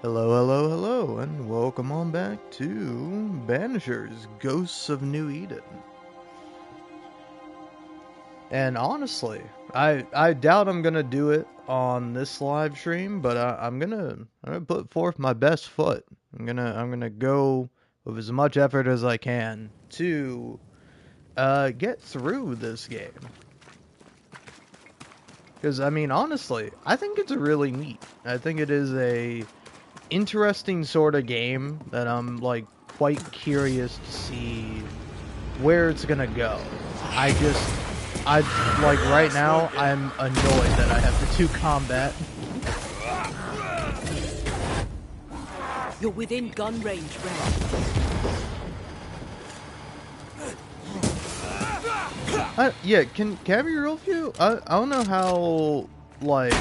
Hello, hello, hello, and welcome on back to Banishers, Ghosts of New Eden. And honestly, I doubt I'm gonna do it on this live stream, but I'm gonna put forth my best foot. I'm gonna go with as much effort as I can to get through this game. Because I mean, honestly, I think it's a really neat. I think it is a interesting sort of game that I'm like quite curious to see where it's gonna go. I like right now I'm annoyed that I have to do combat. You're within gun range, Red. Yeah, can I be real with you? I don't know how like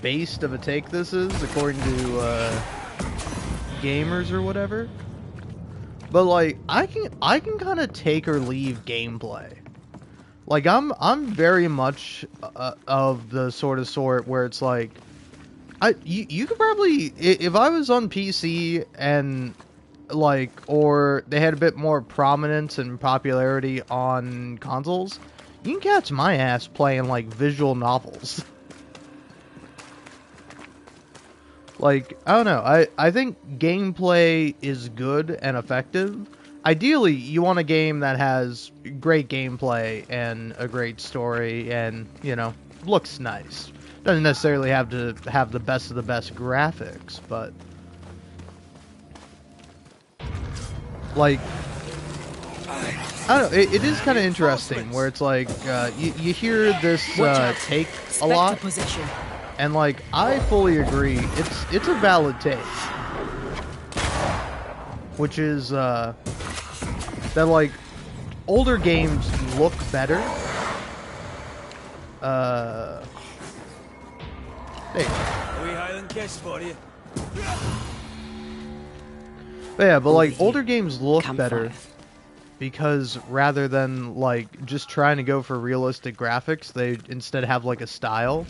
based of a take this is according to gamers or whatever. But like I can kind of take or leave gameplay. Like I'm very much of the sort where it's like you could probably if I was on PC and like or they had a bit more prominence and popularity on consoles, you can catch my ass playing like visual novels. Like, I don't know. I think gameplay is good and effective. Ideally, you want a game that has great gameplay and a great story and, you know, looks nice. Doesn't necessarily have to have the best of the best graphics, but like I don't know, it is kind of interesting where it's like you hear this take a lot. Possession. And like I fully agree, it's a valid take, which is that like older games look better. Hey. We Highland Kiss for you. But yeah, but like older games look Campfire. better because rather than like just trying to go for realistic graphics, they instead have like a style.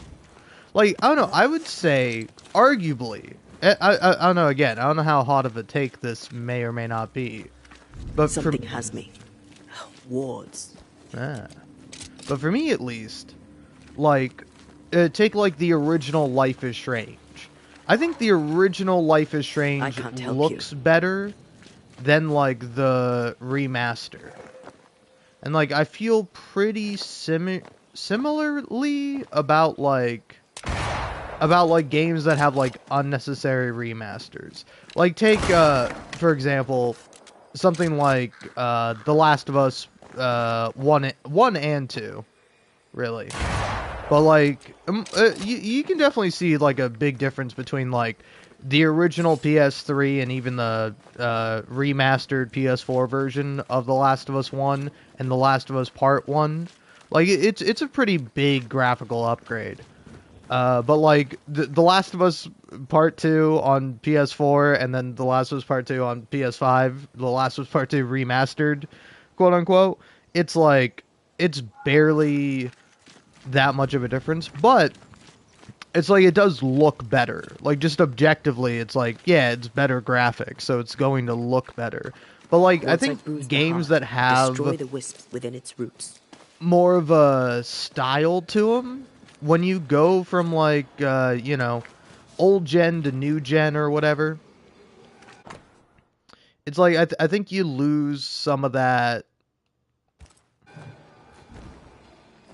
Like, I don't know, I would say, arguably, I don't know, again, I don't know how hot of a take this may or may not be, but Something has me. Wards. but for me at least, like, take like the original Life is Strange. I think the original Life is Strange looks better than like the remaster. And like, I feel pretty similarly about games that have like unnecessary remasters. Like take for example something like The Last of Us 1 and 2, really. But like you can definitely see like a big difference between like the original PS3 and even the remastered PS4 version of The Last of Us 1 and The Last of Us Part 1. Like it's a pretty big graphical upgrade. But like the Last of Us Part 2 on PS4 and then The Last of Us Part 2 on PS5, The Last of Us Part 2 remastered, quote unquote, it's like it's barely that much of a difference, but it's like it does look better. Like just objectively, it's like yeah, it's better graphics, so it's going to look better. But like I think games that have destroy the wisps within its roots. more of a style to them, when you go from like you know, old gen to new gen or whatever, it's like I think you lose some of that,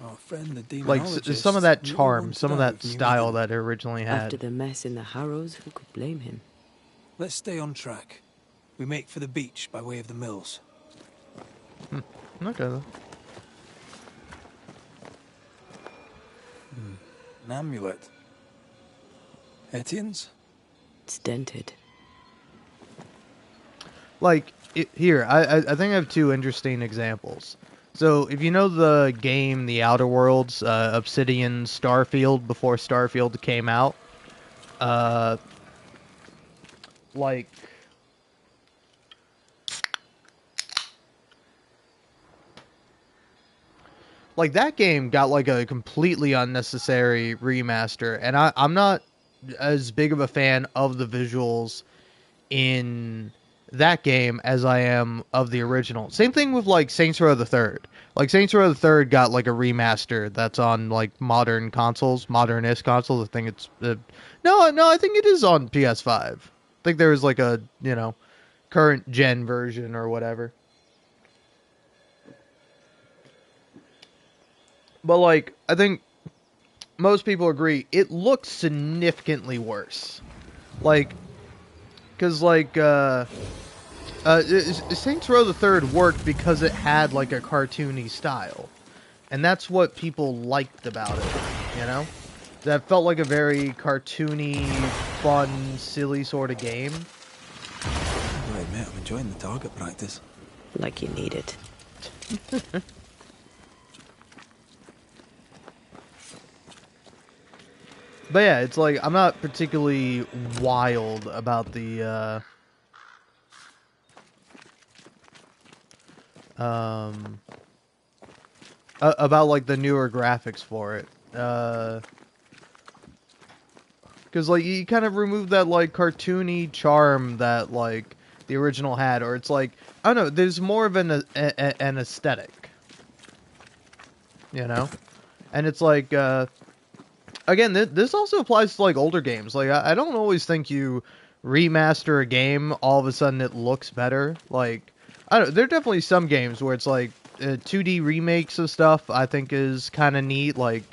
Our friend the like demonologist. some of that knew charm, one to some of die that with New style Eden. that it originally had. After the mess in the Harrows, who could blame him? Let's stay on track. We make for the beach by way of the mills. Okay. An amulet. Etienne's? It's dented. Like here, I think I have two interesting examples. So if you know the game The Outer Worlds, Obsidian Starfield before Starfield came out, like that game got like a completely unnecessary remaster, and I'm not as big of a fan of the visuals in that game as I am of the original. Same thing with like Saints Row the Third. Like Saints Row the Third got like a remaster that's on like modern consoles, modernist consoles. I think it's no, I think it is on PS5. I think there was like a current gen version or whatever. But like I think most people agree it looks significantly worse. Like, because like Saints Row the Third worked because it had like a cartoony style, and that's what people liked about it. You know, that felt like a very cartoony, fun, silly sort of game. I admit, I'm enjoying the target practice. Like you need it. But yeah, it's like I'm not particularly wild about the about like the newer graphics for it. Because like you kind of remove that like cartoony charm that like the original had, or it's like I don't know. There's more of an aesthetic, you know, and it's like again, this also applies to like older games. Like I don't always think you remaster a game all of a sudden it looks better. Like I don't. There are definitely some games where it's like 2D remakes of stuff. I think is kind of neat. Like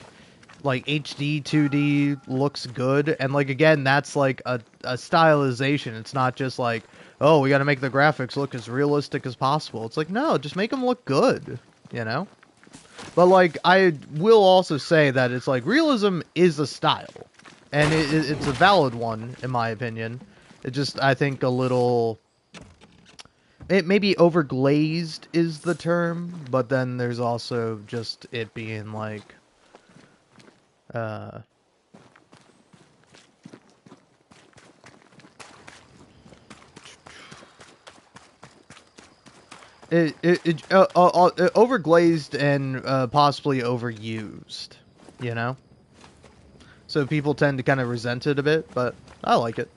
HD 2D looks good, and like again, that's like a stylization. It's not just like, oh, we got to make the graphics look as realistic as possible. It's like, no, just make them look good, you know. But like, I will also say that it's like realism is a style, and it's a valid one in my opinion. It just I think a little. It maybe overglazed is the term, but then there's also just it being like. Overglazed and possibly overused, you know? So people tend to kind of resent it a bit, but I like it.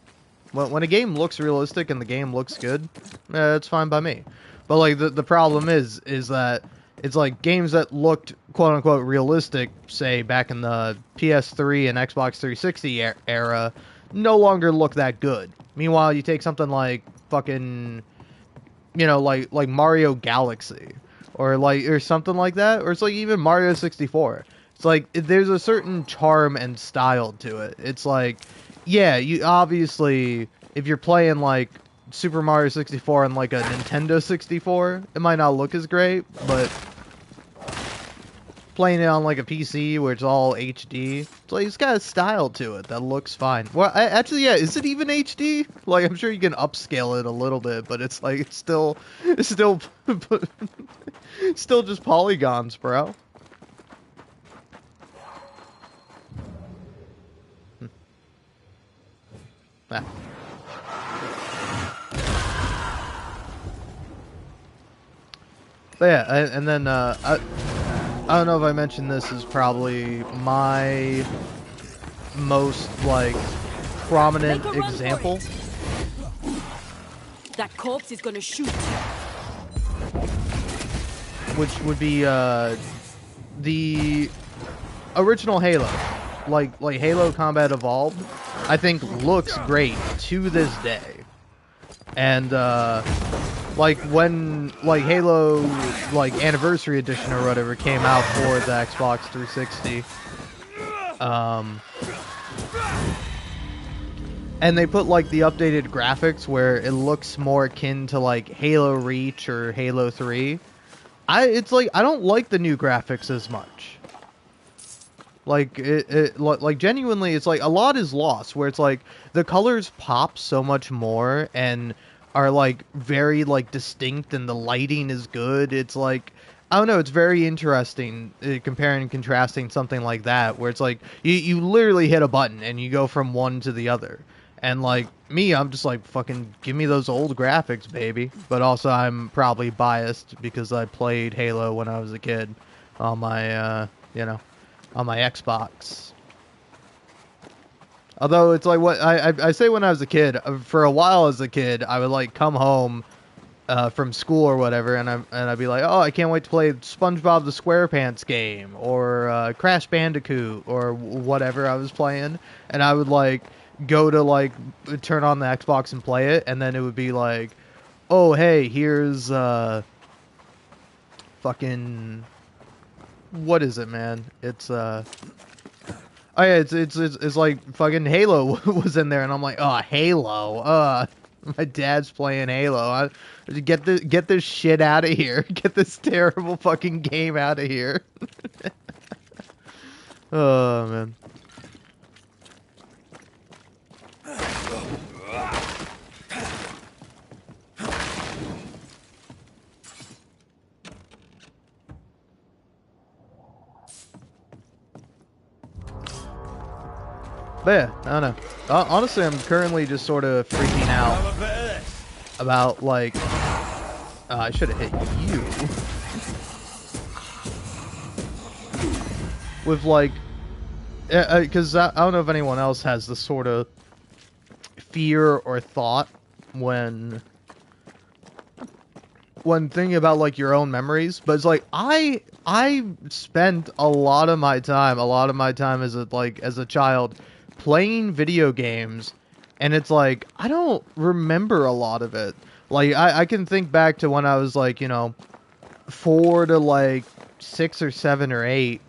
When a game looks realistic and the game looks good, it's fine by me. But like the problem is that it's like games that looked quote unquote realistic, say back in the PS3 and Xbox 360 era, no longer look that good. Meanwhile, you take something like fucking, like Mario Galaxy or something like that, or it's like even Mario 64. It's like there's a certain charm and style to it. It's like, yeah, you obviously if you're playing like Super Mario 64 on like a Nintendo 64, it might not look as great, but playing it on like a PC where it's all HD, it's like it's got a style to it that looks fine. Well, actually, yeah, is it even HD? Like, I'm sure you can upscale it a little bit, but it's like it's still still just polygons, bro. Ah. But yeah, and then I don't know if I mentioned this is probably my most like prominent example. That corpse is gonna shoot. Which would be the original Halo, like Halo Combat Evolved. I think looks great to this day, and like when like Halo like Anniversary Edition or whatever came out for the Xbox 360, and they put like the updated graphics where it looks more akin to like Halo Reach or Halo 3. It's like I don't like the new graphics as much. Like like genuinely, it's like a lot is lost. Where it's like the colors pop so much more and are like very like distinct, and the lighting is good. It's like I don't know. It's very interesting comparing and contrasting something like that, where it's like you literally hit a button and you go from one to the other. And like me, I'm just like fucking give me those old graphics, baby. But also I'm probably biased because I played Halo when I was a kid on my on my Xbox. Although it's like what I say when I was a kid. For a while as a kid, I would like come home from school or whatever, and I'd be like, oh, I can't wait to play SpongeBob the SquarePants game or Crash Bandicoot or whatever I was playing, and I would like go to like turn on the Xbox and play it, and then it would be like, oh hey, here's fucking what is it, man? It's oh yeah, it's like fucking Halo was in there, and I'm like, oh Halo, my dad's playing Halo. Get this shit out of here. Get this terrible fucking game out of here. Oh man. But yeah, I don't know. Honestly, I'm currently just sort of freaking out about like. I should have hit you. With like, because I don't know if anyone else has this sort of fear or thought when thinking about like your own memories, but it's like I spent a lot of my time as a child playing video games, and it's like I don't remember a lot of it. Like I can think back to when I was like, 4 to like 6 or 7 or 8,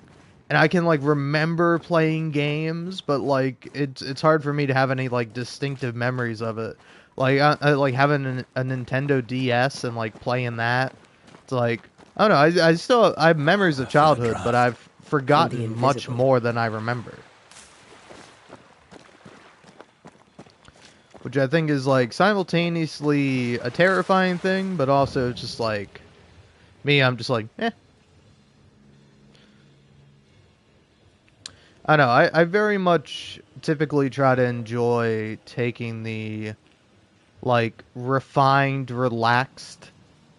and I can like remember playing games, but like it's hard for me to have any like distinctive memories of it. Like I like having a Nintendo DS and like playing that. It's like I don't know. I still I have memories of childhood, but I've forgotten much more than I remember. Which I think is like simultaneously a terrifying thing, but also just like me, I'm just like, eh. I know, I very much typically try to enjoy taking the like refined, relaxed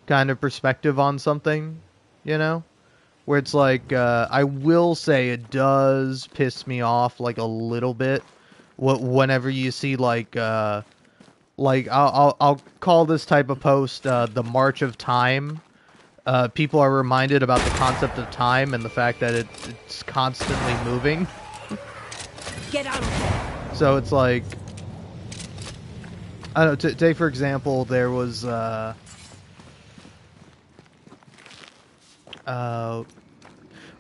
kind of perspective on something, where it's like I will say it does piss me off like a little bit whenever you see like I'll call this type of post the March of Time. People are reminded about the concept of time and the fact that it's constantly moving. Get out of here. So it's like, I don't know, take for example, there was oh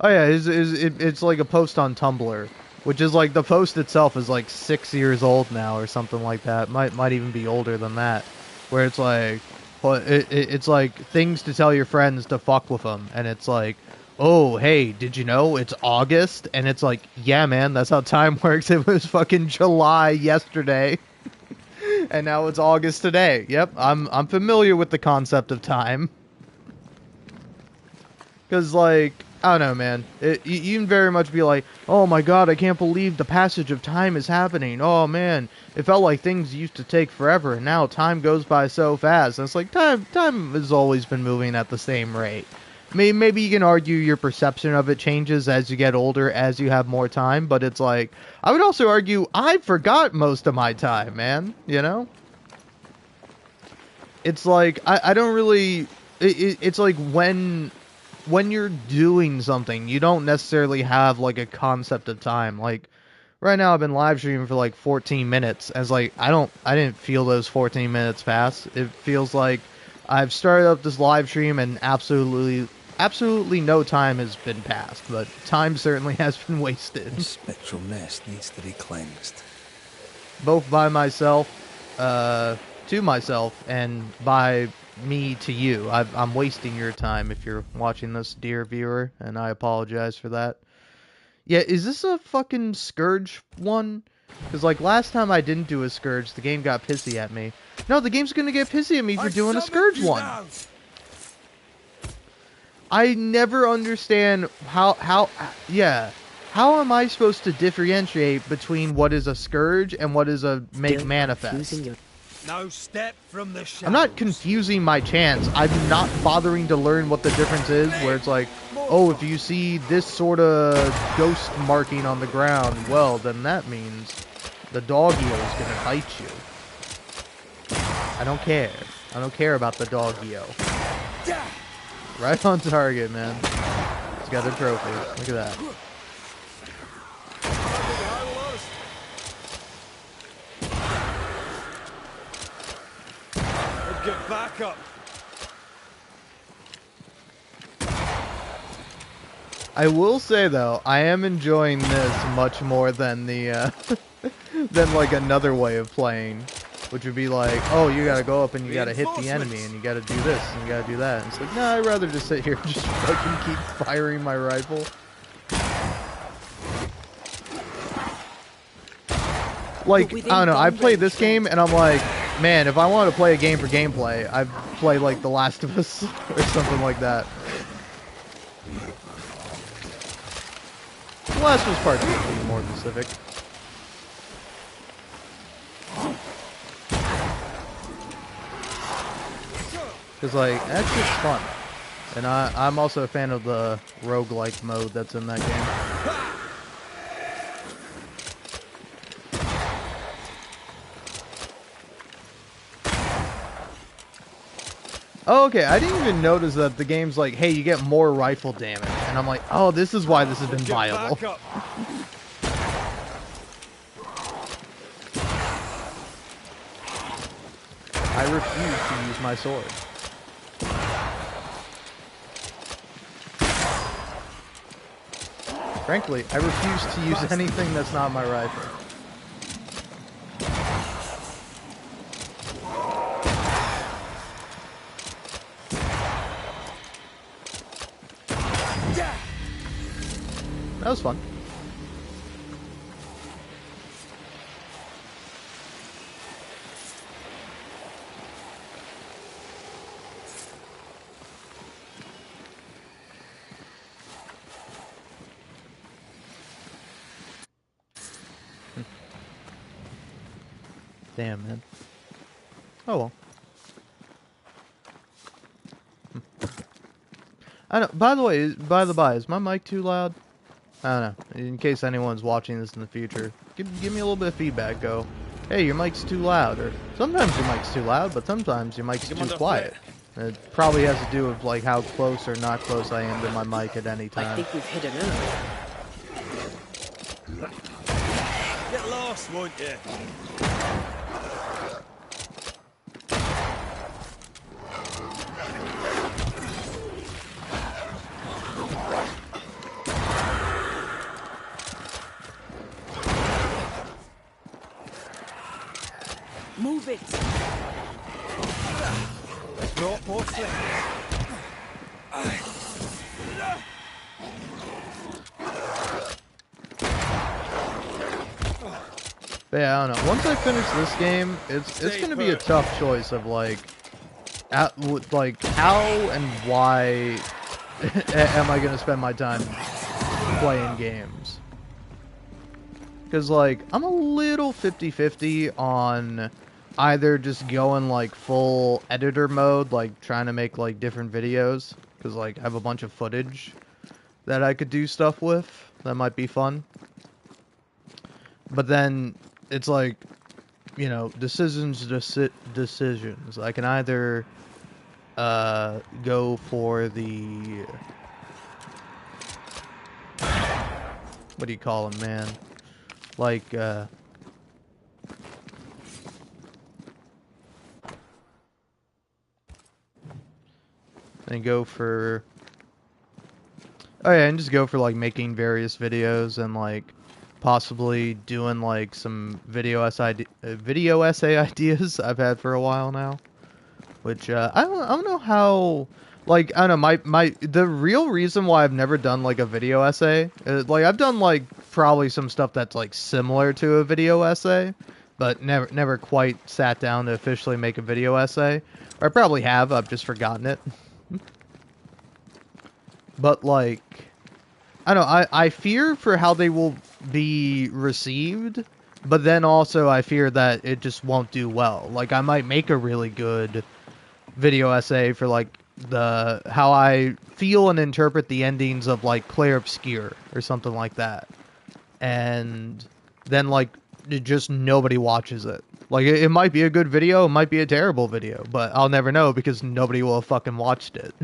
yeah, it's like a post on Tumblr, which is like the post itself is like 6 years old now or something like that. Might even be older than that. Where it's like, it's like things to tell your friends to fuck with them, and it's like, oh hey, did you know it's August? And it's like, yeah man, that's how time works. It was fucking July yesterday, and now it's August today. Yep, I'm familiar with the concept of time. Because, like, I don't know, man. You can very much be like, oh my god, I can't believe the passage of time is happening. Oh man, it felt like things used to take forever, and now time goes by so fast. And it's like, time has always been moving at the same rate. Maybe you can argue your perception of it changes as you get older, as you have more time, but it's like, I would also argue I forgot most of my time, man, It's like, I don't really... It's like when you're doing something, you don't necessarily have like a concept of time. Like right now I've been live streaming for like 14 minutes as like I didn't feel those 14 minutes pass. It feels like I've started up this live stream and absolutely no time has been passed, but time certainly has been wasted. This spectral nest needs to be cleansed. Both by myself, to myself, and by me to you. I'm wasting your time if you're watching this, dear viewer, and I apologize for that. Yeah, is this a fucking Scourge one? Because, like, last time I didn't do a Scourge, the game got pissy at me. No, the game's gonna get pissy at me for doing a Scourge one. I never understand how am I supposed to differentiate between what is a Scourge and what is a Make Manifest? No step from the shadows. I'm not confusing my chance. I'm not bothering to learn what the difference is, where it's like, oh, if you see this sort of ghost marking on the ground, well, then that means... The doggy is gonna bite you. I don't care. I don't care about the doggy. Right on target, man. He's got a trophy. Look at that. Get back up. I will say though, I am enjoying this much more than the than like another way of playing, which would be like, oh, you gotta go up and you gotta hit the enemy and you gotta do this and you gotta do that. And it's like, nah, I'd rather just sit here and just fucking keep firing my rifle. Like, I don't know, I played this game and I'm like, man, if I wanted to play a game for gameplay, I'd play like The Last of Us or something like that. The Last of Us Part 2 to be more specific. Because, like, that's just fun. And I'm also a fan of the roguelike mode that's in that game. Oh, okay, I didn't even notice that the game's like, hey, you get more rifle damage. And I'm like, oh, this is why this has been viable. I refuse to use my sword. Frankly, I refuse to use anything that's not my rifle. That was fun. Damn, man. Oh well. I know. By the way, by the by, is my mic too loud? I don't know. In case anyone's watching this in the future, give me a little bit of feedback. Go, hey, your mic's too loud, or sometimes your mic's too loud, but sometimes your mic's too quiet. It probably has to do with like how close or not close I am to my mic at any time. I think we've hit an enemy. Get lost, won't you? Move it! Drop more slings. But yeah, I don't know. Once I finish this game, it's gonna be a tough choice of like, like how and why am I gonna spend my time playing games? Because like I'm a little 50-50 on either just going like full editor mode, like trying to make like different videos, because like I have a bunch of footage that I could do stuff with that might be fun. But then it's like, you know, decisions. I can either go for the, what do you call them, man? Like, and go for, oh yeah, and just go for like making various videos and like possibly doing like some video essay ideas I've had for a while now, which I don't know how, like, I don't know, the real reason why I've never done like a video essay, like I've done like probably some stuff that's like similar to a video essay, but never quite sat down to officially make a video essay. Or I probably have, I've just forgotten it. But like, I don't know, I fear for how they will be received, but then also I fear that it just won't do well. Like, I might make a really good video essay for like how I feel and interpret the endings of like Clair Obscur or something like that, and then like just nobody watches it. Like, it might be a good video, it might be a terrible video, but I'll never know because nobody will have fucking watched it.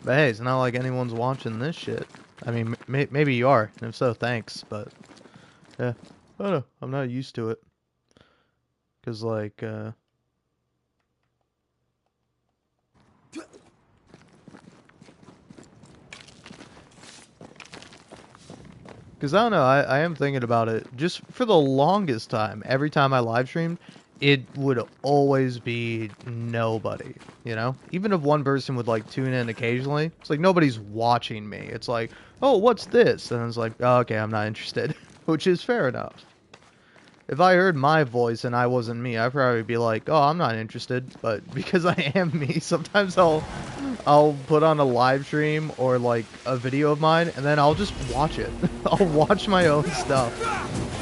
But hey, it's not like anyone's watching this shit. I mean, maybe you are, and if so, thanks, but yeah, I don't know, I'm not used to it. Because, like, because I don't know, I am thinking about it. Just for the longest time, every time I live streamed, it would always be nobody, you know? Even if one person would, like, tune in occasionally, it's like nobody's watching me. It's like, oh, what's this? And it's like, oh, okay, I'm not interested, which is fair enough. If I heard my voice and I wasn't me, I'd probably be like, oh, I'm not interested. But because I am me, sometimes I'll put on a live stream or like a video of mine, and then I'll just watch it. I'll watch my own stuff.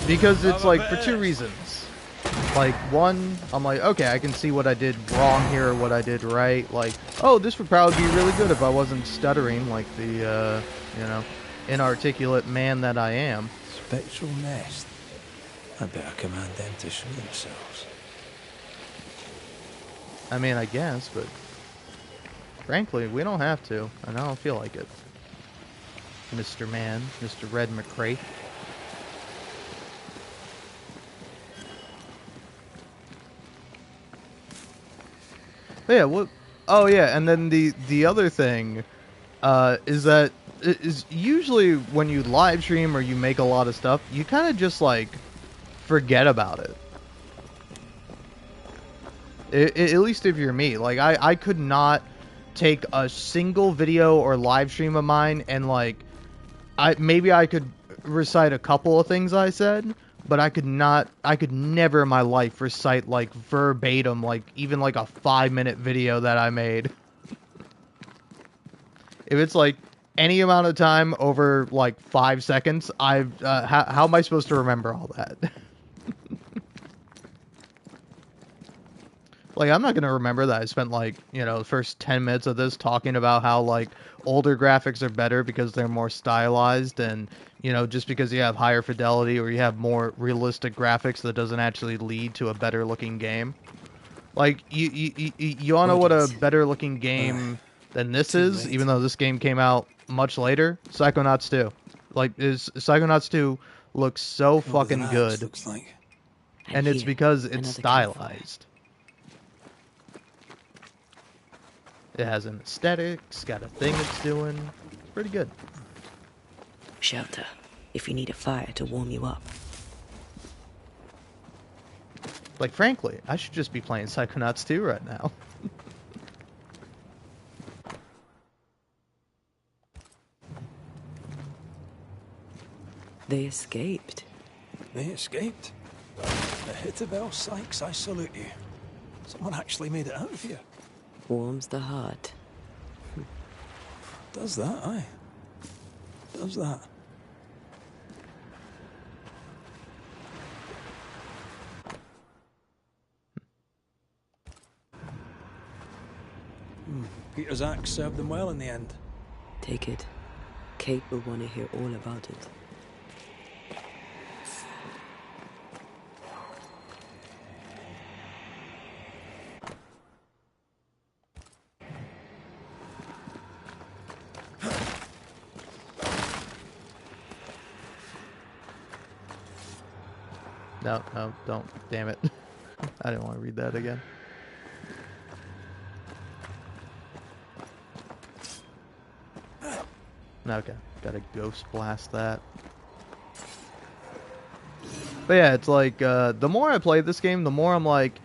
Because it's like for two reasons. Like, one, I'm like, okay, I can see what I did wrong here or what I did right. Like, oh, this would probably be really good if I wasn't stuttering like the, you know, inarticulate man that I am. Spectral nest. I better command them to show themselves. I mean, I guess, but frankly, we don't have to, and I don't feel like it. Mr. Man, Mr. Red McCrae. But yeah, what? Oh yeah, and then the other thing is that is usually when you live stream or you make a lot of stuff, you kind of just like forget about it. At least if you're me. Like, I could not take a single video or live stream of mine and, like, maybe I could recite a couple of things I said, but I could never in my life recite, like, verbatim, like, even, like, a 5-minute video that I made. If it's, like, any amount of time over, like, 5 seconds, how am I supposed to remember all that? Like, I'm not going to remember that I spent, like, you know, the first 10 minutes of this talking about how, like, older graphics are better because they're more stylized, and, you know, just because you have higher fidelity or you have more realistic graphics, that doesn't actually lead to a better looking game. Like, you wanna know what a better looking game than this is, even though this game came out much later? Psychonauts 2. Like, Psychonauts 2 looks so fucking good, Looks like. and it's because it's stylized. It has an aesthetic, it's got a thing it's doing. It's pretty good. Shelter, if you need a fire to warm you up. Like, frankly, I should just be playing Psychonauts 2 right now. They escaped. They escaped. The Hitterbell Sykes, I salute you. Someone actually made it out of here. Warms the heart. Does that, aye? Does that? Peter's axe served them well in the end. Take it. Kate will want to hear all about it. No, don't. Damn it. I didn't want to read that again. Okay, gotta ghost blast that. But yeah, it's like, the more I play this game, the more I'm like,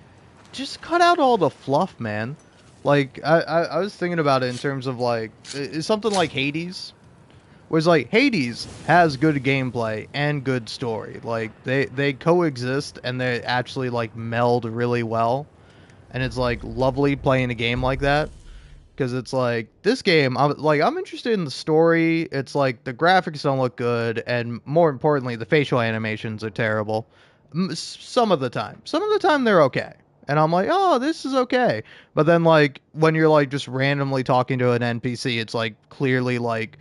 just cut out all the fluff, man. Like, I was thinking about it in terms of, like, it's something like Hades. Whereas, like, Hades has good gameplay and good story. Like, they coexist and they actually, like, meld really well. And it's, like, lovely playing a game like that. Because it's, like, this game, I'm interested in the story. It's, like, the graphics don't look good. And more importantly, the facial animations are terrible. Some of the time. Some of the time, they're okay. And I'm like, oh, this is okay. But then, like, when you're, like, just randomly talking to an NPC, it's, like, clearly, like,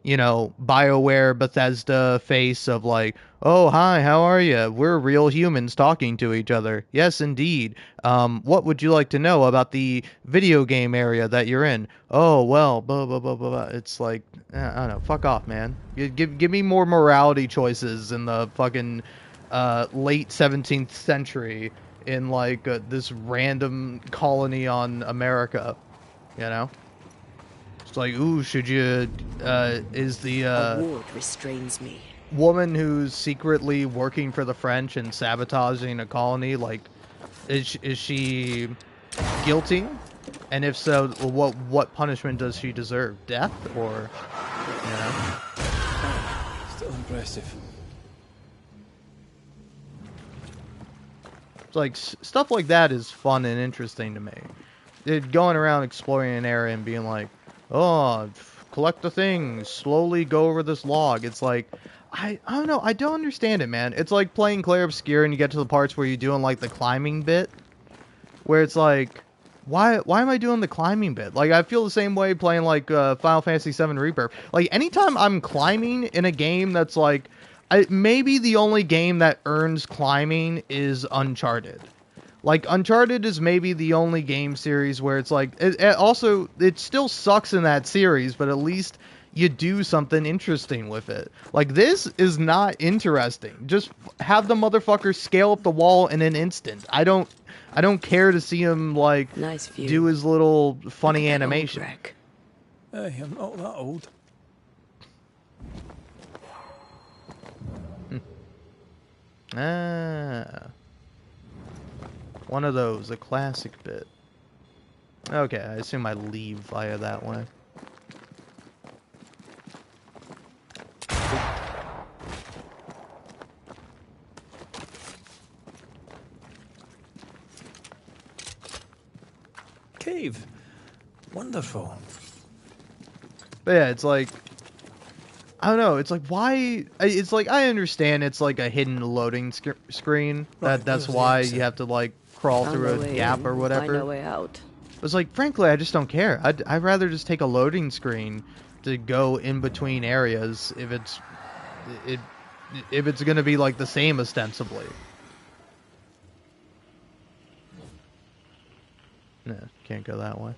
you know, BioWare Bethesda face of, like, oh, hi, how are you? We're real humans talking to each other. Yes, indeed. What would you like to know about the video game area that you're in? Oh, well, blah, blah, blah, blah, blah. It's like, I don't know, fuck off, man. Give me more morality choices in the fucking late 17th century in, like, this random colony on America, you know? It's like, ooh, should you, is the, A ward restrains me. woman who's secretly working for the French and sabotaging a colony, like, is she guilty? And if so, what punishment does she deserve? Death, or, you know? Still impressive. It's like, stuff like that is fun and interesting to me. Going around exploring an area and being like, oh, collect the things, slowly go over this log. It's like, I don't know, I don't understand it, man. It's like playing Clair Obscur and you get to the parts where you're doing, like, the climbing bit, where it's like, why am I doing the climbing bit? Like, I feel the same way playing, like, Final Fantasy VII Rebirth. Like, anytime I'm climbing in a game that's, like, maybe the only game that earns climbing is Uncharted. Like, Uncharted is maybe the only game series where it's like, it still sucks in that series, but at least you do something interesting with it. Like, this is not interesting. Just have the motherfucker scale up the wall in an instant. I don't care to see him, like, Nice view. do his little funny Look at that animation. old wreck. Hey, I'm not that old. Ah. One of those, a classic bit. Okay, I assume I leave via that way. Cave. Wonderful. But yeah, it's like, I don't know, it's like, why, it's like, I understand it's like a hidden loading screen, Right, that's there's the why exit. you have to, like, crawl Found through our a way gap in, or Find whatever. our way out. It's like, frankly, I just don't care. I'd rather just take a loading screen to go in between areas if it's gonna be, like, the same ostensibly. No, can't go that way.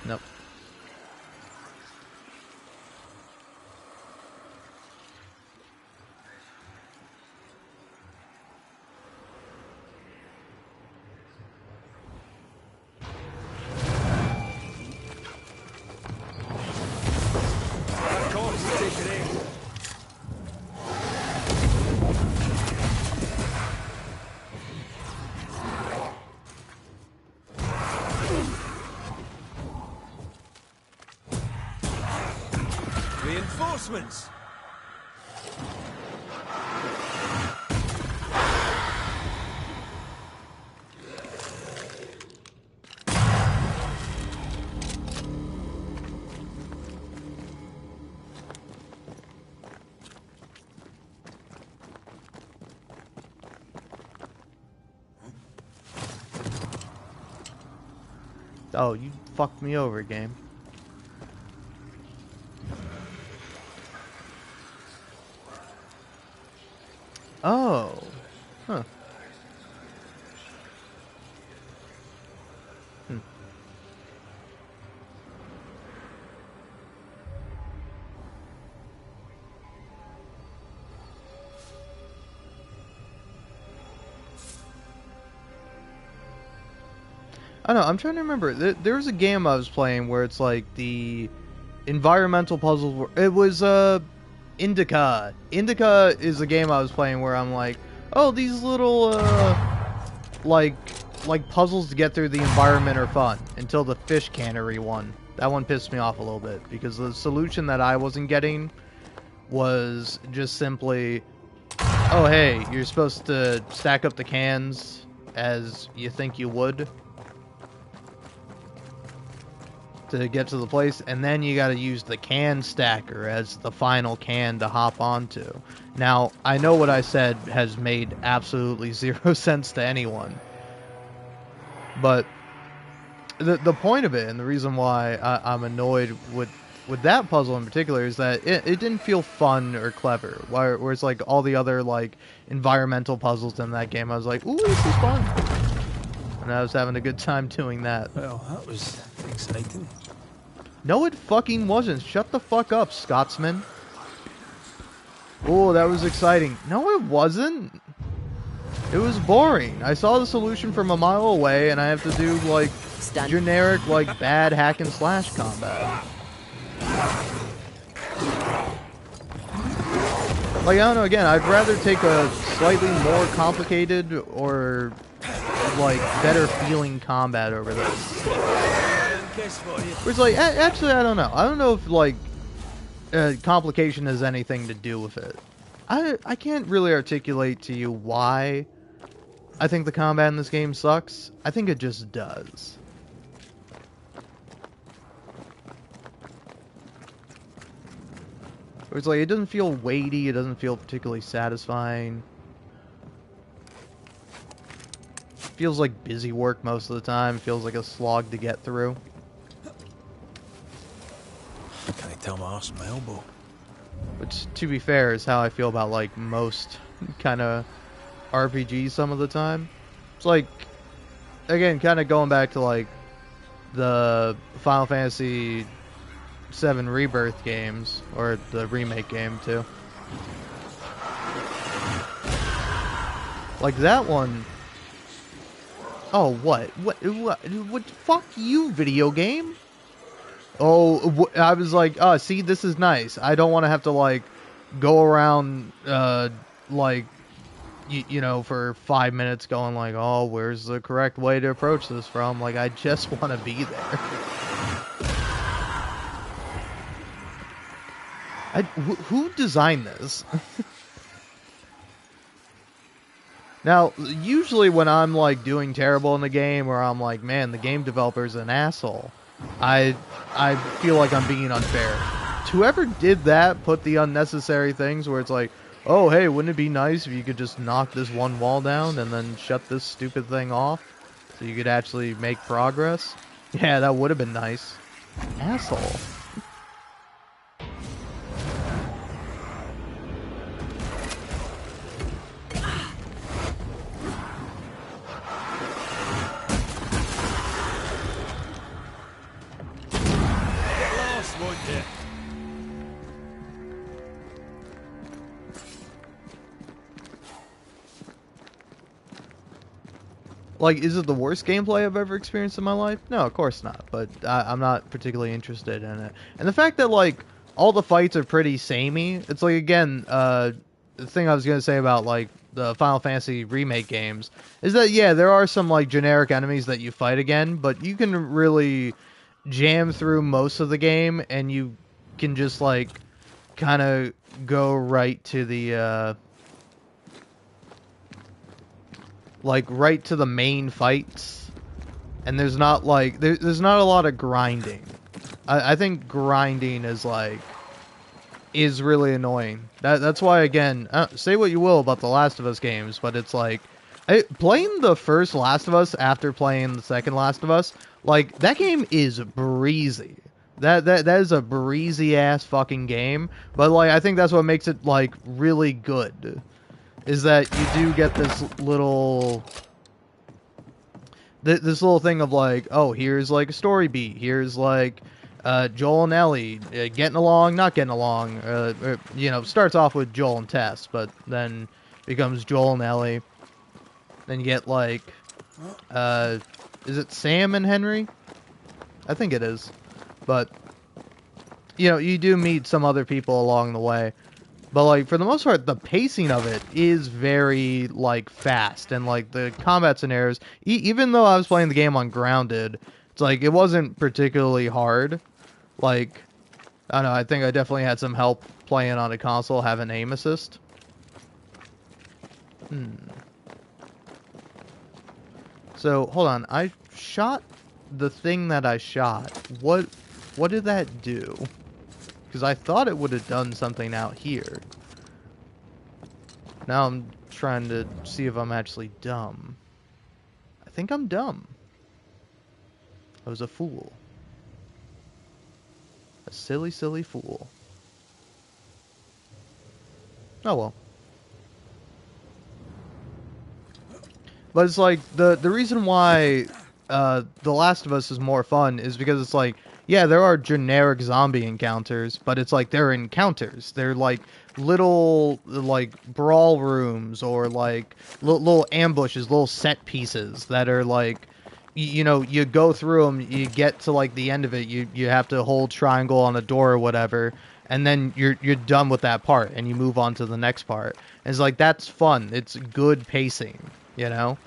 Nope. Of course, take it in. Reinforcements. Oh, you fucked me over, game. Oh. Huh. Hmm. I don't know, I'm trying to remember. There was a game I was playing where it's like the environmental puzzles were, it was Indica. Indica is a game I was playing where I'm like, oh, these little like puzzles to get through the environment are fun, until the fish cannery one. That one pissed me off a little bit because the solution that I wasn't getting was just simply, oh hey, you're supposed to stack up the cans as you think you would to get to the place, and then you got to use the can stacker as the final can to hop onto. Now, I know what I said has made absolutely zero sense to anyone, but the point of it, and the reason why I'm annoyed with that puzzle in particular, is that it didn't feel fun or clever. Whereas like all the other like environmental puzzles in that game, I was like, ooh, this is fun, and I was having a good time doing that. Well, that was exciting. No, it fucking wasn't. Shut the fuck up, Scotsman. Oh, that was exciting. No, it wasn't. It was boring. I saw the solution from a mile away, and I have to do, like, generic, like, bad hack and slash combat. Like, I don't know, again, I'd rather take a slightly more complicated or, like, better feeling combat over this. It's like, actually, I don't know. I don't know if, like, complication has anything to do with it. I can't really articulate to you why I think the combat in this game sucks. I think it just does. It's like, it doesn't feel weighty, it doesn't feel particularly satisfying. It feels like busy work most of the time. It feels like a slog to get through. Can I tell my arse from my elbow? Which, to be fair, is how I feel about, like, most kind of RPGs some of the time. It's like, again, kind of going back to, like, the Final Fantasy VII Rebirth games, or the remake game, too. Like, that one... Oh, what? What? Fuck you, video game! Oh, I was like, oh, see, this is nice. I don't want to have to, like, go around, like, you know, for 5 minutes going, like, oh, where's the correct way to approach this from? Like, I just want to be there. Who designed this? Now, usually when I'm, like, doing terrible in the game, or I'm like, man, the game developer's an asshole, I feel like I'm being unfair. Whoever did that put the unnecessary things where it's like, oh, hey, wouldn't it be nice if you could just knock this one wall down and then shut this stupid thing off so you could actually make progress? Yeah, that would have been nice. Asshole. Like, is it the worst gameplay I've ever experienced in my life? No, of course not, but I'm not particularly interested in it. And the fact that, like, all the fights are pretty samey, it's like, again, the thing I was going to say about, like, the Final Fantasy remake games, is that, yeah, there are some, like, generic enemies that you fight again, but you can really jam through most of the game, and you can just, like, kind of go right to the, like, right to the main fights, and there's not, like, there's not a lot of grinding. I think grinding is, like, is really annoying. That's why, again, say what you will about the Last of Us games, but it's like, playing the first Last of Us after playing the second Last of Us, like, that game is breezy. That is a breezy ass fucking game, but, like, I think that's what makes it, like, really good. Is that you do get this little thing of, like, oh, here's, like, a story beat. Here's, like, Joel and Ellie getting along, not getting along. You know, starts off with Joel and Tess, but then becomes Joel and Ellie. Then you get, like, is it Sam and Henry? I think it is. But, you know, you do meet some other people along the way. But, like, for the most part, the pacing of it is very, like, fast. And, like, the combat scenarios, even though I was playing the game on Grounded, it's like, it wasn't particularly hard. Like, I don't know, I think I definitely had some help playing on a console, having aim assist. So, hold on. I shot the thing that I shot. What did that do? Because I thought it would have done something out here. Now I'm trying to see if I'm actually dumb. I think I'm dumb. I was a fool. A silly, silly fool. Oh well. But it's like, the reason why The Last of Us is more fun is because it's like, yeah, there are generic zombie encounters, but it's like they're encounters. They're like little like brawl rooms or like little ambushes, little set pieces that are like, you know, you go through them, you get to like the end of it, you have to hold triangle on a door or whatever, and then you're done with that part and you move on to the next part. And it's like, that's fun. It's good pacing, you know?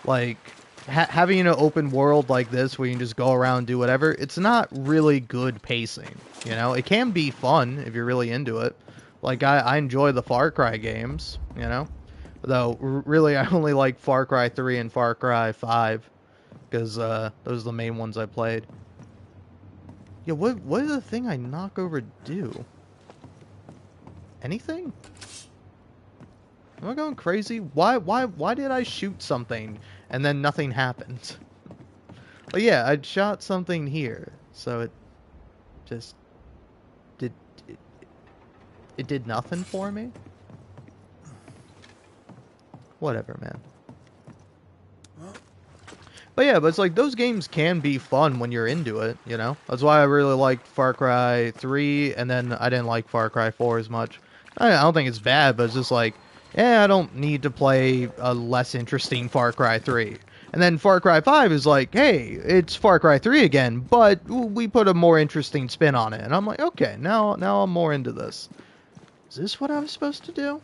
Like, having an open world like this where you can just go around and do whatever, it's not really good pacing, you know? It can be fun if you're really into it. Like, I enjoy the Far Cry games, you know? Though, really, I only like Far Cry 3 and Far Cry 5, because those are the main ones I played. Yeah, what did the thing I knock over do? Anything? Am I going crazy? Why did I shoot something and then nothing happened? But yeah, I shot something here, so it just did it did nothing for me? Whatever, man. But yeah, but it's like, those games can be fun when you're into it, you know? That's why I really liked Far Cry 3, and then I didn't like Far Cry 4 as much. I don't think it's bad, but it's just like, I don't need to play a less interesting Far Cry 3. And then Far Cry 5 is like, hey, it's Far Cry 3 again, but we put a more interesting spin on it. And I'm like, okay, now I'm more into this. Is this what I was supposed to do?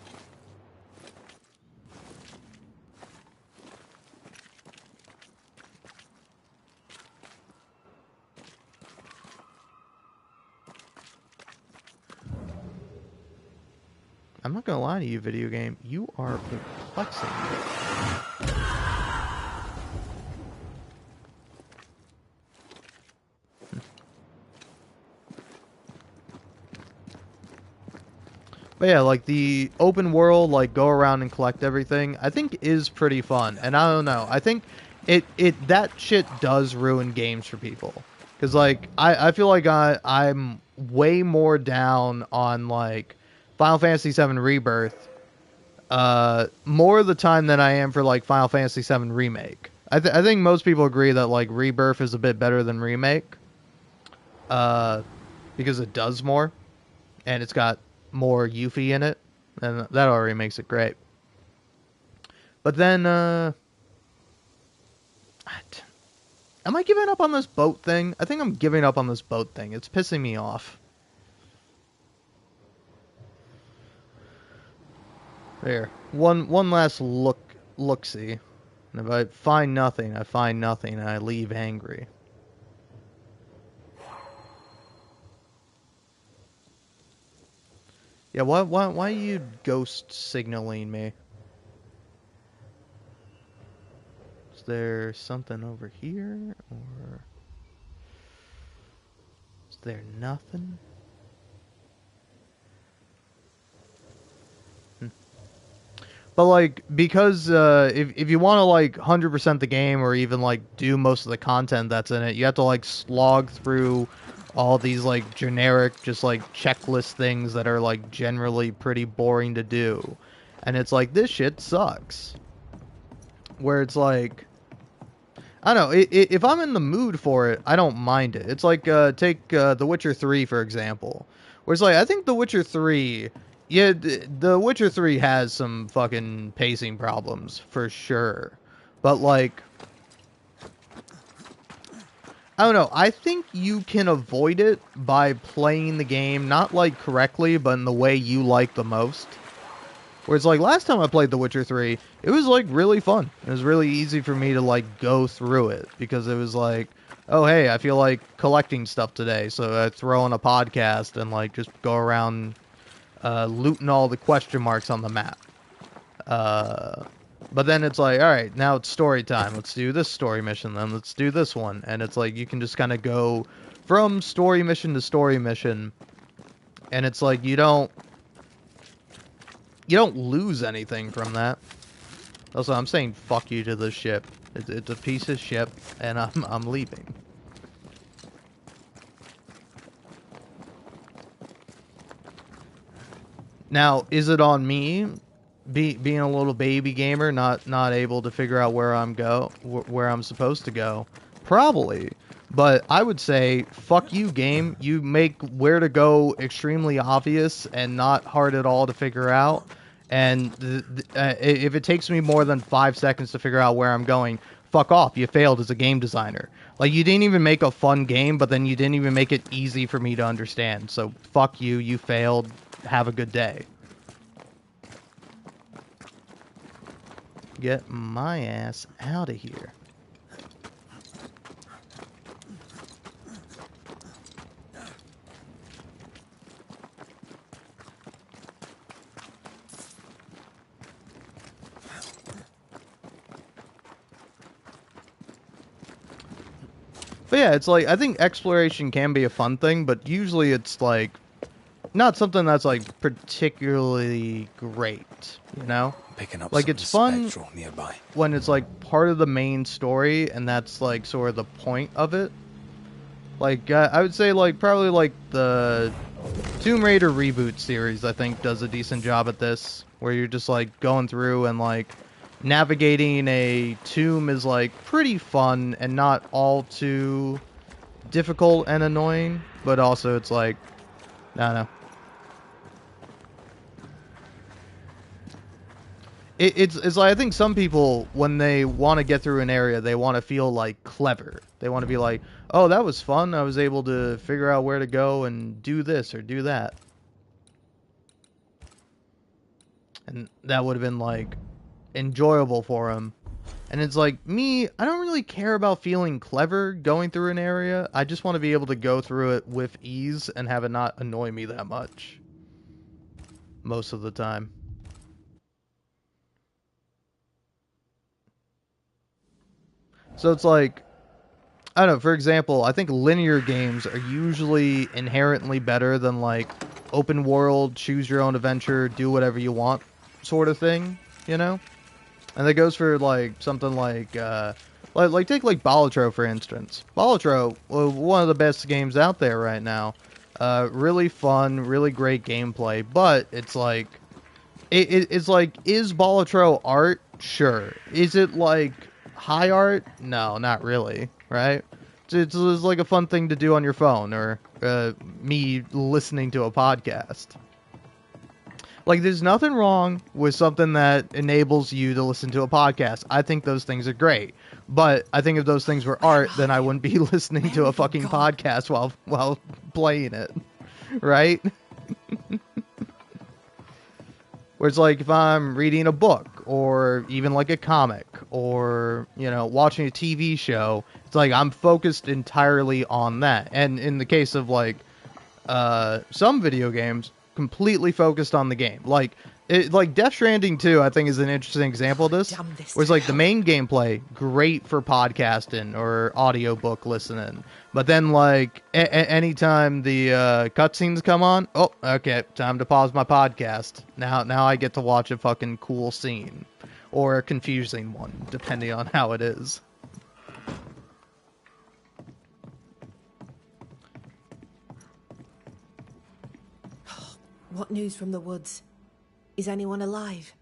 I'm not gonna lie to you, video game. You are perplexing me. But yeah, like, the open world, like, go around and collect everything, I think is pretty fun. And I don't know, I think that shit does ruin games for people. Because, like, I feel like I'm way more down on, like, Final Fantasy VII Rebirth more of the time than I am for, like, Final Fantasy VII Remake. I think most people agree that, like, Rebirth is a bit better than Remake. Because it does more. And it's got more Yuffie in it. And that already makes it great. But then, am I giving up on this boat thing? I think I'm giving up on this boat thing. It's pissing me off. There. One last look-see. And if I find nothing, I find nothing, and I leave angry. Yeah, why are you ghost signaling me? Is there something over here, or is there nothing? But, like, because if you want to, like, 100% the game, or even, like, do most of the content that's in it, you have to, like, slog through all these, like, generic, just, like, checklist things that are, like, generally pretty boring to do. And it's like, this shit sucks. Where it's like, I don't know, if I'm in the mood for it, I don't mind it. It's like, take The Witcher 3, for example. Where it's like, I think The Witcher 3... Yeah, The Witcher 3 has some fucking pacing problems, for sure. But, like, I don't know, I think you can avoid it by playing the game, not, like, correctly, but in the way you like the most. Where it's like, last time I played The Witcher 3, it was, like, really fun. It was really easy for me to, like, go through it, because it was like, oh, hey, I feel like collecting stuff today, so I throw on a podcast and, like, just go around looting all the question marks on the map. But then it's like, all right, now it's story time. Let's do this story mission, then let's do this one. And it's like you can just kind of go from story mission to story mission, and it's like you don't lose anything from that. Also, I'm saying fuck you to this ship. It's a piece of shit, and I'm leaving. Now, is it on me, being a little baby gamer, not able to figure out where I'm supposed to go? Probably, but I would say fuck you, game. You make where to go extremely obvious and not hard at all to figure out. And if it takes me more than 5 seconds to figure out where I'm going, fuck off. You failed as a game designer. Like, you didn't even make a fun game, but then you didn't even make it easy for me to understand. So fuck you. You failed. Have a good day. Get my ass out of here. But yeah, it's like, I think exploration can be a fun thing, but usually it's like not something that's like particularly great, you know? Picking up Like, something it's fun spectral nearby. when it's like part of the main story, and that's like sort of the point of it. Like, I would say like probably like the Tomb Raider reboot series, I think, does a decent job at this, where you're just like going through and like navigating a tomb is like pretty fun and not all too difficult and annoying, but also it's like, I don't know. It's like, I think some people, when they want to get through an area, they want to feel like clever. They want to be like, oh, that was fun. I was able to figure out where to go and do this or do that. And that would have been like enjoyable for them. And it's like, me, I don't really care about feeling clever going through an area. I just want to be able to go through it with ease and have it not annoy me that much. Most of the time. So it's like, I don't know, for example, I think linear games are usually inherently better than like open world, choose your own adventure, do whatever you want sort of thing, you know? And that goes for like something like take like Balatro for instance. Balatro, one of the best games out there right now. Really fun, really great gameplay, but it's like it's like, is Balatro art? Sure. Is it like high art? No, not really, right? It's like a fun thing to do on your phone, or me listening to a podcast. Like, there's nothing wrong with something that enables you to listen to a podcast. I think those things are great. But I think if those things were art, then I wouldn't be listening to a fucking podcast while playing it. Right? Where it's like, if I'm reading a book, or even like a comic, or, you know, watching a TV show, it's like I'm focused entirely on that. And in the case of like some video games, completely focused on the game. Like Death Stranding 2, I think, is an interesting example of this. Where it's like the main gameplay, great for podcasting or audiobook listening. But then like anytime the cutscenes come on, oh, okay, time to pause my podcast. Now I get to watch a fucking cool scene. Or a confusing one, depending on how it is. What news from the woods? Is anyone alive?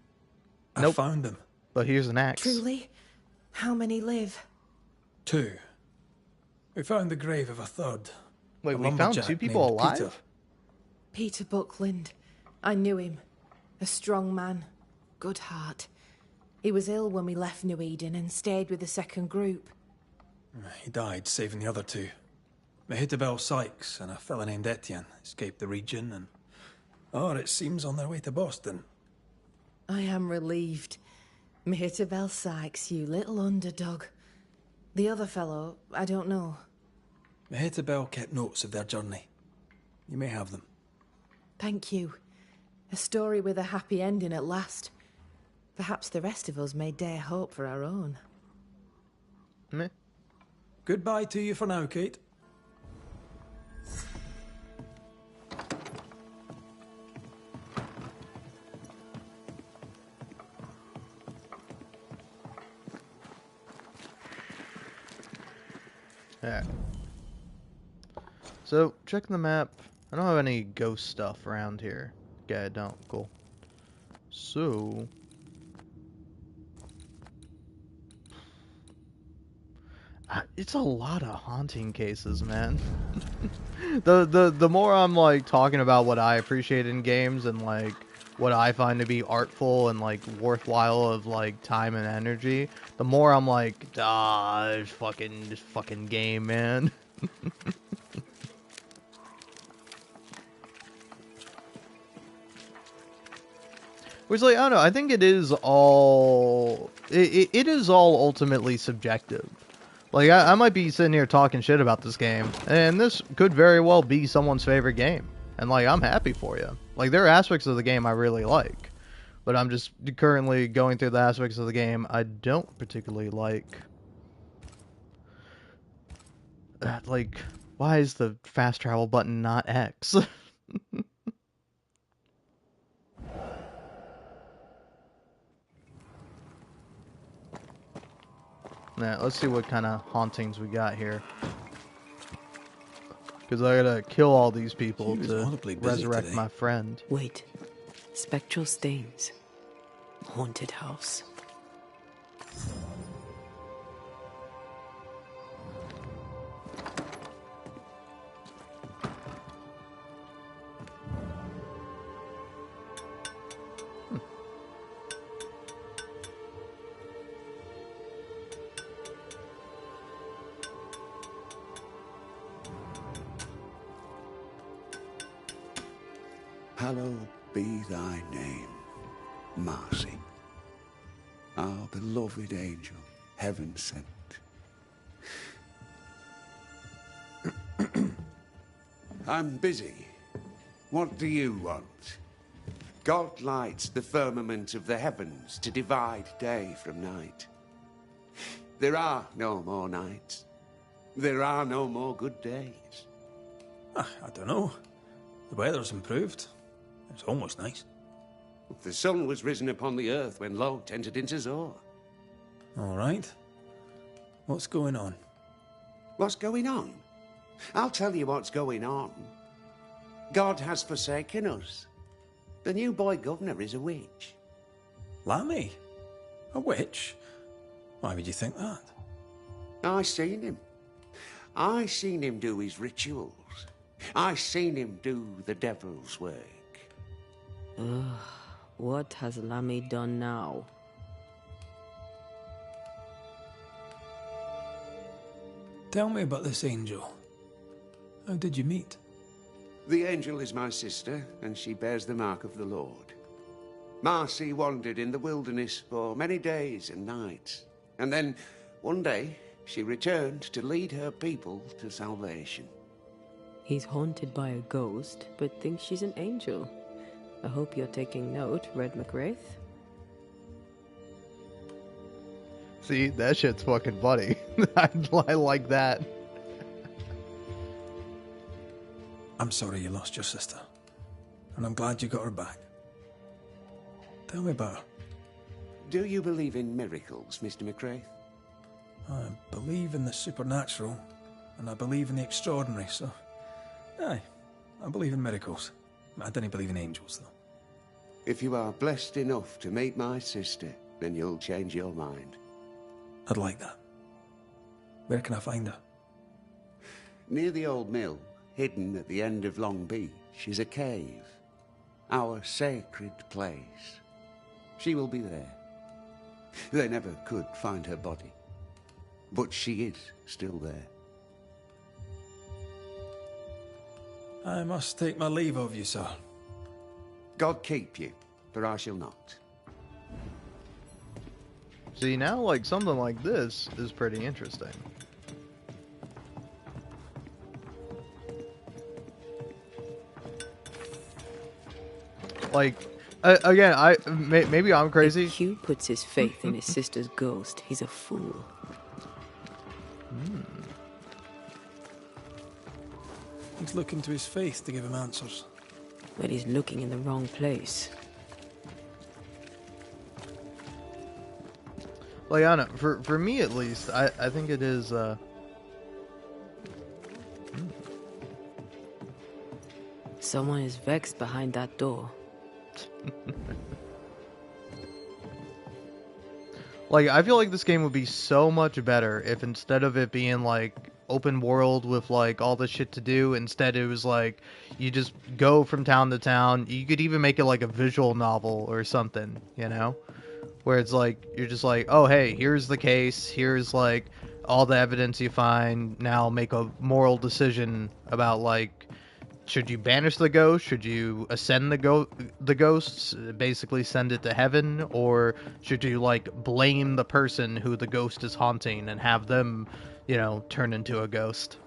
Nope. I found them. But here's an axe. Truly? How many live? 2. We found the grave of a third. Wait, A we found lumberjack 2 people named alive? Peter. Peter Buckland. I knew him. A strong man. Good heart. He was ill when we left New Eden and stayed with the second group. He died saving the other 2. Mehitabel Sykes and a fella named Etienne escaped the region and... oh, it seems on their way to Boston. I am relieved. Mehitabel Sykes, you little underdog. The other fellow, I don't know. Mehitabel kept notes of their journey. You may have them. Thank you. A story with a happy ending at last. Perhaps the rest of us may dare hope for our own. Meh. Goodbye to you for now, Kate. Alright. So, checking the map. I don't have any ghost stuff around here. Okay, I don't. Cool. So... it's a lot of haunting cases, man. The more I'm like talking about what I appreciate in games and like what I find to be artful and like worthwhile of like time and energy, the more I'm like, this fucking game, man. Which, like, I don't know, I think it is all it is all ultimately subjective. Like, I might be sitting here talking shit about this game, and this could very well be someone's favorite game. And, like, I'm happy for you. Like, there are aspects of the game I really like. But I'm just currently going through the aspects of the game I don't particularly like. Like, why is the fast travel button not X? Now, let's see what kind of hauntings we got here. Because I gotta kill all these people She was to audibly busy resurrect today. my friend. Wait. Spectral stains. Haunted house. Hallowed be thy name, Marcy, our beloved angel, heaven sent. I'm busy. What do you want? God lights the firmament of the heavens to divide day from night. There are no more nights. There are no more good days. I don't know. The weather's improved. It's almost nice. The sun was risen upon the earth when Lot entered into Zor. All right. What's going on? What's going on? I'll tell you what's going on. God has forsaken us. The new boy governor is a witch. Lammy? A witch? Why would you think that? I seen him. I seen him do his rituals. I seen him do the devil's work. What has Lammy done now? Tell me about this angel. How did you meet? The angel is my sister, and she bears the mark of the Lord. Marcy wandered in the wilderness for many days and nights, and then, one day, she returned to lead her people to salvation. He's haunted by a ghost, but thinks she's an angel. I hope you're taking note, Red McWraith. See, that shit's fucking funny. I like that. I'm sorry you lost your sister. And I'm glad you got her back. Tell me about her. Do you believe in miracles, Mr. McRae? I believe in the supernatural, and I believe in the extraordinary, so... Aye, I believe in miracles. I don't believe in angels, though. If you are blessed enough to meet my sister, then you'll change your mind. I'd like that. Where can I find her? Near the old mill, hidden at the end of Long Beach, is a cave. Our sacred place. She will be there. They never could find her body. But she is still there. I must take my leave of you, sir. God keep you, for I shall not. See, now, like, something like this is pretty interesting. Like, Again, maybe I'm crazy. If Hugh puts his faith in his sister's ghost, he's a fool. He's looking to his faith to give him answers. But he's looking in the wrong place. Like, I don't know, for me at least, I think it is, Someone is vexed behind that door. Like, I feel like this game would be so much better if instead of it being, like, open world with, like, all the shit to do, instead it was, like, you just go from town to town. You could even make it, like, a visual novel or something, you know? Where it's, like, you're just like, oh, hey, here's the case, here's, like, all the evidence you find, now make a moral decision about, like, should you banish the ghost? Should you ascend the ghosts, basically send it to heaven? Or should you, like, blame the person who the ghost is haunting and have them, you know, turn into a ghost?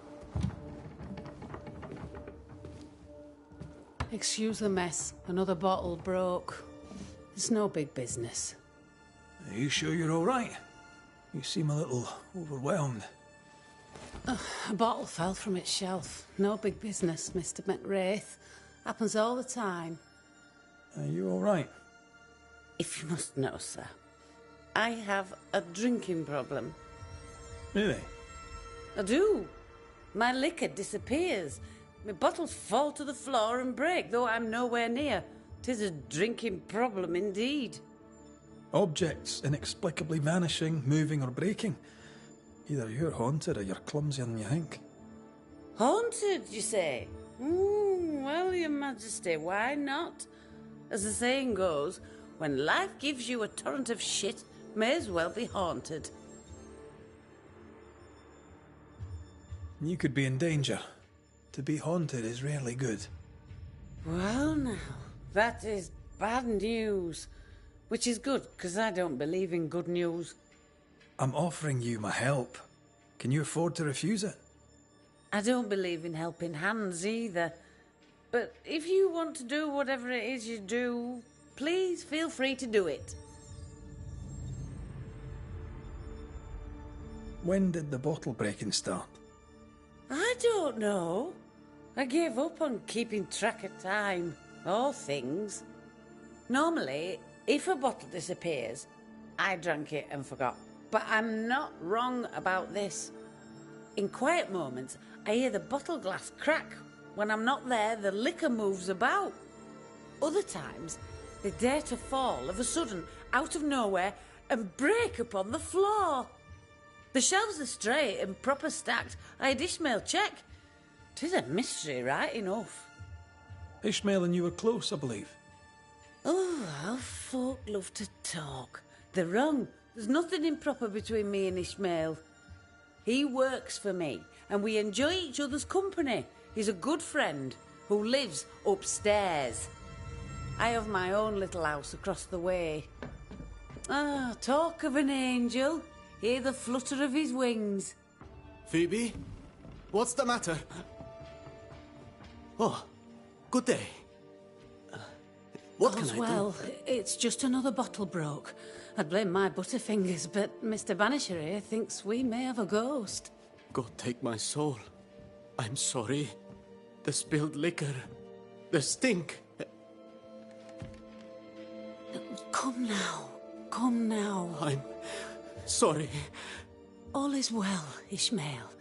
Excuse the mess. Another bottle broke. It's no big business. Are you sure you're all right? You seem a little overwhelmed. A bottle fell from its shelf. No big business, Mr. McWraith. Happens all the time. Are you all right? If you must know, sir, I have a drinking problem. Really? I do. My liquor disappears. My bottles fall to the floor and break, though I'm nowhere near. 'Tis a drinking problem indeed. Objects inexplicably vanishing, moving or breaking. Either you're haunted or you're clumsier than you think. Haunted, you say? Well, your majesty, why not? As the saying goes, when life gives you a torrent of shit, may as well be haunted. You could be in danger. To be haunted is rarely good. Well, now, that is bad news. Which is good, because I don't believe in good news. I'm offering you my help. Can you afford to refuse it? I don't believe in helping hands either. But if you want to do whatever it is you do, please feel free to do it. When did the bottle breaking start? I don't know. I gave up on keeping track of time, or things. Normally, if a bottle disappears, I drank it and forgot. But I'm not wrong about this. In quiet moments, I hear the bottle glass crack. When I'm not there, the liquor moves about. Other times, they dare to fall of a sudden, out of nowhere, and break upon the floor. The shelves are straight and proper stacked. I had Ishmael check. 'Tis a mystery, right enough. Ishmael and you were close, I believe. Oh, how folk love to talk. They're wrong. There's nothing improper between me and Ishmael. He works for me, and we enjoy each other's company. He's a good friend who lives upstairs. I have my own little house across the way. Ah, talk of an angel. Hear the flutter of his wings. Phoebe? What's the matter? Oh, good day. What can All's I well, do? it's just another bottle broke. I'd blame my butterfingers, but Mr. Banisher here thinks we may have a ghost. God take my soul. I'm sorry. The spilled liquor. The stink. Come now. Come now. I'm sorry. All is well, Ishmael.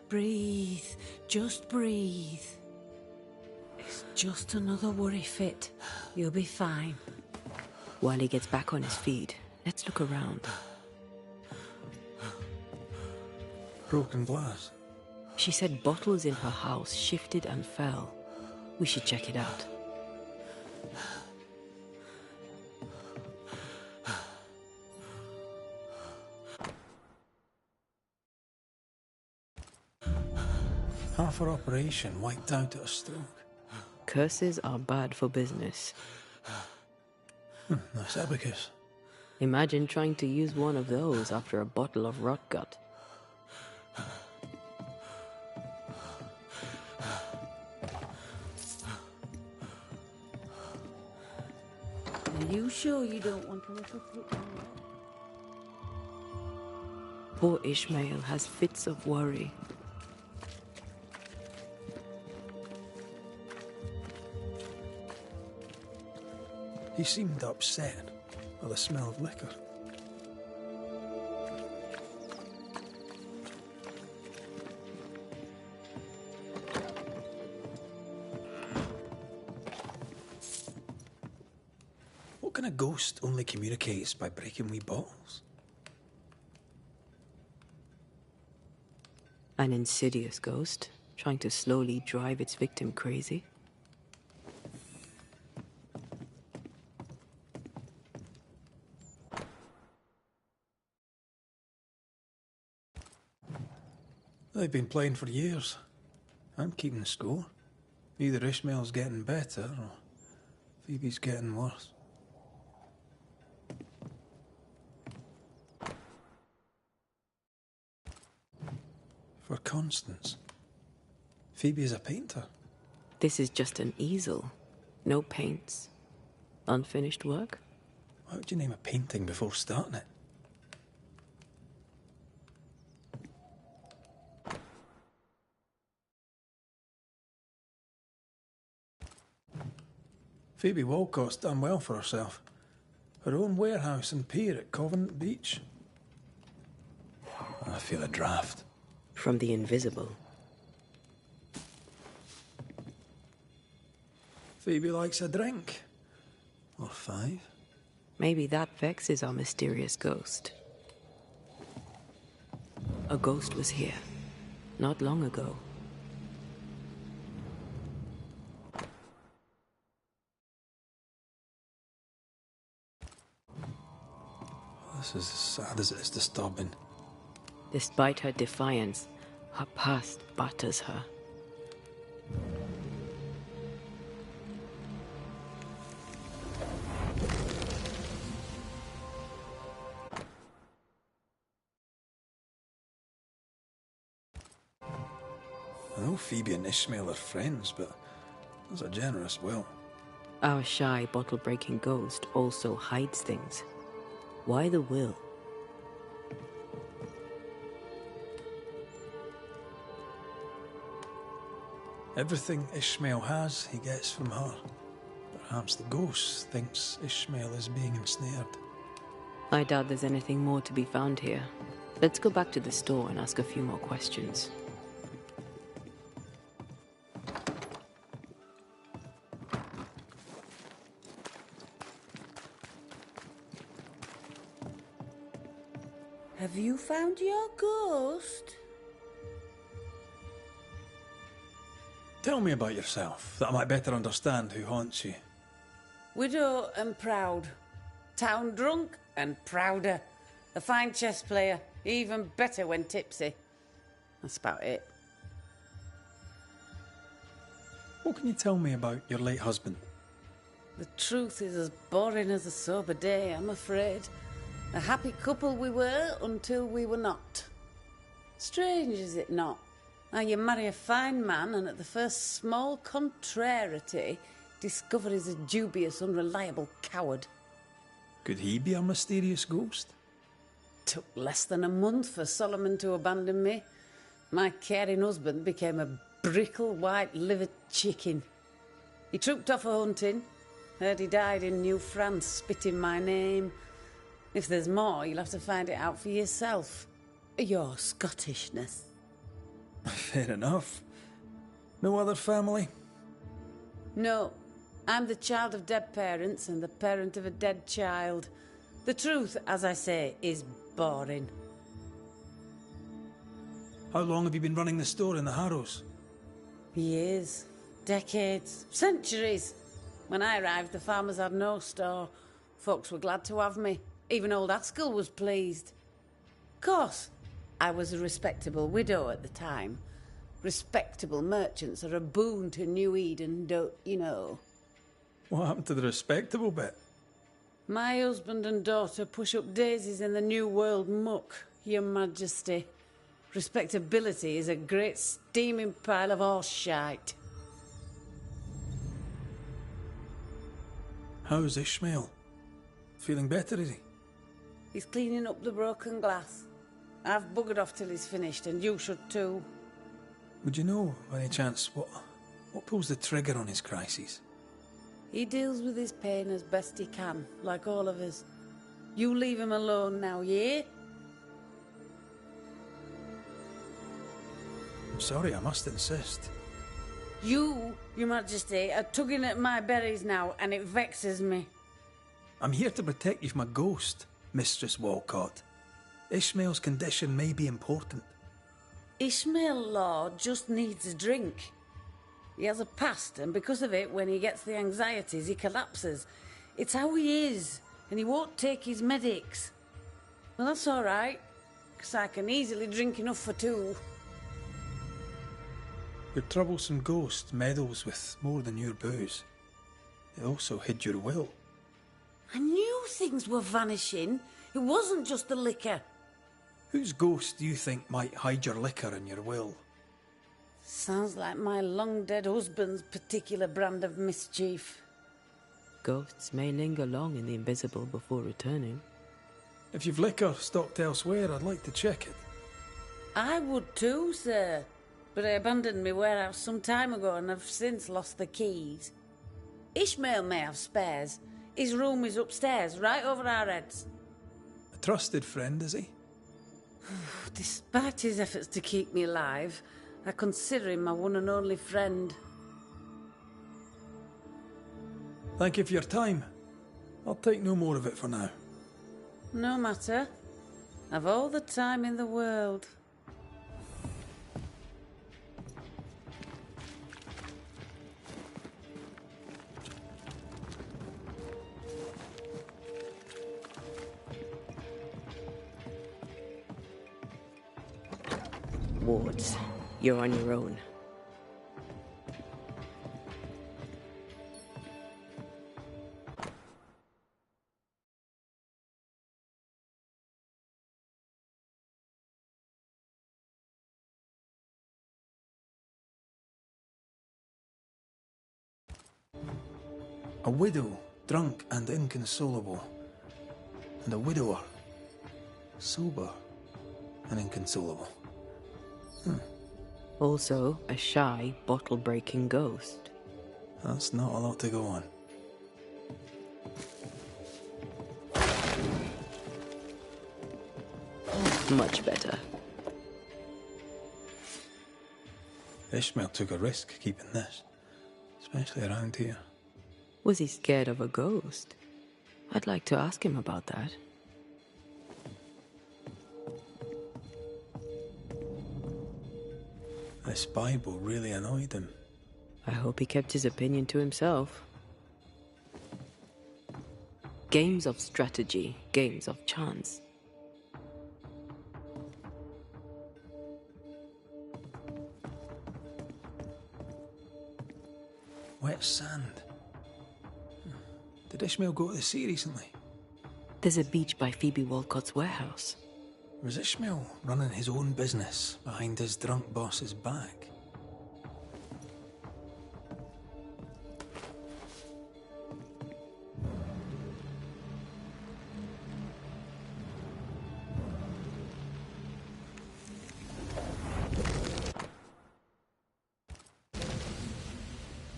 Breathe. Just breathe. It's just another worry fit. You'll be fine. While he gets back on his feet, let's look around. Broken glass. She said bottles in her house shifted and fell. We should check it out. Half her operation wiped out at a stroke. Curses are bad for business. Nice abacus. Imagine trying to use one of those after a bottle of rot gut. Are you sure you don't want a little picnic? Poor Ishmael has fits of worry. He seemed upset by the smell of liquor. What kind of ghost only communicates by breaking wee bottles? An insidious ghost, trying to slowly drive its victim crazy. They've been playing for years. I'm keeping score. Either Ishmael's getting better or Phoebe's getting worse. For Constance. Phoebe is a painter. This is just an easel. No paints. Unfinished work? Why would you name a painting before starting it? Phoebe Walcott's done well for herself. Her own warehouse and pier at Covenant Beach. I feel a draft. From the invisible. Phoebe likes a drink. Or 5. Maybe that vexes our mysterious ghost. A ghost was here. Not long ago. This is as sad as it is disturbing. Despite her defiance, her past batters her. I know Phoebe and Ishmael are friends, but there's a generous will. Our shy, bottle-breaking ghost also hides things. Why the will? Everything Ishmael has, he gets from her. Perhaps the ghost thinks Ishmael is being ensnared. I doubt there's anything more to be found here. Let's go back to the store and ask a few more questions. Have you found your ghost? Tell me about yourself, that I might better understand who haunts you. Widow and proud. Town drunk and prouder. A fine chess player, even better when tipsy. That's about it. What can you tell me about your late husband? The truth is as boring as a sober day, I'm afraid. A happy couple we were until we were not. Strange, is it not? How you marry a fine man and at the first small contrariety discover he's a dubious, unreliable coward. Could he be a mysterious ghost? Took less than a month for Solomon to abandon me. My caring husband became a brickle white-livered chicken. He trooped off a hunting. Heard he died in New France, spitting my name. If there's more, you'll have to find it out for yourself. Your Scottishness. Fair enough. No other family? No. I'm the child of dead parents and the parent of a dead child. The truth, as I say, is boring. How long have you been running the store in the Harrows? Years. Decades. Centuries. When I arrived, the farmers had no store. Folks were glad to have me. Even old Haskell was pleased. Of course, I was a respectable widow at the time. Respectable merchants are a boon to New Eden, don't you know? What happened to the respectable bit? My husband and daughter push up daisies in the New World muck, Your Majesty. Respectability is a great steaming pile of horse shite. How's Ishmael? Feeling better, is he? He's cleaning up the broken glass. I've buggered off till he's finished, and you should too. Would you know, by any chance, what pulls the trigger on his crises? He deals with his pain as best he can, like all of us. You leave him alone now, yeah? I'm sorry, I must insist. You, Your Majesty, are tugging at my berries now, and it vexes me. I'm here to protect you from a ghost, Mistress Walcott. Ishmael's condition may be important. Ishmael Law just needs a drink. He has a past, and because of it, when he gets the anxieties, he collapses. It's how he is, and he won't take his medics. Well, that's all right, because I can easily drink enough for two. Your troublesome ghost meddles with more than your booze. It also hid your will. I knew things were vanishing. It wasn't just the liquor. Whose ghost do you think might hide your liquor and your will? Sounds like my long-dead husband's particular brand of mischief. Ghosts may linger long in the invisible before returning. If you've liquor stocked elsewhere, I'd like to check it. I would too, sir. But I abandoned my warehouse some time ago and have since lost the keys. Ishmael may have spares. His room is upstairs, right over our heads. A trusted friend, is he? Despite his efforts to keep me alive, I consider him my one and only friend. Thank you for your time. I'll take no more of it for now. No matter. I've all the time in the world. Wards, you're on your own. A widow, drunk and inconsolable. And a widower, sober and inconsolable. Also, a shy, bottle-breaking ghost. That's not a lot to go on. Much better. Ishmael took a risk keeping this, especially around here. Was he scared of a ghost? I'd like to ask him about that. This Bible really annoyed him. I hope he kept his opinion to himself. Games of strategy, games of chance. Wet sand. Did Ishmael go to the sea recently? There's a beach by Phoebe Walcott's warehouse. Was Ishmael running his own business behind his drunk boss's back?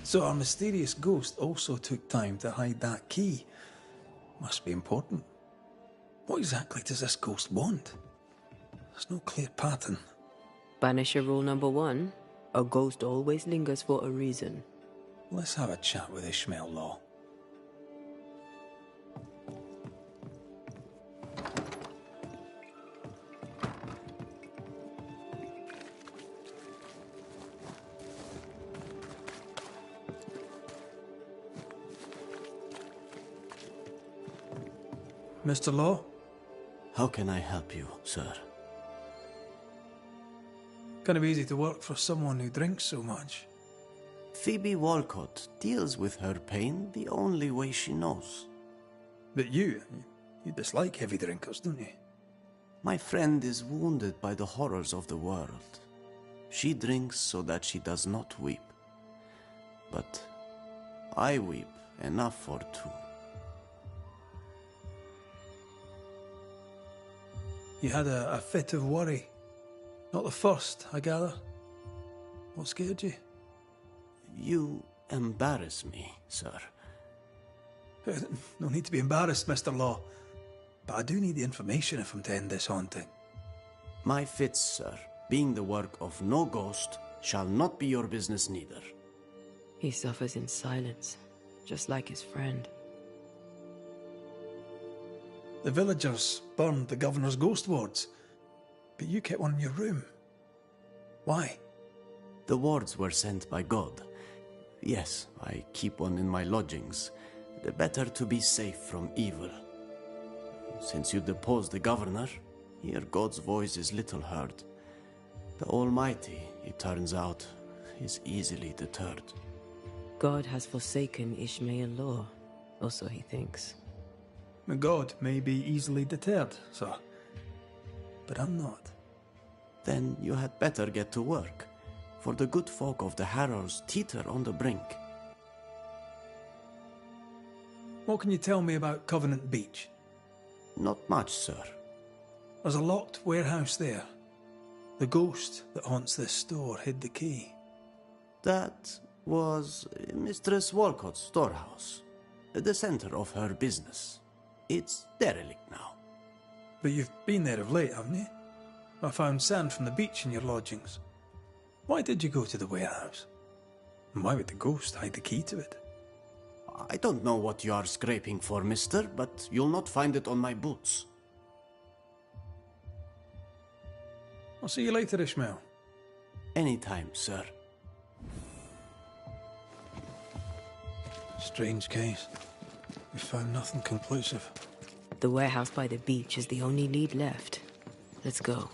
So our mysterious ghost also took time to hide that key. Must be important. What exactly does this ghost want? There's no clear pattern. Banisher rule number 1, a ghost always lingers for a reason. Let's have a chat with Ishmael Law. Mr. Law? How can I help you, sir? Kind of easy to work for someone who drinks so much. Phoebe Walcott deals with her pain the only way she knows. But you dislike heavy drinkers, don't you? My friend is wounded by the horrors of the world. She drinks so that she does not weep. But I weep enough for two. You had a fit of worry. Not the first, I gather. What scared you? You embarrass me, sir. No need to be embarrassed, Mr. Law. But I do need the information if I'm to end this haunting. My fits, sir, being the work of no ghost, shall not be your business neither. He suffers in silence, just like his friend. The villagers burned the governor's ghost wards, but you kept one in your room. Why? The wards were sent by God. Yes, I keep one in my lodgings. The better to be safe from evil. Since you deposed the governor, here God's voice is little heard. The Almighty, it turns out, is easily deterred. God has forsaken Ishmael Law, or so he thinks. God may be easily deterred, sir. But I'm not. Then you had better get to work, for the good folk of the Harrows teeter on the brink. What can you tell me about Covenant Beach? Not much, sir. There's a locked warehouse there. The ghost that haunts this store hid the key. That was Mistress Walcott's storehouse, the center of her business. It's derelict now. But you've been there of late, haven't you? I found sand from the beach in your lodgings. Why did you go to the warehouse? And why would the ghost hide the key to it? I don't know what you are scraping for, mister, but you'll not find it on my boots. I'll see you later, Ishmael. Anytime, sir. Strange case. We found nothing conclusive. The warehouse by the beach is the only lead left. Let's go.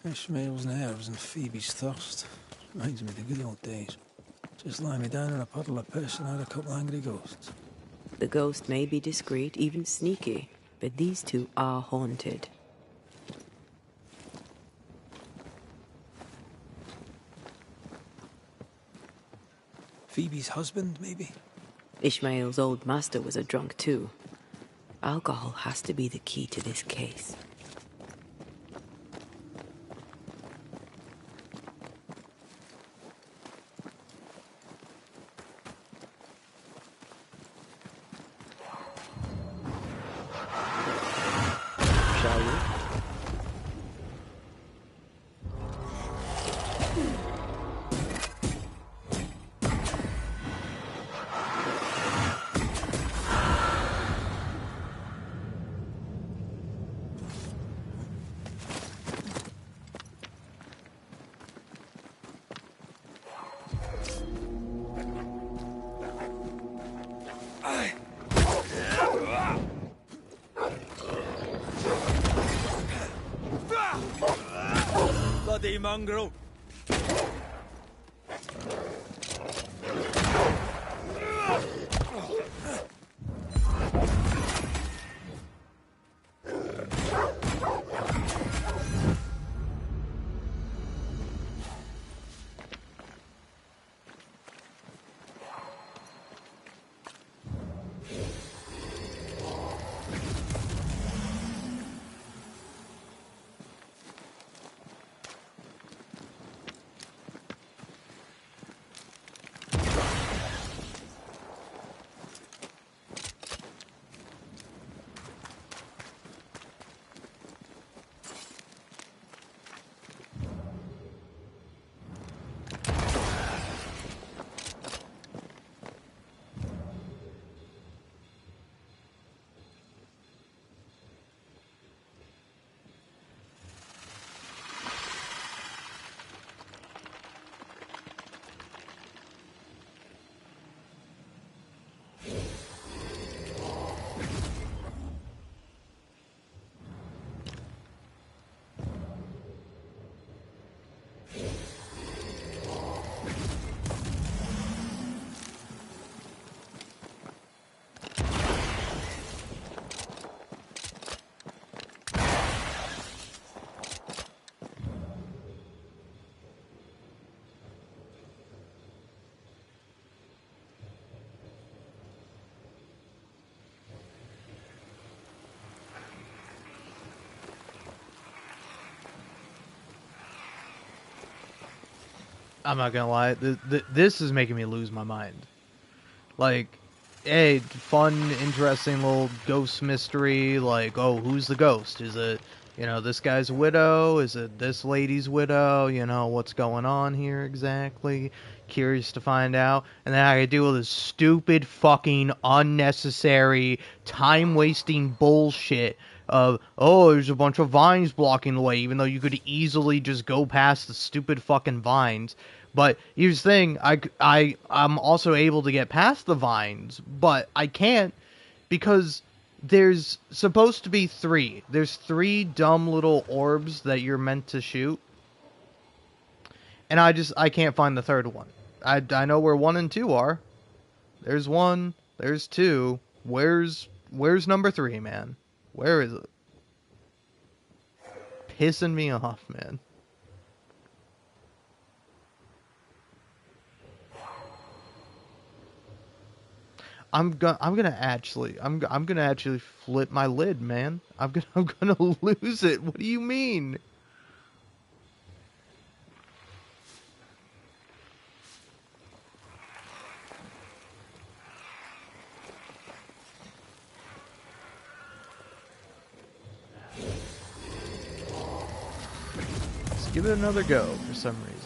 Ishmael's nerves and Phoebe's thirst. Reminds me of the good old days. Just lie me down in a puddle of piss and out a couple angry ghosts. The ghost may be discreet, even sneaky, but these two are haunted. Phoebe's husband, maybe? Ishmael's old master was a drunk too. Alcohol has to be the key to this case. Shall we? Bloody mongrel! I'm not gonna lie. This is making me lose my mind. Like, hey, fun, interesting little ghost mystery. Like, oh, who's the ghost? Is it, this guy's widow? Is it this lady's widow? What's going on here exactly? Curious to find out. And then I gotta deal with this stupid, fucking, unnecessary, time-wasting bullshit of, oh, there's a bunch of vines blocking the way, even though you could easily just go past the stupid fucking vines. But here's the thing, I'm also able to get past the vines, but I can't because there's supposed to be three. There's three dumb little orbs that you're meant to shoot. And I can't find the third one. I know where 1 and 2 are. There's 1, there's 2. Where's number 3, man? Where is it? Pissing me off, man. I'm gonna actually flip my lid, man. I'm gonna lose it. What do you mean? Let's give it another go for some reason.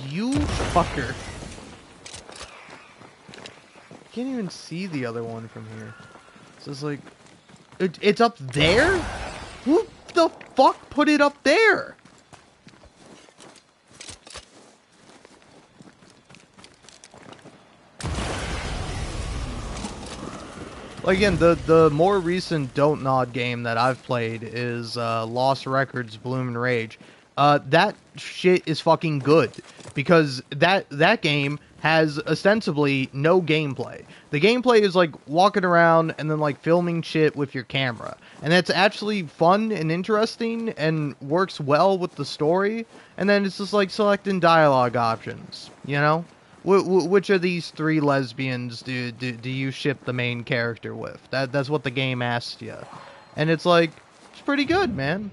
You fucker. Can't even see the other one from here. So it's like, it's up there? Who the fuck put it up there? Like, again, the more recent Don't Nod game that I've played is Lost Records Bloom and Rage. That shit is fucking good because that game has ostensibly no gameplay. The gameplay is like walking around and then like filming shit with your camera, and that's actually fun and interesting and works well with the story. And then it's just like selecting dialogue options, which of these 3 lesbians do you ship the main character with? That's what the game asks you, and it's like, it's pretty good, man.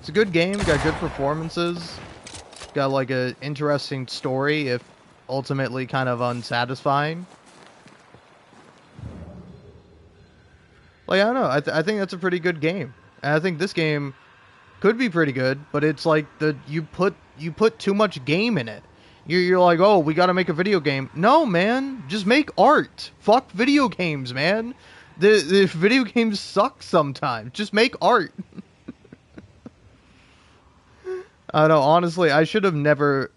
It's a good game, got good performances, got like a interesting story, if ultimately kind of unsatisfying. Like, I don't know, I think that's a pretty good game. And I think this game could be pretty good, but it's like you put too much game in it. You're like, oh, we gotta make a video game. No, man, just make art. Fuck video games, man. The video games suck sometimes. Just make art. I don't know, honestly, I should have never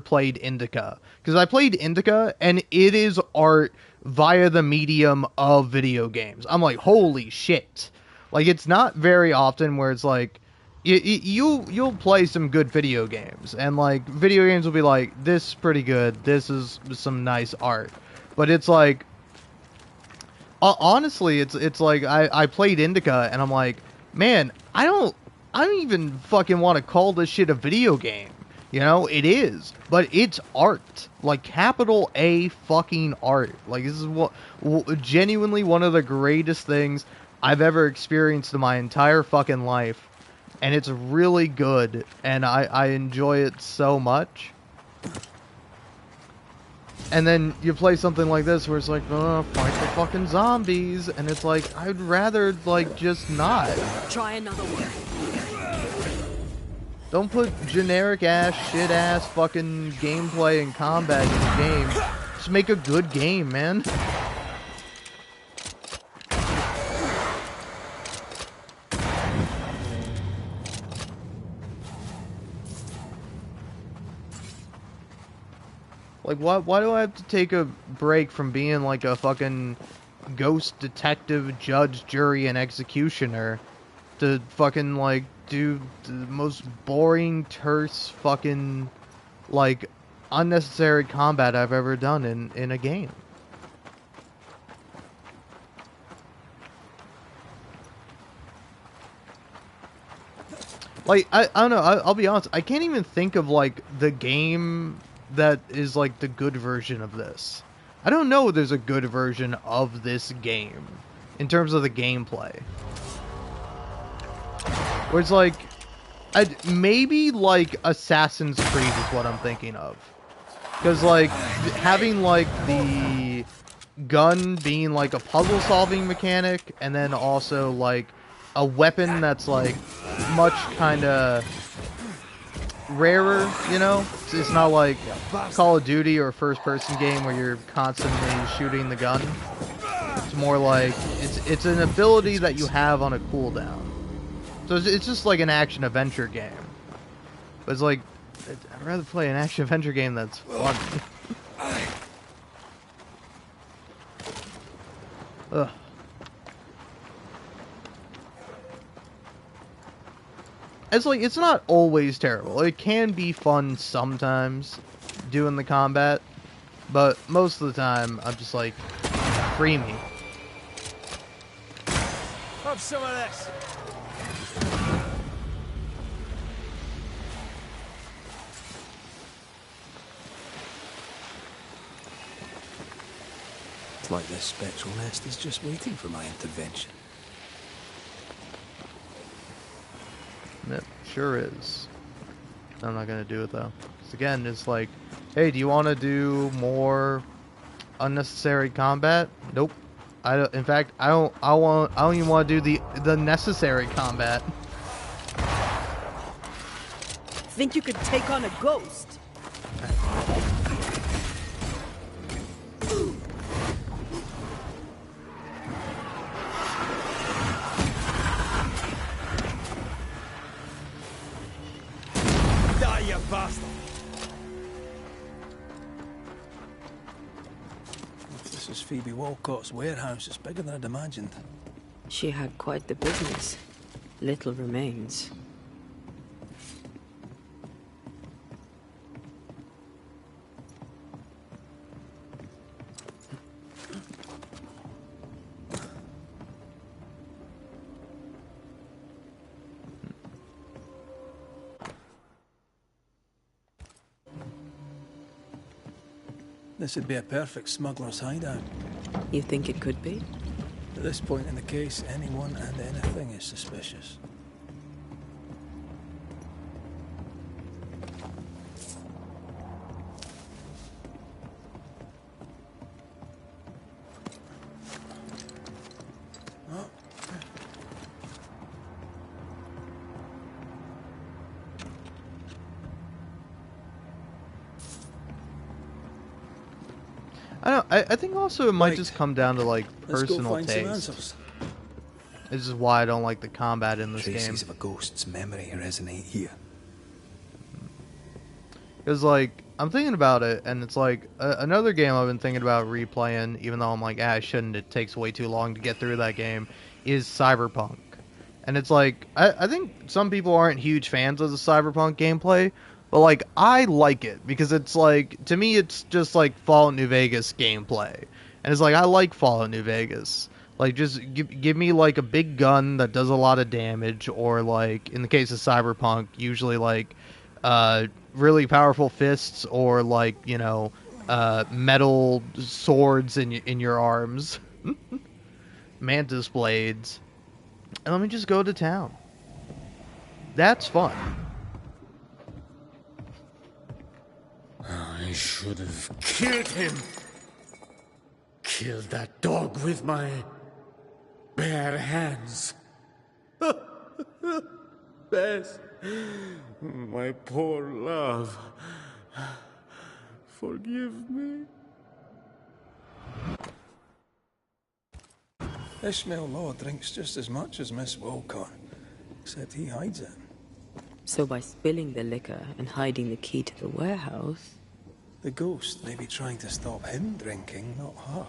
played Indica. Because I played Indica, and it is art via the medium of video games. I'm like, holy shit. Like, it's not very often where it's like, you'll play some good video games, and like, video games will be like, this is pretty good, this is some nice art. But it's like, honestly, it's like, I played Indica, and I'm like, man, I don't even fucking want to call this shit a video game. It is. But it's art. Like, capital A fucking art. Like, this is genuinely one of the greatest things I've ever experienced in my entire fucking life. And it's really good. And I enjoy it so much. And then you play something like this where it's like, oh, fight the fucking zombies. And it's like, I'd rather, like, just not. Try another one. Don't put generic ass, shit ass fucking gameplay and combat in the game. Just make a good game, man. Like, why do I have to take a break from being like a fucking ghost detective, judge, jury, and executioner to fucking, like, do the most boring, terse, fucking, like, unnecessary combat I've ever done in a game. Like, I don't know, I'll be honest, I can't even think of, like, the game that is, like, the good version of this. I don't know if there's a good version of this game in terms of the gameplay. Where it's like, Maybe like Assassin's Creed is what I'm thinking of, because like having like the gun being like a puzzle solving mechanic, and then also like a weapon that's like much kind of rarer, you know? It's not like Call of Duty or a first person game where you're constantly shooting the gun. It's more like it's an ability that you have on a cooldown. So it's just like an action adventure game. But it's like I'd rather play an action adventure game that's fun. Ugh. It's like, it's not always terrible. It can be fun sometimes, doing the combat, but most of the time, I'm just like, free me. Have some of this. It's like this spectral nest is just waiting for my intervention. It sure is. I'm not gonna do it though. 'Cause again, it's like, hey, do you want to do more unnecessary combat? Nope. I don't, in fact, I don't even want to do the necessary combat. Think you could take on a ghost? Die, you bastard! This is Phoebe Walcott's warehouse. It's bigger than I'd imagined. She had quite the business. Little remains. This would be a perfect smuggler's hideout. You think it could be? At this point in the case, anyone and anything is suspicious. I think also it might Right. just come down to like Let's go personal find some taste. answers. This is why I don't like the combat in this game. Traces of a ghost's memory resonate here. Because, like, I'm thinking about it, and it's like, another game I've been thinking about replaying, even though I'm like, I shouldn't, it takes way too long to get through that game, is Cyberpunk. And it's like, I think some people aren't huge fans of the Cyberpunk gameplay, but, like, I like it, because it's like, to me, it's just like Fallout New Vegas gameplay. And it's like, I like Fallout New Vegas. Like, just give me, like, a big gun that does a lot of damage, or, like, in the case of Cyberpunk, usually, like, really powerful fists, or like, you know, metal swords in your arms, mantis blades, and let me just go to town. That's fun. I should have killed him. Killed that dog with my bare hands. Bess, my poor love, forgive me. Ishmael Law drinks just as much as Miss Walcott, except he hides it. So by spilling the liquor and hiding the key to the warehouse... The ghost may be trying to stop him drinking, not her.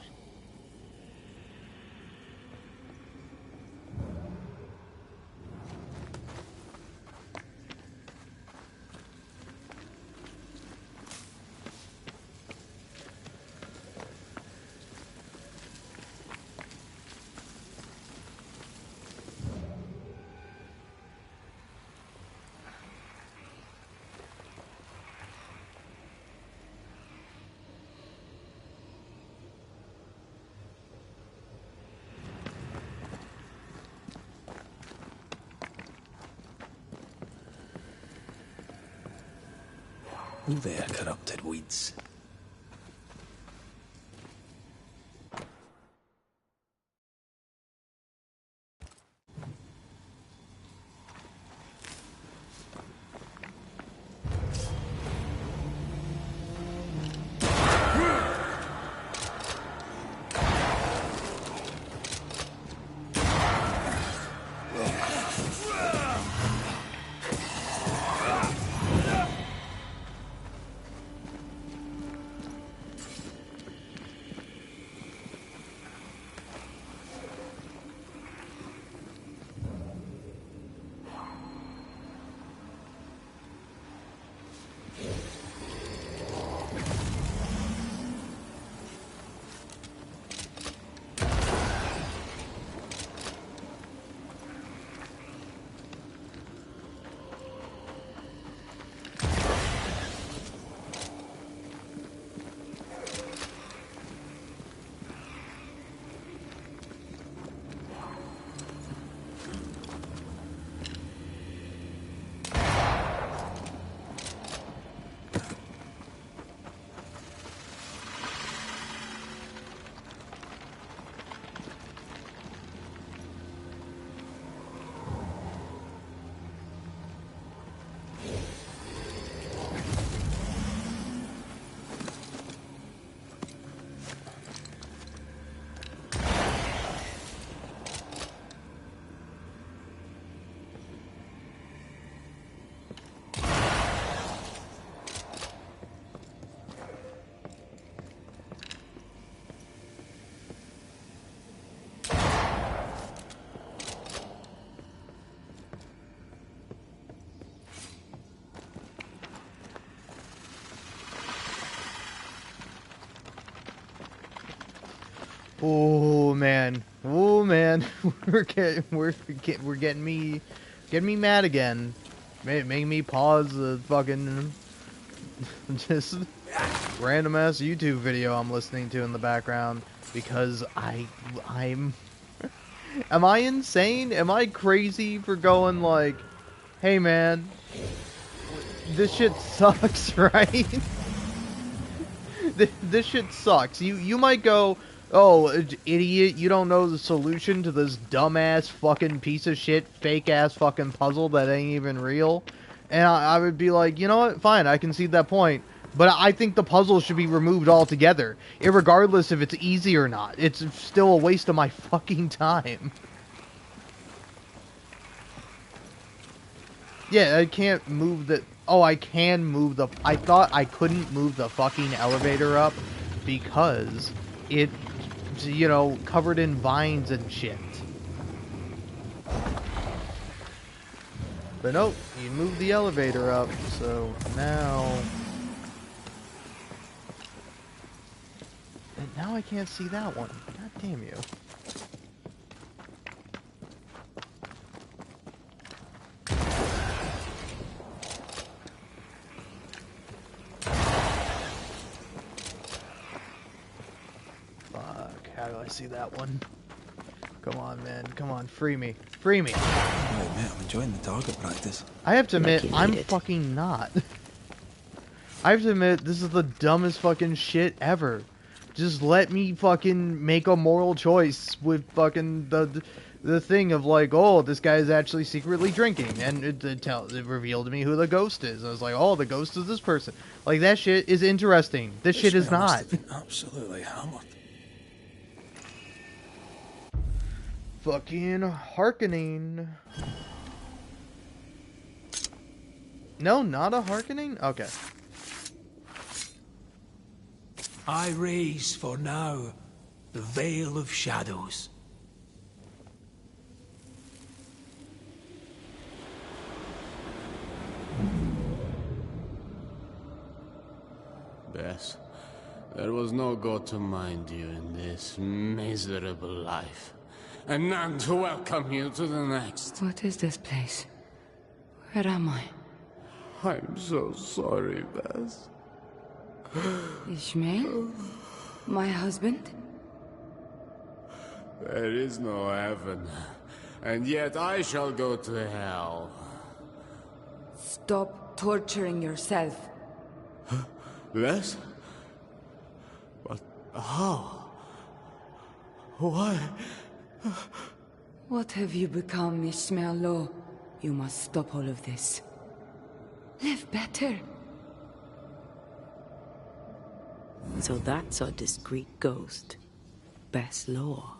There, corrupted weeds. Oh man, we're getting me mad again, making me pause the fucking just random ass YouTube video I'm listening to in the background because I'm am I insane? Am I crazy for going like, hey man, this shit sucks, right? This shit sucks. You might go, oh, idiot, you don't know the solution to this dumbass fucking piece of shit, fake ass fucking puzzle that ain't even real. And I would be like, you know what, fine, I can see that point. But I think the puzzle should be removed altogether, irregardless if it's easy or not. It's still a waste of my fucking time. Yeah, I can't move the... Oh, I can move the... I thought I couldn't move the fucking elevator up because it's, you know, covered in vines and shit. But nope, you move the elevator up, so now... And now I can't see that one. God damn you. How do I see that one? Come on, man. Come on, free me. Free me. Oh, mate, I'm enjoying the target practice. I have to admit, I'm fucking not. I have to admit, this is the dumbest fucking shit ever. Just let me fucking make a moral choice with fucking the thing of like, oh, this guy is actually secretly drinking, and it revealed to me who the ghost is. I was like, oh, the ghost is this person. Like, that shit is interesting. This shit is not. Must have been absolutely hammered. Fucking hearkening. No, not a hearkening? Okay. I raise for now the Veil of Shadows. Bess, there was no God to mind you in this miserable life, and none to welcome you to the next. What is this place? Where am I? I'm so sorry, Bess. Ishmael? My husband? There is no heaven, and yet I shall go to hell. Stop torturing yourself. Yes? But how? Why? What have you become, Ishmael Law? You must stop all of this. Live better. So that's our discreet ghost. Best Law.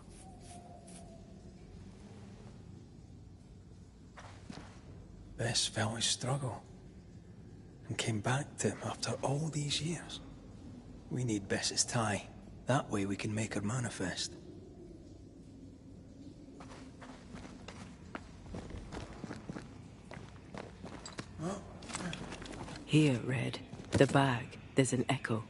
Bess felt his struggle and came back to him after all these years. We need Bess's tie. That way we can make her manifest. Here, Red. The bag. There's an echo.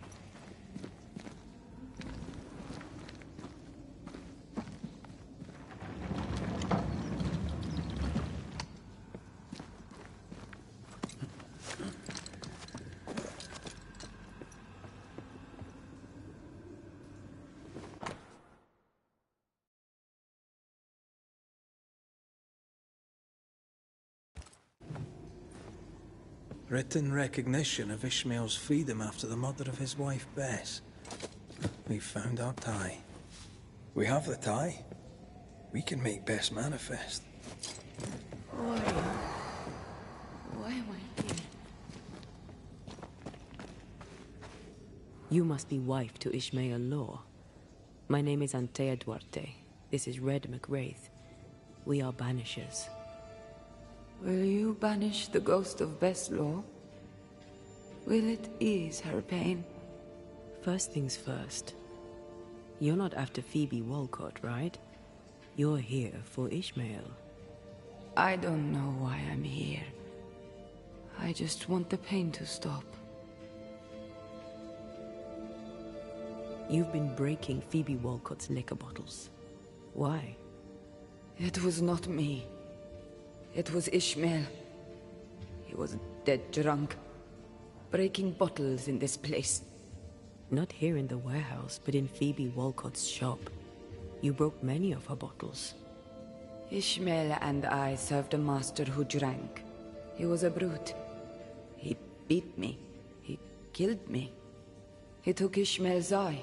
Written recognition of Ishmael's freedom after the murder of his wife, Bess. We found our tie. We have the tie. We can make Bess manifest. Why am I here? You must be wife to Ishmael Law. My name is Antea Duarte. This is Red McWraith. We are Banishers. Will you banish the ghost of Bess Law? Will it ease her pain? First things first. You're not after Phoebe Walcott, right? You're here for Ishmael. I don't know why I'm here. I just want the pain to stop. You've been breaking Phoebe Walcott's liquor bottles. Why? It was not me. It was Ishmael. He was dead drunk, breaking bottles in this place. Not here in the warehouse, but in Phoebe Walcott's shop. You broke many of her bottles. Ishmael and I served a master who drank. He was a brute. He beat me. He killed me. He took Ishmael's eye.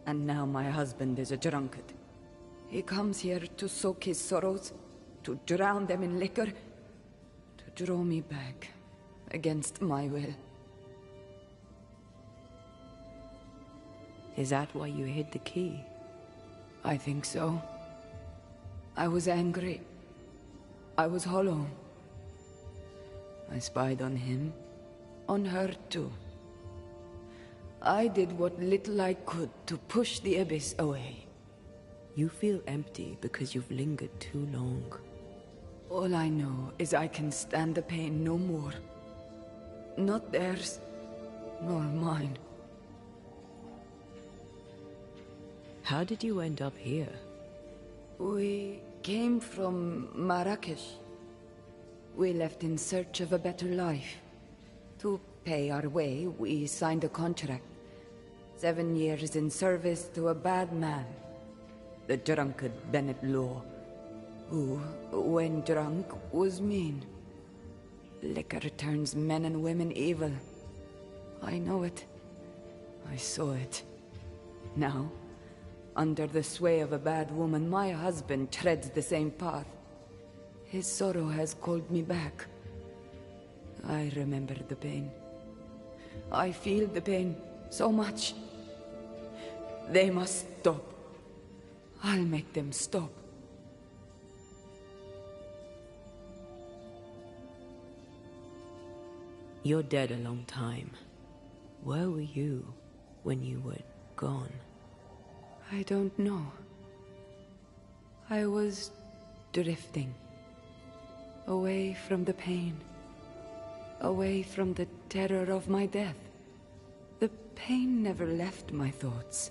And now my husband is a drunkard. He comes here to soak his sorrows, to drown them in liquor, to draw me back, against my will. Is that why you hid the key? I think so. I was angry. I was hollow. I spied on him, on her too. I did what little I could to push the abyss away. You feel empty because you've lingered too long. All I know is I can stand the pain no more. Not theirs, nor mine. How did you end up here? We came from Marrakesh. We left in search of a better life. To pay our way, we signed a contract. 7 years in service to a bad man. The drunkard Bennett Law, who, when drunk, was mean. Liquor turns men and women evil. I know it. I saw it. Now, under the sway of a bad woman, my husband treads the same path. His sorrow has called me back. I remember the pain. I feel the pain so much. They must stop. I'll make them stop. You're dead a long time. Where were you when you were gone? I don't know. I was drifting. Away from the pain. Away from the terror of my death. The pain never left my thoughts.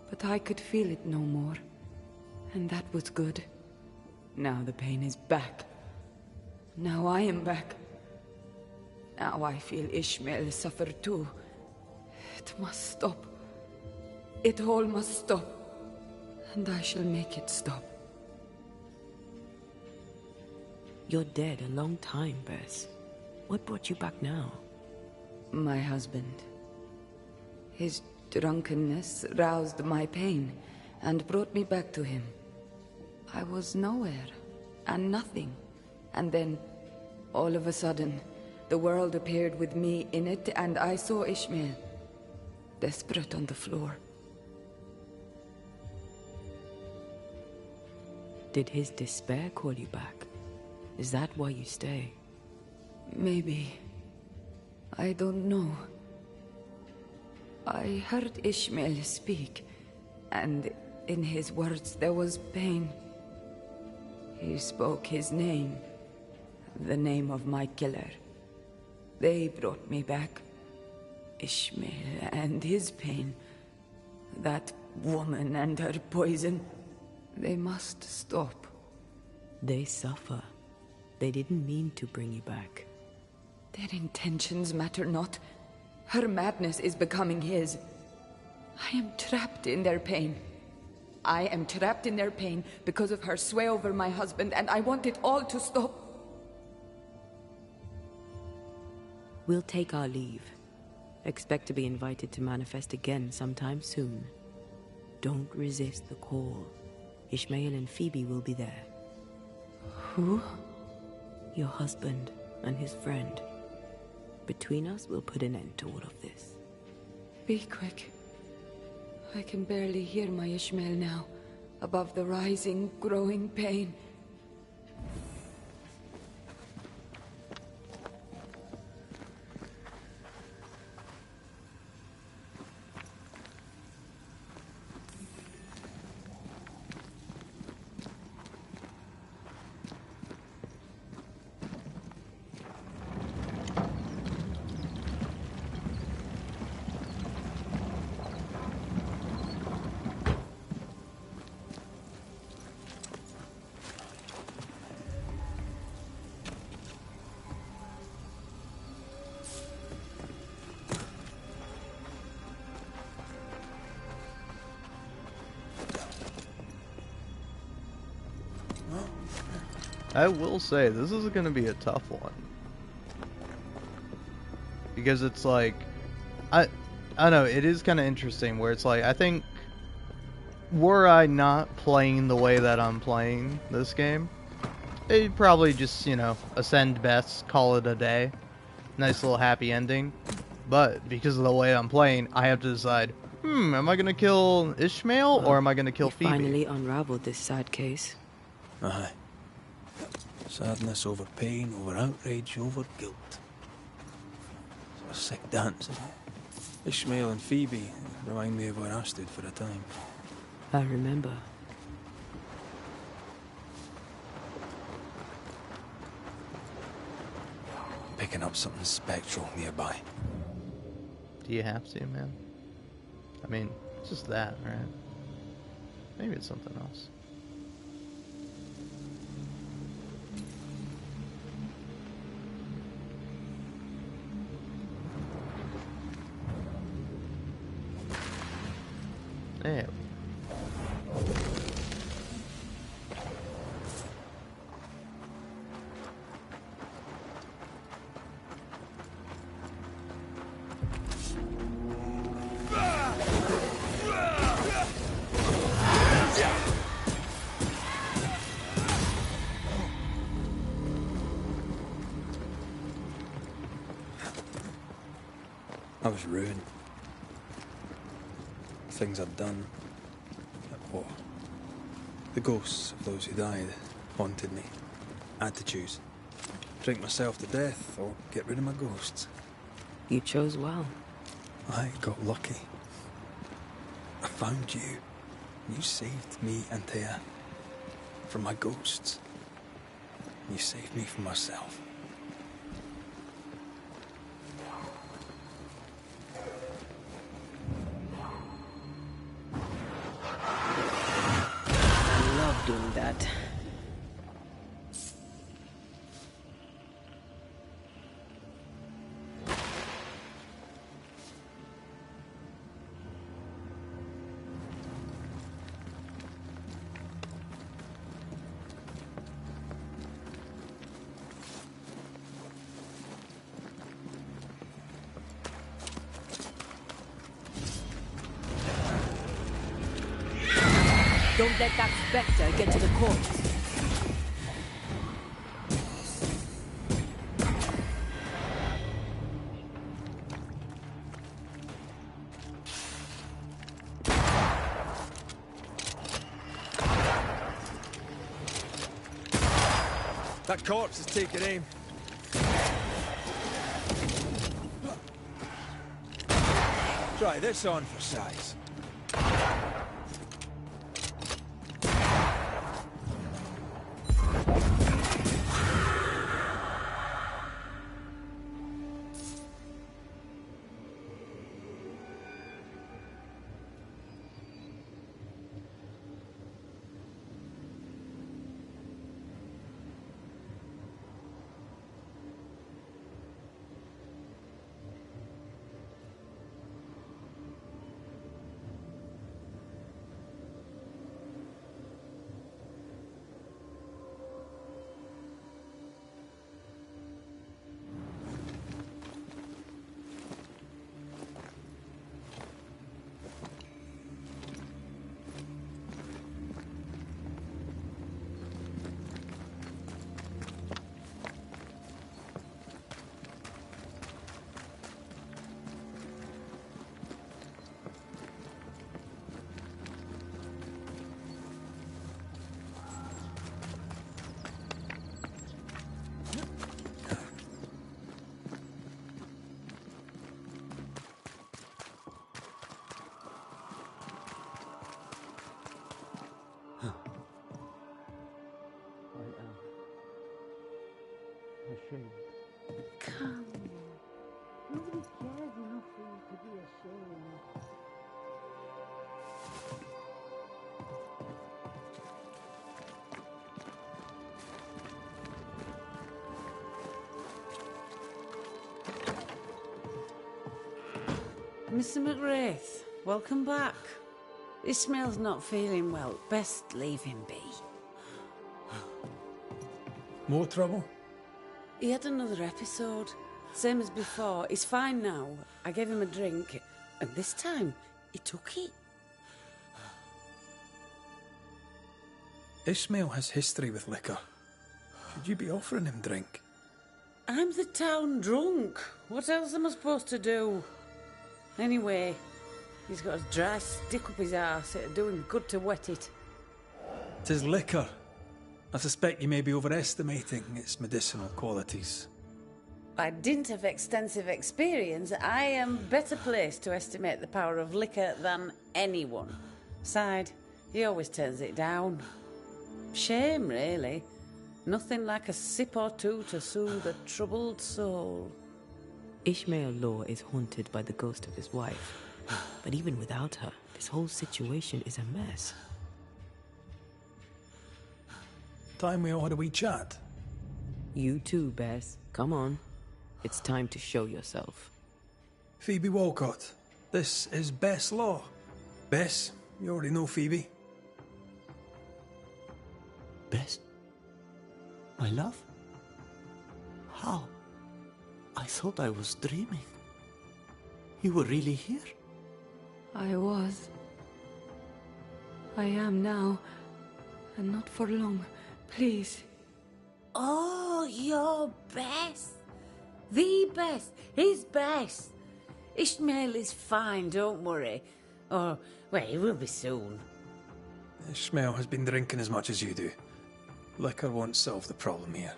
But I could feel it no more. And that was good. Now the pain is back. Now I am back. Now I feel Ishmael suffer too. It must stop. It all must stop. And I shall make it stop. You're dead a long time, Bess. What brought you back now? My husband. His drunkenness roused my pain and brought me back to him. I was nowhere and nothing. And then, all of a sudden, the world appeared with me in it, and I saw Ishmael, desperate on the floor. Did his despair call you back? Is that why you stay? Maybe. I don't know. I heard Ishmael speak, and in his words there was pain. He spoke his name, the name of my killer. They brought me back. Ishmael and his pain. That woman and her poison. They must stop. They suffer. They didn't mean to bring you back. Their intentions matter not. Her madness is becoming his. I am trapped in their pain. I am trapped in their pain because of her sway over my husband, and I want it all to stop. We'll take our leave. Expect to be invited to manifest again sometime soon. Don't resist the call. Ishmael and Phoebe will be there. Who? Your husband and his friend. Between us, we'll put an end to all of this. Be quick. I can barely hear my Ishmael now, above the rising, growing pain. I will say, this is going to be a tough one. Because it's like, I don't know, it is kind of interesting where it's like, I think, were I not playing the way that I'm playing this game, it'd probably just, you know, ascend best, call it a day. Nice little happy ending. But, because of the way I'm playing, I have to decide, am I going to kill Ishmael, or am I going to kill Phoebe? Finally unraveled this sad case. Aye. Sadness over pain, over outrage, over guilt. It's a sick dance, isn't it? Ishmael and Phoebe remind me of where I stood for a time. I remember. Picking up something spectral nearby. Do you have to, man? I mean, it's just that, right? Maybe it's something else. There. I was ruined. Things I'd done. What? The ghosts of those who died haunted me. I had to choose. Drink myself to death or get rid of my ghosts. You chose well. I got lucky. I found you. You saved me, Antea, from my ghosts. You saved me from myself. Doing that. Don't let that spectre get to the corpse. That corpse is taking aim. Try this on for size. Come. Nobody cares enough for you to be ashamed. Mr. McWraith, welcome back. Ishmael's not feeling well. Best leave him be. More trouble? He had another episode. Same as before. He's fine now. I gave him a drink, and this time, he took it. Ishmael has history with liquor. Should you be offering him drink? I'm the town drunk. What else am I supposed to do? Anyway, he's got a dry stick up his arse. It'll do him good to wet it. 'Tis liquor. I suspect you may be overestimating its medicinal qualities. By dint of extensive experience, I am better placed to estimate the power of liquor than anyone. Besides, he always turns it down. Shame, really. Nothing like a sip or two to soothe a troubled soul. Ishmael Law is haunted by the ghost of his wife. But even without her, this whole situation is a mess. Time we all had a wee chat. You too, Bess. Come on. It's time to show yourself. Phoebe Walcott, this is Bess Law. Bess, you already know Phoebe. Bess? My love? How? I thought I was dreaming. You were really here? I was. I am now. And not for long. Please. Oh, your best. The best. His best. Ishmael is fine, don't worry. Or, well, he will be soon. Ishmael has been drinking as much as you do. Liquor won't solve the problem here.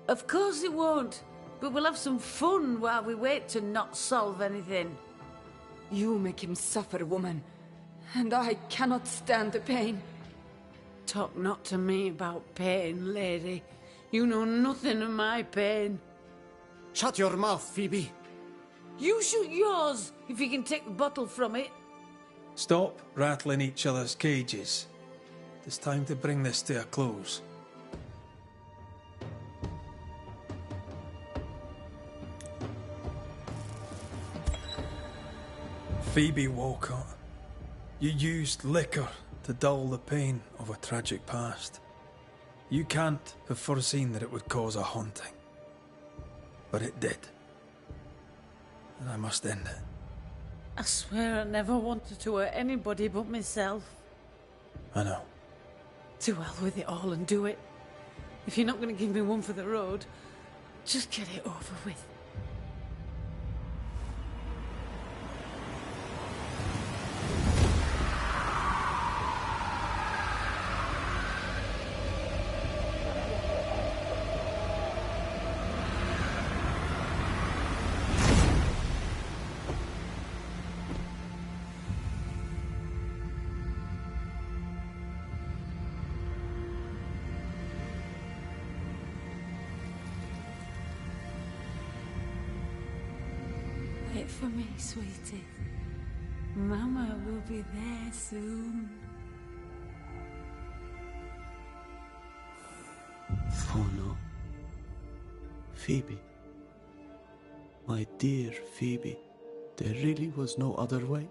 Of course it won't. But we'll have some fun while we wait to not solve anything. You make him suffer, woman. And I cannot stand the pain. Talk not to me about pain, lady. You know nothing of my pain. Shut your mouth, Phoebe. You shoot yours, if you can take the bottle from it. Stop rattling each other's cages. It's time to bring this to a close. Phoebe Walcott, you used liquor to dull the pain of a tragic past. You can't have foreseen that it would cause a haunting. But it did. And I must end it. I swear I never wanted to hurt anybody but myself. I know. To hell with it all and do it. If you're not going to give me one for the road, just get it over with. Wait for me, sweetie. Mama will be there soon. Oh no. Phoebe. My dear Phoebe. There really was no other way.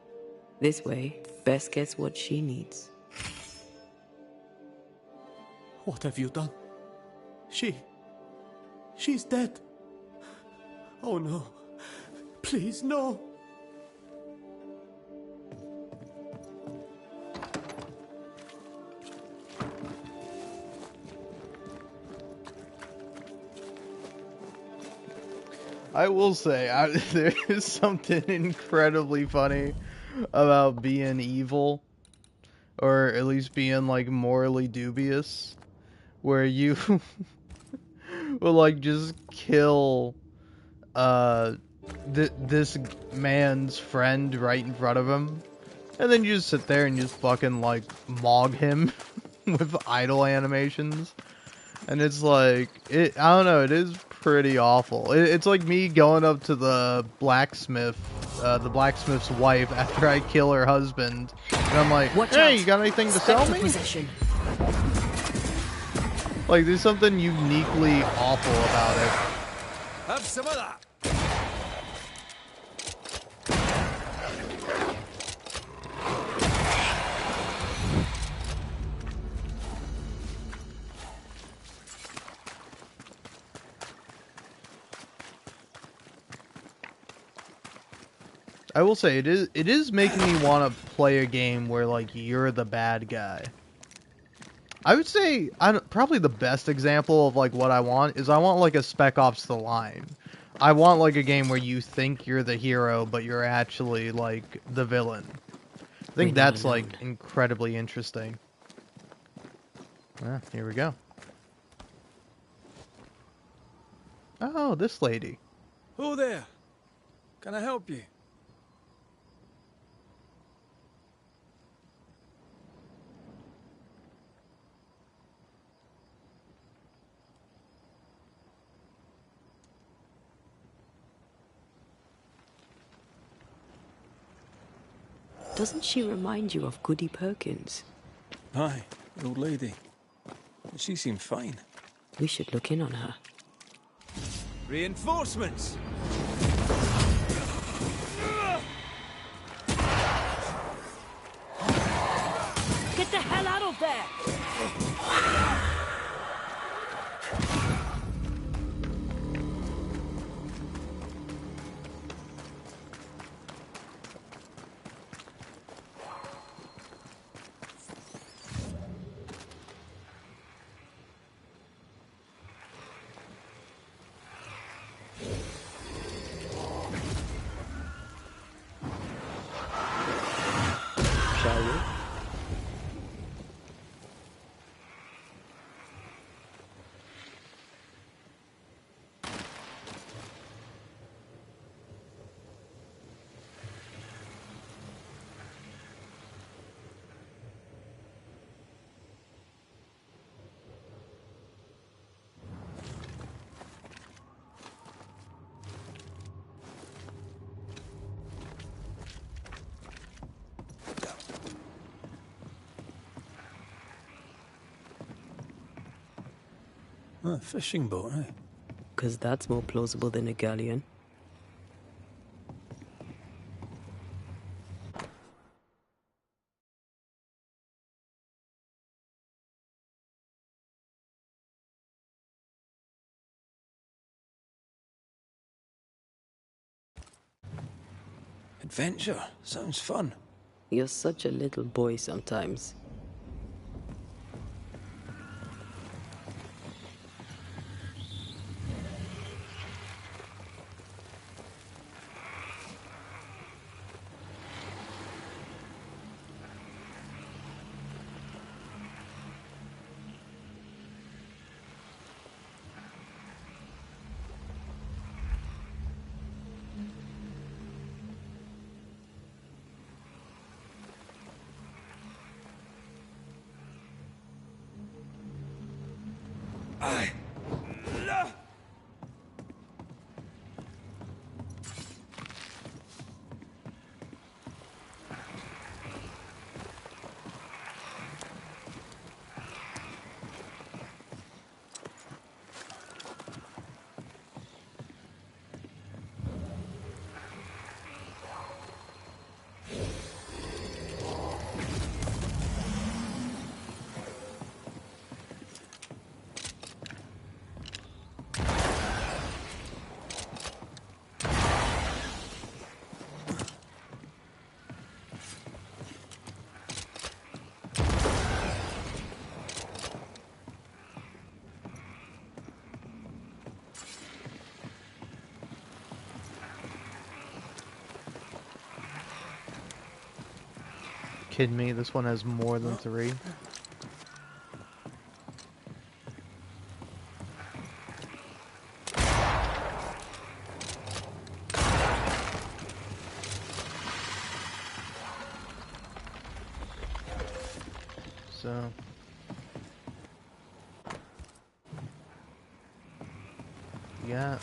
This way, Bess gets what she needs. What have you done? She's dead. Oh no. Please, no. I will say, there is something incredibly funny about being evil, or at least being like morally dubious, where you will like just kill this man's friend right in front of him, and then you just sit there and just fucking like mog him with idle animations. And it's like, I don't know, it is pretty awful. It's like me going up to the blacksmith's wife after I kill her husband. And I'm like, Watch hey, out. you got anything to sell me? Possession. Like, there's something uniquely awful about it. Have some of that. I will say, it is making me want to play a game where, like, you're the bad guy. I would say, probably the best example of, like, what I want is I want, like, a Spec Ops The Line. I want, like, a game where you think you're the hero, but you're actually, like, the villain. I think that's, like, incredibly interesting. Ah, here we go. Oh, this lady. Who there? Can I help you? Doesn't she remind you of Goody Perkins? Aye, the old lady. She seemed fine. We should look in on her. Reinforcements! Get the hell out of there! Shall we? A fishing boat, eh? 'Cause that's more plausible than a galleon. Adventure. Sounds fun. You're such a little boy sometimes. Kidding me? This one has more than 3. So yeah.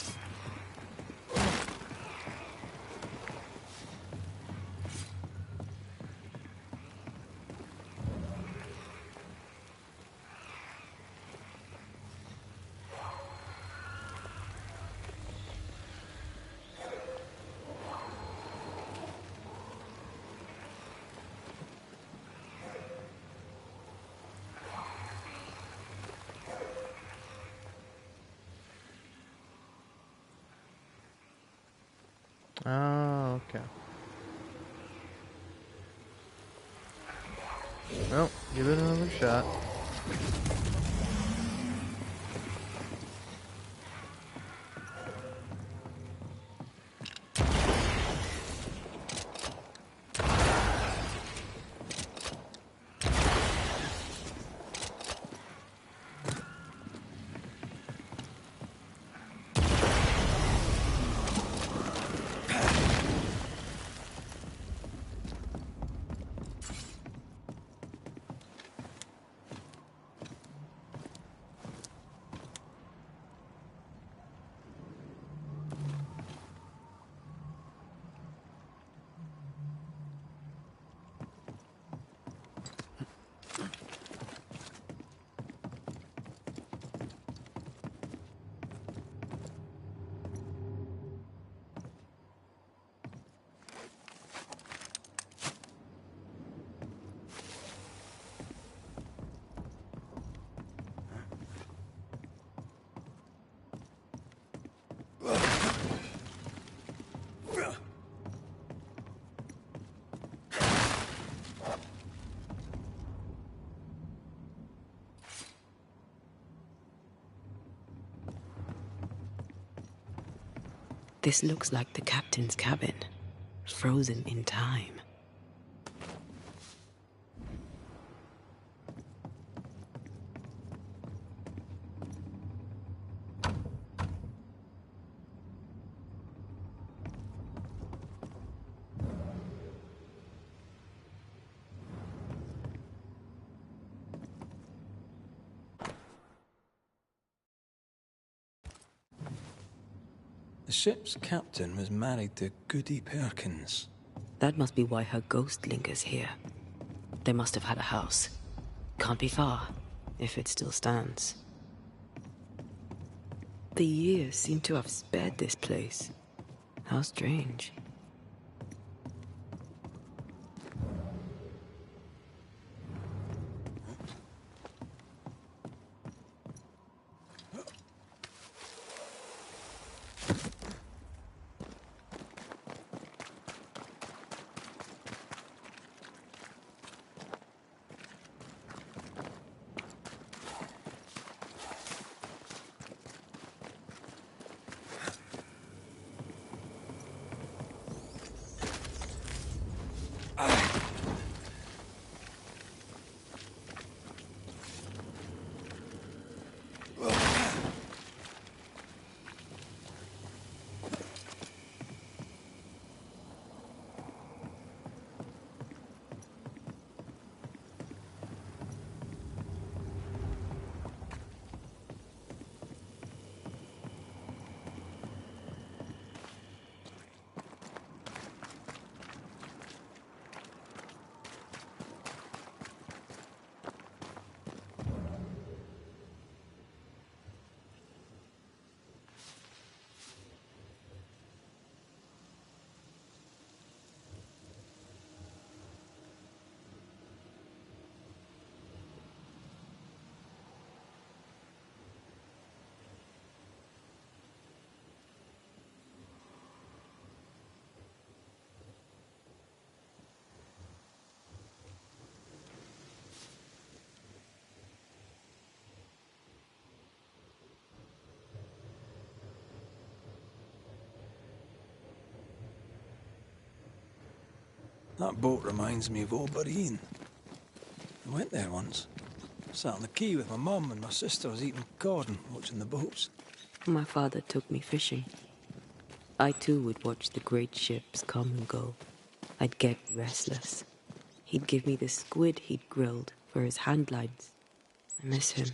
Oh, okay. Well, give it another shot. This looks like the captain's cabin, frozen in time. The ship's captain was married to Goody Perkins. That must be why her ghost lingers here. They must have had a house. Can't be far, if it still stands. The years seem to have spared this place. How strange. That boat reminds me of Obereen. I went there once. Sat on the quay with my mum and my sister was eating cod and watching the boats. My father took me fishing. I too would watch the great ships come and go. I'd get restless. He'd give me the squid he'd grilled for his hand lines. I miss him.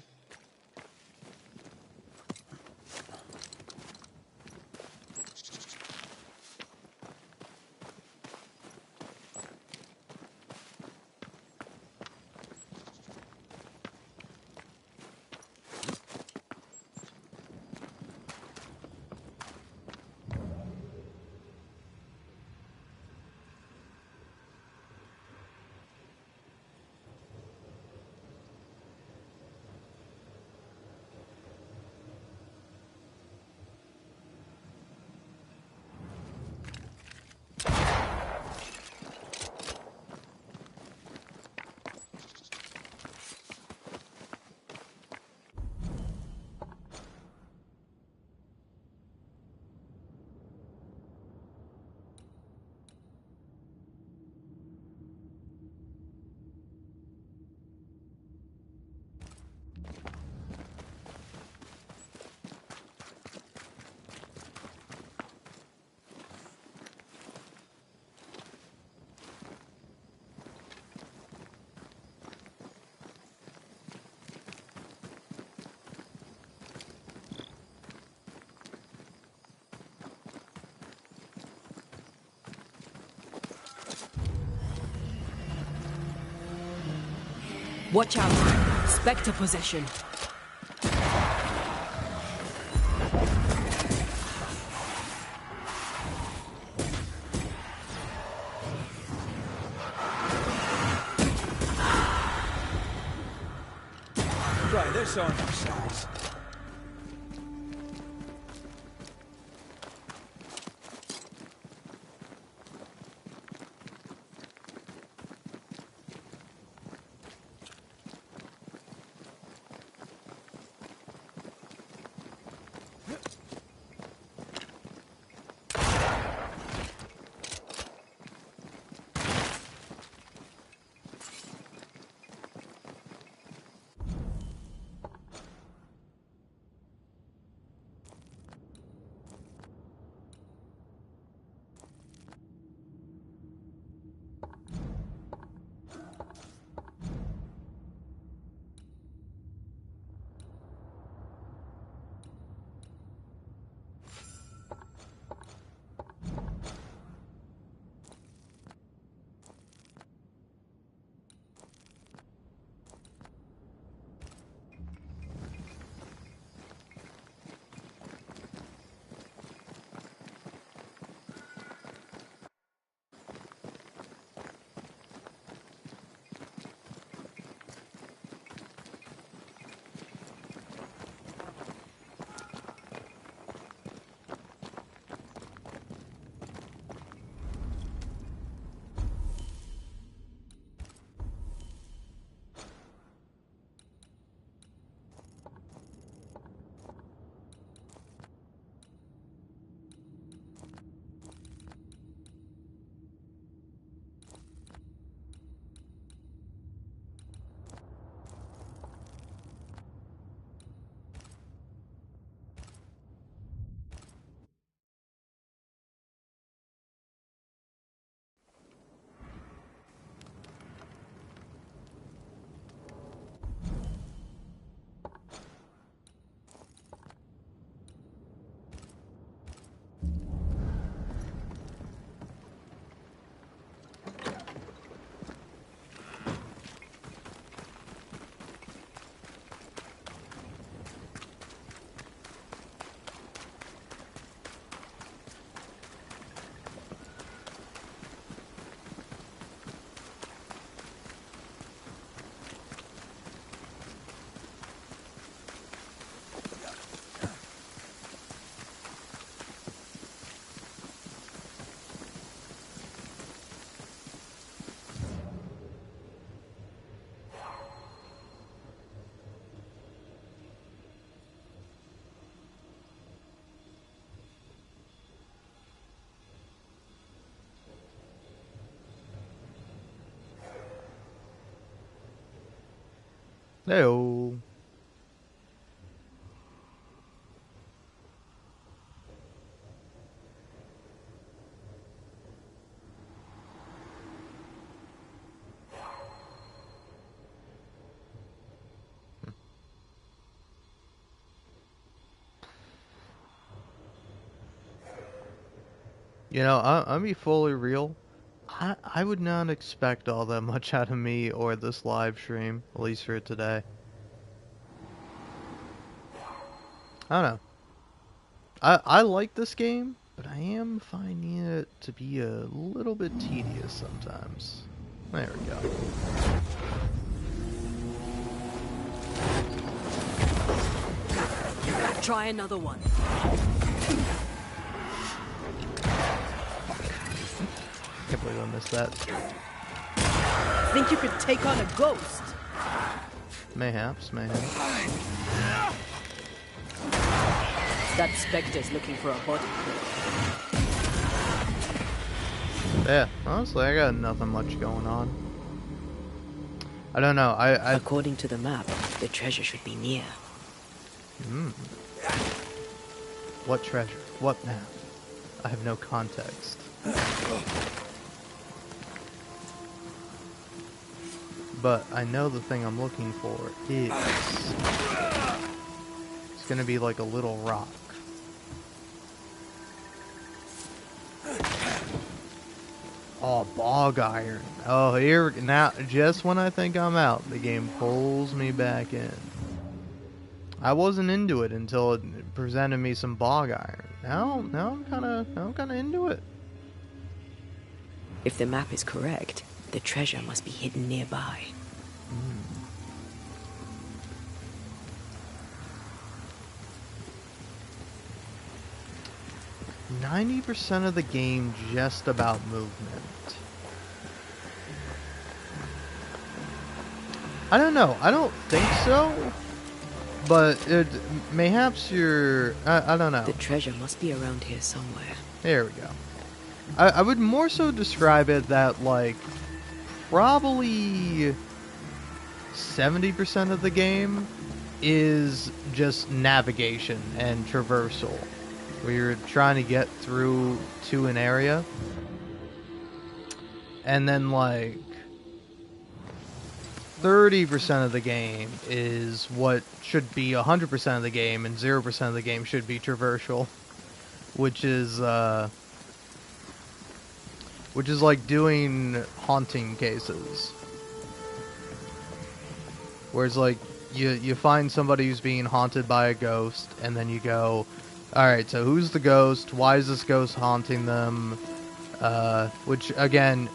Watch out! Spectre possession! Try this on for size. Heyo. You know, I'll be fully real. I would not expect all that much out of me or this live stream, at least for today. I don't know. I like this game, but I am finding it to be a little bit tedious sometimes. There we go. Try another one. Can't believe I missed that. Think you could take on a ghost? Mayhaps. That specter's looking for a body. Yeah, honestly, I got nothing much going on. I don't know. According to the map, the treasure should be near. What treasure? What map? I have no context. But I know the thing I'm looking for is... It's gonna be like a little rock. Oh, bog iron. Oh, here now. Just when I think I'm out, the game pulls me back in. I wasn't into it until it presented me some bog iron. Now I'm kind of into it. If the map is correct, the treasure must be hidden nearby. 90% of the game just about movement. I don't know. I don't think so. But mayhaps you're... I don't know. The treasure must be around here somewhere. There we go. I would more so describe it that, like, probably 70% of the game is just navigation and traversal. Where you're trying to get through to an area. And then, like, 30% of the game is what should be 100% of the game, and 0% of the game should be traversal. Which is like doing haunting cases. Whereas, like, you find somebody who's being haunted by a ghost, and then you go, alright, so who's the ghost? Why is this ghost haunting them? Which, again,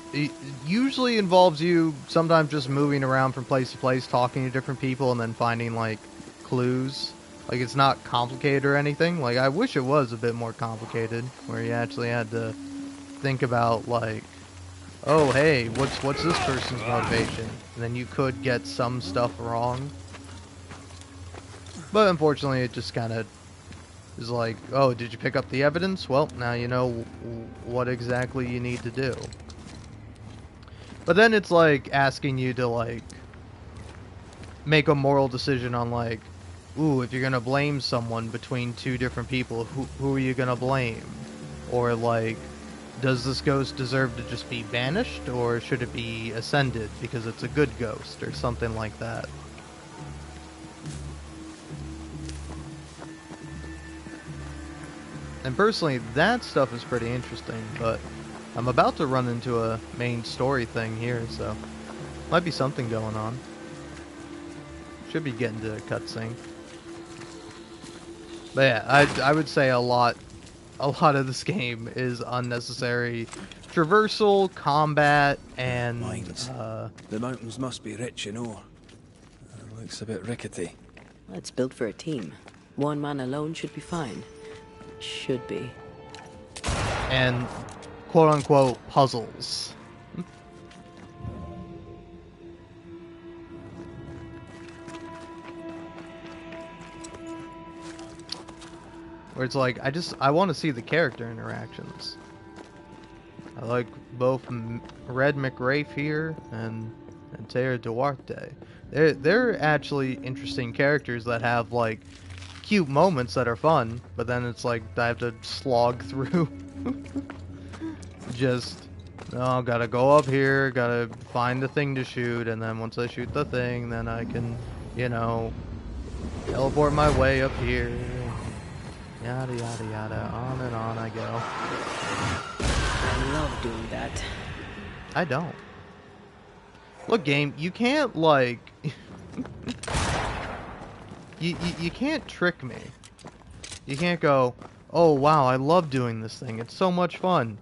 usually involves you sometimes just moving around from place to place, talking to different people, and then finding, like, clues. Like, it's not complicated or anything. Like, I wish it was a bit more complicated, where you actually had to think about, like, oh, hey, what's this person's motivation? And then you could get some stuff wrong. But unfortunately, it just kind of is like, oh, did you pick up the evidence? Well, now you know what exactly you need to do. But then it's like asking you to, like, make a moral decision on, like, ooh, if you're gonna blame someone between two different people, who are you gonna blame? Or, like, does this ghost deserve to just be banished, or should it be ascended because it's a good ghost, or something like that? And personally, that stuff is pretty interesting, but I'm about to run into a main story thing here, so might be something going on. Should be getting to a cutscene. But yeah, I would say a lot of this game is unnecessary traversal, combat, and the mountains must be rich in ore. It looks a bit rickety. Well, it's built for a team. One man alone should be fine. Should be. And quote-unquote puzzles. Where it's like, I want to see the character interactions. I like both Red McRafe here and Tara Duarte. They're actually interesting characters that have like cute moments that are fun, but then it's like I have to slog through. Just, oh, gotta go up here, gotta find the thing to shoot, and then once I shoot the thing, then I can, you know, teleport my way up here. Yada yada yada, on and on I go. I love doing that. I don't. Look, game, you can't like you can't trick me. You can't go, oh wow, I love doing this thing. It's so much fun.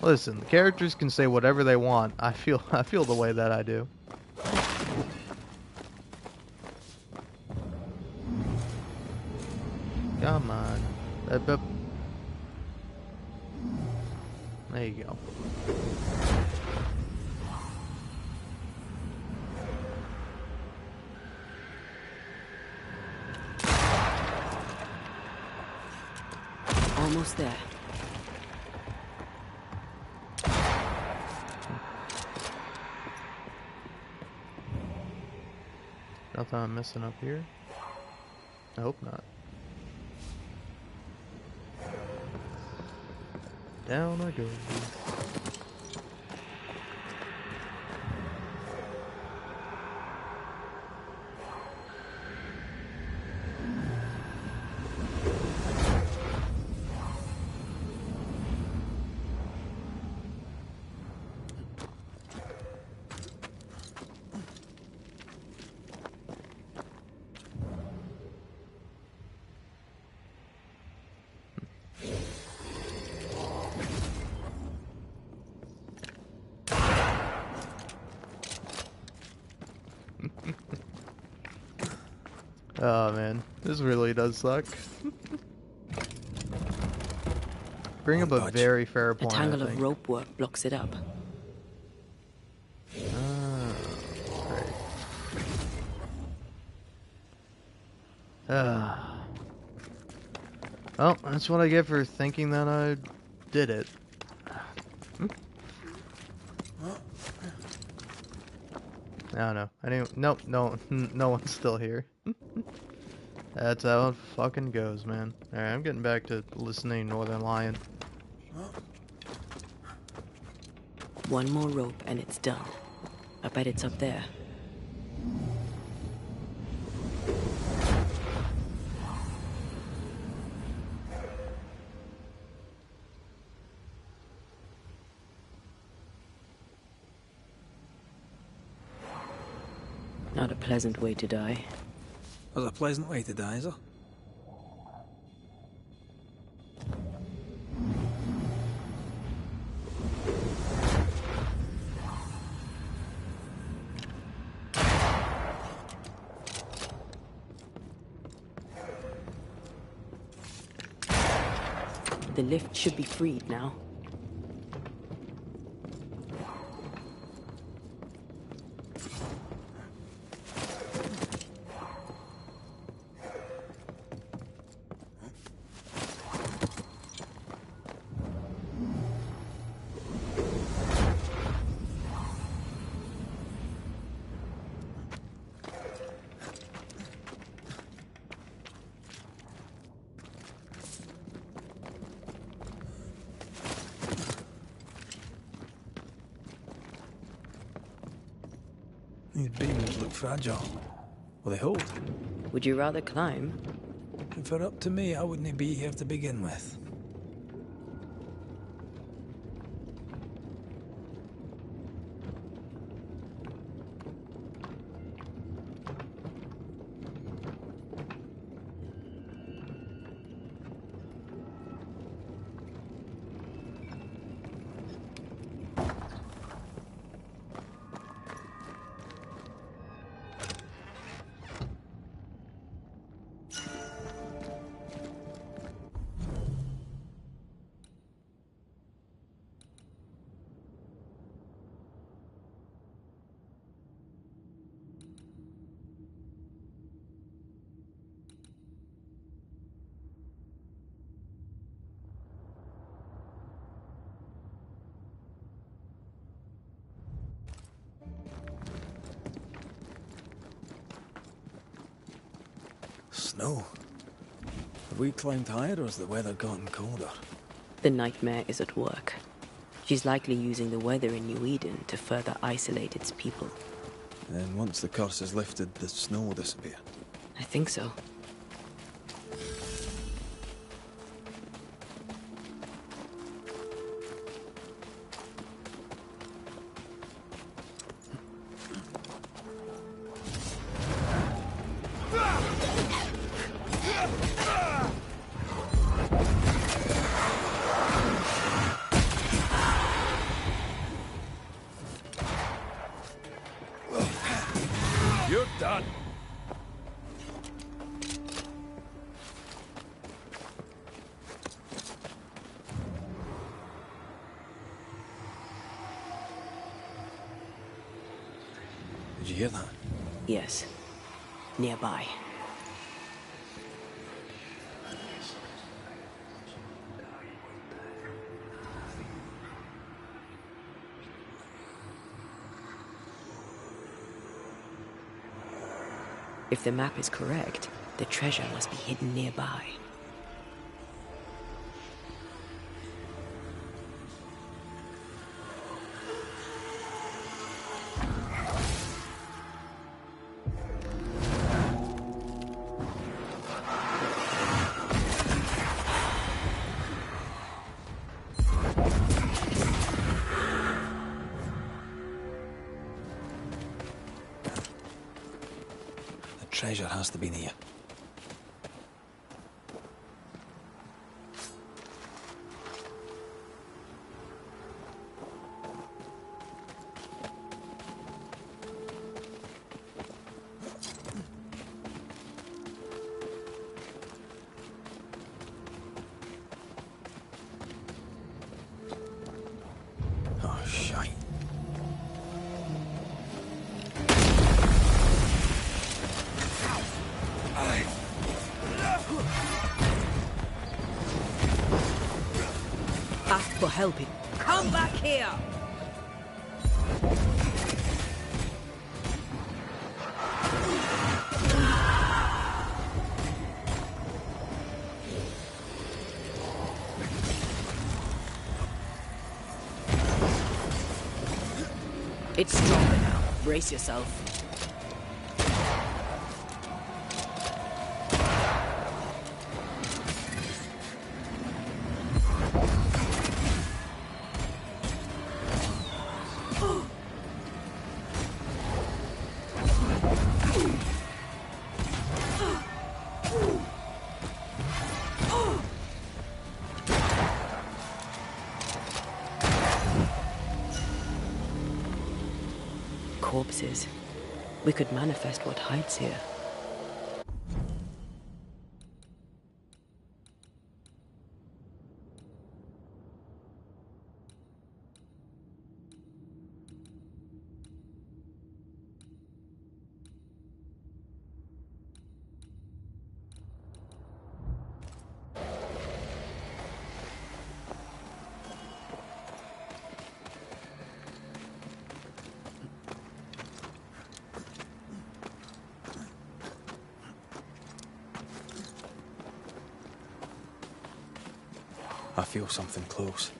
Listen, the characters can say whatever they want. I feel the way that I do. Come on. There you go. Almost there. Nothing I'm missing up here? I hope not. Down I go. Oh man, this really does suck. Bring up a very fair point. A tangle of rope work blocks it up. Right. Well, that's what I get for thinking that I did it. I don't know. Anyway, nope, no one's still here. That's how it fucking goes, man. Alright, I'm getting back to listening Northern Lion. One more rope and it's done. I bet it's up there. Not a pleasant way to die. There's a pleasant way to die, is there? The lift should be freed now. These beams look fragile. Will they hold? Would you rather climb? If it were up to me, I wouldn't be here to begin with. snow. Have we climbed higher or has the weather gotten colder? The nightmare is at work. She's likely using the weather in New Eden to further isolate its people. And once the curse is lifted, the snow will disappear. I think so. You're done. Did you hear that? Yes. Nearby. If the map is correct, the treasure must be hidden nearby. The treasure has to be near. Oh, shite. Ask for helping. Come back here! It's stronger now. Brace yourself. Corpses. We could manifest what hides here. I feel something close.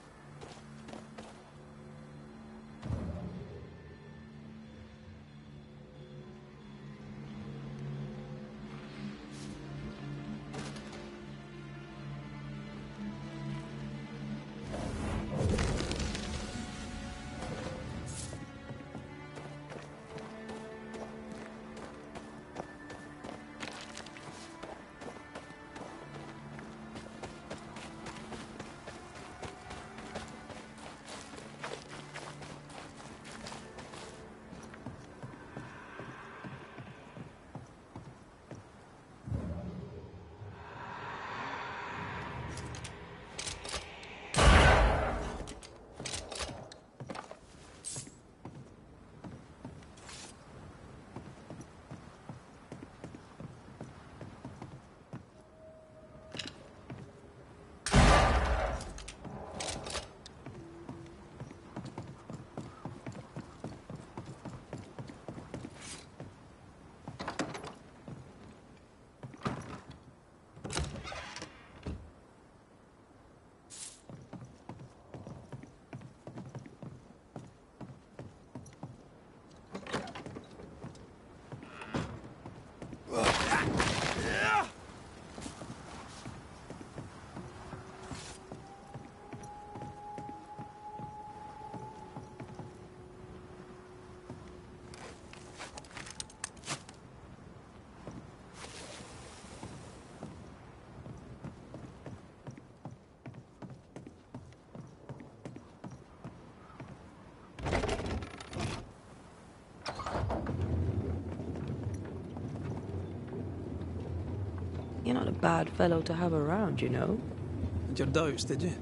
You're not a bad fellow to have around, you know. Had your doubts, did you?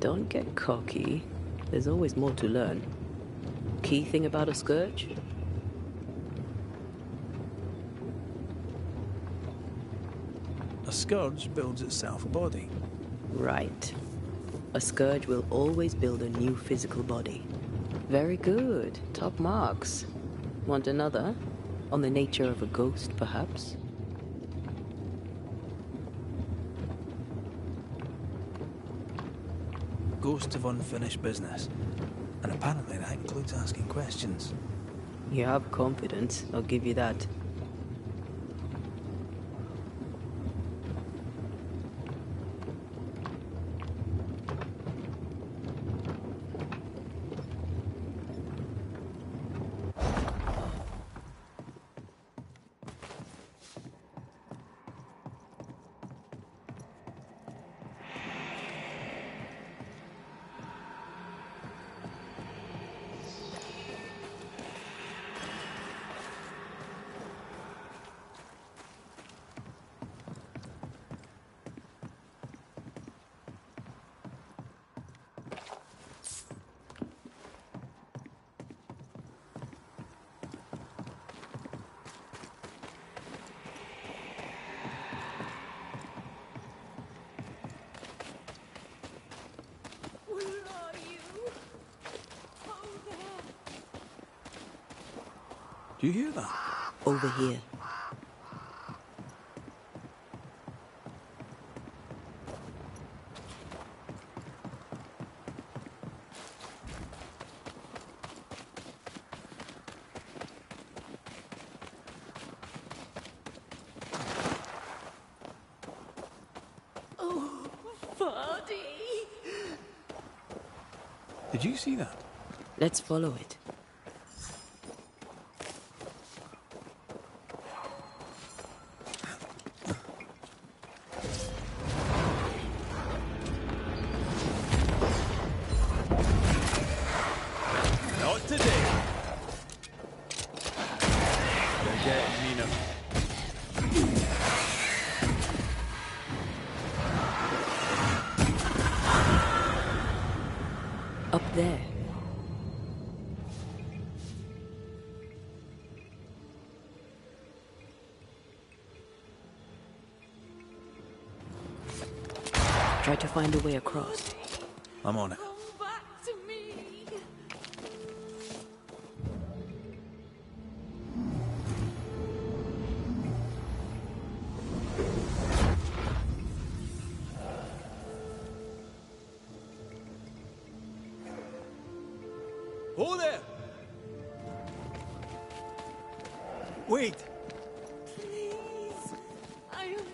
Don't get cocky. There's always more to learn. Key thing about a scourge? A scourge builds itself a body. Right. A scourge will always build a new physical body. Very good. Top marks. Want another? On the nature of a ghost, perhaps? Ghosts of unfinished business. And apparently that includes asking questions. You have confidence, I'll give you that. Do you hear that? Over here. Oh, Buddy! Did you see that? Let's follow it. Not today. They're getting meaner. Up there. Try to find a way across. I'm on it. Come back to me! Oh there! Wait! Please! I am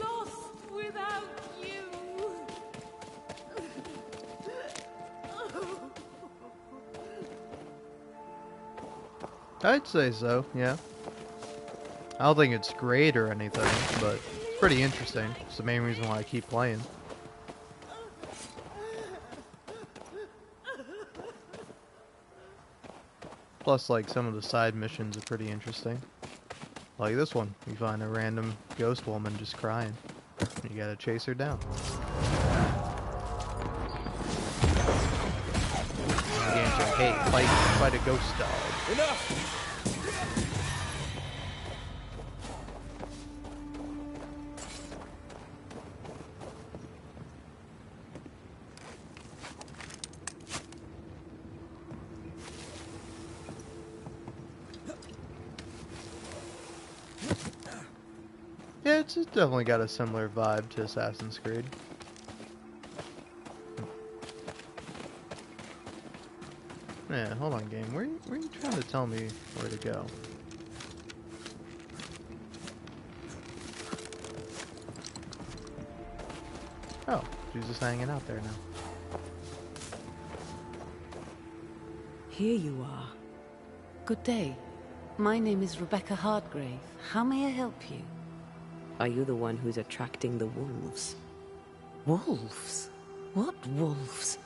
lost without you! I'd say so, yeah. I don't think it's great or anything, but it's pretty interesting. It's the main reason why I keep playing. Plus, like, some of the side missions are pretty interesting. Like this one, you find a random ghost woman just crying. You gotta chase her down. The game's like, hey, fight a ghost dog. Enough! Yeah, it's definitely got a similar vibe to Assassin's Creed. Yeah, hold on, game. Where are you trying to tell me where to go? Oh, she's just hanging out there now. Here you are. Good day. My name is Rebecca Hardgrave. How may I help you? Are you the one who's attracting the wolves? Wolves? What wolves?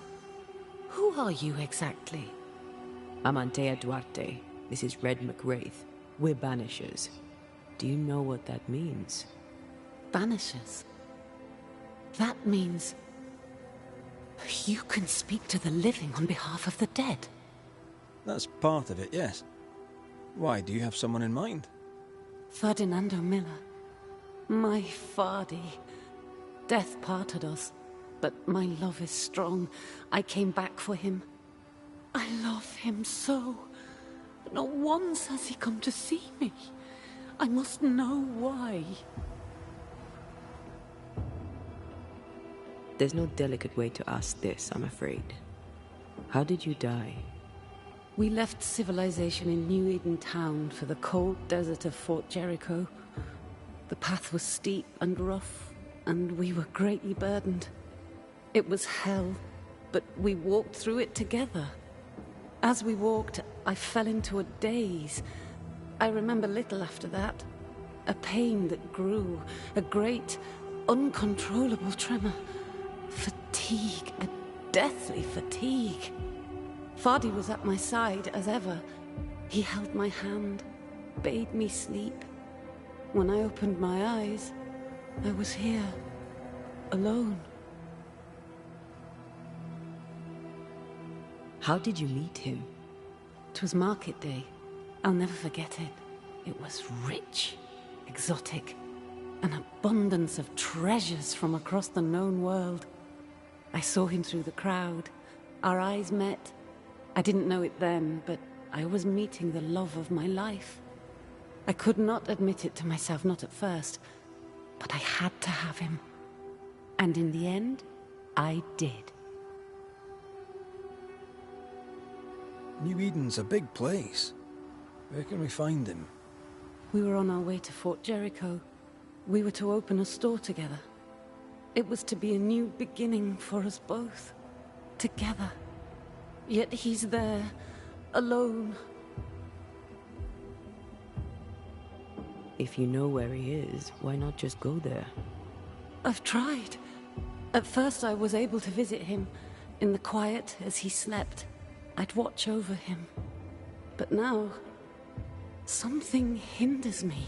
Who are you exactly? I'm Antea Duarte. This is Red McWraith. We're Banishers. Do you know what that means? Banishers. That means you can speak to the living on behalf of the dead. That's part of it, yes. Why, do you have someone in mind? Ferdinando Miller. My Fardy. Death parted us, but my love is strong. I came back for him. I love him so. But not once has he come to see me. I must know why. There's no delicate way to ask this, I'm afraid. How did you die? We left civilization in New Eden Town for the cold desert of Fort Jericho. The path was steep and rough, and we were greatly burdened. It was hell, but we walked through it together. As we walked, I fell into a daze. I remember little after that. A pain that grew, a great, uncontrollable tremor. Fatigue, a deathly fatigue. Fardy was at my side as ever. He held my hand, bade me sleep. When I opened my eyes, I was here, alone. How did you meet him? 'Twas market day. I'll never forget it. It was rich, exotic, an abundance of treasures from across the known world. I saw him through the crowd. Our eyes met. I didn't know it then, but I was meeting the love of my life. I could not admit it to myself, not at first, but I had to have him. And in the end, I did. New Eden's a big place. Where can we find him? We were on our way to Fort Jericho. We were to open a store together. It was to be a new beginning for us both. Together. Yet he's there, alone. If you know where he is, why not just go there? I've tried. At first I was able to visit him, in the quiet as he slept. I'd watch over him. But now, something hinders me.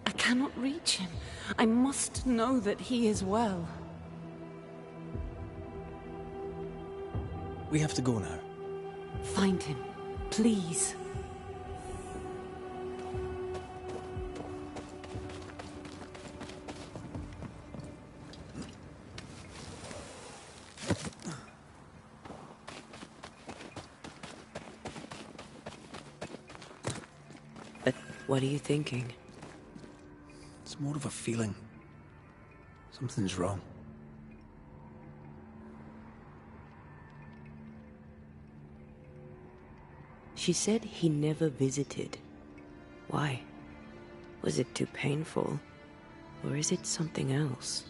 I cannot reach him. I must know that he is well. We have to go now. Find him, please. What are you thinking? It's more of a feeling. Something's wrong. She said he never visited. Why? Was it too painful? Or is it something else?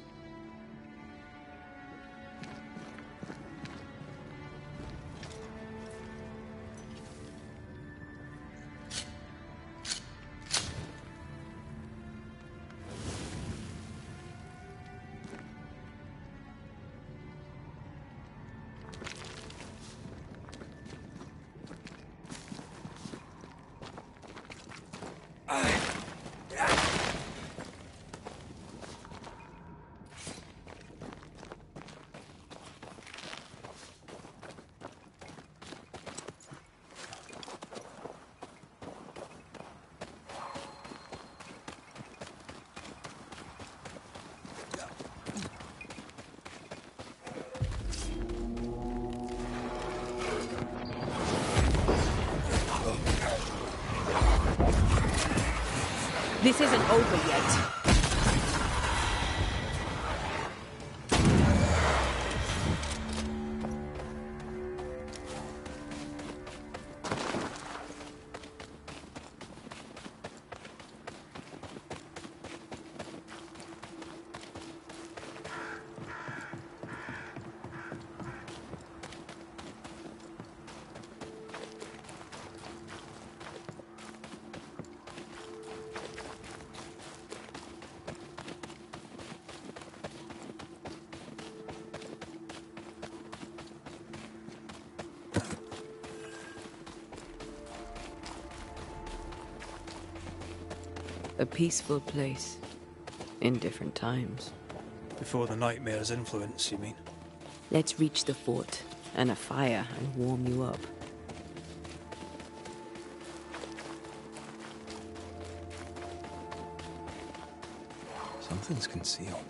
This isn't over yet. A peaceful place. In different times. Before the nightmare's influence, you mean? Let's reach the fort and a fire and warm you up. Something's concealed.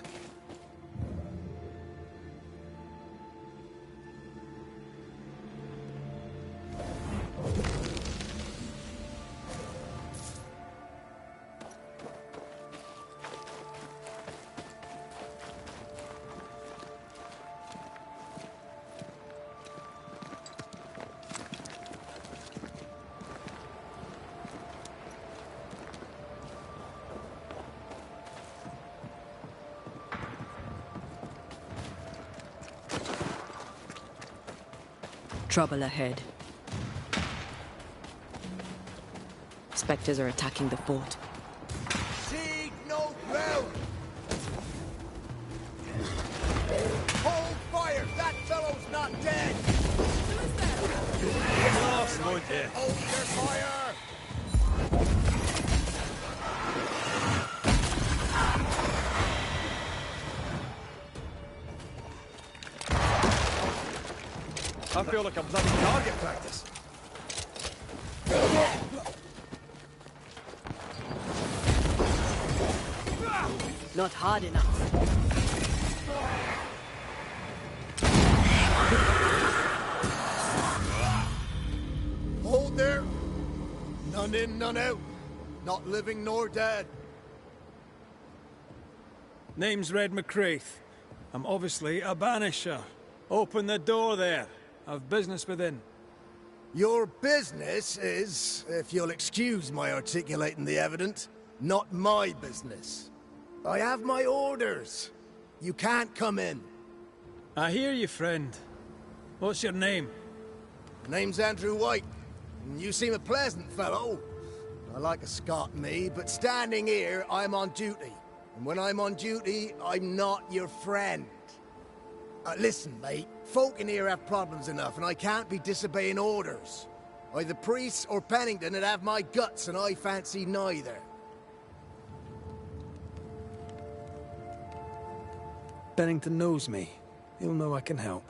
Trouble ahead. Spectres are attacking the fort. Seed no ground! Hold fire! That fellow's not dead! Lost, no dead. Hold your fire! I feel like I'm bloody target practice. Not hard enough. Hold there! None in, none out. Not living nor dead. Name's Red McCraith. I'm obviously a banisher. Open the door there. I've business within. Your business is, if you'll excuse my articulating the evident, not my business. I have my orders. You can't come in. I hear you, friend. What's your name? Name's Andrew White. You seem a pleasant fellow. I like a Scot, me, but standing here, I'm on duty. And when I'm on duty, I'm not your friend. Listen, mate. Folk in here have problems enough, and I can't be disobeying orders. Either priests or Pennington would have my guts, and I fancy neither. Bennington knows me. He'll know I can help.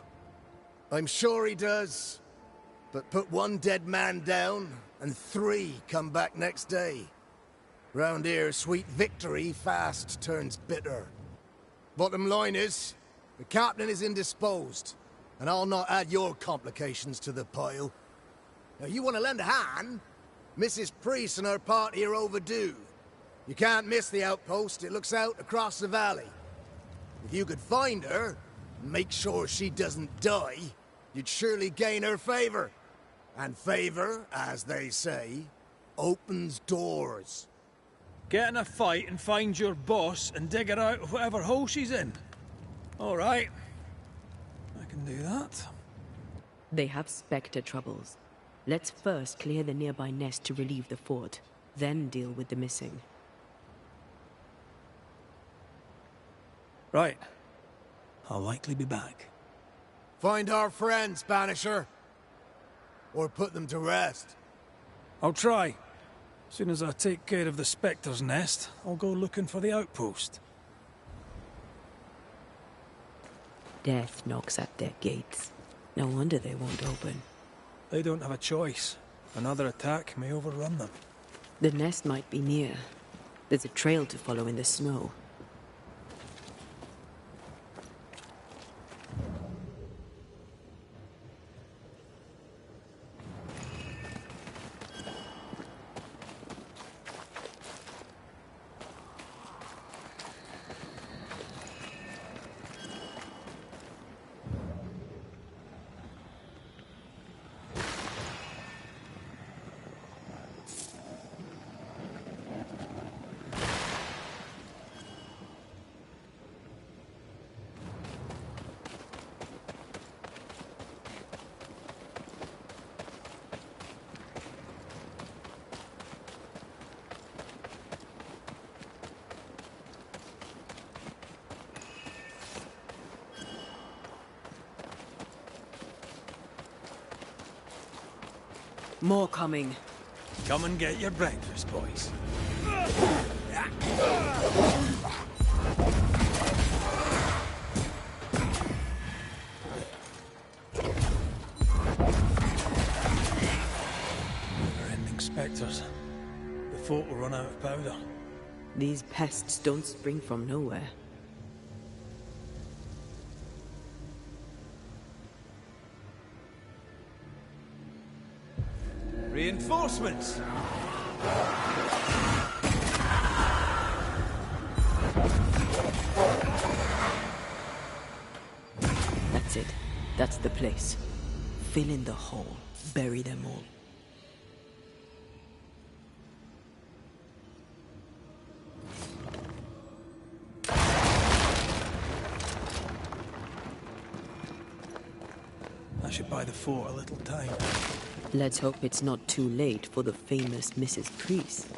I'm sure he does. But put one dead man down, and 3 come back next day. Round here, sweet victory fast turns bitter. Bottom line is, the captain is indisposed, and I'll not add your complications to the pile. Now, you want to lend a hand? Mrs. Priest and her party are overdue. You can't miss the outpost. It looks out across the valley. If you could find her, and make sure she doesn't die, you'd surely gain her favor. And favor, as they say, opens doors. Get in a fight and find your boss and dig her out of whatever hole she's in. All right. I can do that. They have Spectre troubles. Let's first clear the nearby nest to relieve the fort, then deal with the missing. Right. I'll likely be back. Find our friends, Banisher. Or put them to rest. I'll try. As soon as I take care of the Spectre's nest, I'll go looking for the outpost. Death knocks at their gates. No wonder they won't open. They don't have a choice. Another attack may overrun them. The nest might be near. There's a trail to follow in the snow. More coming. Come and get your breakfast, boys. Banishers. The fort will run out of powder. These pests don't spring from nowhere. Reinforcements! That's it. That's the place. Fill in the hole. Bury them all. That should buy the fort a little time. Let's hope it's not too late for the famous Mrs. Priest.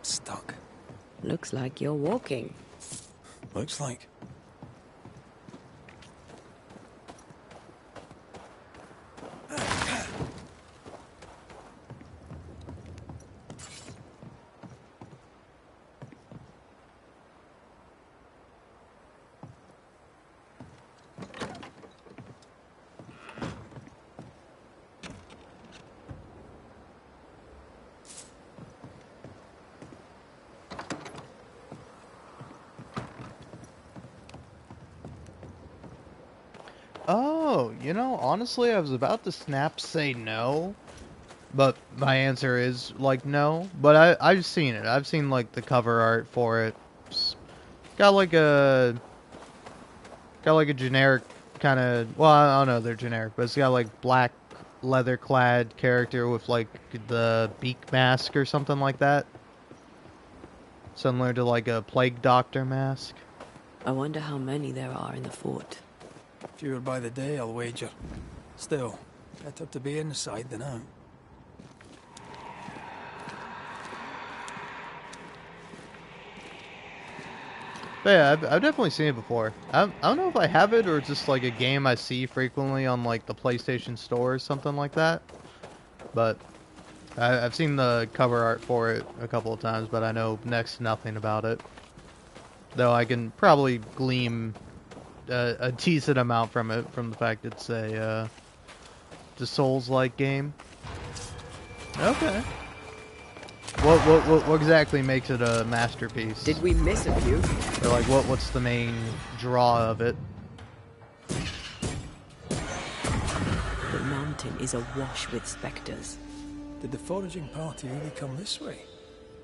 Stuck. Looks like you're walking. Looks like. Oh, you know, honestly, I was about to say no, but my answer is, like, no. But I've seen it. I've seen, like, the cover art for it. It's got like a generic kind of, well, I don't know, they're generic, but it's got, like, black leather-clad character with, like, the beak mask or something like that. Similar to, like, a plague doctor mask. I wonder how many there are in the fort. Fewer by the day, I'll wager. Still, better to be inside than out. But yeah, I've definitely seen it before. I don't know if I have it or it's just like a game I see frequently on like the PlayStation Store or something like that. But I've seen the cover art for it a couple of times, but I know next to nothing about it. Though I can probably glean a decent amount from it, from the fact it's a Souls-like game. Okay. What exactly makes it a masterpiece? Did we miss a few? Or like what's the main draw of it? The mountain is awash with specters. Did the foraging party really come this way?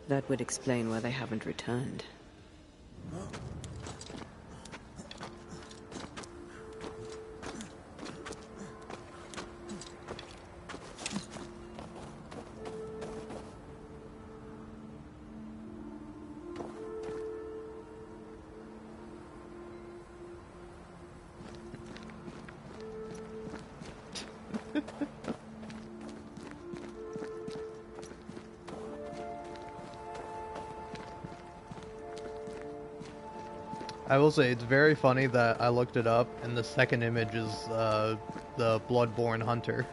That would explain why they haven't returned. I will say it's very funny that I looked it up and the second image is the Bloodborne hunter.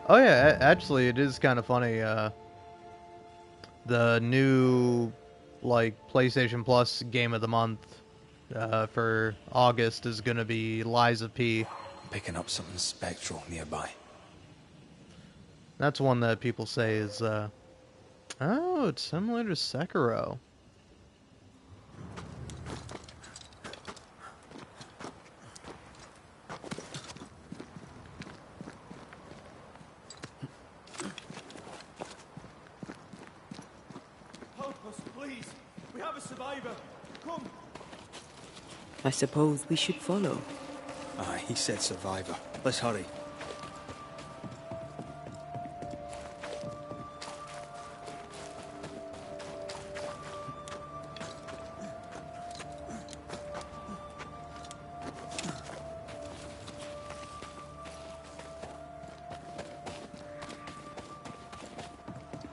Oh yeah, actually, it is kind of funny. The new, like, PlayStation Plus game of the month for August is going to be Lies of P. Picking up something spectral nearby. That's one that people say is, oh, it's similar to Sekiro. Help us, please. We have a survivor. Come. I suppose we should follow. Aye, he said survivor. Let's hurry.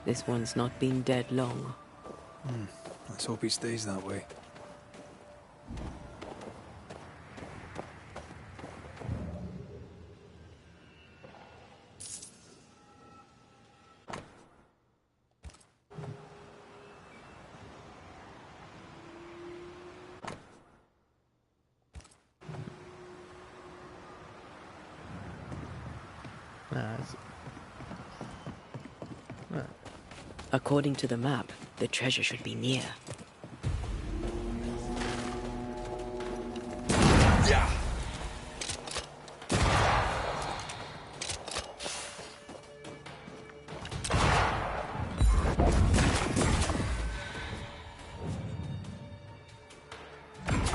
This one's not been dead long. Let's hope he stays that way. According to the map, the treasure should be near.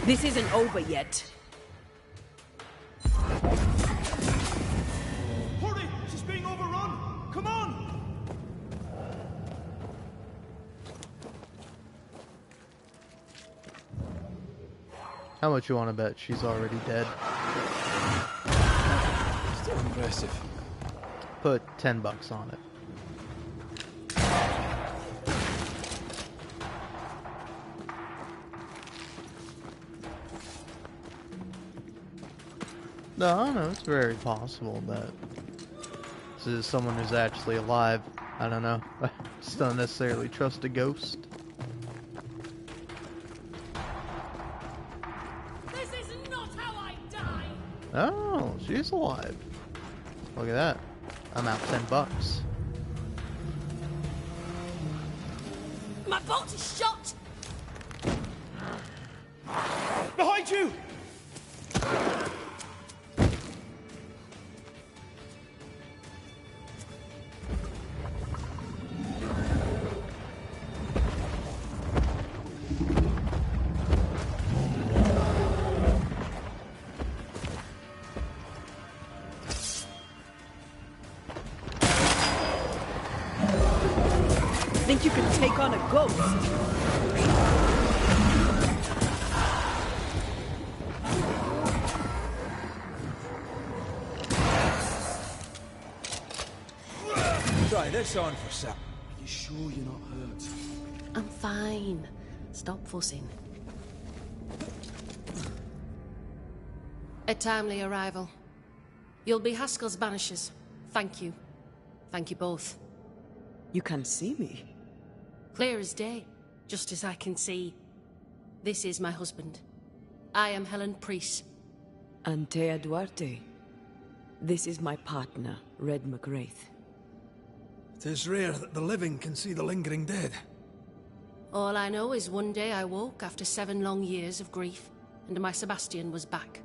This isn't over yet. Hurry! She's being overrun! Come on! How much you want to bet she's already dead? Still impressive. Put $10 on it. No, I don't know. It's very possible that this is someone who's actually alive. I don't know. I just don't necessarily trust a ghost. This is not how I die. Oh, she's alive. Look at that. I'm out $10. My bolt is shot. Behind you! Think you can take on a ghost? Try this on for Sam. Are you sure you're not hurt? I'm fine. Stop fussing. A timely arrival. You'll be Haskell's Banishers. Thank you. Thank you both. You can see me. Clear as day, just as I can see. This is my husband. I am Helen Priest. Antea Duarte. This is my partner, Red McGrath. It is rare that the living can see the lingering dead. All I know is one day I woke after 7 long years of grief, and my Sebastian was back.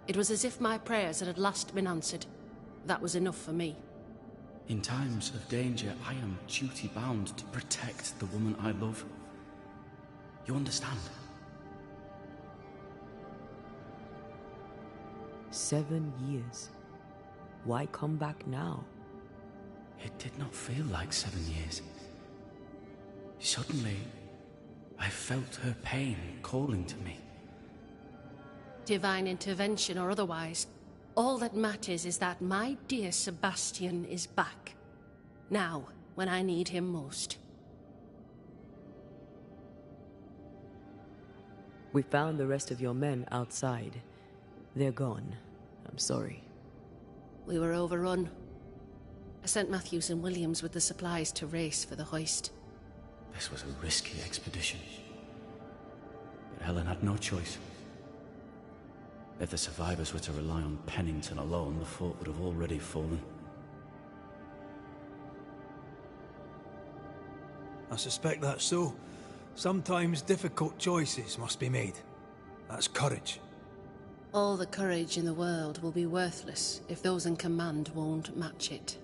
It was as if my prayers had at last been answered. That was enough for me. In times of danger, I am duty-bound to protect the woman I love. You understand? 7 years. Why come back now? It did not feel like 7 years. Suddenly, I felt her pain calling to me. Divine intervention or otherwise, all that matters is that my dear Sebastian is back. Now, when I need him most. We found the rest of your men outside. They're gone. I'm sorry. We were overrun. I sent Matthews and Williams with the supplies to race for the hoist. This was a risky expedition. But Helen had no choice. If the survivors were to rely on Pennington alone, the fort would have already fallen. I suspect that's so. Sometimes difficult choices must be made. That's courage. All the courage in the world will be worthless if those in command won't match it.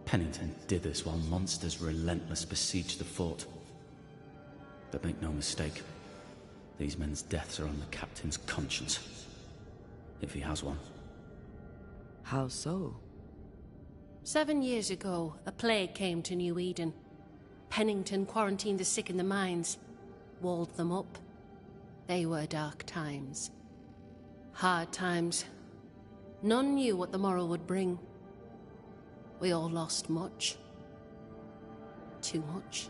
Pennington did this while monsters relentless besieged the fort. But make no mistake, these men's deaths are on the captain's conscience. If he has one. How so? 7 years ago, a plague came to New Eden. Pennington quarantined the sick in the mines, walled them up. They were dark times. Hard times. None knew what the morrow would bring. We all lost much. Too much.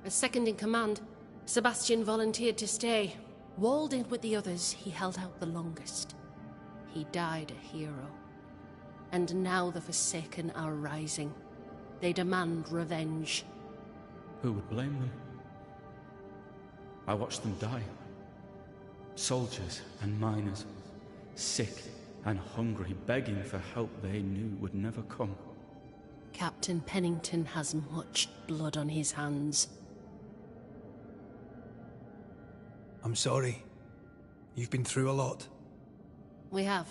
As second in command, Sebastian volunteered to stay. Walled in with the others, he held out the longest. He died a hero. And now the Forsaken are rising. They demand revenge. Who would blame them? I watched them die. Soldiers and miners, sick and hungry, begging for help they knew would never come. Captain Pennington has much blood on his hands. I'm sorry. You've been through a lot. We have.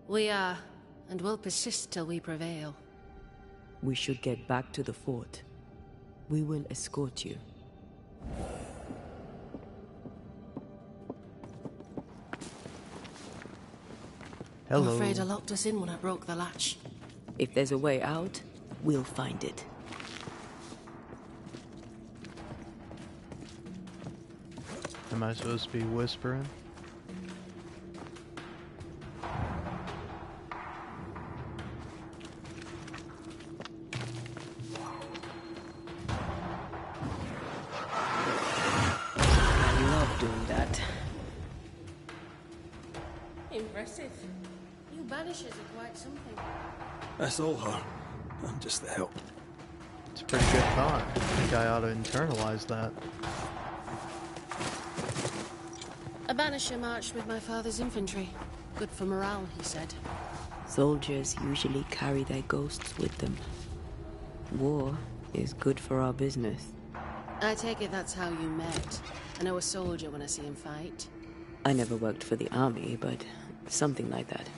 We are, and will persist till we prevail. We should get back to the fort. We will escort you. I'm afraid I locked us in when I broke the latch. If there's a way out, we'll find it. Am I supposed to be whispering? I love doing that. Impressive. You Banishers are quite something. That's all her. I'm just the help. It's a pretty good thought. I think I ought to internalize that. A Banisher marched with my father's infantry. Good for morale, he said. Soldiers usually carry their ghosts with them. War is good for our business. I take it that's how you met. I know a soldier when I see him fight. I never worked for the army, but something like that.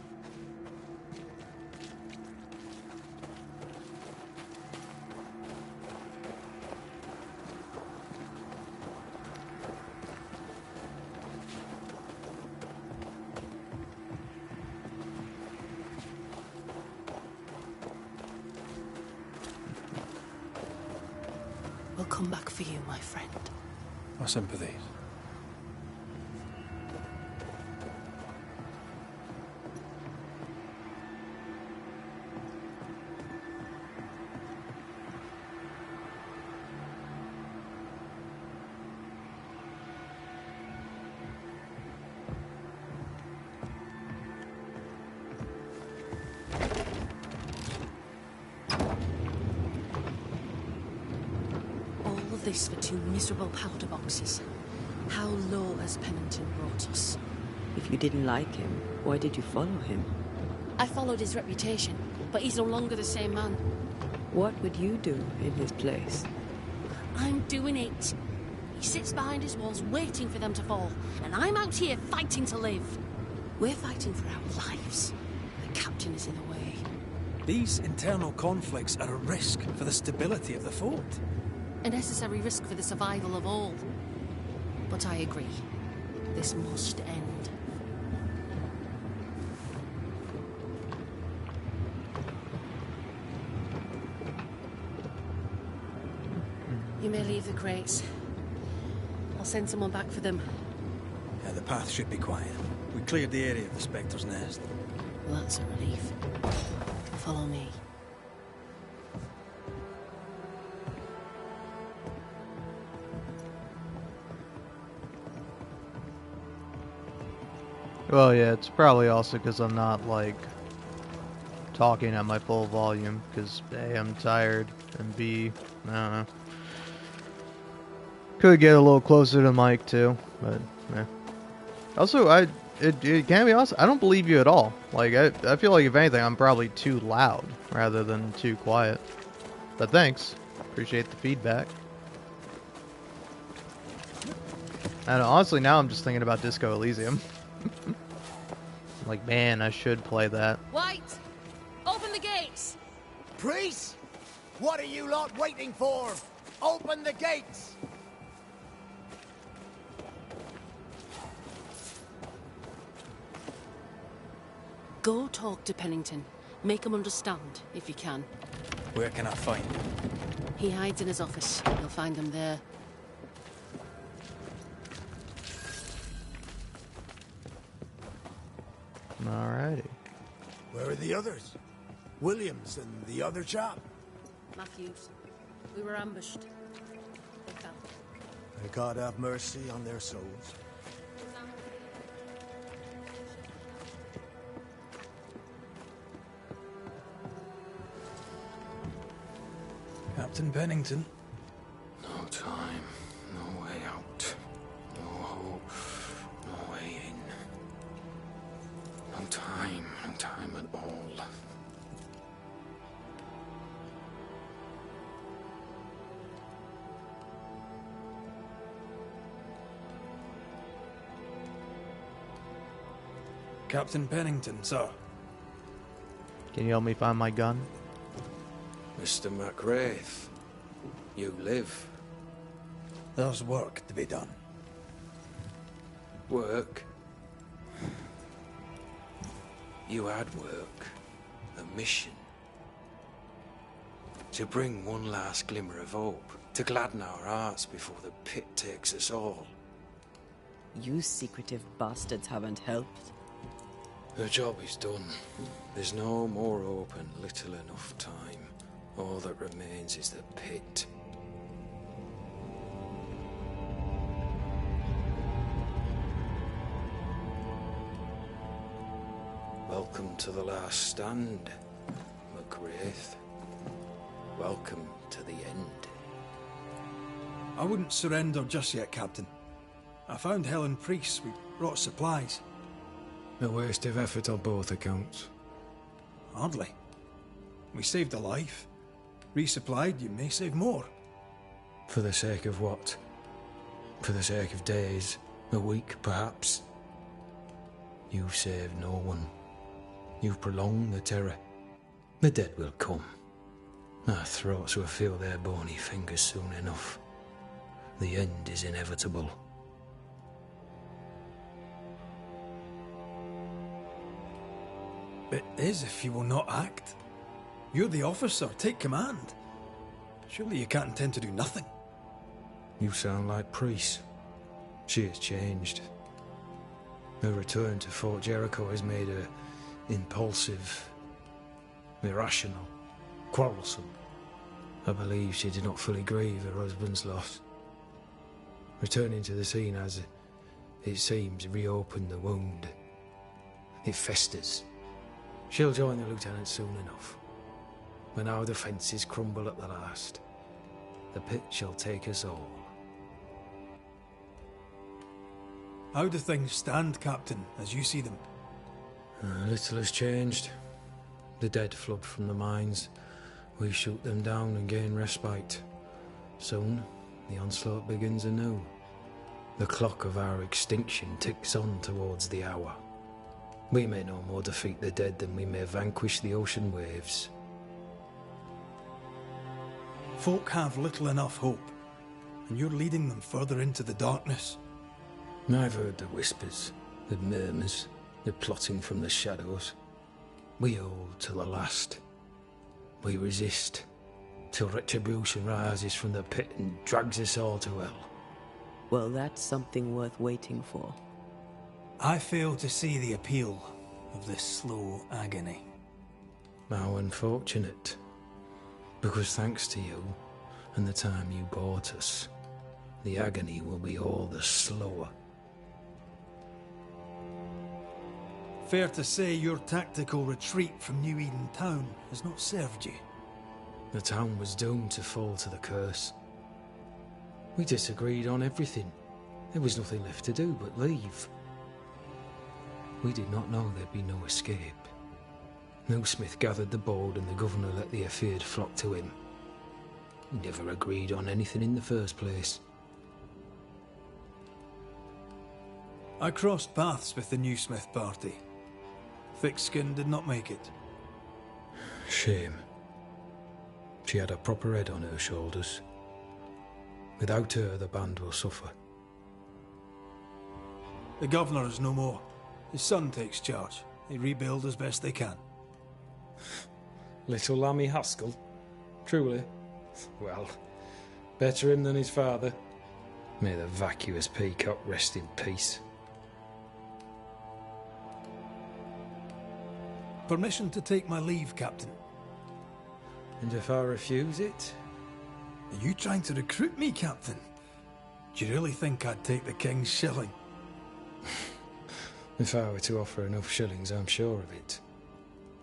We'll come back for you, my friend. My sympathies. This for 2 miserable powder boxes. How low has Pennington brought us? If you didn't like him, why did you follow him? I followed his reputation, but he's no longer the same man. What would you do in his place? I'm doing it. He sits behind his walls waiting for them to fall, and I'm out here fighting to live. We're fighting for our lives. The captain is in the way. These internal conflicts are a risk for the stability of the fort. A necessary risk for the survival of all. But I agree. This must end. You may leave the crates. I'll send someone back for them. Yeah, the path should be quiet. We cleared the area of the Spectre's nest. Well, that's a relief. Follow me. Well, yeah, it's probably also because I'm not, like, talking at my full volume, because A, I'm tired, and B, I don't know. Could get a little closer to the mic, too, but, yeah. Also, it can't be honest, I don't believe you at all. Like, I feel like, if anything, I'm probably too loud, rather than too quiet. But thanks. Appreciate the feedback. And honestly, now I'm just thinking about Disco Elysium. Like, man, I should play that. White! Open the gates! Priest! What are you lot waiting for? Open the gates! Go talk to Pennington. Make him understand, if you can. Where can I find him? He hides in his office. You'll find him there. Alrighty. Where are the others? Williams and the other chap? Matthews. We were ambushed. They fell. May God have mercy on their souls. Captain Pennington? No time, no way out. No hope, no way in. No time at all. Captain Pennington, sir. Can you help me find my gun? Mr. McWraith, you live. There's work to be done. Work? You had work. A mission. To bring one last glimmer of hope. To gladden our hearts before the pit takes us all. You secretive bastards haven't helped. The job is done. There's no more hope and little enough time. All that remains is the pit. Welcome to the last stand, McWraith. Welcome to the end. I wouldn't surrender just yet, Captain. I found Helen Priest. We brought supplies. A waste of effort on both accounts. Hardly. We saved a life. Resupplied, you may save more. For the sake of what? For the sake of days, a week perhaps? You've saved no one. You've prolonged the terror. The dead will come. Our throats will feel their bony fingers soon enough. The end is inevitable. It is if you will not act. You're the officer, take command. Surely you can't intend to do nothing. You sound like Priest. She has changed. Her return to Fort Jericho has made her impulsive, irrational, quarrelsome. I believe she did not fully grieve her husband's loss. Returning to the scene has, it seems, reopened the wound. It festers. She'll join the lieutenant soon enough. When our defences crumble at the last, the pit shall take us all. How do things stand, Captain, as you see them? Little has changed. The dead flood from the mines. We shoot them down and gain respite. Soon, the onslaught begins anew. The clock of our extinction ticks on towards the hour. We may no more defeat the dead than we may vanquish the ocean waves. Folk have little enough hope, and you're leading them further into the darkness. I've heard the whispers, the murmurs, the plotting from the shadows. We hold to the last. We resist, till retribution rises from the pit and drags us all to hell. Well, that's something worth waiting for. I fail to see the appeal of this slow agony. How unfortunate. Because thanks to you, and the time you bought us, the agony will be all the slower. Fair to say your tactical retreat from New Eden Town has not served you. The town was doomed to fall to the curse. We disagreed on everything. There was nothing left to do but leave. We did not know there'd be no escape. No Smith gathered the board and the governor let the affair flock to him. We never agreed on anything in the first place. I crossed paths with the new Smith party. Thick-Skin did not make it. Shame. She had a proper head on her shoulders. Without her, the band will suffer. The governor is no more. His son takes charge. They rebuild as best they can. Little Lammy Haskell? Truly? Well, better him than his father. May the vacuous peacock rest in peace. Permission to take my leave, Captain. And if I refuse it? Are you trying to recruit me, Captain? Do you really think I'd take the King's shilling? If I were to offer enough shillings, I'm sure of it.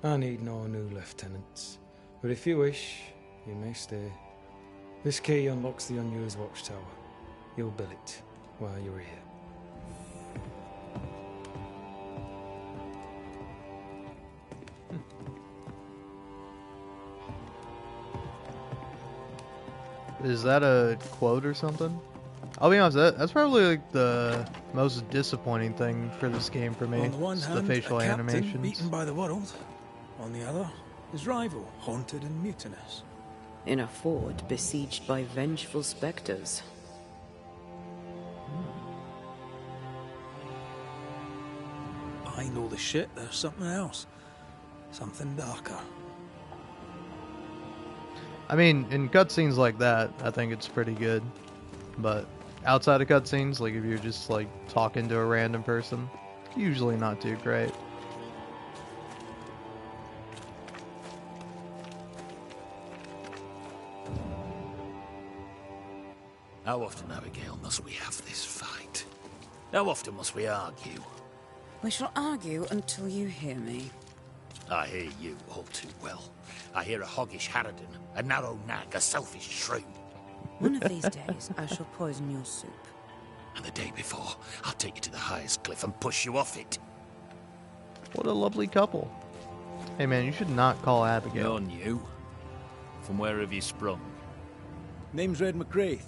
I need no new lieutenants. But if you wish, you may stay. This key unlocks the unused watchtower. You'll bill it while you're here. Is that a quote or something? I'll be honest, that's probably like the most disappointing thing for this game for me. On the one It's hand, the facial a captain animations. beaten by the world. On the other, his rival, haunted and mutinous. In a fort besieged by vengeful spectres. Behind all the shit, there's something else. Something darker. I mean, in cutscenes like that, I think it's pretty good. But outside of cutscenes, like if you're just like talking to a random person, usually not too great. How often, Abigail, must we have this fight? How often must we argue? We shall argue until you hear me. I hear you all too well. I hear a hoggish harridan, a narrow nag, a selfish shrew. One of these days, I shall poison your soup. And the day before, I'll take you to the highest cliff and push you off it. What a lovely couple. Hey man, you should not call Abigail. You're new. From where have you sprung? Name's Red McCraith,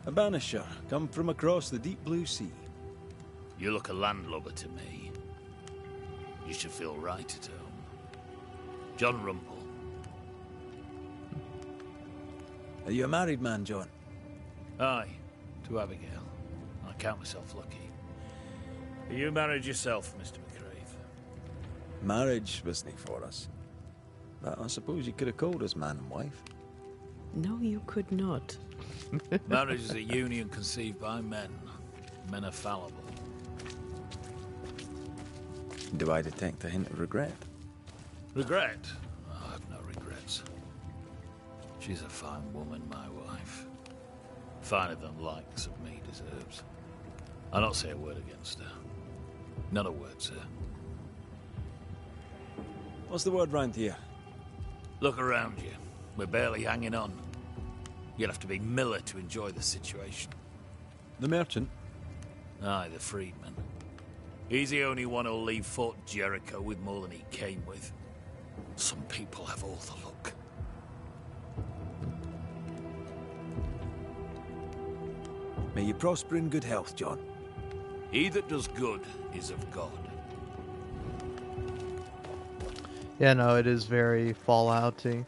a banisher, come from across the deep blue sea. You look a landlubber to me. You should feel right at home. John Rumpel. Are you a married man, John? Aye, to Abigail. I count myself lucky. Are you married yourself, Mr. McCraith? Marriage wasn't for us. But I suppose you could have called us man and wife. No, you could not. Marriage is a union conceived by men. Men are fallible. Do I detect a hint of regret? Regret? Oh, I have no regrets. She's a fine woman, my wife. Finer than likes of me deserves. I'll not say a word against her. Not a word, sir. What's the word round here? Look around you. We're barely hanging on. You'll have to be Miller to enjoy the situation. The merchant? Aye, the freedman. He's the only one who'll leave Fort Jericho with more than he came with. Some people have all the luck. May you prosper in good health, John. He that does good is of God. Yeah, no, it is very Fallout-y.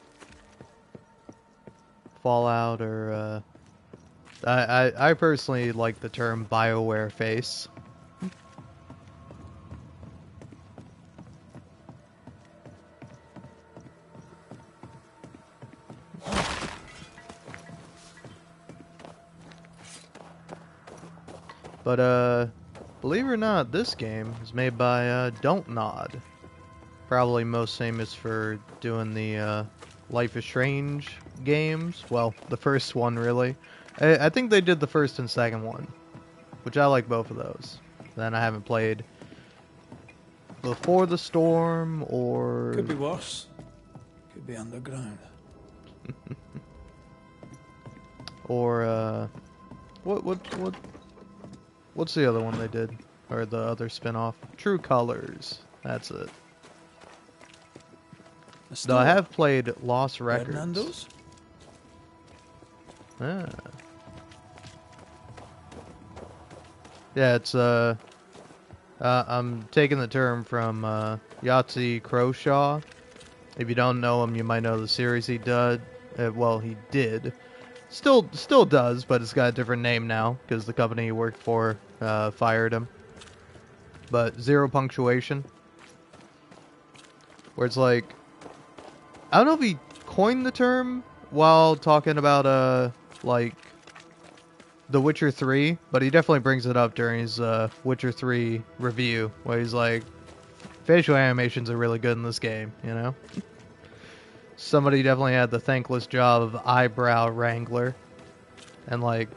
Fallout, or I personally like the term BioWare face. But believe it or not, this game is made by Don't Nod. Probably most famous for doing the Life is Strange games. Well, the first one, really. I think they did the first and second one, which I like both of those. Then I haven't played before the storm, or Could be worse. Could be underground. or what's the other one they did, or the other spin-off? True Colors. That's it. Though I have played Lost Records. Fernando's? Ah. Yeah, it's I'm taking the term from Yahtzee Croshaw. If you don't know him, you might know the series he did. Well, he did. Still does, but it's got a different name now because the company he worked for fired him. But Zero Punctuation, where it's like, I don't know if he coined the term while talking about like The Witcher 3, but he definitely brings it up during his Witcher 3 review, where he's like, facial animations are really good in this game, you know? Somebody definitely had the thankless job of eyebrow wrangler. And like,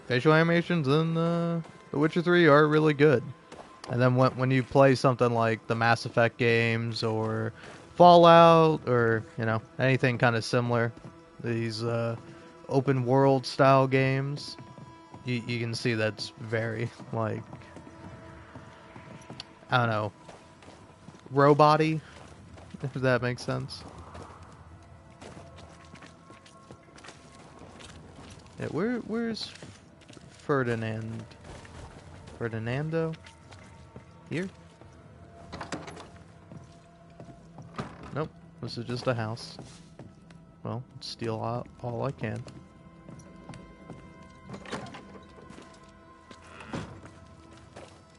facial animations in The Witcher 3 are really good. And then when you play something like the Mass Effect games or Fallout or, you know, anything kind of similar, these open world style games, you can see that's very, like, I don't know, robot-y, if that makes sense. Yeah, where's Ferdinando? Here? Nope, this is just a house. Well, steal all I can.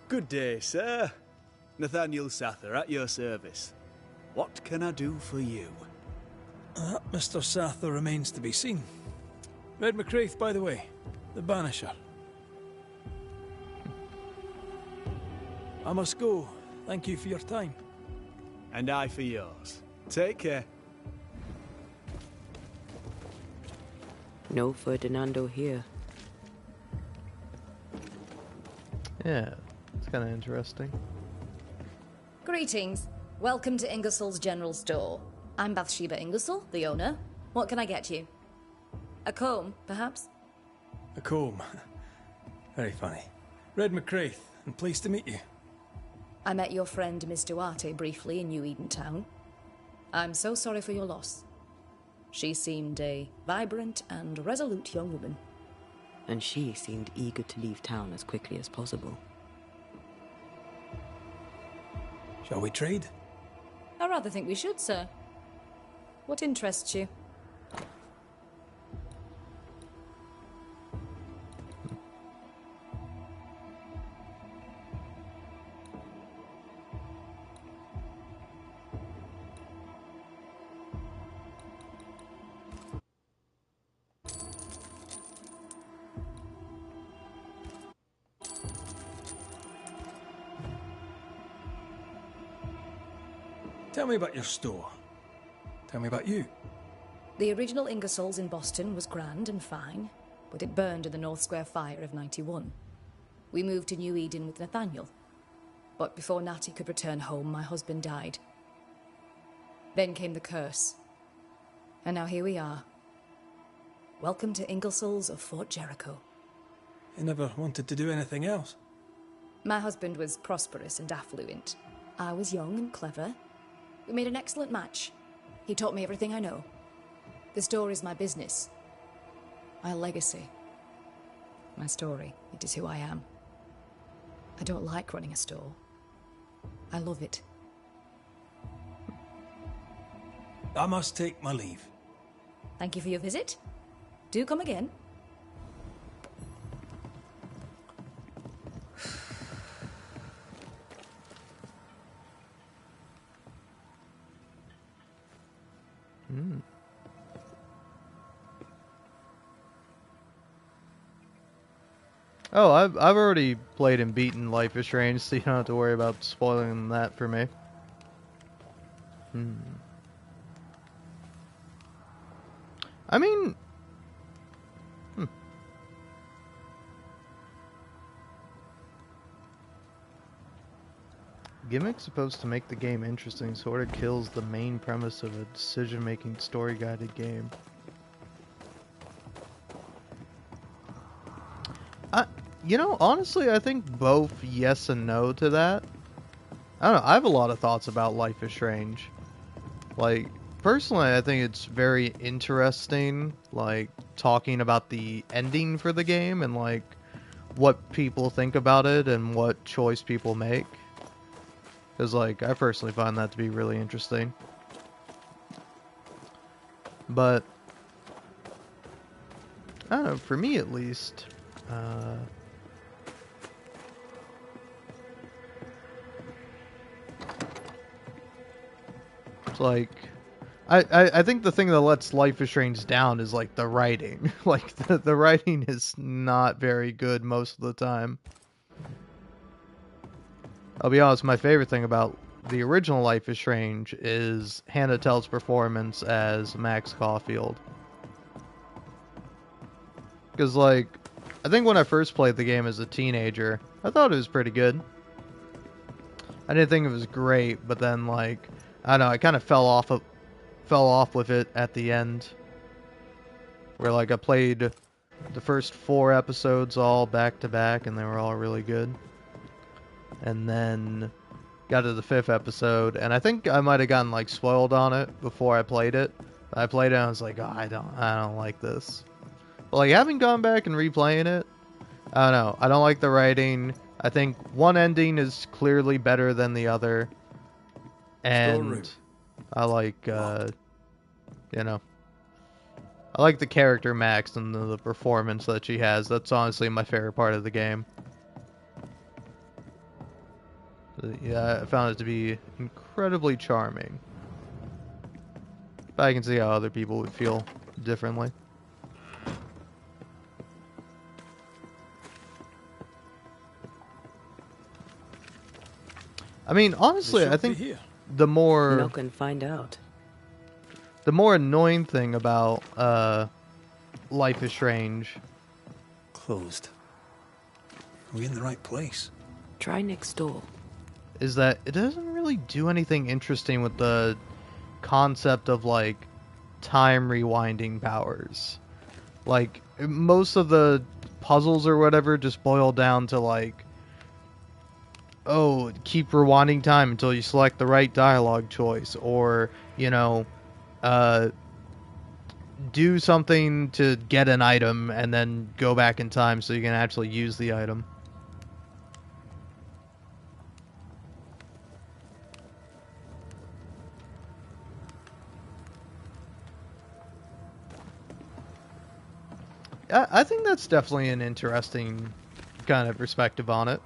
Good day, sir. Nathaniel Sather at your service. What can I do for you? Mr. Sather remains to be seen. Red McCraith, by the way. The Banisher. I must go. Thank you for your time. And I for yours. Take care. No Ferdinando here. Yeah, it's kind of interesting. Greetings. Welcome to Ingersoll's General Store. I'm Bathsheba Ingersoll, the owner. What can I get you? A comb, perhaps? A comb. Very funny. Red McCraith, and pleased to meet you. I met your friend Miss Duarte briefly in New Eden Town. I'm so sorry for your loss. She seemed a vibrant and resolute young woman. And she seemed eager to leave town as quickly as possible. Shall we trade? I rather think we should, sir. What interests you? Tell me about your store. Tell me about you. The original Ingersoll's in Boston was grand and fine, but it burned in the North Square fire of '91. We moved to New Eden with Nathaniel. But before Natty could return home, my husband died. Then came the curse. And now here we are. Welcome to Ingersoll's of Fort Jericho. You never wanted to do anything else. My husband was prosperous and affluent. I was young and clever. We made an excellent match. He taught me everything I know. The store is my business. My legacy. My story. It is who I am. I don't like running a store. I love it. I must take my leave. Thank you for your visit. Do come again. Oh, I've already played and beaten Life is Strange, so you don't have to worry about spoiling that for me. I mean, gimmick supposed to make the game interesting, sort of kills the main premise of a decision-making story-guided game. You know, honestly, I think both yes and no to that. I don't know, I have a lot of thoughts about Life is Strange. Like, personally, I think it's very interesting, like, talking about the ending for the game and, like, what people think about it and what choice people make. Because, like, I personally find that to be really interesting. But, I don't know, for me at least, it's like, I think the thing that lets Life is Strange down is, like, the writing. Like, the writing is not very good most of the time. I'll be honest, my favorite thing about the original Life is Strange is Hannah Tell's performance as Max Caulfield. Because, like, I think when I first played the game as a teenager, I thought it was pretty good. I didn't think it was great, but then, like, I don't know, I kind of fell off with it at the end. Where, like, I played the first 4 episodes all back to back, and they were all really good. And then got to the 5th episode, and I think I might have gotten, like, spoiled on it before I played it. I played it and I was like, oh, I don't like this. But, like, having gone back and replaying it, I don't know. I don't like the writing. I think one ending is clearly better than the other. And I like, you know, I like the character Max and the performance that she has. That's honestly my favorite part of the game. Yeah, I found it to be incredibly charming. But I can see how other people would feel differently. I mean, honestly, I think the more... Knock and find out. The more annoying thing about Life is Strange... Closed. Are we in the right place? Try next door. Is that it doesn't really do anything interesting with the concept of, like, time rewinding powers. Like, most of the puzzles or whatever just boil down to, like, oh, keep rewinding time until you select the right dialogue choice, or, you know, do something to get an item and then go back in time so you can actually use the item. I think that's definitely an interesting kind of perspective on it.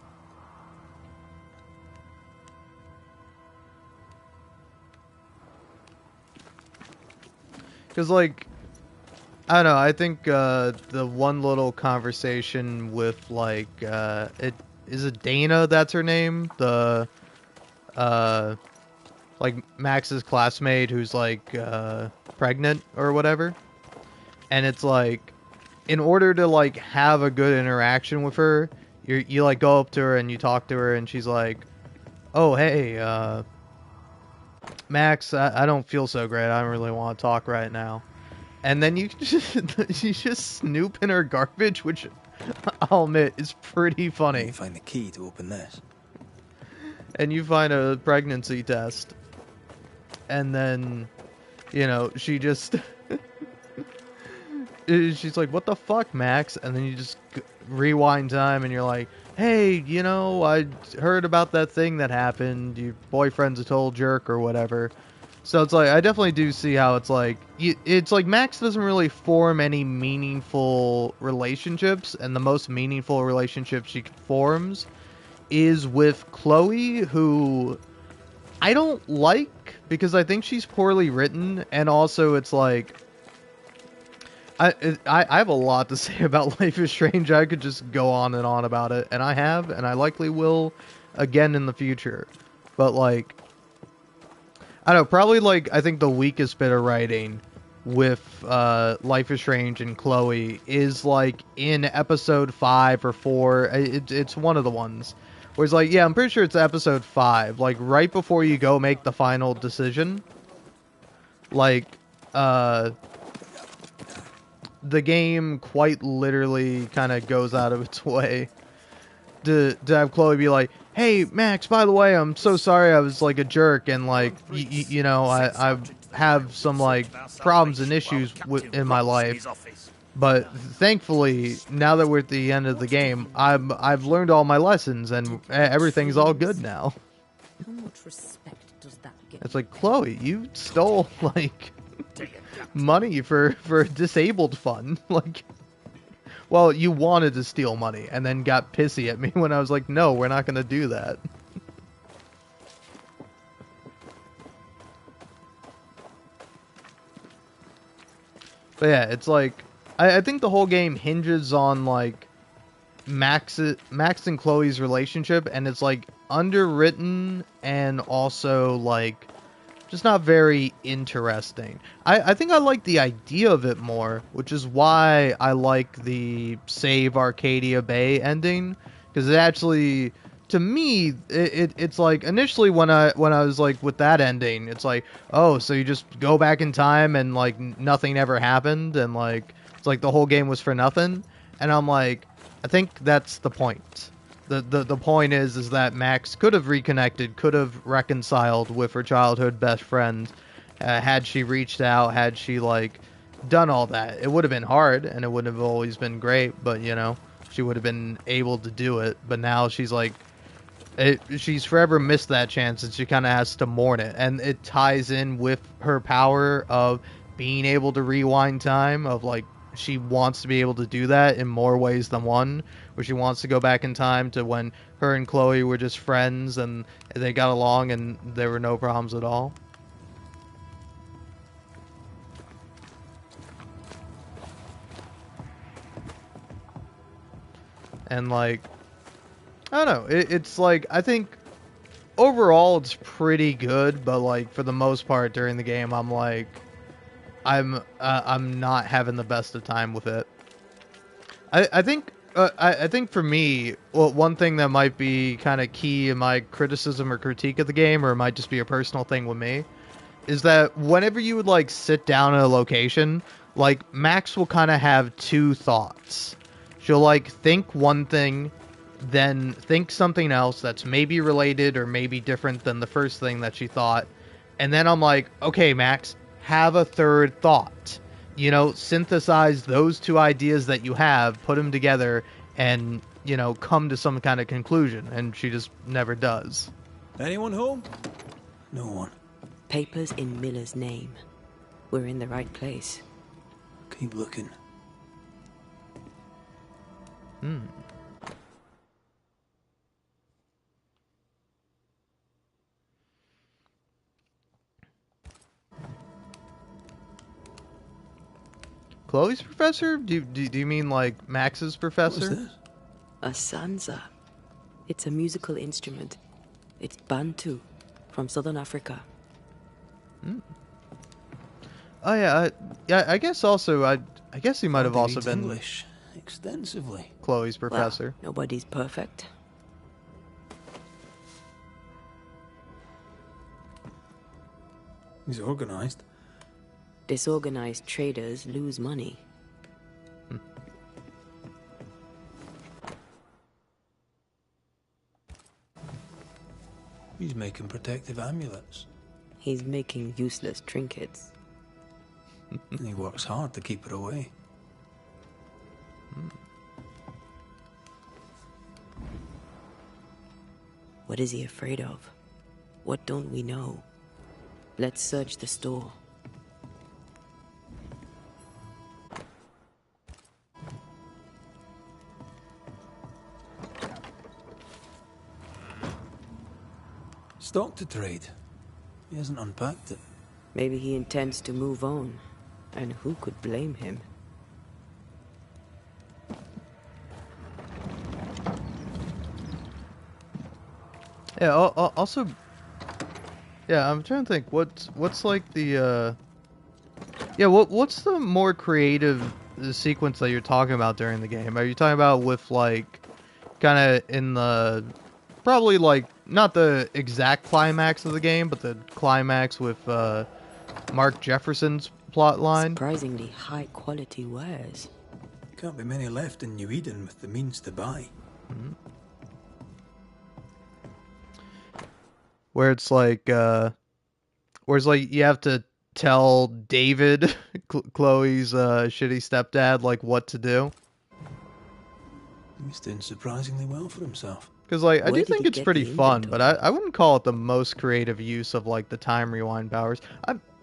Because, like, I don't know, I think the one little conversation with, like, is it Dana, that's her name? The, like, Max's classmate who's, like, pregnant or whatever. And it's, like, in order to, like, have a good interaction with her, you like, go up to her and you talk to her and she's like, oh, hey, Max, I don't feel so great. I don't really want to talk right now. And then you just snoop in her garbage, which I'll admit is pretty funny. You find the key to open this. And you find a pregnancy test. And then, you know, she just... she's like, what the fuck, Max? And then you just rewind time and you're like, hey, you know, I heard about that thing that happened. Your boyfriend's a total jerk or whatever. So it's like, I definitely do see how it's like Max doesn't really form any meaningful relationships, and the most meaningful relationship she forms is with Chloe, who I don't like because I think she's poorly written, and also it's like, I have a lot to say about Life is Strange. I could just go on and on about it, and I have, and I likely will again in the future. But, like, I don't know, probably, like, I think the weakest bit of writing with Life is Strange and Chloe is, like, in episode 5 or 4. It's one of the ones where it's like, yeah, I'm pretty sure it's episode 5, like right before you go make the final decision, like, the game quite literally kind of goes out of its way to have Chloe be like, hey, Max, by the way, I'm so sorry I was, like, a jerk, and, like, you know, I have some, like, problems and issues in my life, but thankfully, now that we're at the end of the game, I've learned all my lessons, and everything's all good now. How much respect does that get? It's like, Chloe, you stole, like, money for disabled fund. Like, well, you wanted to steal money and then got pissy at me when I was like, no, we're not going to do that. But yeah, it's like, I think the whole game hinges on, like, Max and Chloe's relationship, and it's, like, underwritten and also, like, just not very interesting. I think I like the idea of it more, which is why I like the Save Arcadia Bay ending, because it actually, to me, it's like, initially when I was like with that ending, it's like, oh, so you just go back in time and like nothing ever happened, and like it's like the whole game was for nothing, and I'm like, I think that's the point. The point is that Max could have reconnected, could have reconciled with her childhood best friend, had she reached out, had she, like, done all that. It would have been hard, and it wouldn't have always been great, but, you know, she would have been able to do it. But now she's, like, she's forever missed that chance, and she kind of has to mourn it. And it ties in with her power of being able to rewind time, of, like, she wants to be able to do that in more ways than one, where she wants to go back in time to when her and Chloe were just friends and they got along and there were no problems at all. And like, I don't know, it's like, I think overall it's pretty good, but like for the most part during the game I'm like, I'm not having the best of time with it. I think for me, well, one thing that might be kind of key in my criticism or critique of the game, or it might just be a personal thing with me, is that whenever you would like sit down in a location, like Max will kind of have two thoughts. She'll like think one thing, then think something else that's maybe related or maybe different than the first thing that she thought, and then I'm like, okay, Max, have a third thought. You know, synthesize those two ideas that you have, put them together, and, you know, come to some kind of conclusion. And she just never does. Anyone home? No one. Papers in Miller's name. We're in the right place. Keep looking. Chloe's professor? Do you mean like Max's professor? What is this? A sansa. It's a musical instrument. It's Bantu, from southern Africa. Oh yeah, I guess also I guess he might have also been English extensively. Chloe's professor. Well, nobody's perfect. He's organized. Disorganized traders lose money. He's making protective amulets. He's making useless trinkets. And he works hard to keep it away. What is he afraid of? What don't we know? Let's search the store. Stock to trade. He hasn't unpacked it. Maybe he intends to move on. And who could blame him? Yeah, also, yeah, I'm trying to think, what's like the, yeah, what's the more creative sequence that you're talking about during the game? Are you talking about with, like, kind of in the, probably like not the exact climax of the game, but the climax with Mark Jefferson's plot line. Surprisingly high quality wares. Can't be many left in New Eden with the means to buy. Mm-hmm. Where it's like you have to tell David, Chloe's shitty stepdad, like what to do. He's doing surprisingly well for himself. Because like I do think it's pretty fun, but I wouldn't call it the most creative use of like the time rewind powers.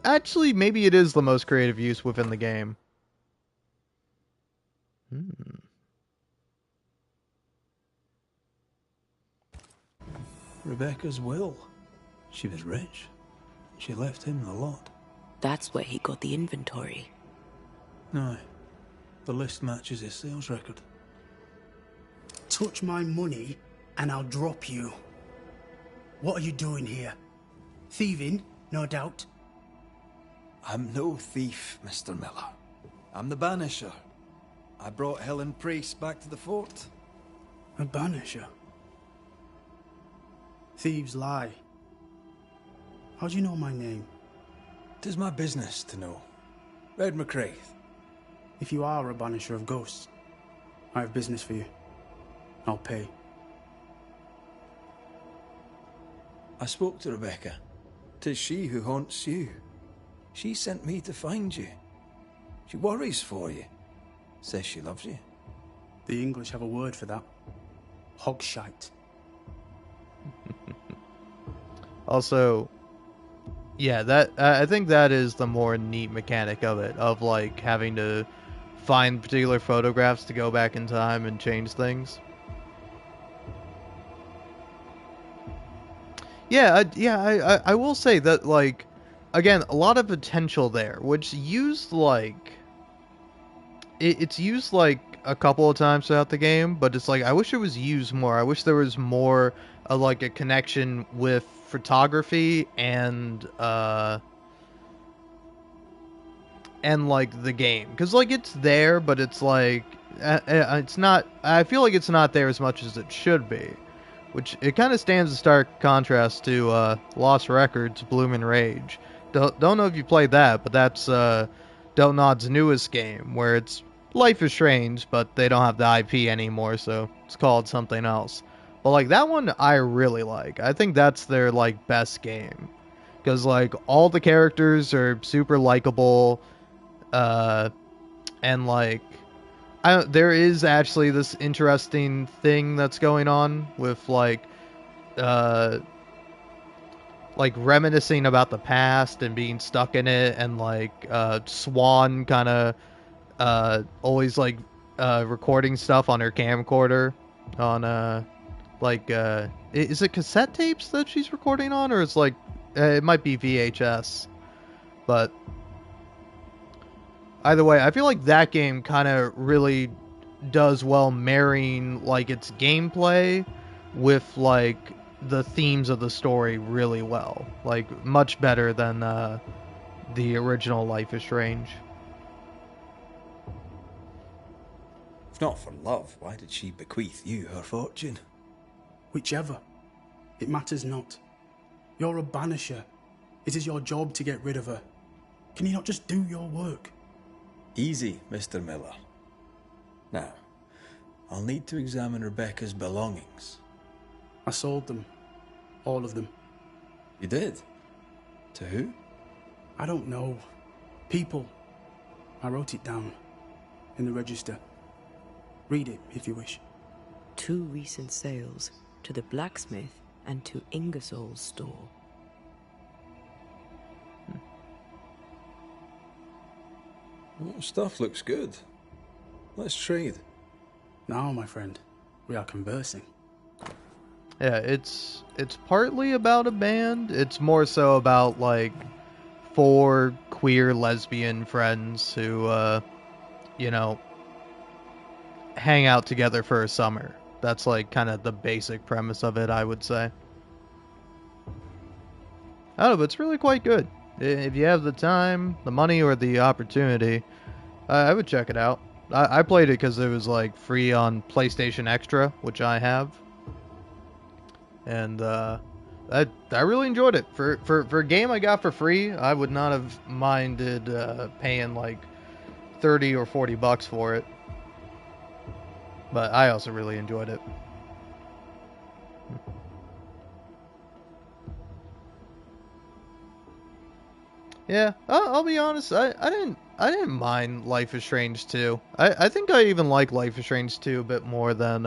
Actually, maybe it is the most creative use within the game. Rebecca's will. She was rich. She left him the lot. That's where he got the inventory. No. The list matches his sales record. Touch my money and I'll drop you. What are you doing here? Thieving, no doubt. I'm no thief, Mr. Miller. I'm the Banisher. I brought Helen Priest back to the fort. A Banisher? Thieves lie. How do you know my name? 'Tis my business to know. Red McCraith. If you are a Banisher of ghosts, I have business for you. I'll pay. I spoke to Rebecca. 'Tis she who haunts you. She sent me to find you. She worries for you. Says she loves you. The English have a word for that. Hogshite. Also, yeah, that I think that is the more neat mechanic of it, of like having to find particular photographs to go back in time and change things. I will say that, like, again, a lot of potential there, which used like it's used like a couple of times throughout the game, but it's like I wish it was used more. I wish there was more like a connection with photography and like the game, because like it's there, but it's like it's not. I feel like it's not there as much as it should be, which it kind of stands in stark contrast to Lost Records, Bloom Rage. Don't know if you played that, but that's Dontnod's newest game, where it's Life is Strange, but they don't have the IP anymore, so it's called something else. But like that one I really like. I think that's their like best game, because like all the characters are super likable, and like there is actually this interesting thing that's going on with like reminiscing about the past and being stuck in it, and like Swan kind of always like recording stuff on her camcorder on is it cassette tapes that she's recording on, or it's like it might be VHS, but either way, I feel like that game kind of really does well marrying like its gameplay with like the themes of the story really well, like much better than the original Life is Strange. If not for love, why did she bequeath you her fortune? Whichever. It matters not. You're a Banisher. It is your job to get rid of her. Can you not just do your work? Easy, Mr. Miller. Now, I'll need to examine Rebecca's belongings. I sold them. All of them. You did? To who? I don't know. People. I wrote it down. In the register. Read it, if you wish. 2 recent sales. To the blacksmith and to Ingersoll's store. Well, stuff looks good. Let's trade. Now, my friend, we are conversing. Yeah, it's partly about a band. It's more so about like 4 queer lesbian friends who hang out together for a summer. That's like kind of the basic premise of it, I would say. I don't know, but it's really quite good. If you have the time, the money, or the opportunity, I would check it out. I played it because it was like free on PlayStation Extra, which I have. and I really enjoyed it. For a game I got for free, I would not have minded paying like $30 or $40 for it. But I also really enjoyed it. Yeah, I'll be honest. I didn't mind Life is Strange 2. I think I even like Life is Strange 2 a bit more than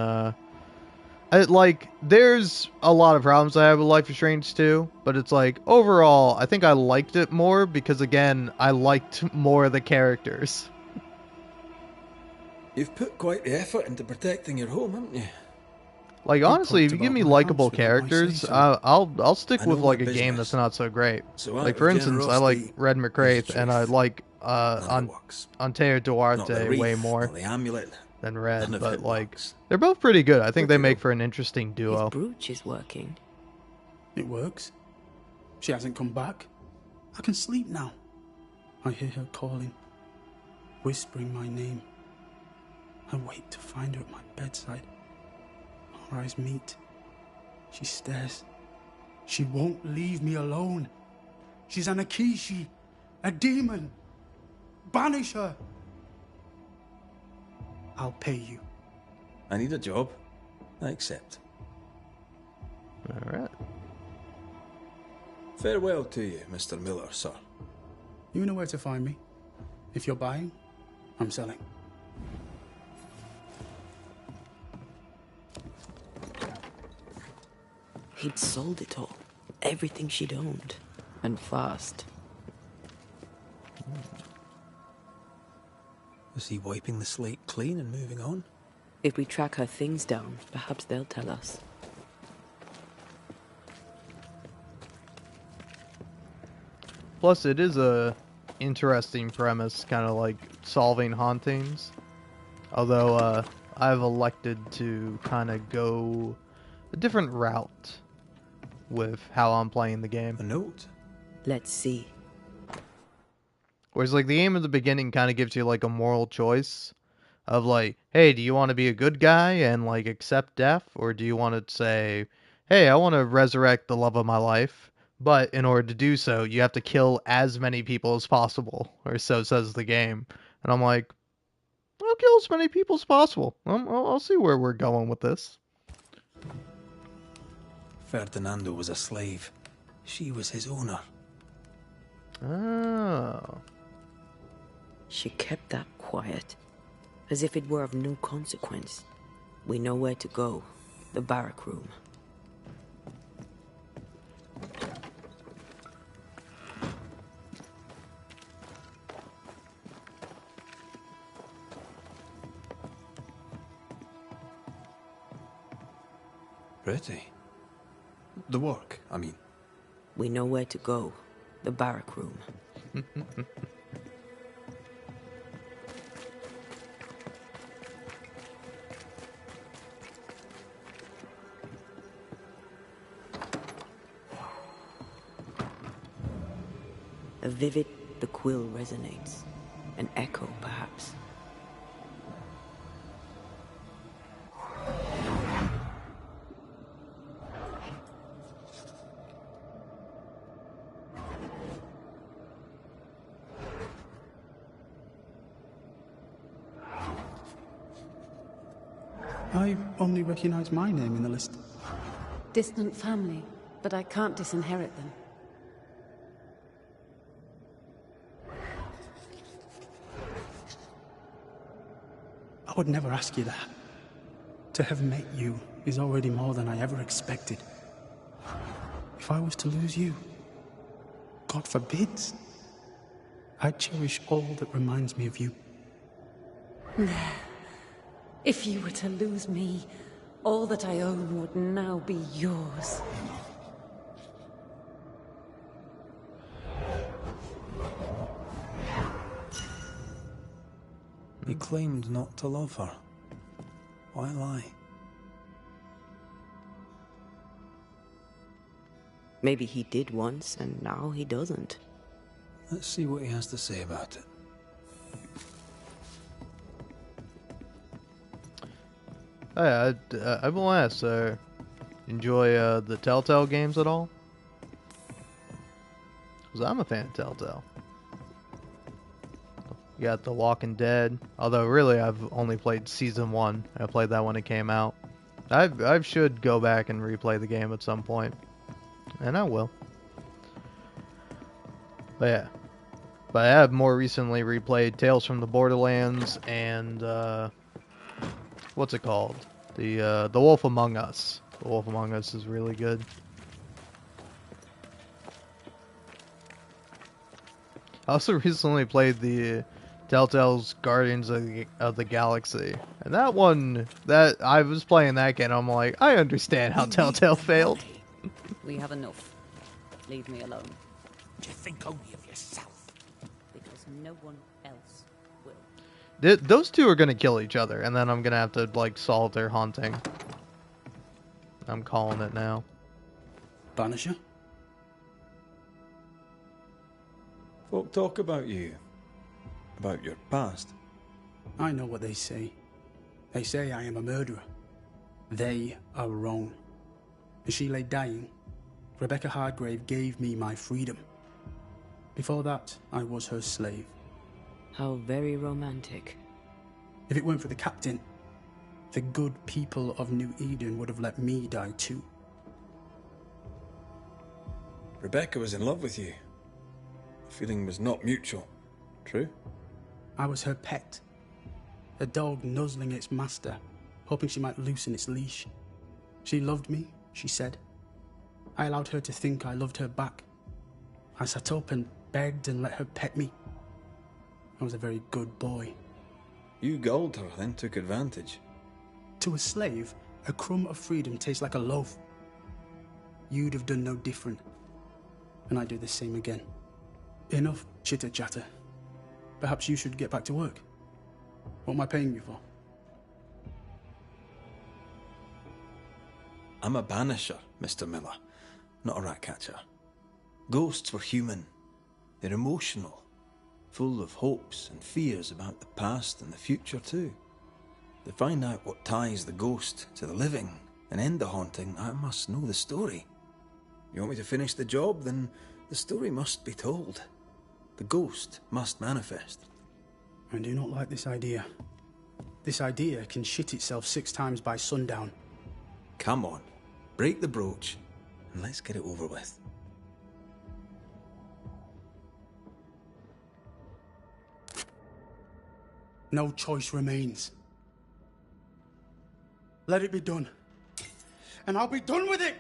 there's a lot of problems I have with Life is Strange 2, but it's like overall I think I liked it more because again I liked more of the characters. You've put quite the effort into protecting your home, haven't you? Like honestly, if you give me likable characters, I'll stick with like a game that's not so great. Like for instance, I like Red McCraith and I like Anteo Duarte way more than Red, but like they're both pretty good. I think they make for an interesting duo. His brooch is working. It works. She hasn't come back. I can sleep now. I hear her calling, whispering my name. I wait to find her at my bedside. Our eyes meet. She stares. She won't leave me alone. She's an Akishi, a demon. Banish her. I'll pay you. I need a job. I accept. Alright. Farewell to you, Mr. Miller, sir. You know where to find me. If you're buying, I'm selling. He'd sold it all. Everything she'd owned. And fast. Was he wiping the slate clean and moving on? If we track her things down, perhaps they'll tell us. Plus, it is a interesting premise, kind of like solving hauntings. Although, I've elected to kind of go a different route with how I'm playing the game. A note? Let's see. Whereas, like, the game at the beginning kind of gives you, like, a moral choice of, like, hey, do you want to be a good guy and, like, accept death? Or do you want to say, hey, I want to resurrect the love of my life, but in order to do so, you have to kill as many people as possible, or so says the game. And I'm like, I'll kill as many people as possible. I'll see where we're going with this. Ferdinando was a slave. She was his owner. Oh. She kept that quiet, as if it were of no consequence. We know where to go. The barrack room. Pretty. The work, I mean. We know where to go. The barrack room. A vivid, the quill resonates. An echo, perhaps. I only recognize my name in the list. Distant family, but I can't disinherit them. I would never ask you that. To have met you is already more than I ever expected. If I was to lose you, God forbids, I'd cherish all that reminds me of you. If you were to lose me, all that I own would now be yours. He claimed not to love her. Why lie? Maybe he did once, and now he doesn't. Let's see what he has to say about it. I will ask, enjoy the Telltale games at all? Because I'm a fan of Telltale. You got The Walking Dead. Although, really, I've only played Season 1. I played that when it came out. I should go back and replay the game at some point. And I will. But yeah. But I have more recently replayed Tales from the Borderlands and, what's it called? The Wolf Among Us. The Wolf Among Us is really good. I also recently played the Telltale's Guardians of the Galaxy. And that one, that I was playing that game, I'm like, I understand how Telltale failed. We have enough. Leave me alone. Do you think only of yourself? Because no one else will. Those two are gonna kill each other, and then I'm gonna have to, like, solve their haunting. I'm calling it now. Banisher? Folk talk about you. About your past. I know what they say. They say I am a murderer. They are wrong. As she lay dying, Rebecca Hardgrave gave me my freedom. Before that, I was her slave. How very romantic. If it weren't for the captain, the good people of New Eden would have let me die too. Rebecca was in love with you. The feeling was not mutual. True? I was her pet. A dog nuzzling its master, hoping she might loosen its leash. She loved me, she said. I allowed her to think I loved her back. I sat up and begged and let her pet me. I was a very good boy. You gulled her, then took advantage. To a slave, a crumb of freedom tastes like a loaf. You'd have done no different. And I'd do the same again. Enough chitter-chatter. Perhaps you should get back to work. What am I paying you for? I'm a banisher, Mr. Miller, not a rat catcher. Ghosts were human. They're emotional, full of hopes and fears about the past and the future too. To find out what ties the ghost to the living and end the haunting, I must know the story. You want me to finish the job? Then the story must be told. The ghost must manifest. I do not like this idea. This idea can shit itself 6 times by sundown. Come on, break the brooch, and let's get it over with. No choice remains. Let it be done. And I'll be done with it!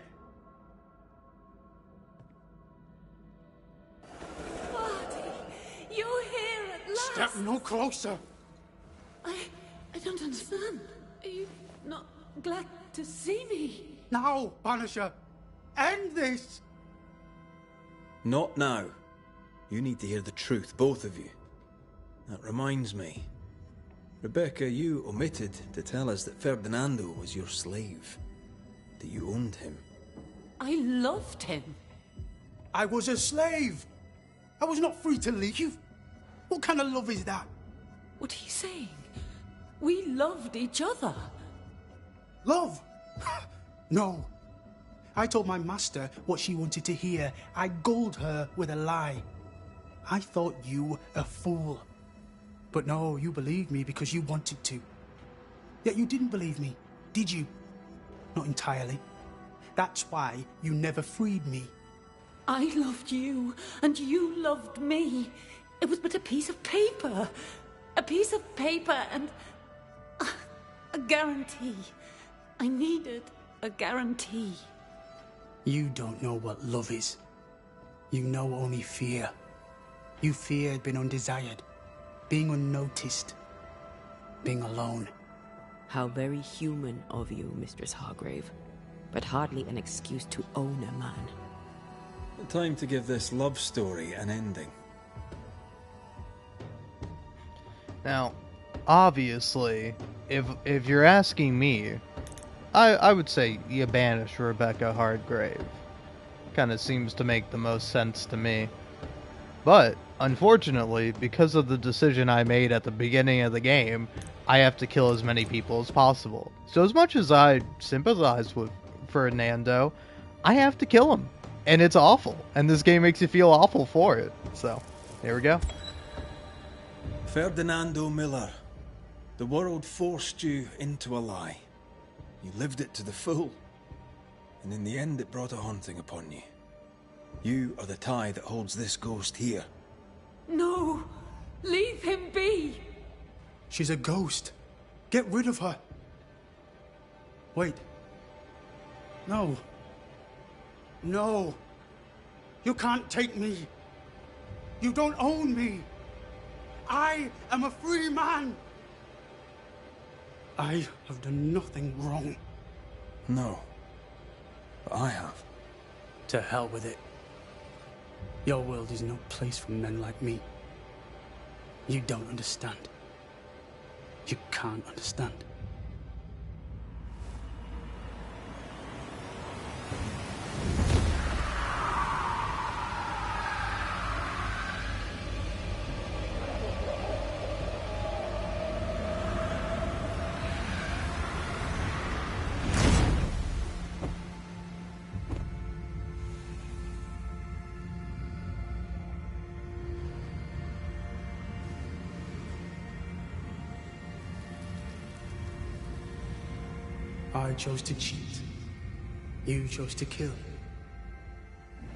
You're here at last! Step no closer! I don't understand. Are you not glad to see me? Now, Banisher! End this! Not now. You need to hear the truth, both of you. That reminds me. Rebecca, you omitted to tell us that Ferdinando was your slave. That you owned him. I loved him. I was a slave! I was not free to leave. What kind of love is that? What are you saying? We loved each other. Love? No. I told my master what she wanted to hear. I gulled her with a lie. I thought you a fool. But no, you believed me because you wanted to. Yet you didn't believe me, did you? Not entirely. That's why you never freed me. I loved you, and you loved me. It was but a piece of paper. A piece of paper and a guarantee. I needed a guarantee. You don't know what love is. You know only fear. You feared being undesired, being unnoticed, being alone. How very human of you, Mistress Hargrave, but hardly an excuse to own a man. Time to give this love story an ending. Now, obviously, if you're asking me, I would say you banish Rebecca Hardgrave. Kind of seems to make the most sense to me. But, unfortunately, because of the decision I made at the beginning of the game, I have to kill as many people as possible. So as much as I sympathize with Fernando, I have to kill him. And it's awful. And this game makes you feel awful for it. So, here we go. Ferdinando Miller, the world forced you into a lie. You lived it to the full. And in the end, it brought a haunting upon you. You are the tie that holds this ghost here. No! Leave him be! She's a ghost. Get rid of her. Wait. No. No. You can't take me. You don't own me. I am a free man. I have done nothing wrong. No. But I have. To hell with it. Your world is no place for men like me. You don't understand. You can't understand. I chose to cheat. You chose to kill.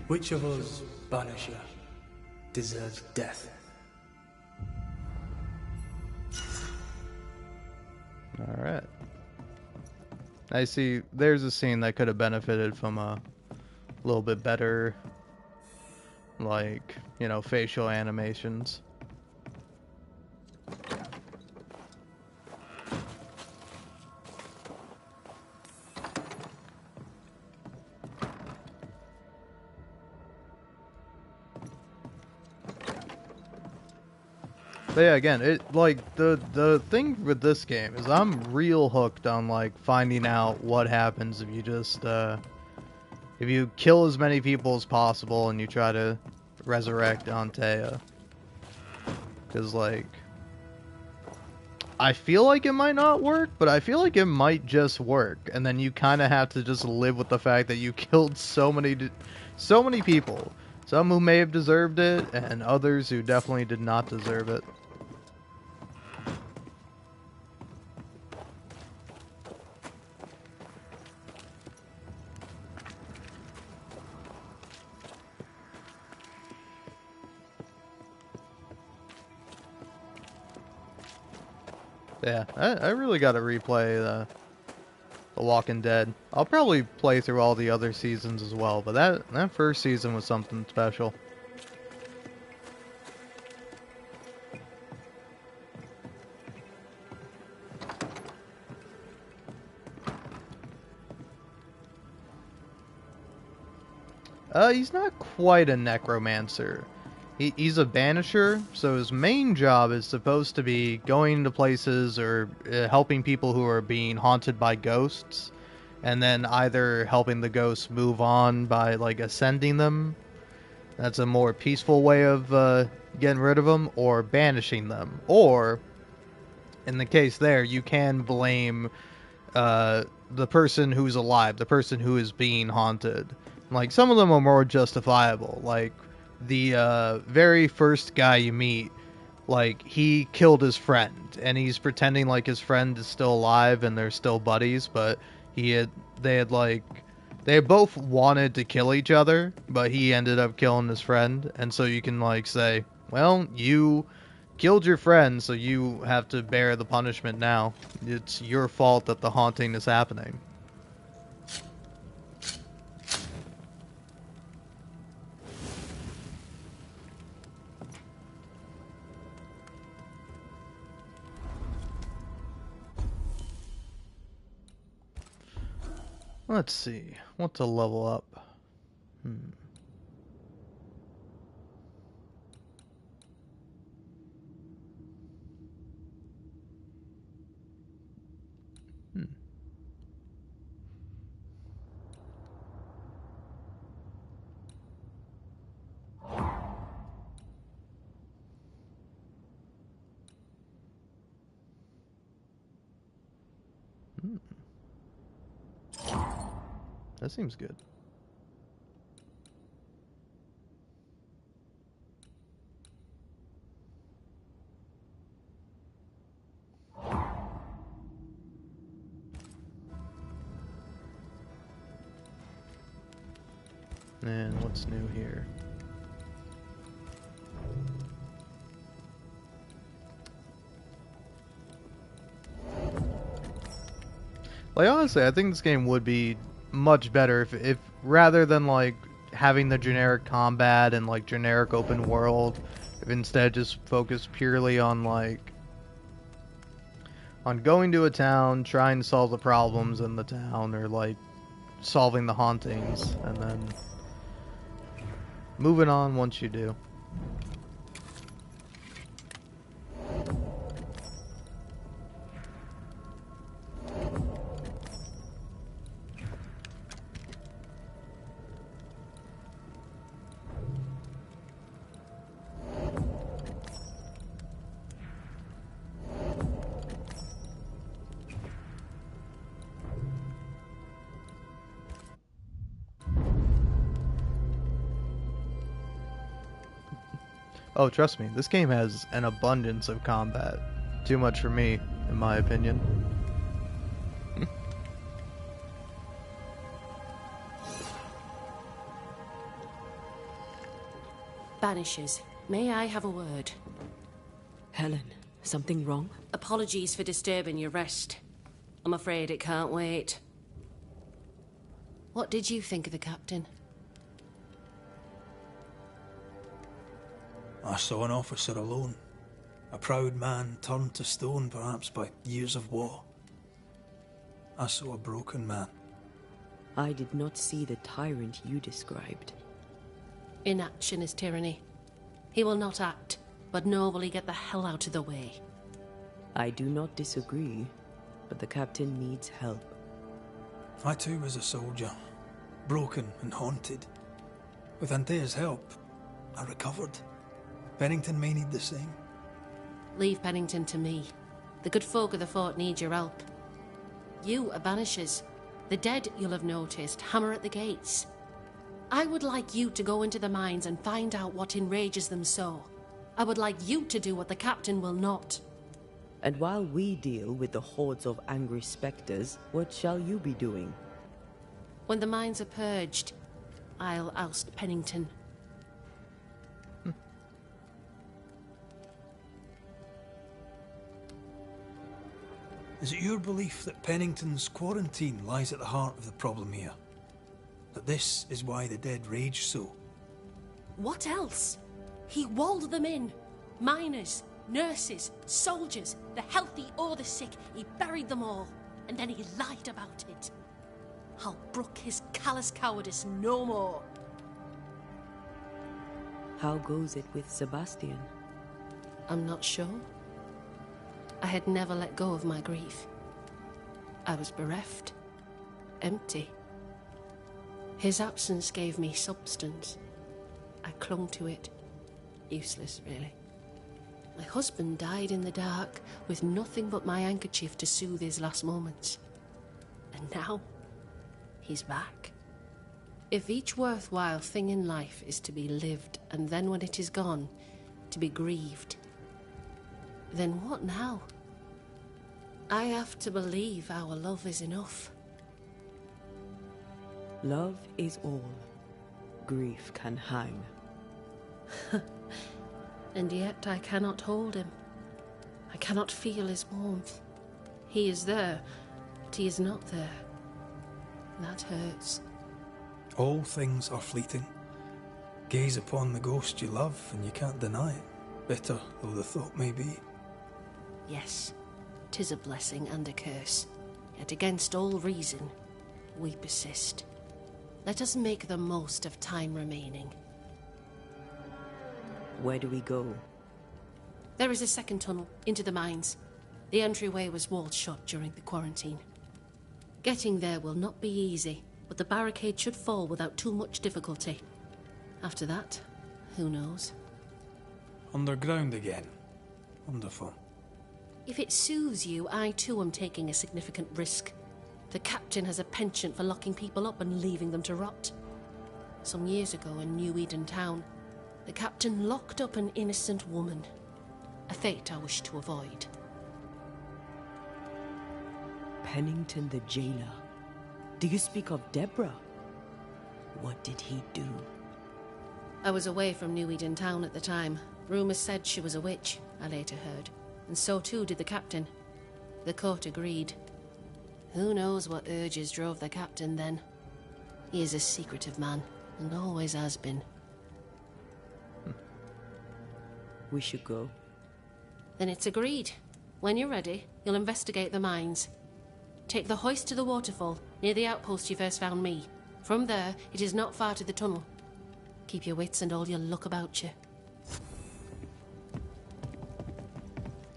Which of us, Banisher, deserves death? Alright. I see there's a scene that could have benefited from a little bit better, like, you know, facial animations. But yeah, again, it like the thing with this game is I'm real hooked on like finding out what happens if you just if you kill as many people as possible and you try to resurrect Antea. Cause like I feel like it might not work, but I feel like it might just work, and then you kind of have to just live with the fact that you killed so many people. Some who may have deserved it, and others who definitely did not deserve it. Yeah, I really gotta replay The Walking Dead. I'll probably play through all the other seasons as well, but that first season was something special. He's not quite a necromancer. He's a banisher, so his main job is supposed to be going to places or helping people who are being haunted by ghosts, and then either helping the ghosts move on by like ascending them. That's a more peaceful way of getting rid of them, or banishing them. Or, in the case there, you can blame the person who's alive, the person who is being haunted. Like, some of them are more justifiable. Like, the very first guy you meet, like, he killed his friend, and he's pretending like his friend is still alive and they're still buddies, but they both wanted to kill each other, but he ended up killing his friend, and so you can, like, say, well, you killed your friend, so you have to bear the punishment now. It's your fault that the haunting is happening. Let's see. What to level up? That seems good. And what's new here? Like, honestly, I think this game would be much better if rather than like having the generic combat and like generic open world, if instead just focus purely on like on going to a town, trying to solve the problems in the town, or like solving the hauntings, and then moving on once you do. Oh, trust me, this game has an abundance of combat. Too much for me, in my opinion. Banishers, may I have a word? Helen, something wrong? Apologies for disturbing your rest. I'm afraid it can't wait. What did you think of the captain? I saw an officer alone. A proud man turned to stone, perhaps by years of war. I saw a broken man. I did not see the tyrant you described. Inaction is tyranny. He will not act, but nobly get the hell out of the way. I do not disagree, but the captain needs help. I too was a soldier, broken and haunted. With Anthea's help, I recovered. Pennington may need the same. Leave Pennington to me. The good folk of the fort need your help. You are Banishers. The dead, you'll have noticed, hammer at the gates. I would like you to go into the mines and find out what enrages them so. I would like you to do what the captain will not. And while we deal with the hordes of angry specters, what shall you be doing? When the mines are purged, I'll oust Pennington. Is it your belief that Pennington's quarantine lies at the heart of the problem here? That this is why the dead rage so? What else? He walled them in. Miners, nurses, soldiers, the healthy or the sick. He buried them all, and then he lied about it. I'll brook his callous cowardice no more. How goes it with Sebastian? I'm not sure. I had never let go of my grief. I was bereft, empty. His absence gave me substance. I clung to it. Useless, really. My husband died in the dark, with nothing but my handkerchief to soothe his last moments. And now, he's back. If each worthwhile thing in life is to be lived, and then when it is gone, to be grieved, then what now? I have to believe our love is enough. Love is all. Grief can hang. And yet I cannot hold him. I cannot feel his warmth. He is there, but he is not there. That hurts. All things are fleeting. Gaze upon the ghost you love, and you can't deny it, bitter though the thought may be. Yes, 'tis a blessing and a curse. Yet against all reason, we persist. Let us make the most of time remaining. Where do we go? There is a second tunnel into the mines. The entryway was walled shut during the quarantine. Getting there will not be easy, but the barricade should fall without too much difficulty. After that, who knows? Underground again. Wonderful. If it soothes you, I too am taking a significant risk. The captain has a penchant for locking people up and leaving them to rot. Some years ago in New Eden town, the captain locked up an innocent woman. A fate I wish to avoid. Pennington the jailer. Do you speak of Deborah? What did he do? I was away from New Eden town at the time. Rumours said she was a witch, I later heard. And so too did the captain. The court agreed. Who knows what urges drove the captain then? He is a secretive man, and always has been. We should go. Then it's agreed. When you're ready, you'll investigate the mines. Take the hoist to the waterfall, near the outpost you first found me. From there, it is not far to the tunnel. Keep your wits and all your luck about you.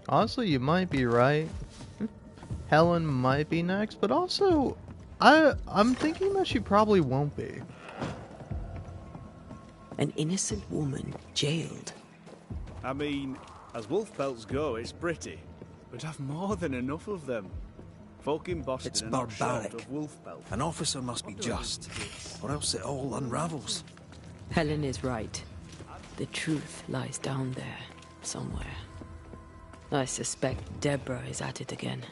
Honestly, you might be right. Helen might be next, but also, I'm thinking that she probably won't be. An innocent woman jailed. I mean, as wolf pelts go, it's pretty. We'd have more than enough of them. Folk in Boston It's are not short barbaric. of wolf pelt. An officer must be just, or else it all unravels. Helen is right. The truth lies down there, somewhere. I suspect Deborah is at it again.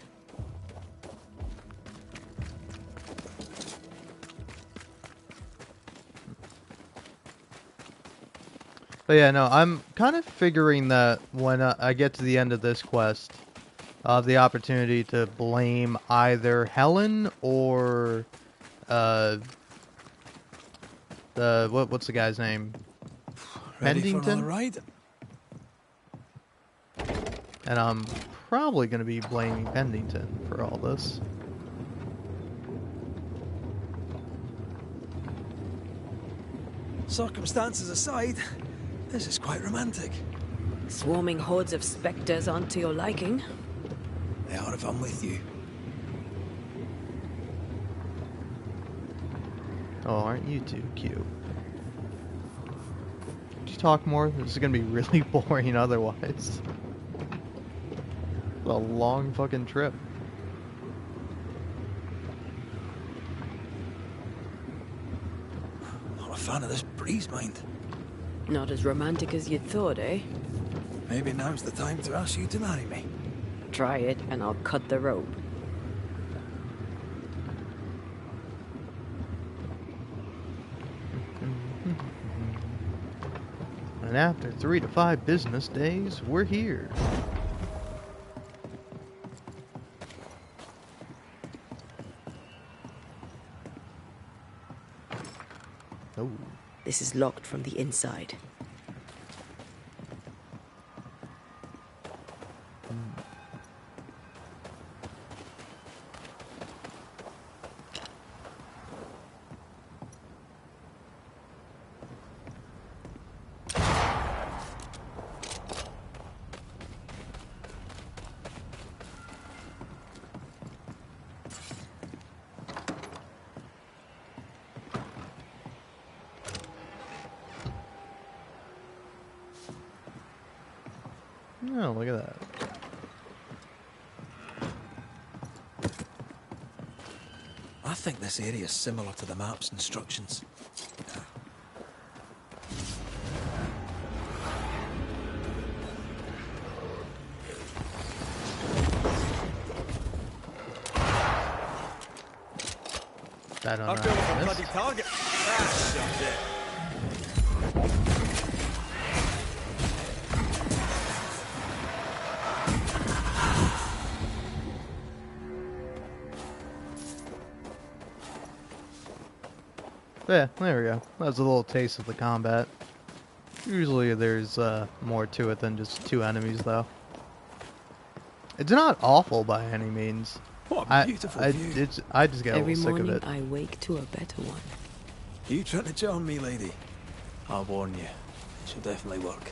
But yeah, no, I'm kind of figuring that when I get to the end of this quest, I'll have the opportunity to blame either Helen or what's the guy's name? Ready for Pendington? another ride? And I'm probably going to be blaming Pendington for all this. Circumstances aside, this is quite romantic. Swarming hordes of spectres aren't to your liking. They are if I'm with you. Oh, aren't you too cute? Could you talk more? This is going to be really boring otherwise. A long fucking trip. Not a fan of this breeze, mind. Not as romantic as you'd thought, eh? Maybe now's the time to ask you to marry me. Try it, and I'll cut the rope. And after 3 to 5 business days, we're here. Oh. This is locked from the inside. Oh, look at that. I think this area is similar to the map's instructions. I don't know. I'm going for a bloody target. Ah, shoved it. Yeah, there we go. That was a little taste of the combat. Usually there's more to it than just 2 enemies, though. It's not awful by any means. What a beautiful view. I just get a Every little sick of morning it. I wake to a better one. You trying to charm me, lady? I'll warn you. It should definitely work.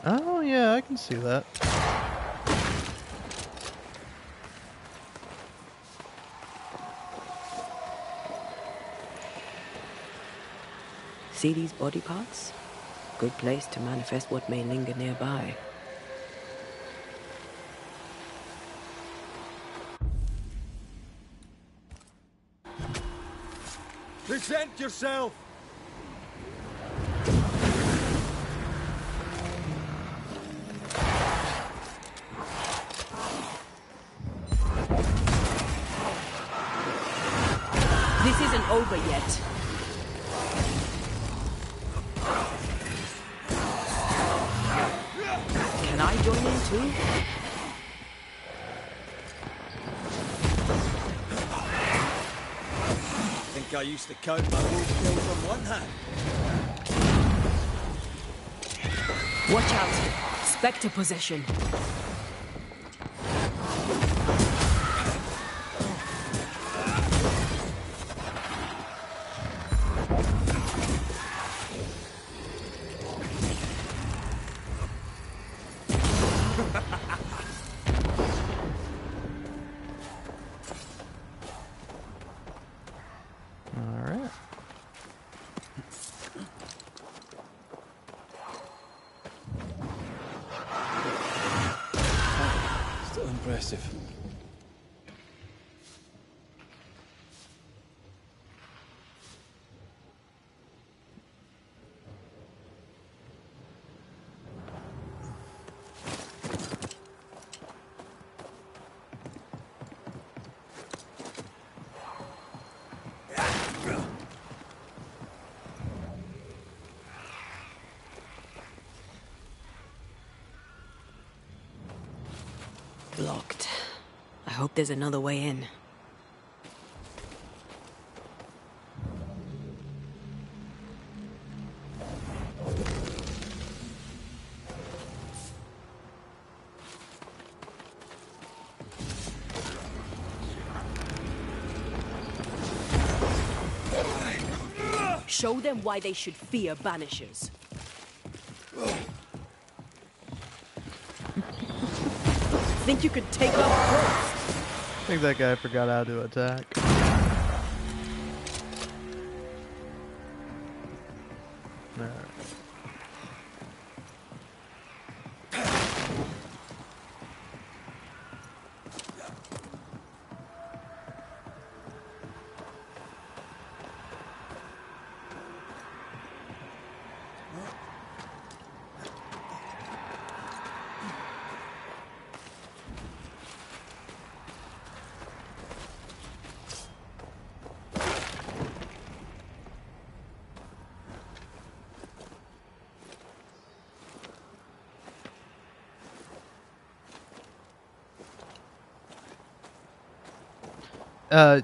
Oh, yeah, I can see that. See these body parts? Good place to manifest what may linger nearby. Present yourself! This isn't over yet. Can I join in too? I think I used to count my wolf kills on one hand. Watch out. Spectre possession. Alright. Still impressive. Blocked. I hope there's another way in. Show them why they should fear Banishers. Think you could take off first? I think that guy forgot how to attack. Alright.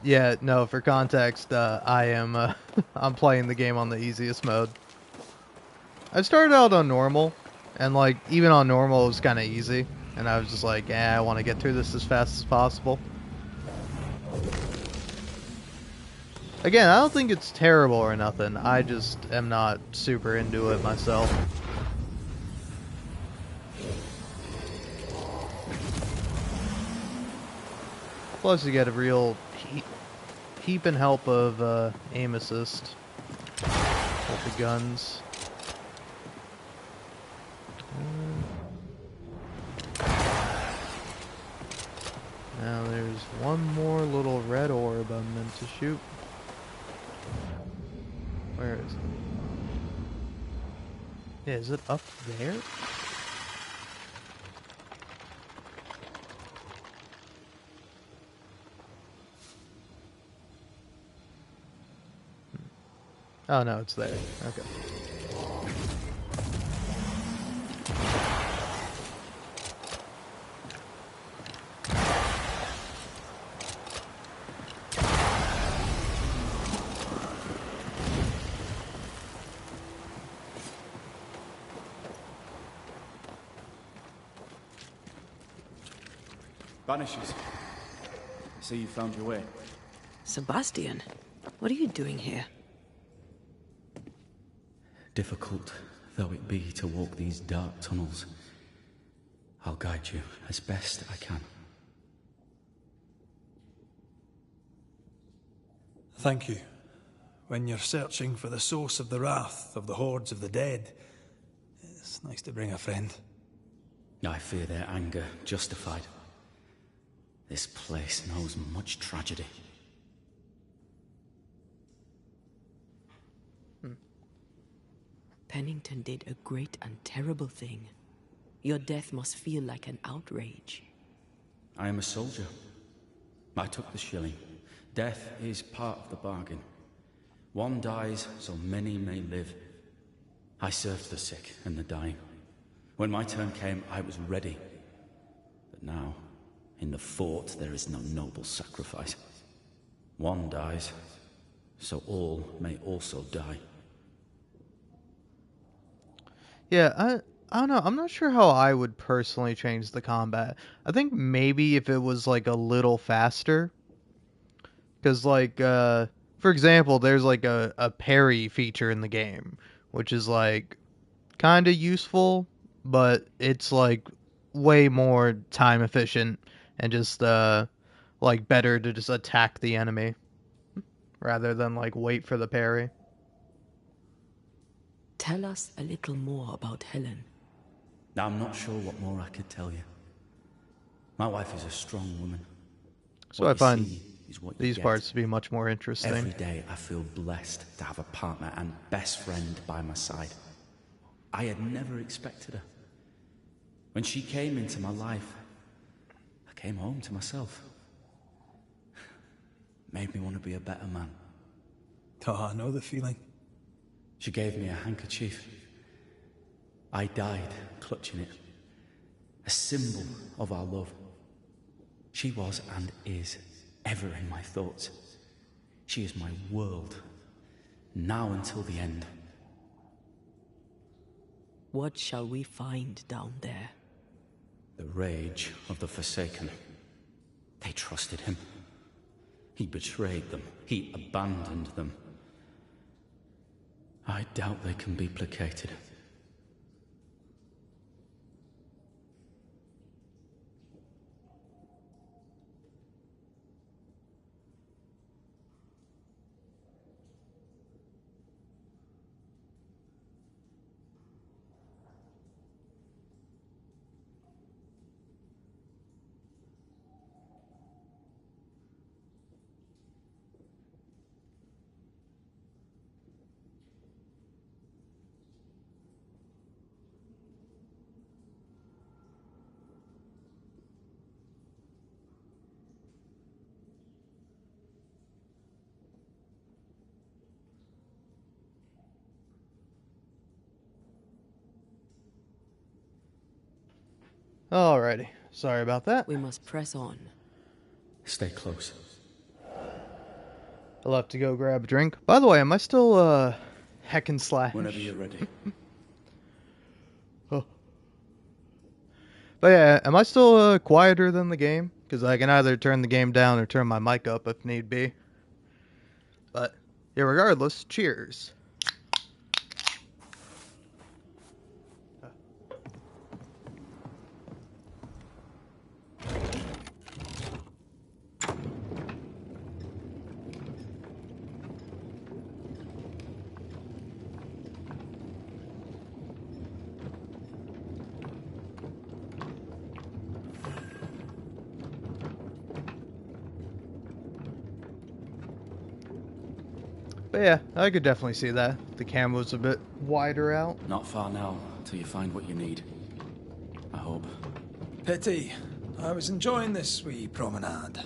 Yeah, no, for context, I am, I'm playing the game on the easiest mode. I started out on normal, and, like, even on normal it was kind of easy, and I was just like, I want to get through this as fast as possible. Again, I don't think it's terrible or nothing, I just am not super into it myself. Plus you get a real heap and help of aim assist with the guns. Now there's one more little red orb I'm meant to shoot. Where is it? Yeah, is it up there? Oh no, it's there. Okay. Banishers. I see you found your way. Sebastian, what are you doing here? Difficult though it be to walk these dark tunnels, I'll guide you as best I can. Thank you. When you're searching for the source of the wrath of the hordes of the dead, it's nice to bring a friend. I fear their anger justified. This place knows much tragedy. Pennington did a great and terrible thing. Your death must feel like an outrage. I am a soldier. I took the shilling. Death is part of the bargain. One dies so many may live. I served the sick and the dying. When my turn came, I was ready. But now, in the fort, there is no noble sacrifice. One dies, so all may also die. Yeah, I don't know. I'm not sure how I would personally change the combat. I think maybe if it was like a little faster. Because, like, for example, there's like a parry feature in the game, which is like kind of useful, but it's like way more time efficient and just like better to just attack the enemy rather than like wait for the parry. Tell us a little more about Helen. Now, I'm not sure what more I could tell you. My wife is a strong woman. So What I you find see is what you these get. parts to be much more interesting. Every day I feel blessed to have a partner and best friend by my side. I had never expected her. When she came into my life, I came home to myself. Made me want to be a better man. Oh, I know the feeling. She gave me a handkerchief. I died clutching it. A symbol of our love. She was and is ever in my thoughts. She is my world, now until the end. What shall we find down there? The rage of the Forsaken. They trusted him. He betrayed them. He abandoned them. I doubt they can be placated. Alrighty, sorry about that. We must press on. Stay close. I'll have to go grab a drink. By the way, am I still heck and slash? Whenever you're ready. Oh. But yeah, am I still quieter than the game? Because I can either turn the game down or turn my mic up if need be. But yeah, regardless, cheers. But yeah, I could definitely see that. The camera was a bit wider out. Not far now, till you find what you need. I hope. Pity. I was enjoying this wee promenade.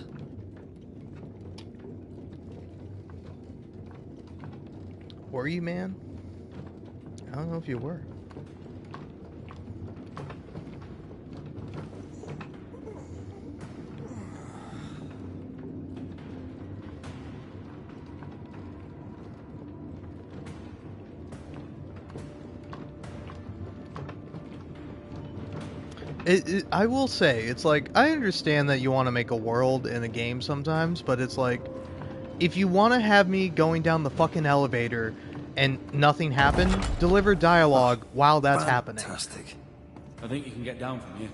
Were you, man? I don't know if you were. I will say, it's like, I understand that you want to make a world in a game sometimes, but it's like, if you want to have me going down the fucking elevator and nothing happened, deliver dialogue while that's happening. Fantastic. I think you can get down from here.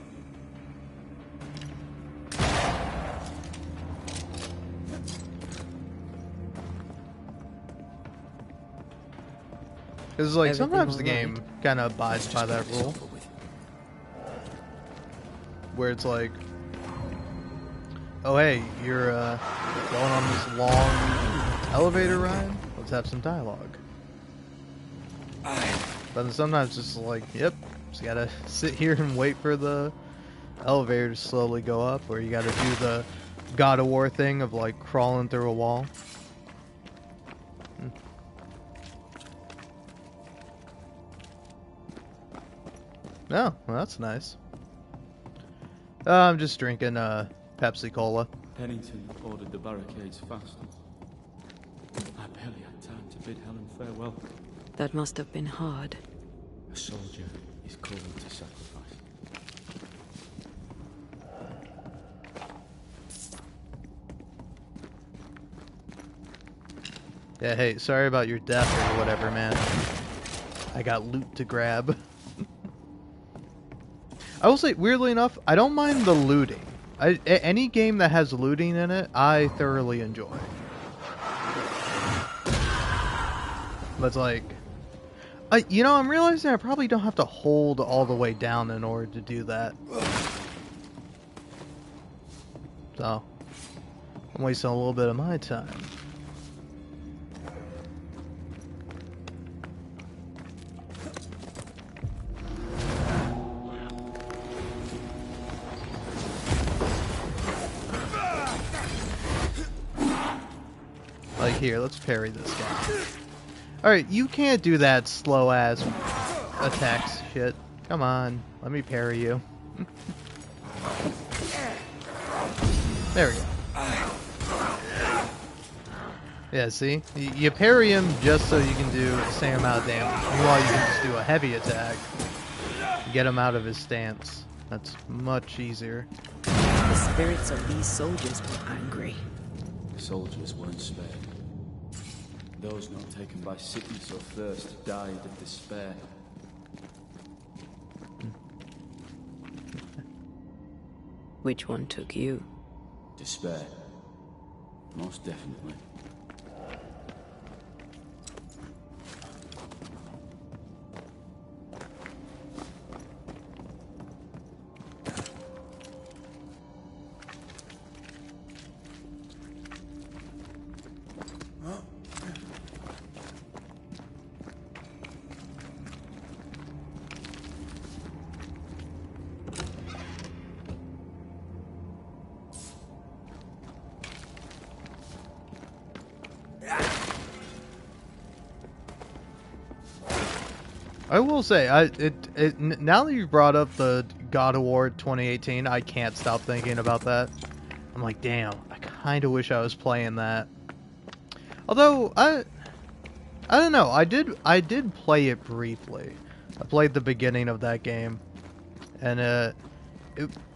Because, like, Everything sometimes the all right? game kind of abides by that rule. Where it's like, oh, hey, you're going on this long elevator ride? Let's have some dialogue. But then sometimes it's like, yep, just gotta sit here and wait for the elevator to slowly go up, or you gotta do the God of War thing of, like, crawling through a wall. Oh, well, that's nice. I'm just drinking Pepsi Cola. Pennington ordered the barricades fast. I barely had time to bid Helen farewell. That must have been hard. A soldier is called to sacrifice. Yeah, hey, sorry about your death or whatever, man. I got loot to grab. I will say, weirdly enough, I don't mind the looting. Any game that has looting in it, I thoroughly enjoy. But it's like, you know, I'm realizing I probably don't have to hold all the way down in order to do that. So, I'm wasting a little bit of my time. Like, here, let's parry this guy. Alright, you can't do that slow-ass attacks shit. Come on, let me parry you. There we go. Yeah, see? You parry him just so you can do the same amount of damage. Meanwhile, you can just do a heavy attack. Get him out of his stance. That's much easier. The spirits of these soldiers were angry. The soldiers weren't spared. Those not taken by sickness or thirst died of despair. Which one took you? Despair. Most definitely. I will say, now that you've brought up the God of War 2018, I can't stop thinking about that. I'm like, damn, I kind of wish I was playing that. Although, I don't know, I did play it briefly. I played the beginning of that game, and it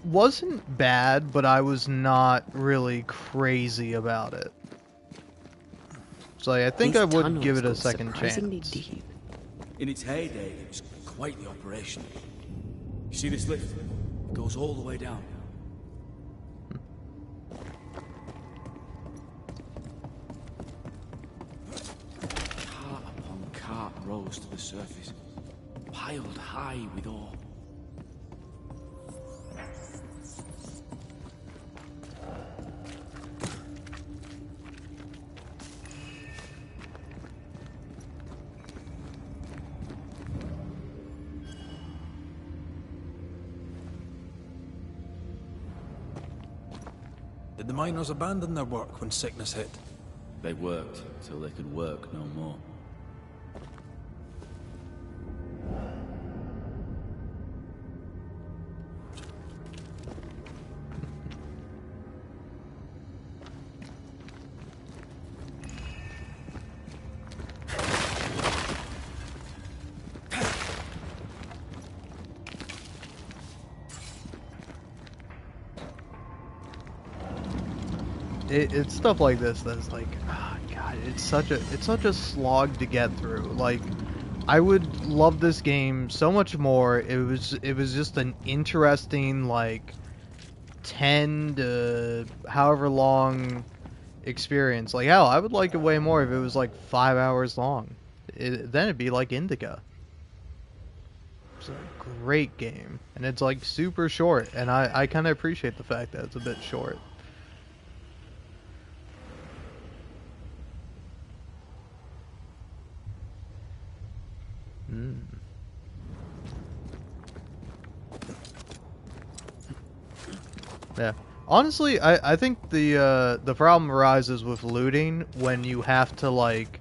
wasn't bad, but I was not really crazy about it. So I think I would give it a second chance. Deep. In its heyday, it was quite the operation. You see this lift? It goes all the way down. Cart upon cart rose to the surface, piled high with ore. Did the miners abandon their work when sickness hit? They worked till they could work no more. It's stuff like this that's like, oh god, it's such a slog to get through. Like, I would love this game so much more. It was just an interesting, like, 10 to however long experience. Like, hell, I would like it way more if it was like 5 hours long. Then it'd be like Indica. It's a great game, and it's like super short, and I kind of appreciate the fact that it's a bit short. Yeah. Honestly, I think the problem arises with looting when you have to, like,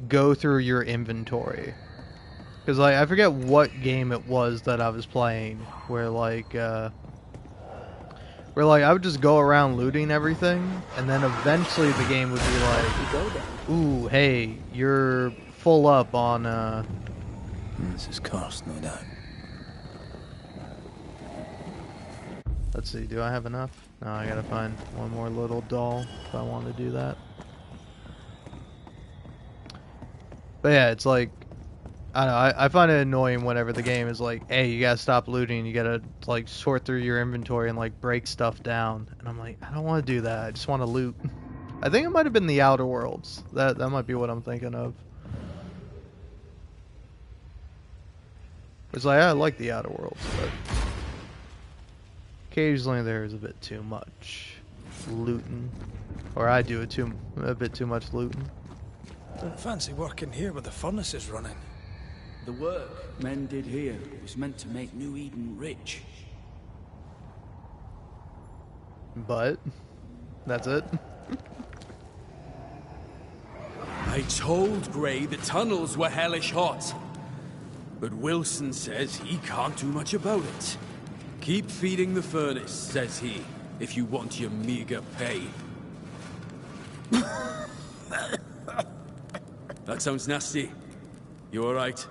go through your inventory. Because, like, I forget what game it was that I was playing where, like, I would just go around looting everything, and then eventually the game would be like, ooh, hey, you're full up on, This is cursed, no doubt. Let's see, do I have enough? No, I gotta find one more little doll if I want to do that. But yeah, it's like, I don't know, I find it annoying whenever the game is like, hey, you gotta stop looting, you gotta, like, sort through your inventory and, like, break stuff down. And I'm like, I don't want to do that, I just want to loot. I think it might have been the Outer Worlds. That might be what I'm thinking of. It's like, I like the Outer Worlds, but occasionally there is a bit too much looting. Or I do a bit too much looting. Don't fancy working here with the furnaces running. The work men did here was meant to make New Eden rich. But that's it. I told Gray the tunnels were hellish hot. But Wilson says he can't do much about it. Keep feeding the furnace, says he, if you want your meager pay. That sounds nasty. You alright?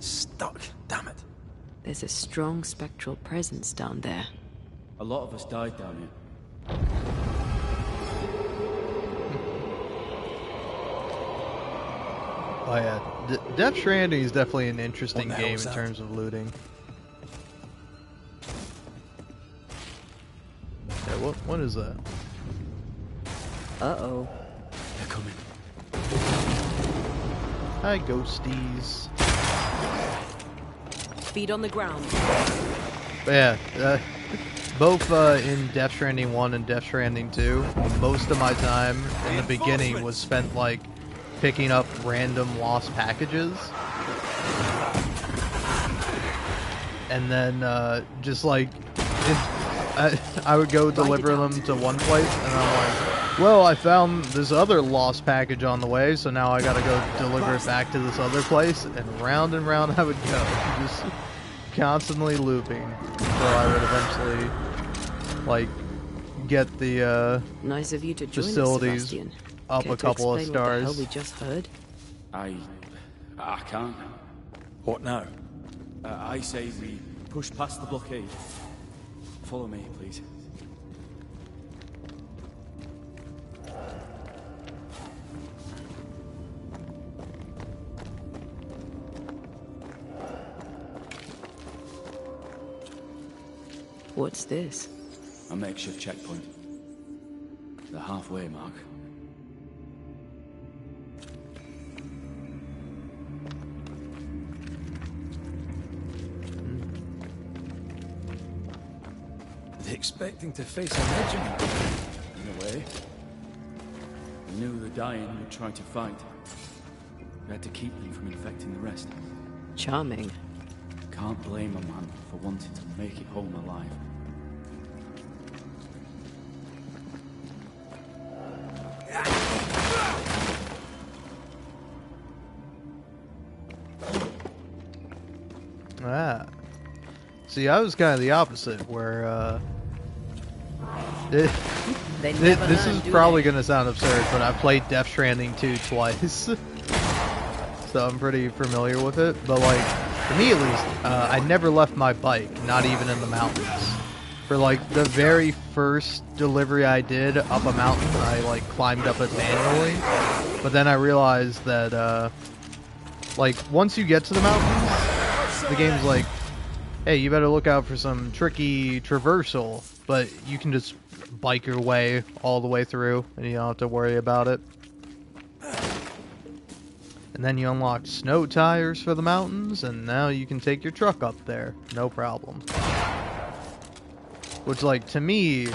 Stuck, damn it. There's a strong spectral presence down there. A lot of us died down here. Oh yeah, Death Stranding is definitely an interesting game in terms of looting. Yeah, what is that? Uh-oh. They're coming. Hi, ghosties. Feet on the ground. But yeah, both in Death Stranding 1 and Death Stranding 2, most of my time in the beginning was spent, like, picking up random lost packages. And then, just, like, I would go deliver them to one place, and I'm like, well, I found this other lost package on the way, so now I gotta go deliver it back to this other place, and round I would go, just constantly looping until I would eventually, like, get the Nice of you to join facilities us, Sebastian. up Care a to couple of explain what the hell stars. we just heard? I can't. What now? I say we push past the blockade. Follow me, please. What's this? A makeshift checkpoint. The halfway mark. Are they expecting to face a regiment? In a way. We knew the dying would try to fight. We had to keep them from infecting the rest. Charming. Can't blame a man for wanting to make it home alive. See, I was kind of the opposite, where They never this learn, is do probably they? going to sound absurd, but I've played Death Stranding 2 twice, so I'm pretty familiar with it. But like, for me at least, I never left my bike, not even in the mountains. For like the very first delivery I did up a mountain, I like climbed up it manually. But then I realized that like once you get to the mountains, the game's like, hey, you better look out for some tricky traversal, but you can just bike your way all the way through and you don't have to worry about it. And then you unlock snow tires for the mountains, and now you can take your truck up there, no problem. Which, like, to me,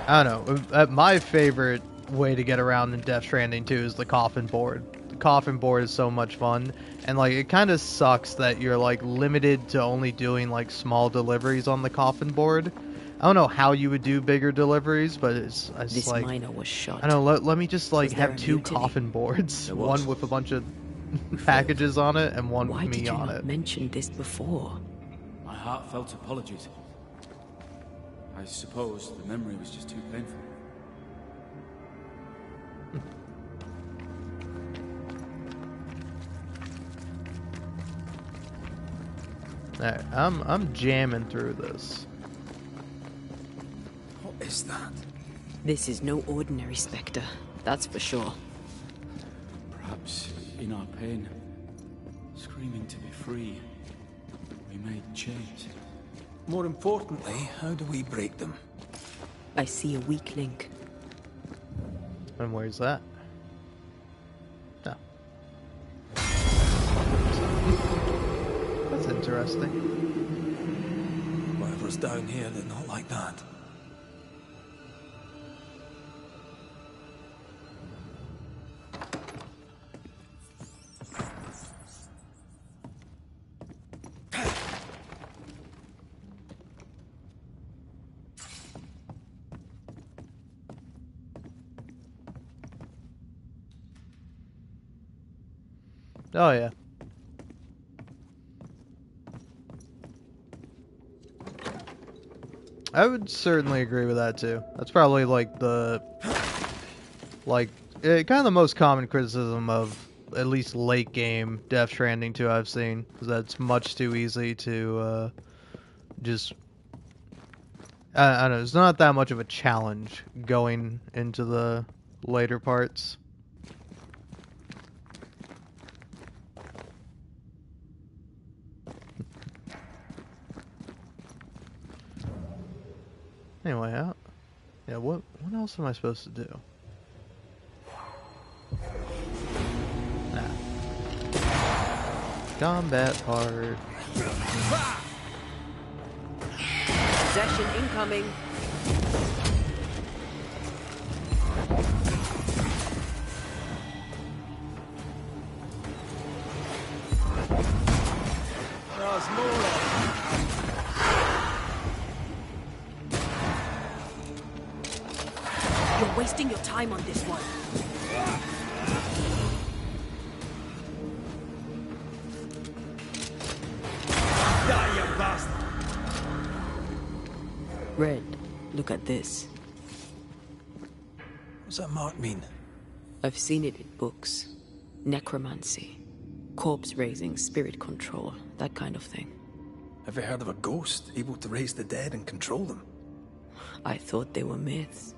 I don't know, my favorite way to get around in Death Stranding 2 is the coffin board. The coffin board is so much fun, and, like, it kind of sucks that you're, like, limited to only doing, like, small deliveries on the coffin board. I don't know how you would do bigger deliveries, but it's This like, miner was shot. I don't know, let me just, like, Was there have a 2 mutiny? coffin boards. There was. One with a bunch of packages on it, and one Why with did me you on not it. mention this before? My heartfelt apologies. I suppose the memory was just too painful. Alright, I'm jamming through this. What is that? This is no ordinary spectre, that's for sure. Perhaps in our pain, screaming to be free, we made change. More importantly, how do we break them? I see a weak link. And where's that? No. That's interesting. Whatever's down here, they're not like that. Oh yeah. I would certainly agree with that too. That's probably like the kind of the most common criticism of at least late game Death Stranding 2 I've seen, is that it's much too easy to just I don't know, it's not that much of a challenge going into the later parts. Anyway, yeah, what else am I supposed to do? Nah. Combat hard. Possession incoming. There's more of You're wasting your time on this one. Die, you bastard! Red, look at this. What's that mark mean? I've seen it in books. Necromancy. Corpse raising, spirit control, that kind of thing. Have you heard of a ghost able to raise the dead and control them? I thought they were myths.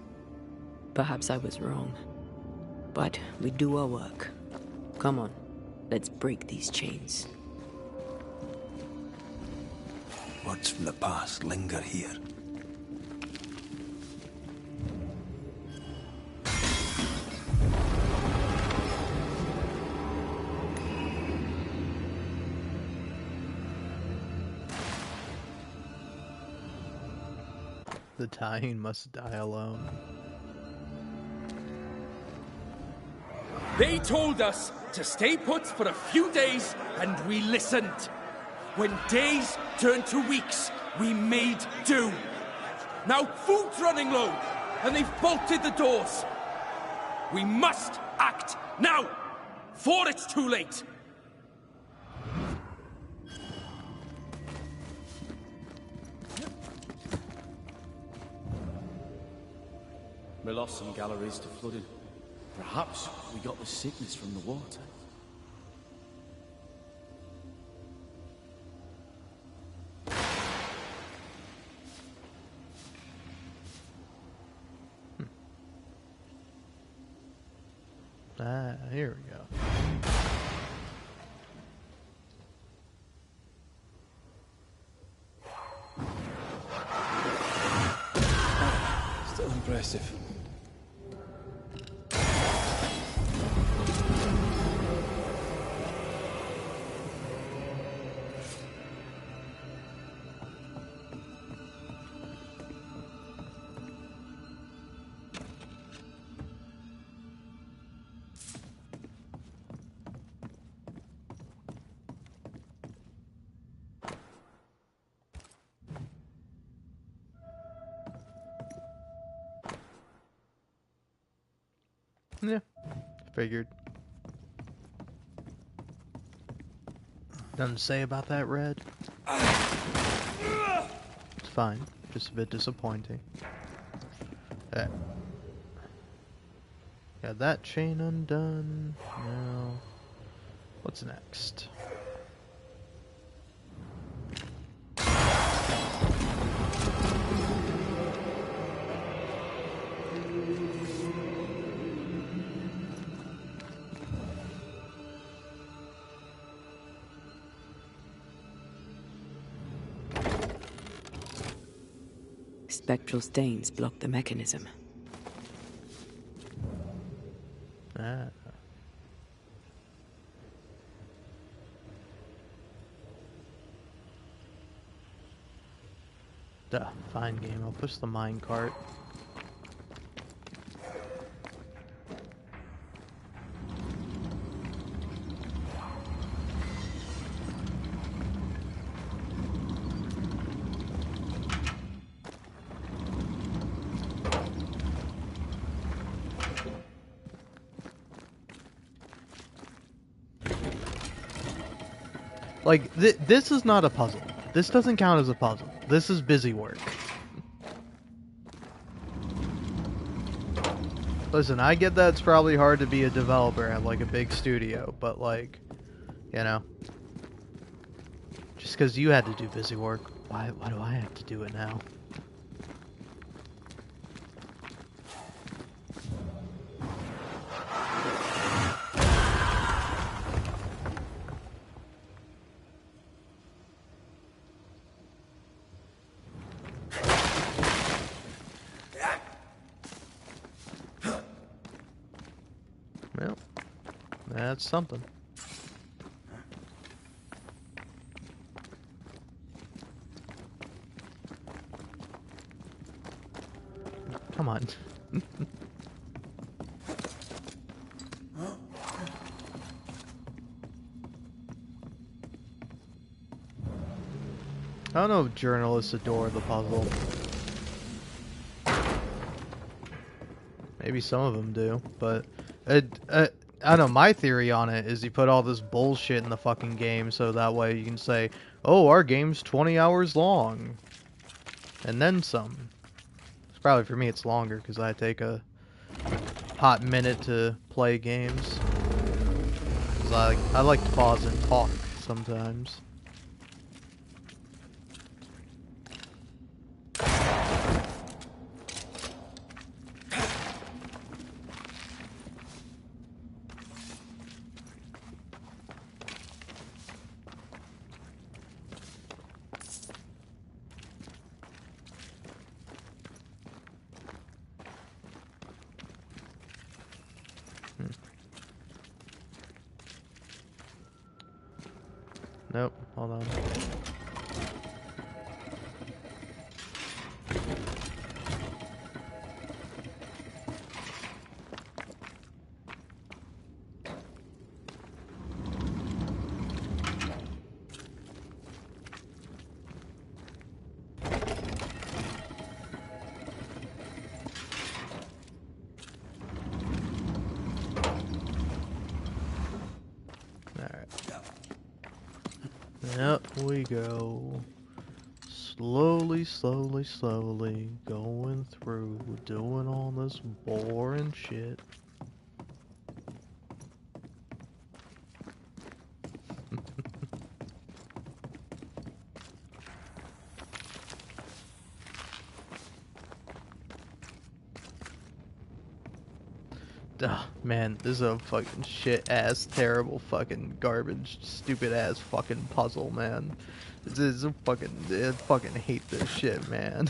Perhaps I was wrong. But we do our work. Come on, let's break these chains. Words from the past linger here. The dying must die alone. They told us to stay put for a few days, and we listened. When days turned to weeks, we made do. Now food's running low, and they've bolted the doors. We must act now, before it's too late. We lost some galleries to flooding. Perhaps we got the sickness from the water. Ah, here we go. Still impressive. Yeah, figured. Nothing to say about that, Red? It's fine. Just a bit disappointing. Alright. Got that chain undone. Now, what's next? Spectral stains block the mechanism. Ah. Duh, fine game. I'll push the minecart. Like, this is not a puzzle. This doesn't count as a puzzle. This is busy work. Listen, I get that it's probably hard to be a developer at, like, a big studio, but, like, you know. Just because you had to do busy work, why do I have to do it now? Well, that's something. Come on. I don't know if journalists adore the puzzle. Maybe some of them do, but I don't know, my theory on it is you put all this bullshit in the fucking game so that way you can say, oh, our game's 20 hours long. And then some. It's probably for me it's longer because I take a hot minute to play games. Because I like to pause and talk sometimes. Nope, hold on. Up we go. Slowly, slowly, slowly going through, doing all this boring shit. Ugh, man, this is a fucking shit ass, terrible fucking garbage, stupid ass fucking puzzle, man. This is a I fucking hate this shit, man.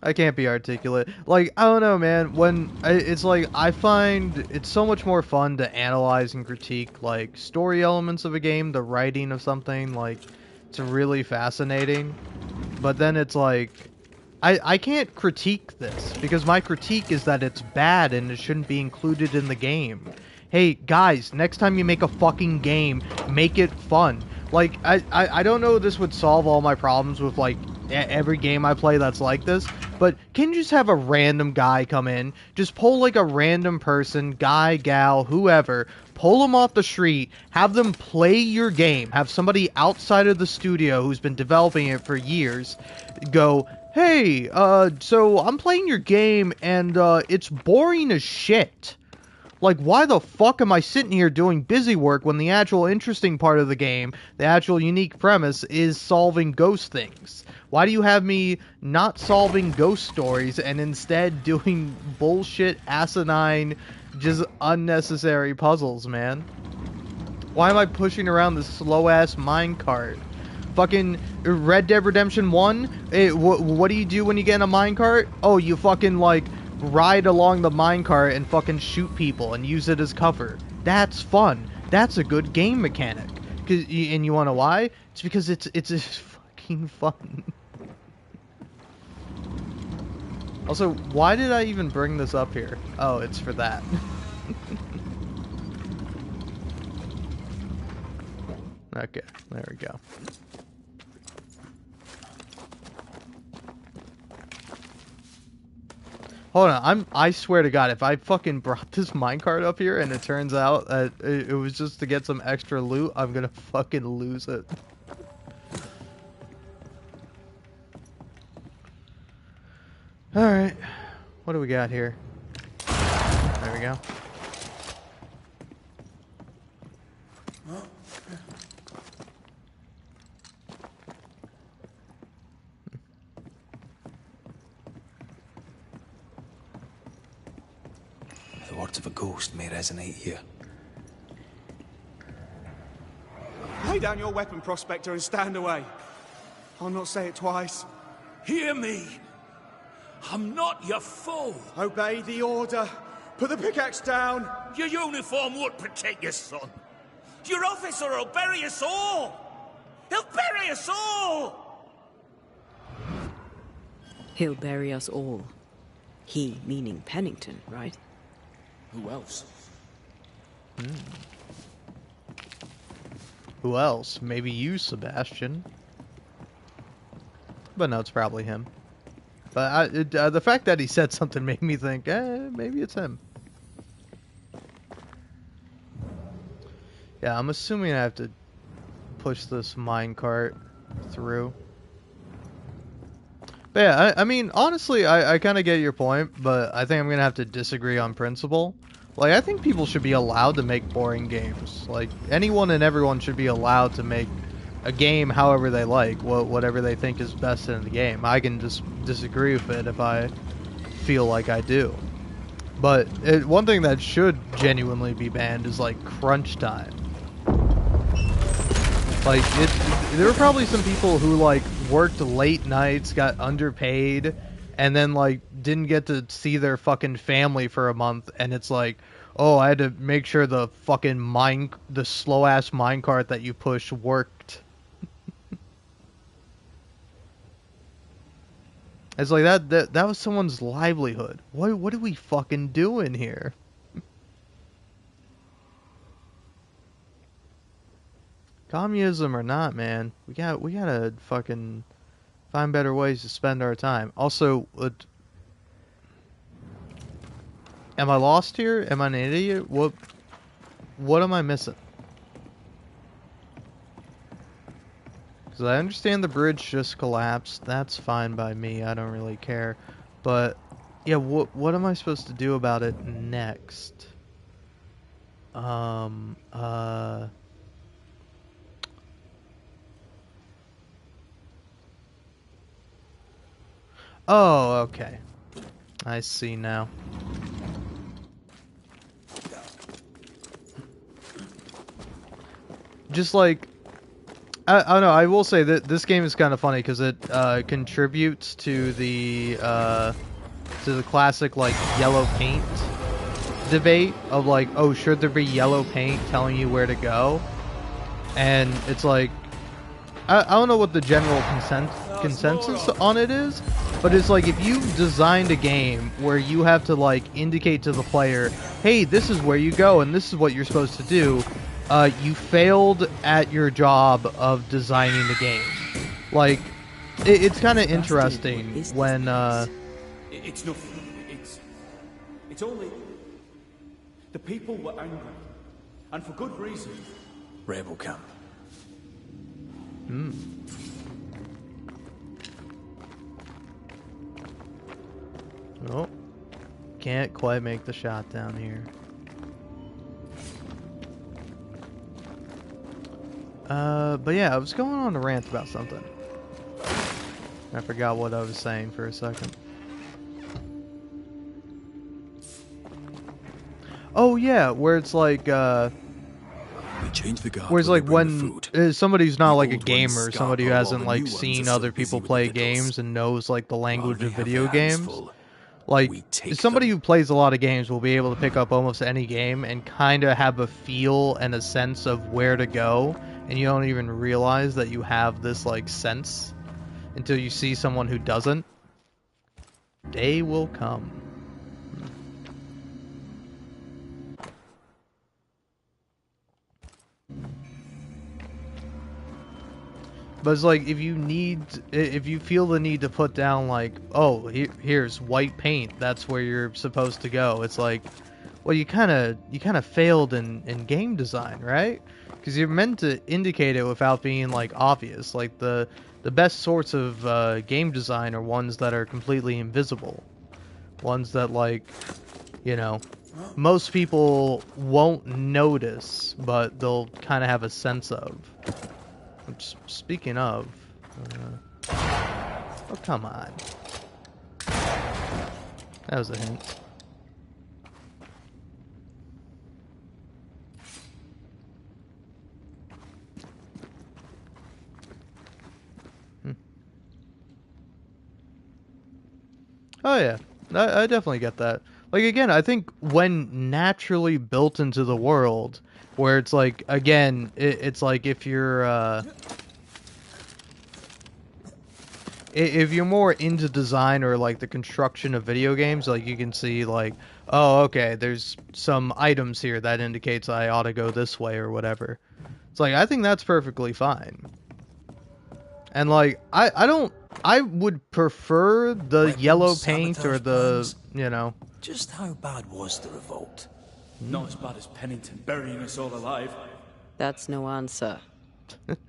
I can't be articulate. Like, I don't know, man. It's like, I find it's so much more fun to analyze and critique, like, story elements of a game, the writing of something, like, it's really fascinating. But then it's like, I can't critique this, because my critique is that it's bad and it shouldn't be included in the game. Hey, guys, next time you make a fucking game, make it fun. Like, I don't know if this would solve all my problems with, like, every game I play that's like this, but can you just have a random guy come in, just pull, like, a random person, guy, gal, whoever, pull them off the street, have them play your game, have somebody outside of the studio who's been developing it for years go, hey, so I'm playing your game, and, it's boring as shit. Like, why the fuck am I sitting here doing busy work when the actual interesting part of the game, the actual unique premise, is solving ghost things? Why do you have me not solving ghost stories and instead doing bullshit, asinine, just unnecessary puzzles, man? Why am I pushing around this slow-ass minecart? Fucking Red Dead Redemption 1? What do you do when you get in a minecart? Oh, you fucking, like, ride along the minecart and fucking shoot people and use it as cover. That's fun. That's a good game mechanic. And you wanna why? It's because it's fucking fun. Also, why did I even bring this up here? Oh, it's for that. Okay, there we go. Hold on, I swear to God, if I fucking brought this minecart up here and it turns out that it was just to get some extra loot, I'm gonna fucking lose it. Alright, what do we got here? There we go. The words of a ghost may resonate here. Lay down your weapon, Prospector, and stand away. I'll not say it twice. Hear me. I'm not your foe. Obey the order. Put the pickaxe down. Your uniform won't protect your son. Your officer will bury us all. He'll bury us all. He'll bury us all. He meaning Pennington, right? Who else? Who else? Maybe you, Sebastian. But no, it's probably him. But the fact that he said something made me think, maybe it's him. Yeah, I'm assuming I have to push this minecart through. But yeah, I mean, honestly, I kind of get your point, but I think I'm going to have to disagree on principle. Like, I think people should be allowed to make boring games. Like, anyone and everyone should be allowed to make a game however they like, whatever they think is best in the game. I can just disagree with it if I feel like I do. But one thing that should genuinely be banned is, like, crunch time. Like, there were probably some people who, like, worked late nights, got underpaid, and then, like, didn't get to see their fucking family for a month, and it's like, oh, I had to make sure the fucking the slow-ass minecart that you push worked. It's like, that was someone's livelihood. What are we fucking doing here? Communism or not, man, we gotta fucking find better ways to spend our time. Also, am I lost here? Am I an idiot? What am I missing? Because I understand the bridge just collapsed. That's fine by me. I don't really care. But, yeah, what am I supposed to do about it next? Oh, okay. I see now. Just like, I don't know, I will say that this game is kind of funny because it contributes to the classic, like, yellow paint debate of, like, oh, should there be yellow paint telling you where to go? And it's like, I don't know what the general consensus on it is, but it's like, if you designed a game where you have to, like, indicate to the player, hey, this is where you go and this is what you're supposed to do, you failed at your job of designing the game. Like, it's kind of interesting when, It's nothing. It's only... The people were angry. And for good reason. Rebel camp. Oh, can't quite make the shot down here. But yeah, I was going on a rant about something. I forgot what I was saying for a second. Oh yeah, where it's like, We change the guard. whereas like when somebody who's not like a old ones gamer, scarp somebody who all hasn't the like new ones seen are so other busy people with play the victuals. games and knows like the language they of have video their hands games, full, like we take somebody who plays a lot of games will be able to pick up almost any game and kind of have a feel and a sense of where to go, and you don't even realize that you have this like sense until you see someone who doesn't. Day will come. But it's like, if you feel the need to put down like, oh, here's white paint, that's where you're supposed to go. It's like, well, you kind of failed in game design, right? Because you're meant to indicate it without being like obvious. Like the best sorts of game design are ones that are completely invisible, ones that, like, you know, most people won't notice, but they'll kind of have a sense of. Which, speaking of, oh, come on. That was a hint. Oh yeah, I definitely get that. Like, again, I think when naturally built into the world, where it's like, again, it's like if you're more into design or like the construction of video games, like you can see like, oh, okay, there's some items here that indicates I ought to go this way or whatever. It's like, I think that's perfectly fine. And like, I would prefer the yellow paint or the, you know. Just how bad was the revolt? Not as bad as Pennington burying us all alive. That's no answer. But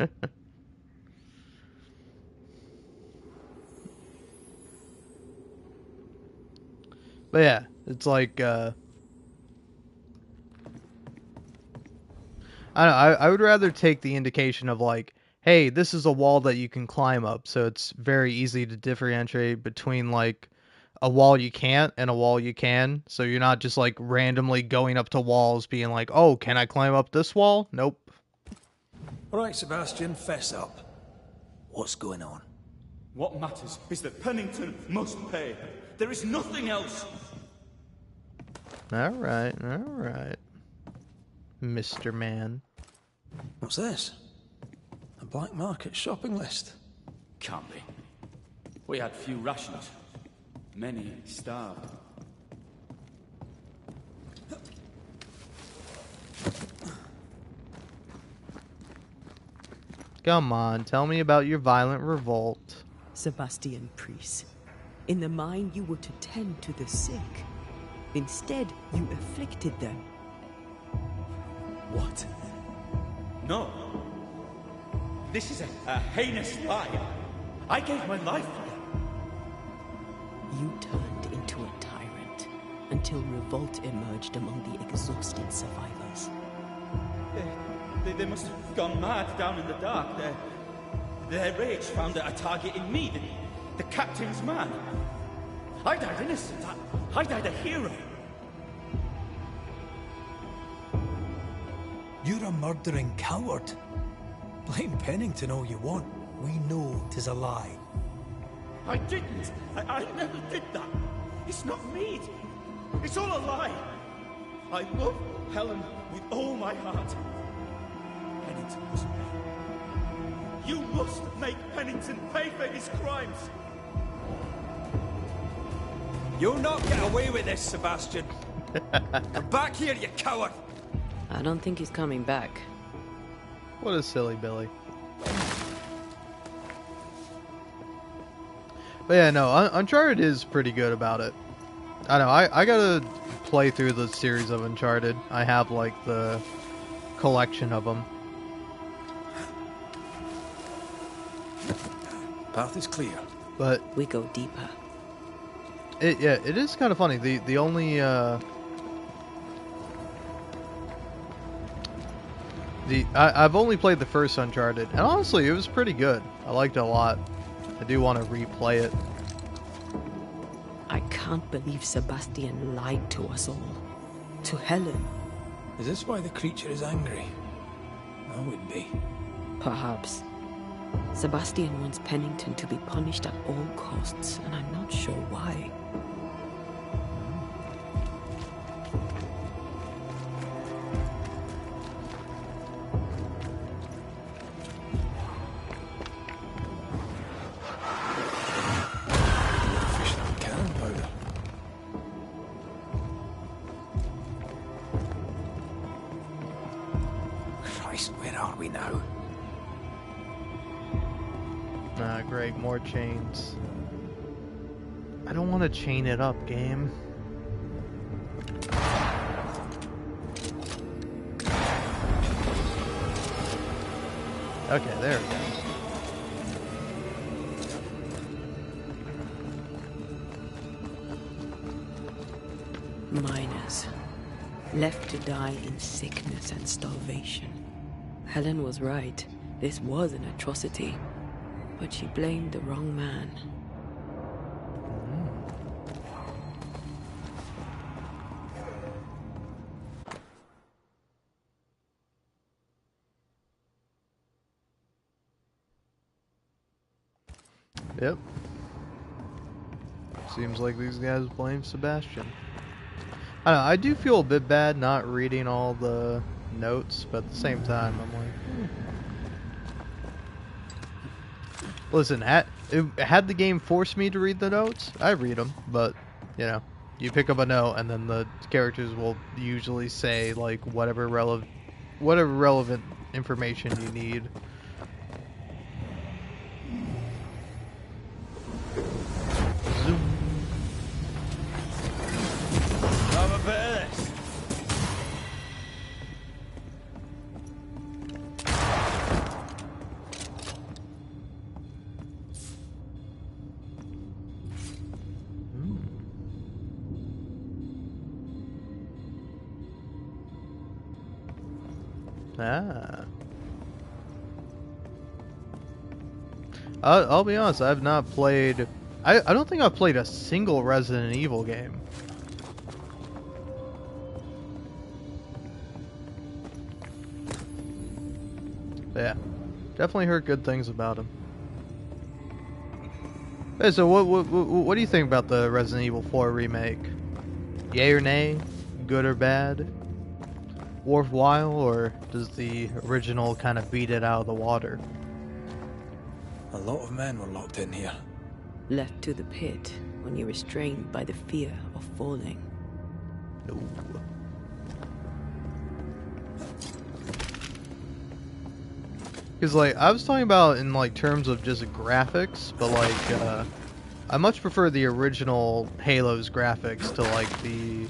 yeah, it's like, I don't know, I would rather take the indication of like, hey, this is a wall that you can climb up, so it's very easy to differentiate between like a wall you can't and a wall you can, so you're not just like randomly going up to walls being like, oh, can I climb up this wall? Nope. Alright, Sebastian, fess up. What's going on? What matters is that Pennington must pay. There is nothing else. Alright, Mr. Man. What's this? A black market shopping list? Can't be. We had few rations. Many starved. Come on, tell me about your violent revolt. Sebastian Priest. In the mine, you were to tend to the sick. Instead, you afflicted them. What? No. This is a heinous lie. I gave my life for them. You turned into a tyrant until revolt emerged among the exhausted survivors. They must have gone mad down in the dark. Their rage found a target in me, the captain's man. I died innocent. I died a hero. You're a murdering coward. Blame Pennington all you want. We know 'tis a lie. I didn't. I never did that. It's not me. It's all a lie. I love Helen with all my heart. Pennington was me. You must make Pennington pay for his crimes. You'll not get away with this, Sebastian. Come back here, you coward. I don't think he's coming back. What a silly Billy. But yeah, no, Uncharted is pretty good about it. I know, I gotta play through the series of Uncharted. I have, like, the collection of them. Path is clear. But we go deeper. It is kind of funny. The only I've only played the first Uncharted, and honestly, it was pretty good. I liked it a lot. I do want to replay it. I can't believe Sebastian lied to us all. To Helen. Is this why the creature is angry? That would be. Perhaps. Sebastian wants Pennington to be punished at all costs, and I'm not sure why. Great, more chains. I don't want to chain it up, game. Okay, there we go. Miners, left to die in sickness and starvation. Helen was right. This was an atrocity. But she blamed the wrong man. Yep. Seems like these guys blame Sebastian. I don't know, I do feel a bit bad not reading all the notes, but at the same time, I'm like, Listen, had the game forced me to read the notes, I read them, but, you know, you pick up a note and then the characters will usually say, like, whatever relevant information you need. Zoom. Have a bit of this. Ah. I'll be honest, I've not played... I don't think I've played a single Resident Evil game. But yeah, definitely heard good things about him. Hey, so what do you think about the Resident Evil 4 remake? Yay or nay? Good or bad? Worthwhile, or does the original kind of beat it out of the water? A lot of men were locked in here. Left to the pit when you're restrained by the fear of falling. No. Because, like, I was talking about in, like, terms of just graphics, but, like, I much prefer the original Halo's graphics to, like, the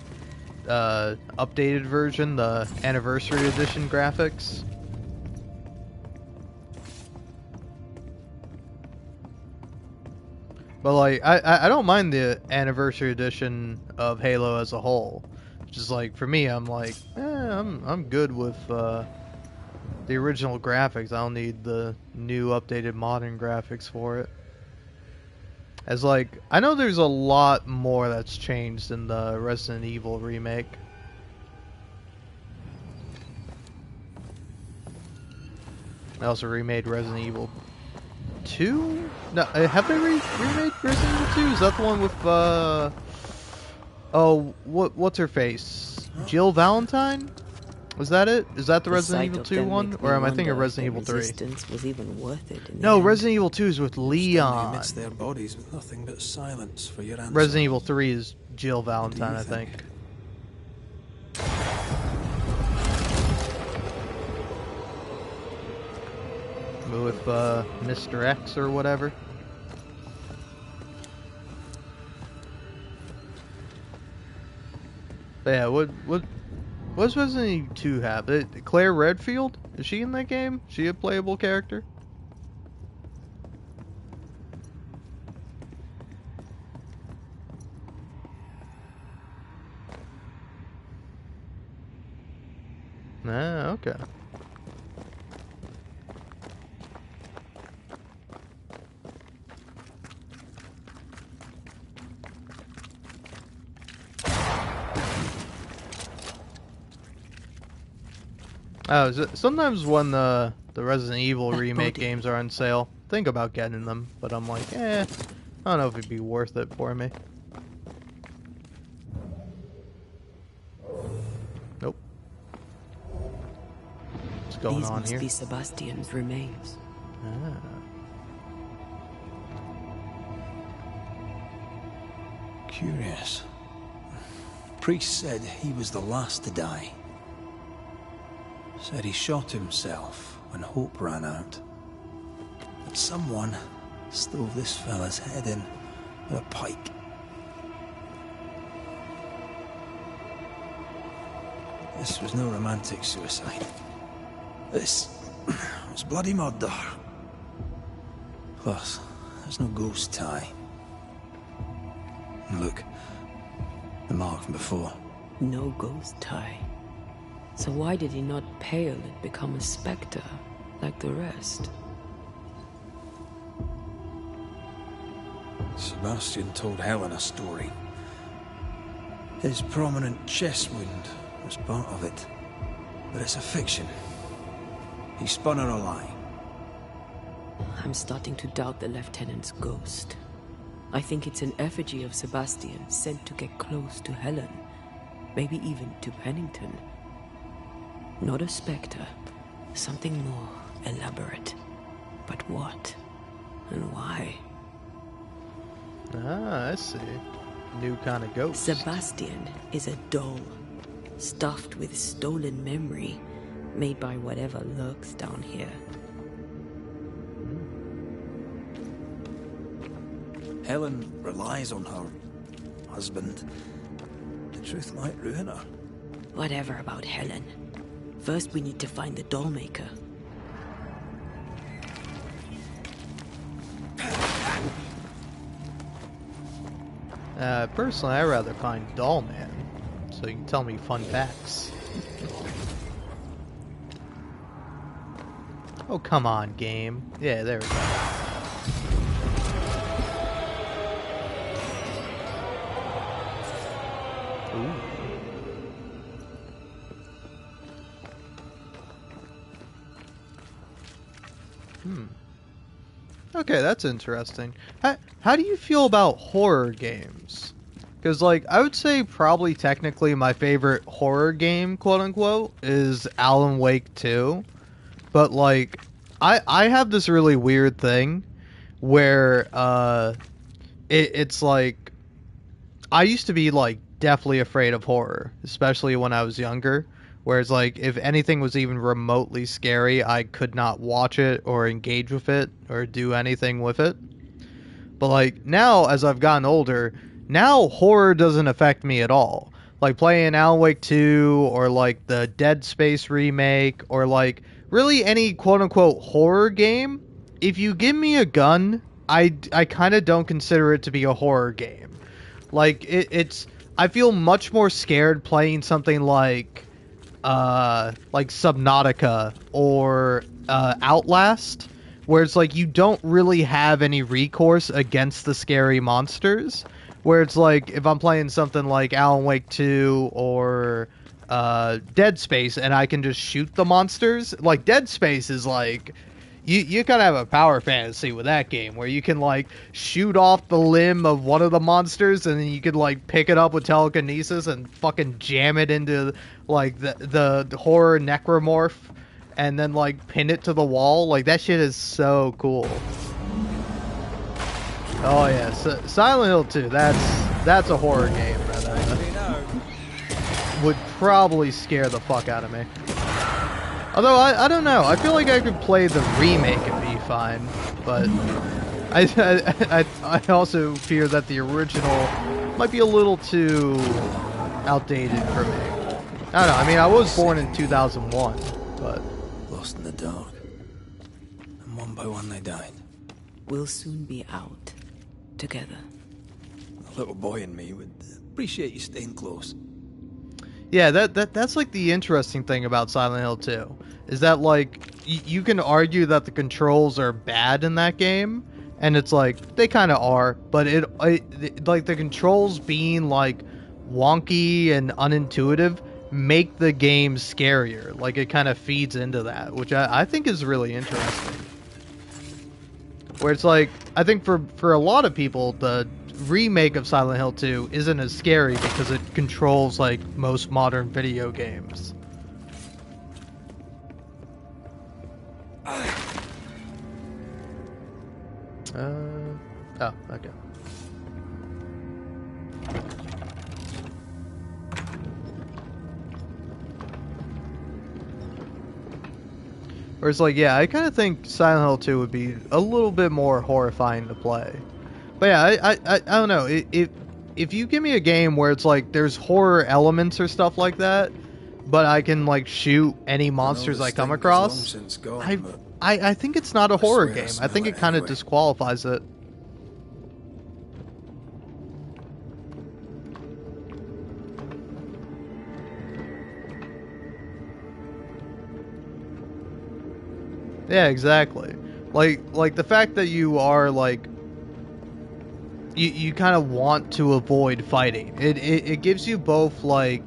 updated version, the Anniversary Edition graphics. But like, I don't mind the anniversary edition of Halo as a whole. Just like for me, I'm like, I'm good with the original graphics. I don't need the new updated modern graphics for it. As like, I know there's a lot more that's changed in the Resident Evil remake. They also remade Resident Evil 2? No, have they remade Resident Evil 2? Is that the one with oh, what's her face? Jill Valentine? Was that it? Is that the Resident Evil 2 one, or am I thinking of Resident Evil 3? Resistance was even worth it in No, the end. Resident Evil 2 is with Leon. Amidst their bodies with nothing but silence for your answer. Resident Evil 3 is Jill Valentine, I think. With Mr. X or whatever. But yeah, what's Resident Evil 2 have? Claire Redfield? Is she in that game? Is she a playable character? Ah, okay. Oh, sometimes when the Resident Evil remake games are on sale, think about getting them, but I'm like, I don't know if it'd be worth it for me. Nope. What's going on here? These must be Sebastian's remains. Ah. Curious. Priest said he was the last to die. Said he shot himself when hope ran out. But someone stove this fella's head in with a pike. This was no romantic suicide. This was bloody murder. Plus, there's no ghost tie. And look, the mark from before. No ghost tie. So why did he not pale and become a spectre like the rest? Sebastian told Helen a story. His prominent chest wound was part of it. But it's a fiction. He spun her a lie. I'm starting to doubt the Lieutenant's ghost. I think it's an effigy of Sebastian sent to get close to Helen. Maybe even to Pennington. Not a spectre. Something more elaborate. But what? And why? Ah, I see. New kind of ghost. Sebastian is a doll. Stuffed with stolen memory. Made by whatever lurks down here. Helen relies on her husband. The truth might ruin her. Whatever about Helen. First we need to find the doll maker. Personally, I'd rather find Doll Man, so you can tell me fun facts. Oh, come on, game. Yeah, there we go. Ooh. Okay, that's interesting. How do you feel about horror games? Because, like, I would say probably technically my favorite horror game, quote-unquote, is Alan Wake 2. But, like, I have this really weird thing where it's like, I used to be, like, deathly afraid of horror, especially when I was younger. Whereas, like, if anything was even remotely scary, I could not watch it or engage with it or do anything with it. But, like, now, as I've gotten older, now horror doesn't affect me at all. Like, playing Alan Wake 2 or, like, the Dead Space remake or, like, really any quote-unquote horror game, if you give me a gun I kind of don't consider it to be a horror game. Like it's I feel much more scared playing something like Subnautica or Outlast, where it's like you don't really have any recourse against the scary monsters. Where it's like if I'm playing something like Alan Wake 2 or Dead Space and I can just shoot the monsters. Like Dead Space is like you kind of have a power fantasy with that game where you can like shoot off the limb of one of the monsters and then you could like pick it up with telekinesis and fucking jam it into like the horror necromorph and then like pin it to the wall. Like that shit is so cool. Oh yeah, Silent Hill 2. That's a horror game that would probably scare the fuck out of me. Although, I don't know. I feel like I could play the remake and be fine. But I also fear that the original might be a little too outdated for me. I don't know. I mean, I was born in 2001, but... Lost in the dark. And one by one they died. We'll soon be out. Together. The little boy in me would appreciate you staying close. Yeah, that's like the interesting thing about Silent Hill 2 is that like you can argue that the controls are bad in that game, and it's like they kind of are, but it like the controls being like wonky and unintuitive make the game scarier. Like it kind of feeds into that, which I think is really interesting. Where it's like I think for a lot of people the remake of Silent Hill 2 isn't as scary because it controls like most modern video games. Oh, okay. Whereas like, yeah, I kind of think Silent Hill 2 would be a little bit more horrifying to play. But yeah, I don't know. If you give me a game where it's like there's horror elements or stuff like that, but I can like shoot any monsters I come across, I think it's not a horror game. I think it kind of disqualifies it. Yeah, exactly. Like the fact that you are like you kind of want to avoid fighting. It gives you both like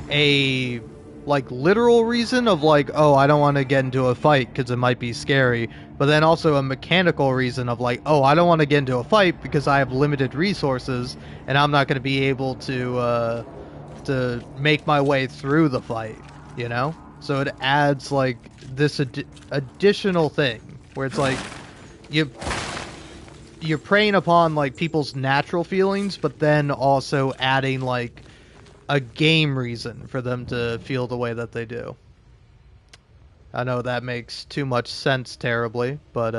a like literal reason of like, oh, I don't want to get into a fight because it might be scary, but then also a mechanical reason of like, oh, I don't want to get into a fight because I have limited resources and I'm not going to be able to make my way through the fight, you know? So it adds like this additional thing where it's like you're preying upon like people's natural feelings, but then also adding like a game reason for them to feel the way that they do. I know that makes too much sense terribly, but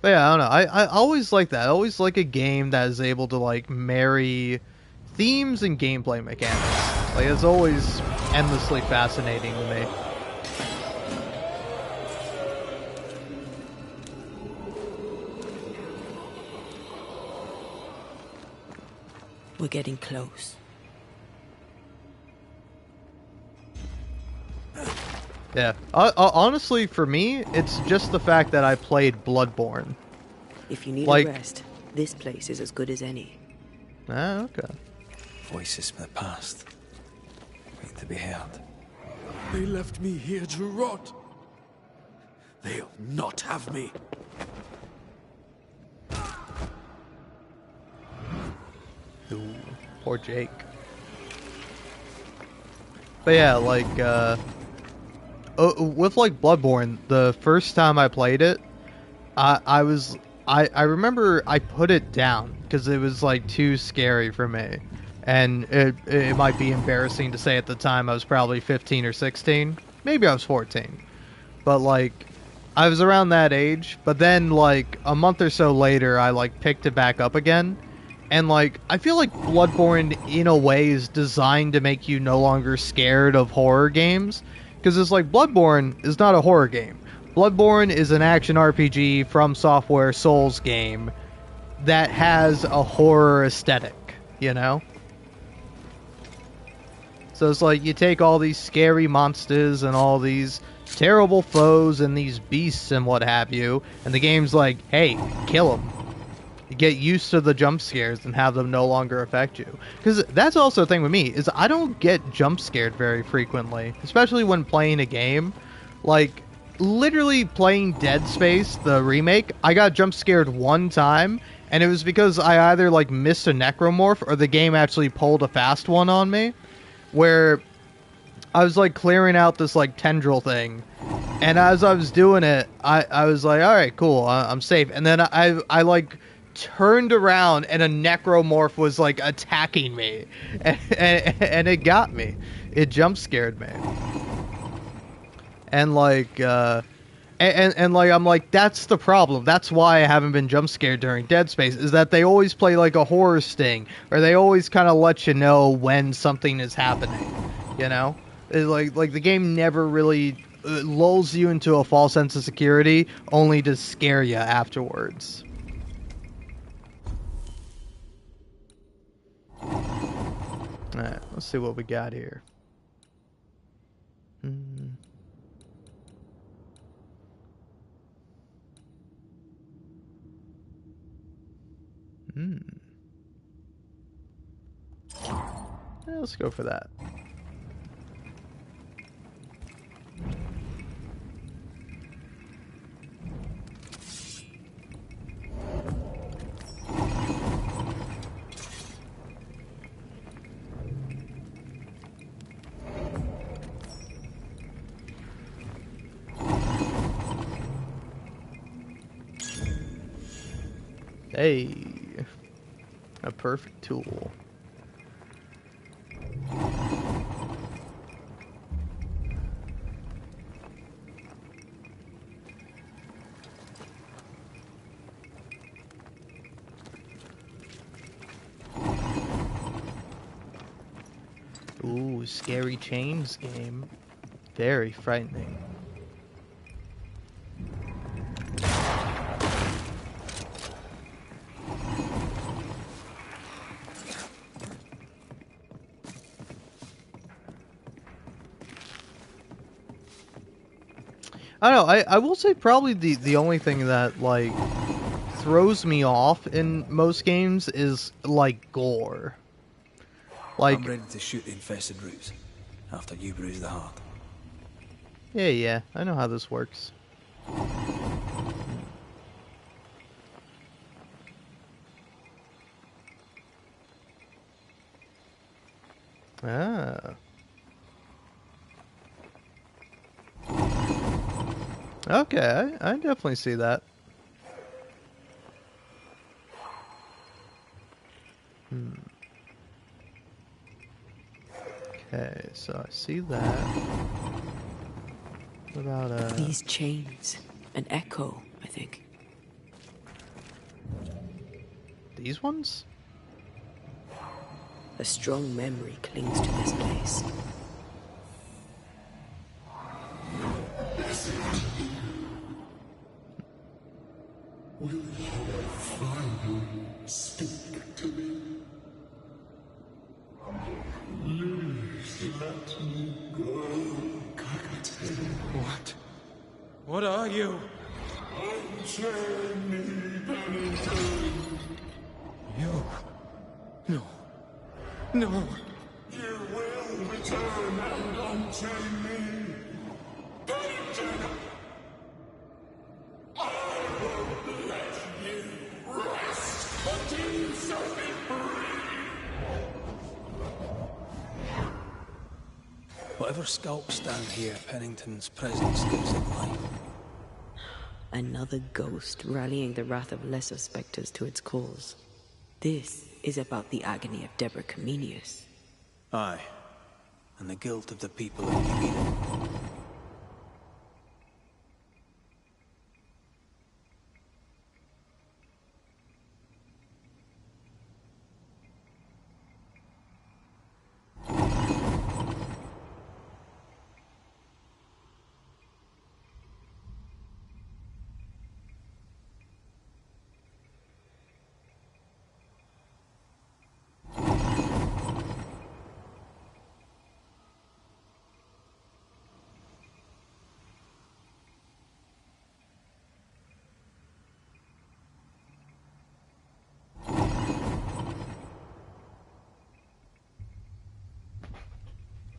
yeah, I don't know. I always like that. I always like a game that is able to like marry themes and gameplay mechanics. Like it's always endlessly fascinating to me. We're getting close. Yeah. Honestly, for me, it's just the fact that I played Bloodborne. If you need like, a rest, this place is as good as any. Ah, okay. Voices from the past. Wait to be heard. They left me here to rot. They'll not have me. Ooh, poor Jake. But yeah, like, with like Bloodborne, the first time I played it, I remember I put it down because it was like too scary for me, and it might be embarrassing to say at the time I was probably 15 or 16, maybe I was 14, but like I was around that age. But then like a month or so later, I like picked it back up again. And, like, I feel like Bloodborne, in a way, is designed to make you no longer scared of horror games. Because it's like, Bloodborne is not a horror game. Bloodborne is an action RPG from Software Souls game that has a horror aesthetic, you know? So it's like you take all these scary monsters and all these terrible foes and these beasts and what have you, and the game's like, hey, kill them. You get used to the jump scares and have them no longer affect you. Because that's also the thing with me, is I don't get jump scared very frequently, especially when playing a game. Like, literally playing Dead Space, the remake, I got jump scared one time, and it was because I either like missed a necromorph or the game actually pulled a fast one on me, where I was like clearing out this like tendril thing, and as I was doing it, I was like, all right, cool, I'm safe. And then I like turned around and a necromorph was like attacking me, and it got me. It jump scared me, and like and like I'm like, that's the problem. That's why I haven't been jump scared during Dead Space, is that they always play like a horror sting, or they always kind of let you know when something is happening, you know? It's like the game never really lulls you into a false sense of security, only to scare you afterwards. Alright, let's see what we got here. Yeah, let's go for that. Hey, a perfect tool. Ooh, Scary Chains game. Very frightening. I don't know, I will say probably the only thing that, like, throws me off in most games is, like, gore. Like, I'm ready to shoot the infested roots after you bruise the heart. Yeah, I know how this works. Ah. Okay, I definitely see that. Okay, so I see that. What about These chains, an echo, I think. These ones? A strong memory clings to this place. Will you finally speak to me? Please let me go, Kakate. What? What are you? Unchain me, Pennington. You? No. No. You will return and unchain me. Pennington! I won't let you rest until you set me free. Whatever skulks stand here, Pennington's presence gives it life. Another ghost rallying the wrath of lesser spectres to its cause. This is about the agony of Deborah Comenius. Aye, and the guilt of the people of New Eden.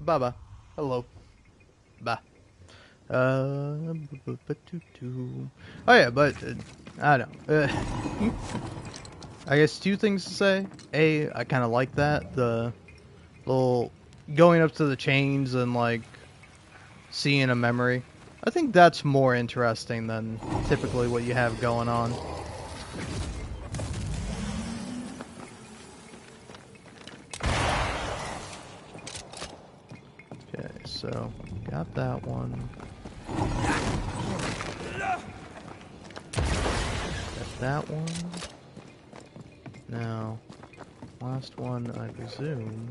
Bye-bye. Hello. Bye. Oh yeah, but I don't know. I guess two things to say. A, I kind of like that, the little going up to the chains and like seeing a memory. I think that's more interesting than typically what you have going on. Okay, so got that one. Got that one. Now, last one, I presume,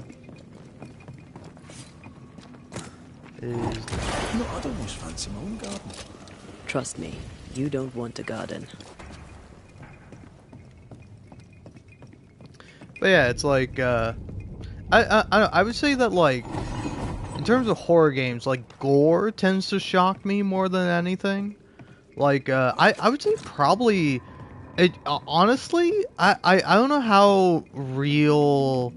is... No, I'd almost fancy my own garden. Trust me, you don't want a garden. But yeah, it's like, I would say that, like, in terms of horror games, like, gore tends to shock me more than anything. Like, I would say probably... honestly, I don't know how real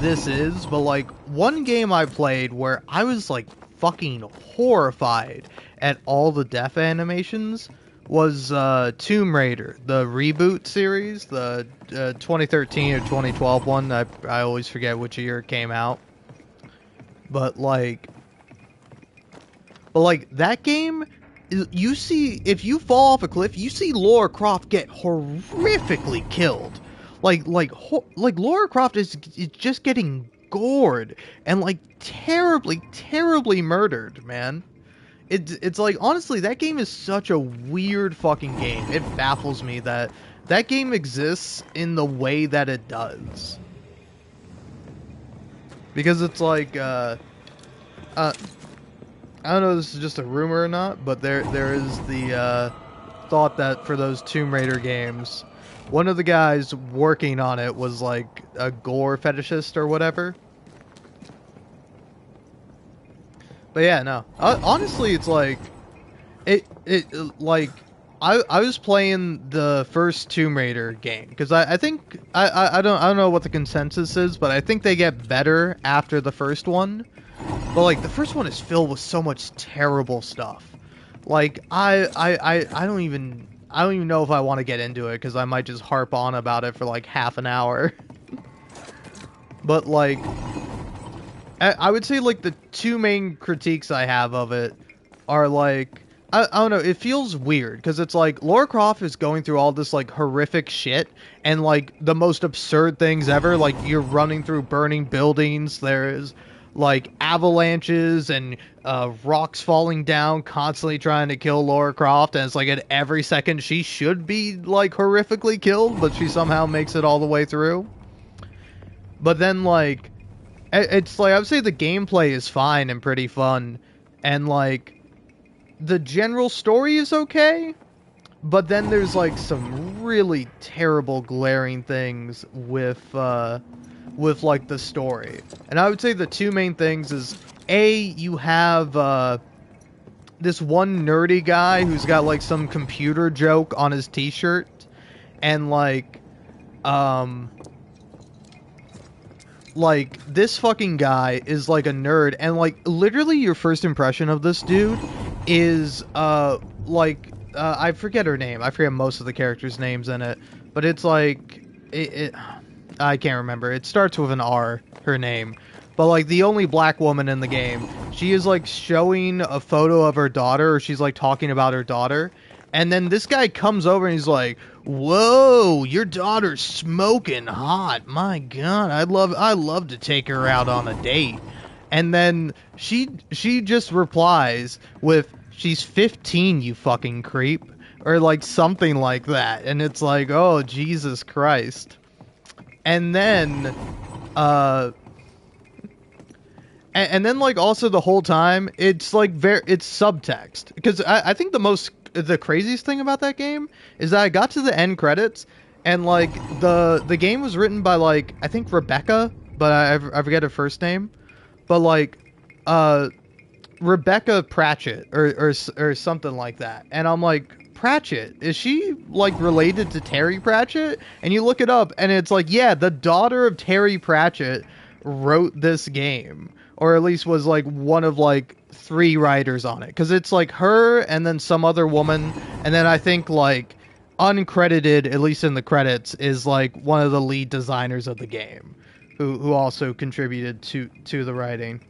this is, but like one game I played where I was like fucking horrified at all the death animations was Tomb Raider, the reboot series, the 2013 or 2012 one. I always forget which year it came out. But like that game, you see, if you fall off a cliff, you see Lara Croft get horrifically killed. Like Lara Croft is just getting gored and like terribly murdered, man. It's like, honestly, that game is such a weird fucking game. It baffles me that that game exists in the way that it does. Because it's like, I don't know if this is just a rumor or not, but there is the thought that for those Tomb Raider games, one of the guys working on it was like a gore fetishist or whatever. But yeah, no. Honestly, it's like I was playing the first Tomb Raider game because I think I don't know what the consensus is, but I think they get better after the first one. But like the first one is filled with so much terrible stuff. Like I don't even know if I want to get into it because I might just harp on about it for like half an hour. But like I would say like the two main critiques I have of it are like I don't know, it feels weird because it's like Lara Croft is going through all this like horrific shit and like the most absurd things ever. Like you're running through burning buildings, there is like avalanches and rocks falling down, constantly trying to kill Lara Croft, and it's like at every second she should be like horrifically killed, but she somehow makes it all the way through. But then like it's like I would say the gameplay is fine and pretty fun, and like the general story is okay, but then there's like some really terrible glaring things with like the story. And I would say the two main things is you have this one nerdy guy who's got like some computer joke on his t-shirt, and like this fucking guy is like a nerd, and like literally your first impression of this dude is I forget her name. I forget most of the characters' names in it, but it's like I can't remember. It starts with an R, her name. But like the only black woman in the game, she is like showing a photo of her daughter, or she's like talking about her daughter. And then this guy comes over and he's like, "Whoa, your daughter's smoking hot. My God, I'd love to take her out on a date." And then she just replies with, "She's 15, you fucking creep," or like something like that. And it's like, oh Jesus Christ. And then and then like also the whole time it's like it's subtext, because I think the craziest thing about that game is that I got to the end credits and like the game was written by like I think Rebecca, but I forget her first name, but like Rebecca Pratchett or something like that. And I'm like, Pratchett, is she like related to Terry Pratchett? And you look it up and it's like, yeah, the daughter of Terry Pratchett wrote this game, or at least was like one of like 3 writers on it, because it's like her and then some other woman, and then I think like uncredited, at least in the credits, is like one of the lead designers of the game, who also contributed to the writing.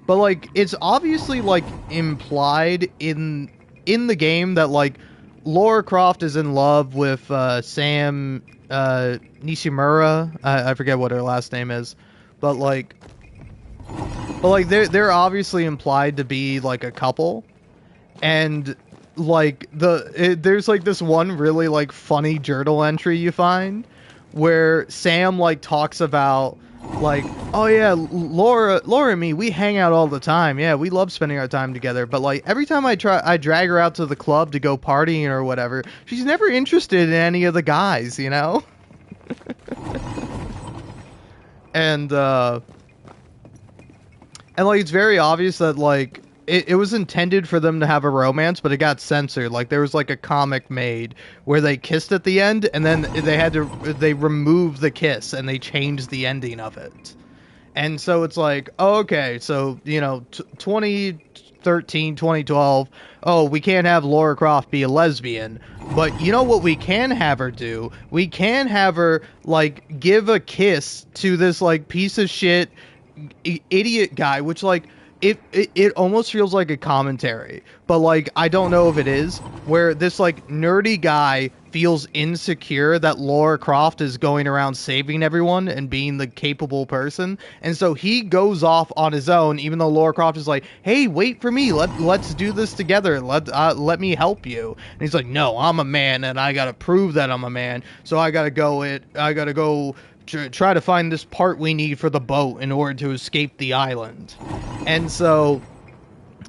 But like it's obviously like implied in the game that like Lara Croft is in love with Sam Nishimura. I forget what her last name is, but like they're obviously implied to be like a couple, and like there's like this one really like funny journal entry you find where Sam like talks about like, oh yeah, Laura and me, we hang out all the time. Yeah, we love spending our time together. But like every time I drag her out to the club to go partying or whatever, she's never interested in any of the guys, you know? And like it's very obvious that like it was intended for them to have a romance, but it got censored. Like there was like a comic made where they kissed at the end, and then they removed the kiss and they changed the ending of it. And so it's like, oh, okay, so 2013, 2012, oh, we can't have Lara Croft be a lesbian, but you know what we can have her do? We can have her like give a kiss to this like piece of shit idiot guy, which like it almost feels like a commentary, but like I don't know if it is, where this like nerdy guy feels insecure that Lara Croft is going around saving everyone and being the capable person, and so he goes off on his own, even though Lara Croft is like, hey, wait for me, let's do this together, let me help you. And he's like, no, I'm a man and I gotta prove that I'm a man, so I gotta go try to find this part we need for the boat in order to escape the island. And so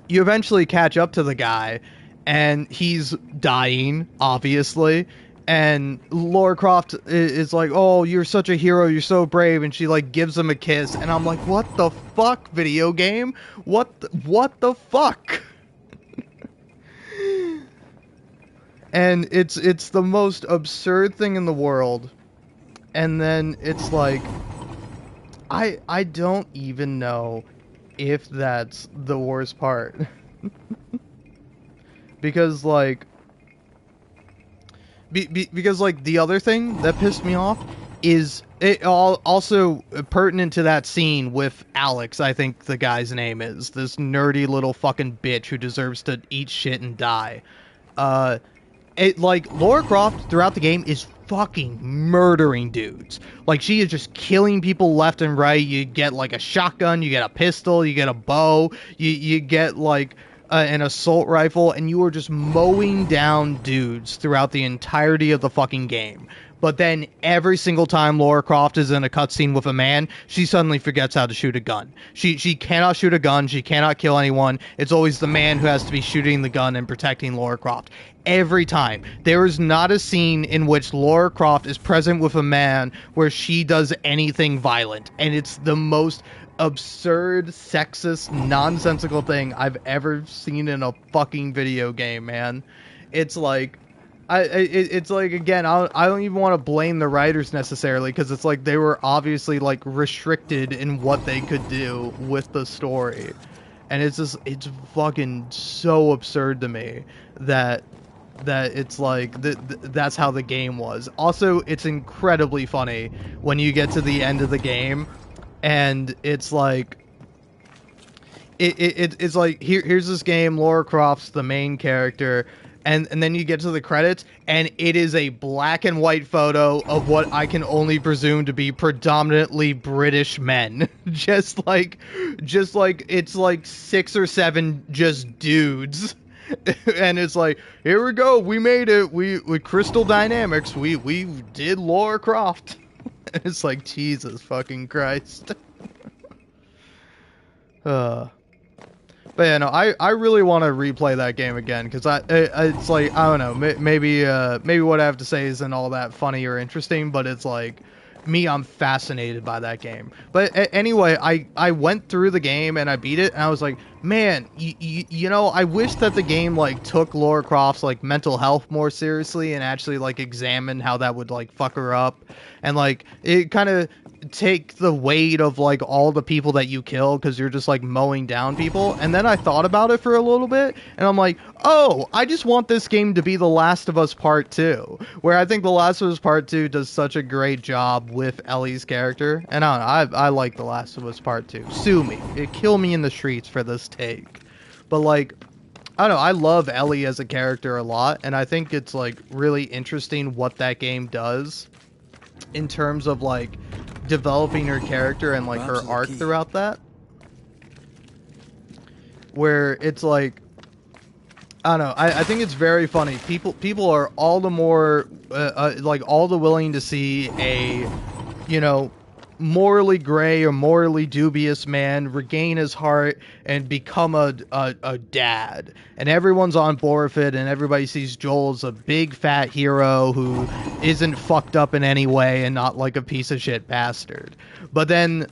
you eventually catch up to the guy, and he's dying, obviously, and Lara Croft is like, oh, you're such a hero, you're so brave, and she like gives him a kiss, and I'm like, what the fuck, video game? What the fuck? And it's the most absurd thing in the world. And then it's like, I don't even know if that's the worst part. Because like, because like the other thing that pissed me off is it also pertinent to that scene with Alex, I think the guy's name is, this nerdy little fucking bitch who deserves to eat shit and die. Like Lara Croft throughout the game is fucking murdering dudes. Like she is just killing people left and right. You get like a shotgun, you get a pistol, you get a bow, you get like an assault rifle, and you are just mowing down dudes throughout the entirety of the fucking game. But then every single time Lara Croft is in a cutscene with a man, she suddenly forgets how to shoot a gun. She cannot shoot a gun, she cannot kill anyone. It's always the man who has to be shooting the gun and protecting Lara Croft. Every time. There is not a scene in which Lara Croft is present with a man where she does anything violent. And it's the most absurd, sexist, nonsensical thing I've ever seen in a fucking video game, man. It's like, it's like, again, I don't even want to blame the writers necessarily, because it's like they were obviously like restricted in what they could do with the story, and it's fucking so absurd to me that it's like that's how the game was. Also, it's incredibly funny when you get to the end of the game, and it's like it's like here's this game, Lara Croft's the main character. And then you get to the credits, and it is a black and white photo of what I can only presume to be predominantly British men. just like it's like 6 or 7 just dudes. And it's like, here we go, we made it. With Crystal Dynamics, we did Lara Croft. It's like, Jesus fucking Christ. But yeah, no, I really want to replay that game again, because it's like, I don't know, maybe what I have to say isn't all that funny or interesting, but it's like, I'm fascinated by that game. But anyway, I went through the game and I beat it, and I was like, man, you know, I wish that the game like took Lara Croft's like mental health more seriously and actually like examined how that would like fuck her up, and like it kind of take the weight of like all the people that you kill because you're just like mowing down people. And then I thought about it for a little bit and I'm like, oh, I just want this game to be The Last of Us Part 2, where I think The Last of Us Part 2 does such a great job with Ellie's character. And I don't know, I like The Last of Us Part 2. Sue me, kill me in the streets for this take. But like, I don't know, I love Ellie as a character a lot, and I think it's like really interesting what that game does in terms of like developing her character and like her arc throughout that, where it's like, I don't know, I think it's very funny. People are all the more like all the willing to see a, you know, morally gray or morally dubious man regain his heart and become a dad, and everyone's on board with it, and everybody sees Joel as a big fat hero who isn't fucked up in any way and not like a piece of shit bastard. But then,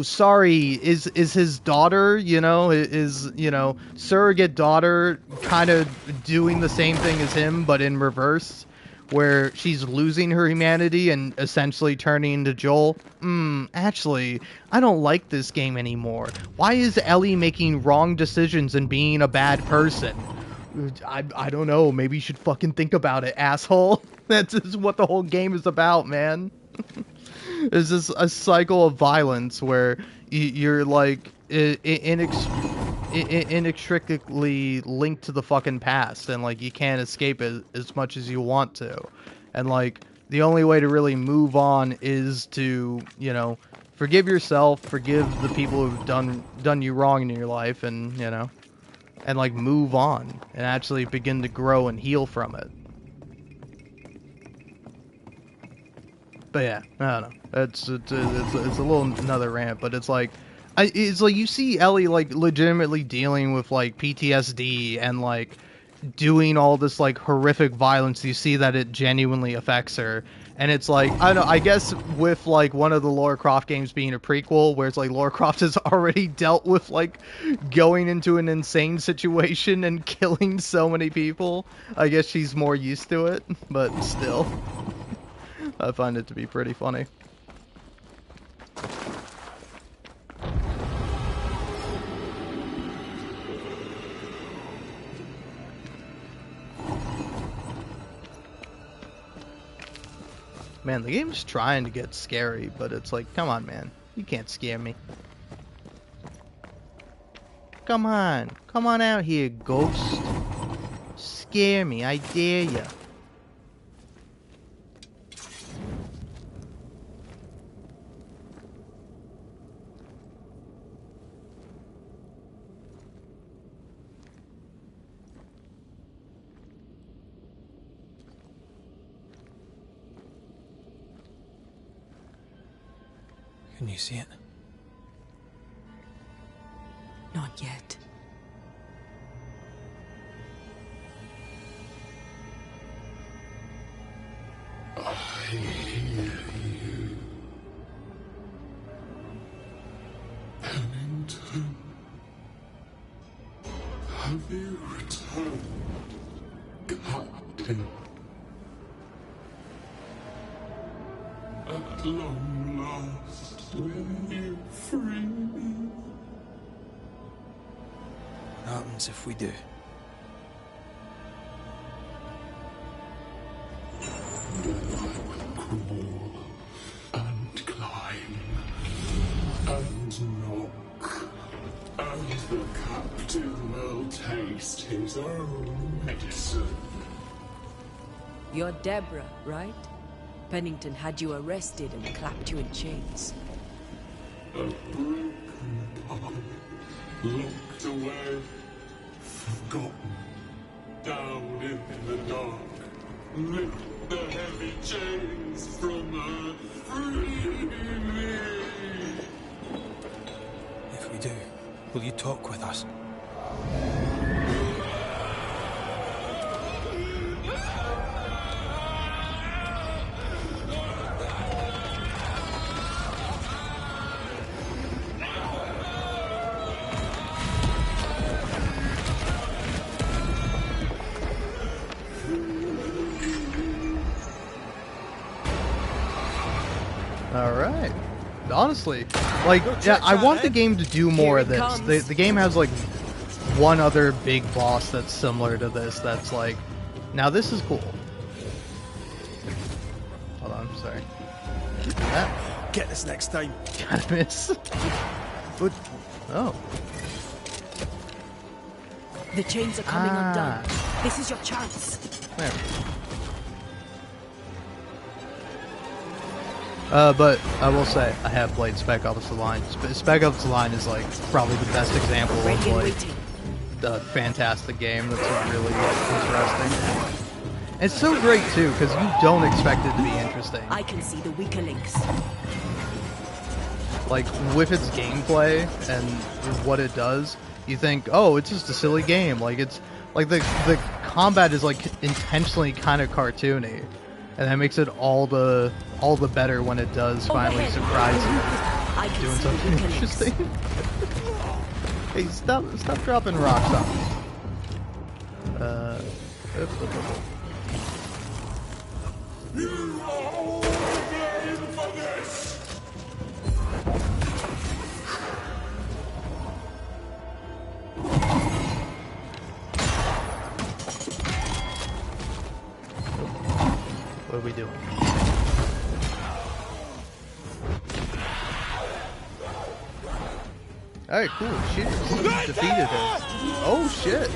sorry, is his daughter, you know, surrogate daughter kind of doing the same thing as him but in reverse, where she's losing her humanity and essentially turning into Joel. Actually, I don't like this game anymore. Why is Ellie making wrong decisions and being a bad person? I don't know. Maybe you should fucking think about it, asshole. That's just what the whole game is about, man. It's just a cycle of violence where you're like inextricably linked to the fucking past, and like you can't escape it as much as you want to, and like the only way to really move on is to, you know, forgive yourself, forgive the people who've done you wrong in your life, and you know, and like move on and actually begin to grow and heal from it. But yeah, I don't know. It's a little another rant, but it's like you see Ellie like legitimately dealing with like PTSD and like doing all this like horrific violence. You see that it genuinely affects her, and it's like, I don't know. I guess with like one of the Lara Croft games being a prequel, where it's like Lara Croft has already dealt with like going into an insane situation and killing so many people. I guess she's more used to it, but still. I find it to be pretty funny. Man, the game's trying to get scary, but it's like, come on, man. You can't scare me. Come on. Come on out here, ghost. Scare me, I dare ya. Can you see it? Not yet. I hear you. Pennington. Have you returned, Captain? At long last, will you free me? What happens if we do? Then I will crawl and climb and knock, and the captain will taste his own medicine. You're Deborah, right? Pennington had you arrested and clapped you in chains. A broken pipe, locked away, forgotten, down in the dark. Lift the heavy chains from her, free me! If we do, will you talk with us? All right. Honestly, like, yeah, I want the game to do more of this. The game has like one other big boss that's similar to this. That's like, now this is cool. Hold on, sorry. That. Get this next time. Gotta miss. But, oh. The chains are coming undone. This is your chance. There. But I will say, I have played Spec Ops The Line. Spec Ops The Line is like probably the best example of like a fantastic game that's really interesting. It's so great too, because you don't expect it to be interesting. I can see the weaker links. Like, with its gameplay and what it does, you think, oh, it's just a silly game. Like, it's like the combat is like intentionally kind of cartoony, and that makes it all the better when it does finally surprise you doing something interesting. Hey, stop dropping rocks on me. You are all paying for this! What are we doing? Alright, cool. Shit. Defeated him. Oh, shit.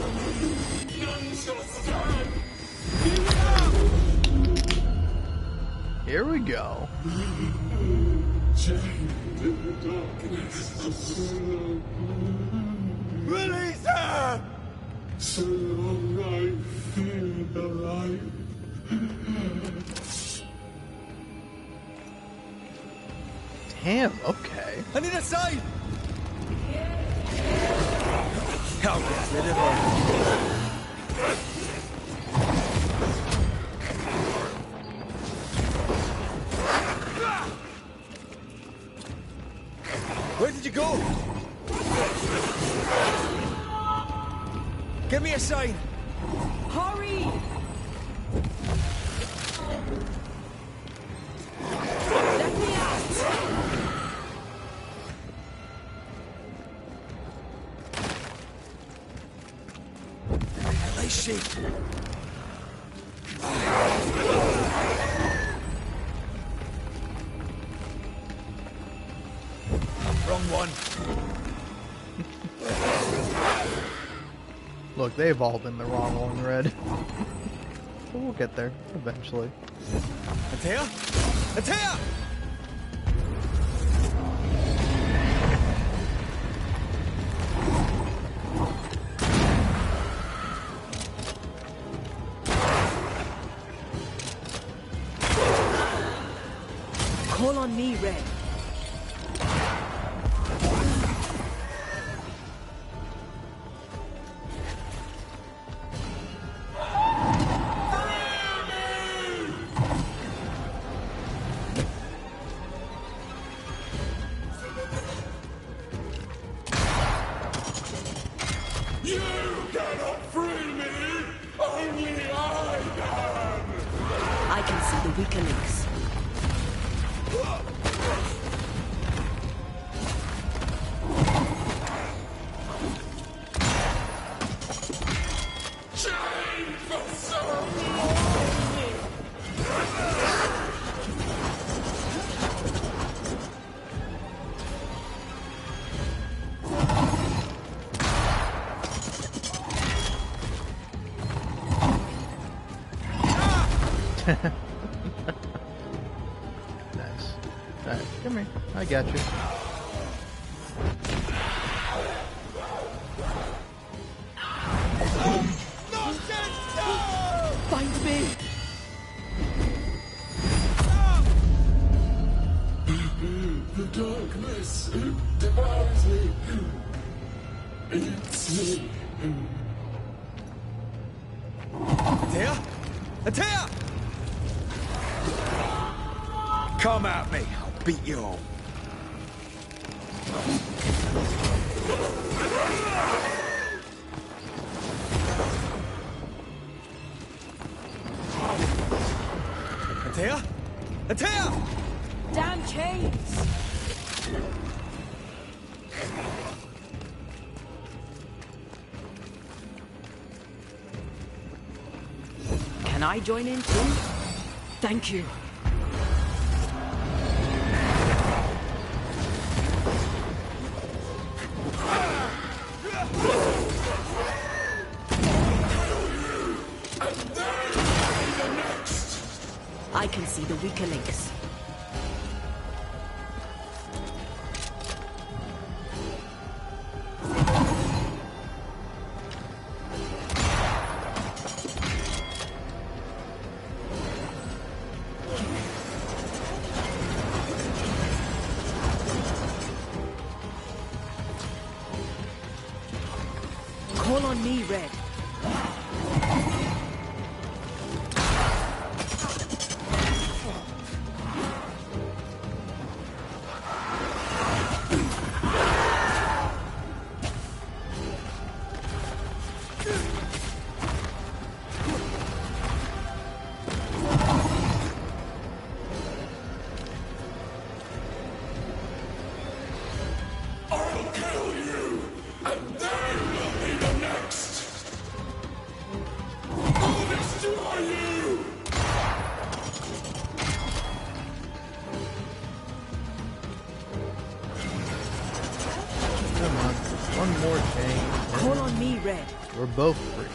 Here we go. Release her! So long I feel the light. Damn, okay. I need a sign! I'll get rid of her. Where did you go? Give me a sign. Hurry! Let me out! Nice shape. Wrong one. Look, they evolved in the wrong one, Red. But we'll get there, eventually. Atea? Atea! Call on me, Red. You cannot free me! Only I can! I can see the weaker links. Chain for so long! Nice. Alright, come here. I got you. Find me! The darkness, it devours me. It's me. Atea? Atea! Come at me. I'll beat you all. Atea? Atea! damn chains! Can I join in too? Thank you. I can see the weaker links. Call on me, Red. I'll kill you, and they will be the next. I'll destroy you. Come on, one more chain. Call on me, Red. We're both free.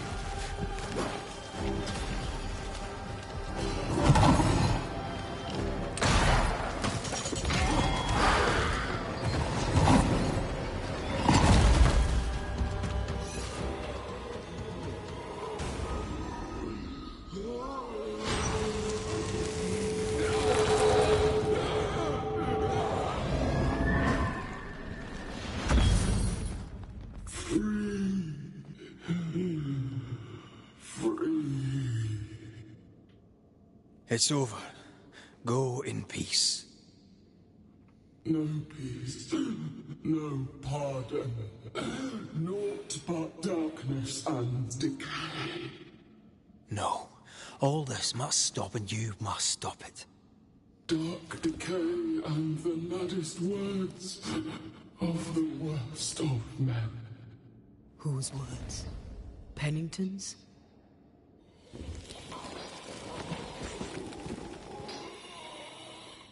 It's over. Go in peace. No peace, no pardon, naught but darkness and decay. No. All this must stop, and you must stop it. Dark decay and the maddest words of the worst of men. Whose words? Pennington's?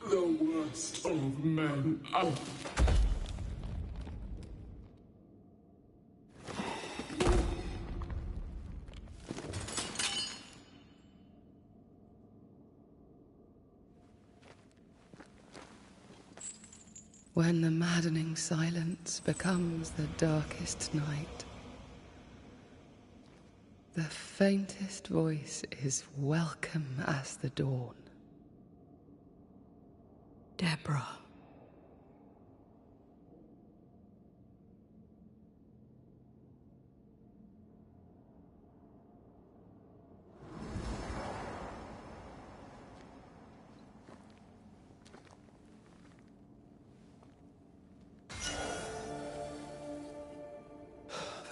The worst of men. When the maddening silence becomes the darkest night, the faintest voice is welcome as the dawn. Deborah.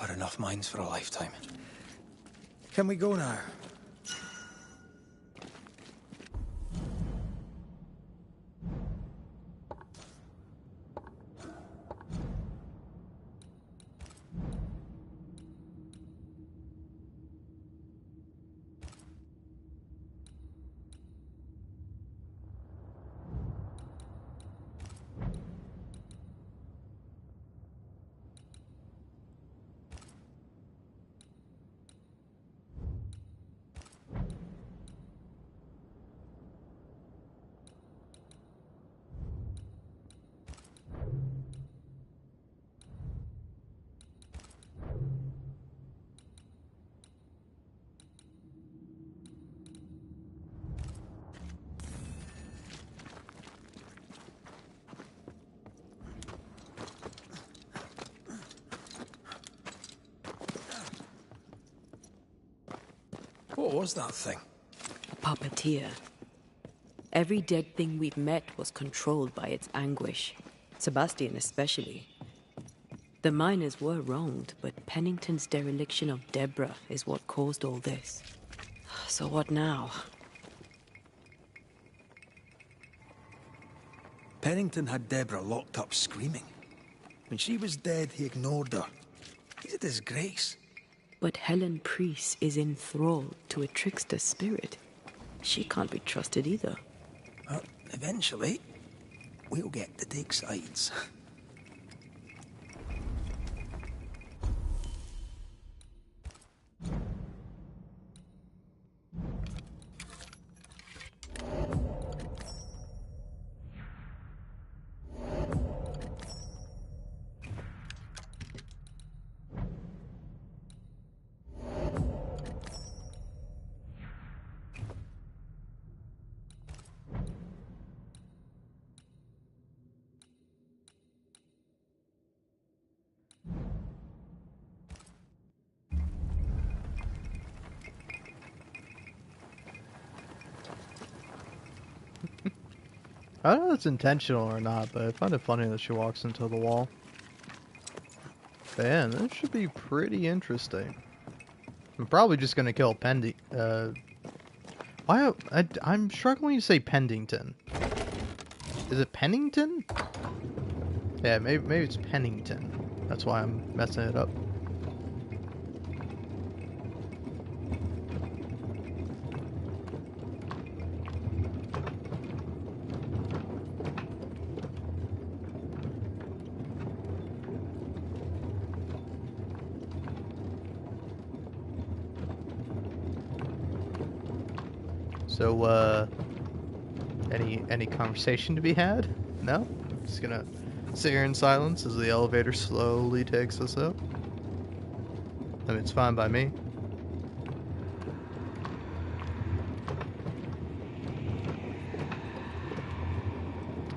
I've had enough minds for a lifetime. Can we go now? What was that thing? A puppeteer. Every dead thing we've met was controlled by its anguish. Sebastian especially. The miners were wronged, but Pennington's dereliction of Deborah is what caused all this. So what now? Pennington had Deborah locked up screaming. When she was dead, he ignored her. He's a disgrace. But Helen Priest is enthralled to a trickster spirit. She can't be trusted either. Well, eventually, we'll get to take sides. I don't know if it's intentional or not, but I find it funny that she walks into the wall. Man, this should be pretty interesting. I'm probably just gonna kill I'm struggling to say Pendington. Is it Pennington? Yeah, maybe it's Pennington. That's why I'm messing it up. So, any conversation to be had? No? I'm just gonna sit here in silence as the elevator slowly takes us up. I mean, it's fine by me.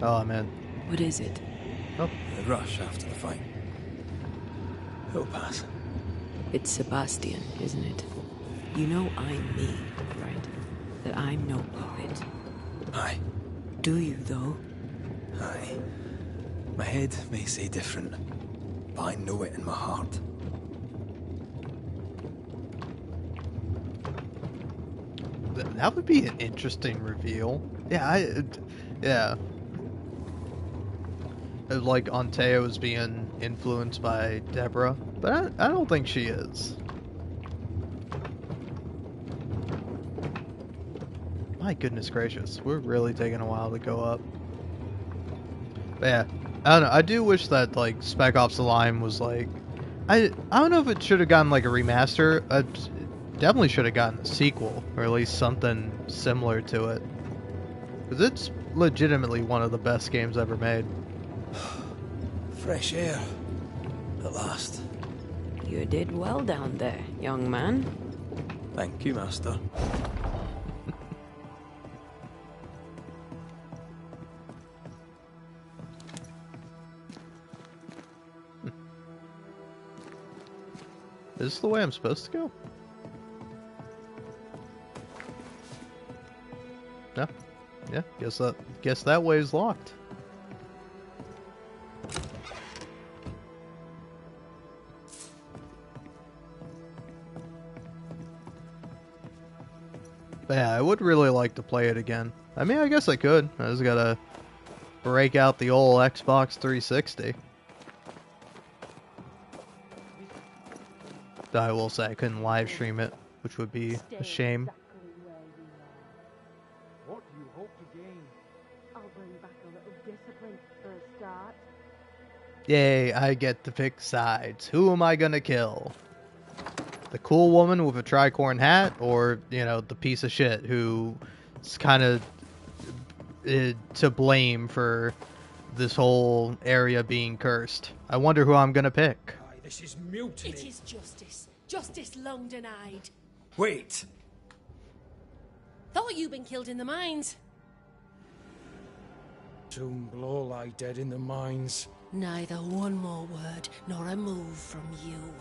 Oh, man. What is it? Oh. The rush after the fight. It'll pass. It's Sebastian, isn't it? You know I'm me, right? That I'm no puppet. Aye. Do you, though? Aye. My head may say different, but I know it in my heart. That would be an interesting reveal. Yeah, yeah. Like Anteo is being influenced by Deborah, but I don't think she is. My goodness gracious, we're really taking a while to go up. But yeah, I don't know. I do wish that like Spec Ops: The Line was like, I don't know if it should have gotten like a remaster. It definitely should have gotten a sequel, or at least something similar to it, because it's legitimately one of the best games ever made. Fresh air, at last. You did well down there, young man. Thank you, Master. Is this the way I'm supposed to go? No. Yeah, guess that way is locked. But yeah, I would really like to play it again. I mean, I guess I could. I just gotta break out the old Xbox 360. I will say I couldn't live stream it, which would be a shame. What do you hope to gain? I'll bring back a little discipline for a start. Yay, I get to pick sides. Who am I gonna kill? The cool woman with a tricorn hat, or, you know, the piece of shit who's kind of to blame for this whole area being cursed? I wonder who I'm gonna pick. This is mutiny. It is justice. Justice long denied. Wait! Thought you'd been killed in the mines. Soon blow lie dead in the mines. Neither one more word nor a move from you.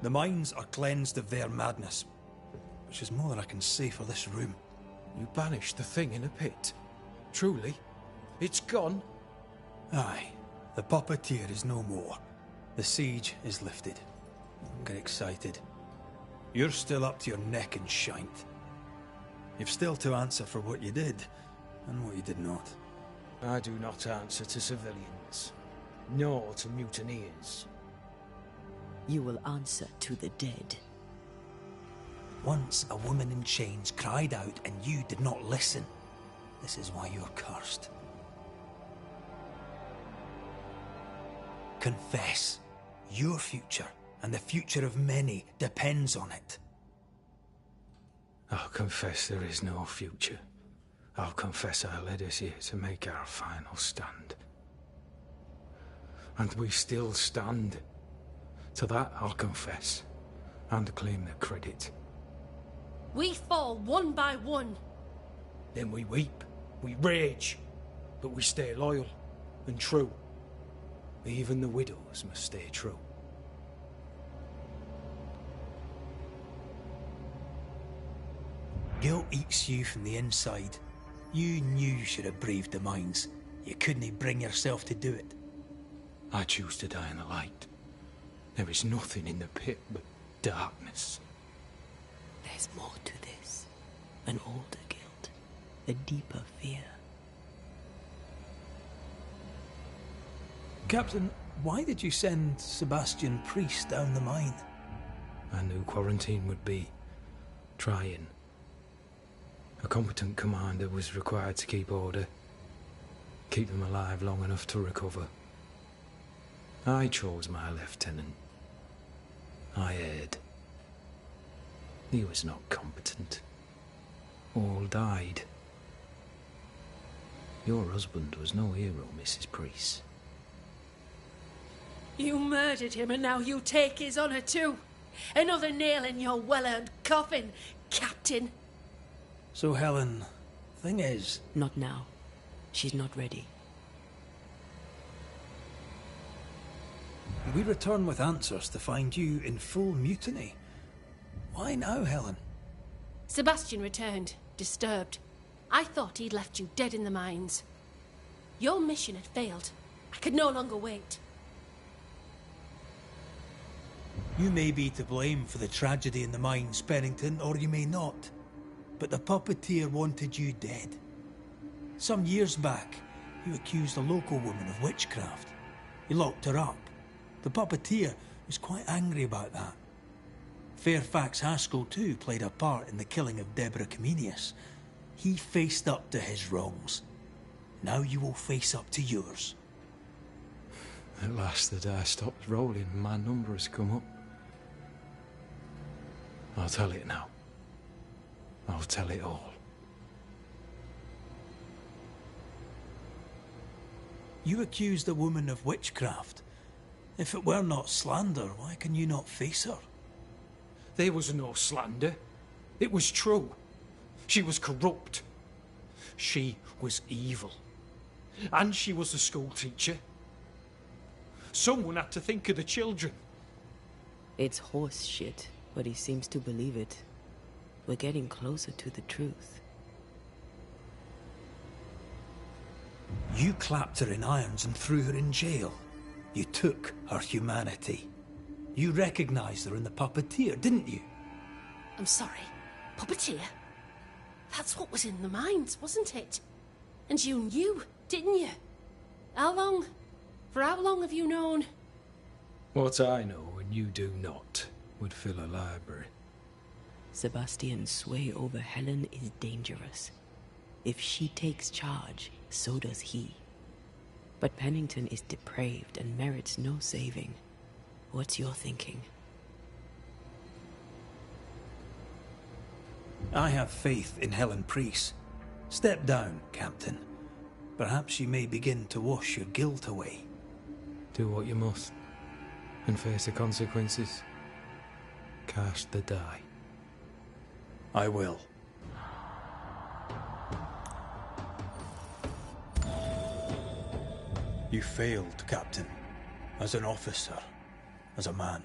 The mines are cleansed of their madness, which is more than I can say for this room. You banished the thing in a pit. Truly? It's gone? Aye. The puppeteer is no more. The siege is lifted. Don't get excited. You're still up to your neck in shite. You've still to answer for what you did, and what you did not. I do not answer to civilians, nor to mutineers. You will answer to the dead. Once a woman in chains cried out and you did not listen. This is why you're cursed. Confess. Your future, and the future of many, depends on it. I'll confess there is no future. I'll confess I led us here to make our final stand. And we still stand. To that I'll confess, and claim the credit. We fall one by one. Then we weep, we rage, but we stay loyal and true. Even the widows must stay true. Guilt eats you from the inside. You knew you should have braved the mines. You couldn't bring yourself to do it. I choose to die in the light. There is nothing in the pit but darkness. There's more to this. An older guilt. A deeper fear. Captain, why did you send Sebastian Priest down the mine? I knew quarantine would be trying. A competent commander was required to keep order. Keep them alive long enough to recover. I chose my lieutenant. I erred. He was not competent. All died. Your husband was no hero, Mrs. Priest. You murdered him and now you take his honour too. Another nail in your well-earned coffin, Captain. So, Helen, thing is... Not now. She's not ready. We return with answers to find you in full mutiny. Why now, Helen? Sebastian returned, disturbed. I thought he'd left you dead in the mines. Your mission had failed. I could no longer wait. You may be to blame for the tragedy in the mines, Pennington, or you may not. But the puppeteer wanted you dead. Some years back, you accused a local woman of witchcraft. You locked her up. The puppeteer was quite angry about that. Fairfax Haskell, too, played a part in the killing of Deborah Comenius. He faced up to his wrongs. Now you will face up to yours. At last the die stops rolling and my number has come up. I'll tell it now. I'll tell it all. You accused a woman of witchcraft. If it were not slander, why can you not face her? There was no slander. It was true. She was corrupt. She was evil. And she was a school teacher. Someone had to think of the children. It's horse shit, but he seems to believe it. We're getting closer to the truth. You clapped her in irons and threw her in jail. You took her humanity. You recognized her in the puppeteer, didn't you? I'm sorry. Puppeteer? That's what was in the mines, wasn't it? And you knew, didn't you? How long? For how long have you known? What I know and you do not would fill a library. Sebastian's sway over Helen is dangerous. If she takes charge, so does he. But Pennington is depraved and merits no saving. What's your thinking? I have faith in Helen Priest. Step down, Captain. Perhaps you may begin to wash your guilt away. Do what you must, and face the consequences. Cast the die. I will. You failed, Captain. As an officer, as a man.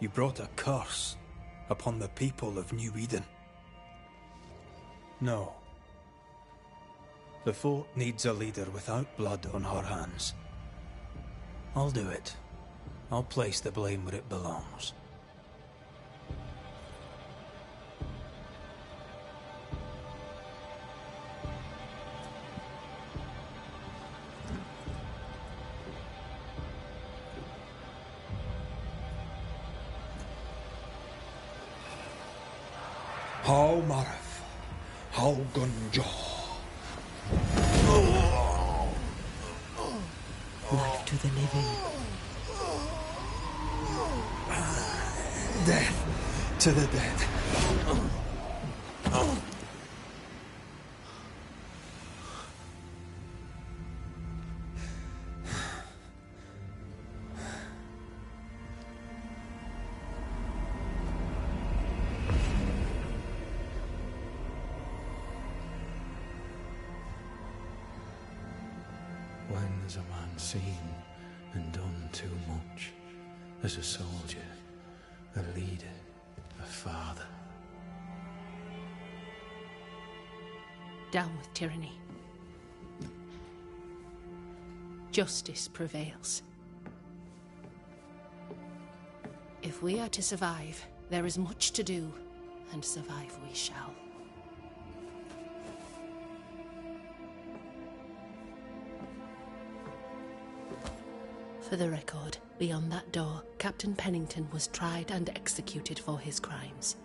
You brought a curse upon the people of New Eden. No. The fort needs a leader without blood on her hands. I'll do it. I'll place the blame where it belongs. How Marif, how Gunjo. Life to the living. Death to the dead. When has a man seen and done too much? As a soldier, a leader, a father. Down with tyranny. Justice prevails. If we are to survive, there is much to do, and survive we shall. For the record, beyond that door, Captain Pennington was tried and executed for his crimes.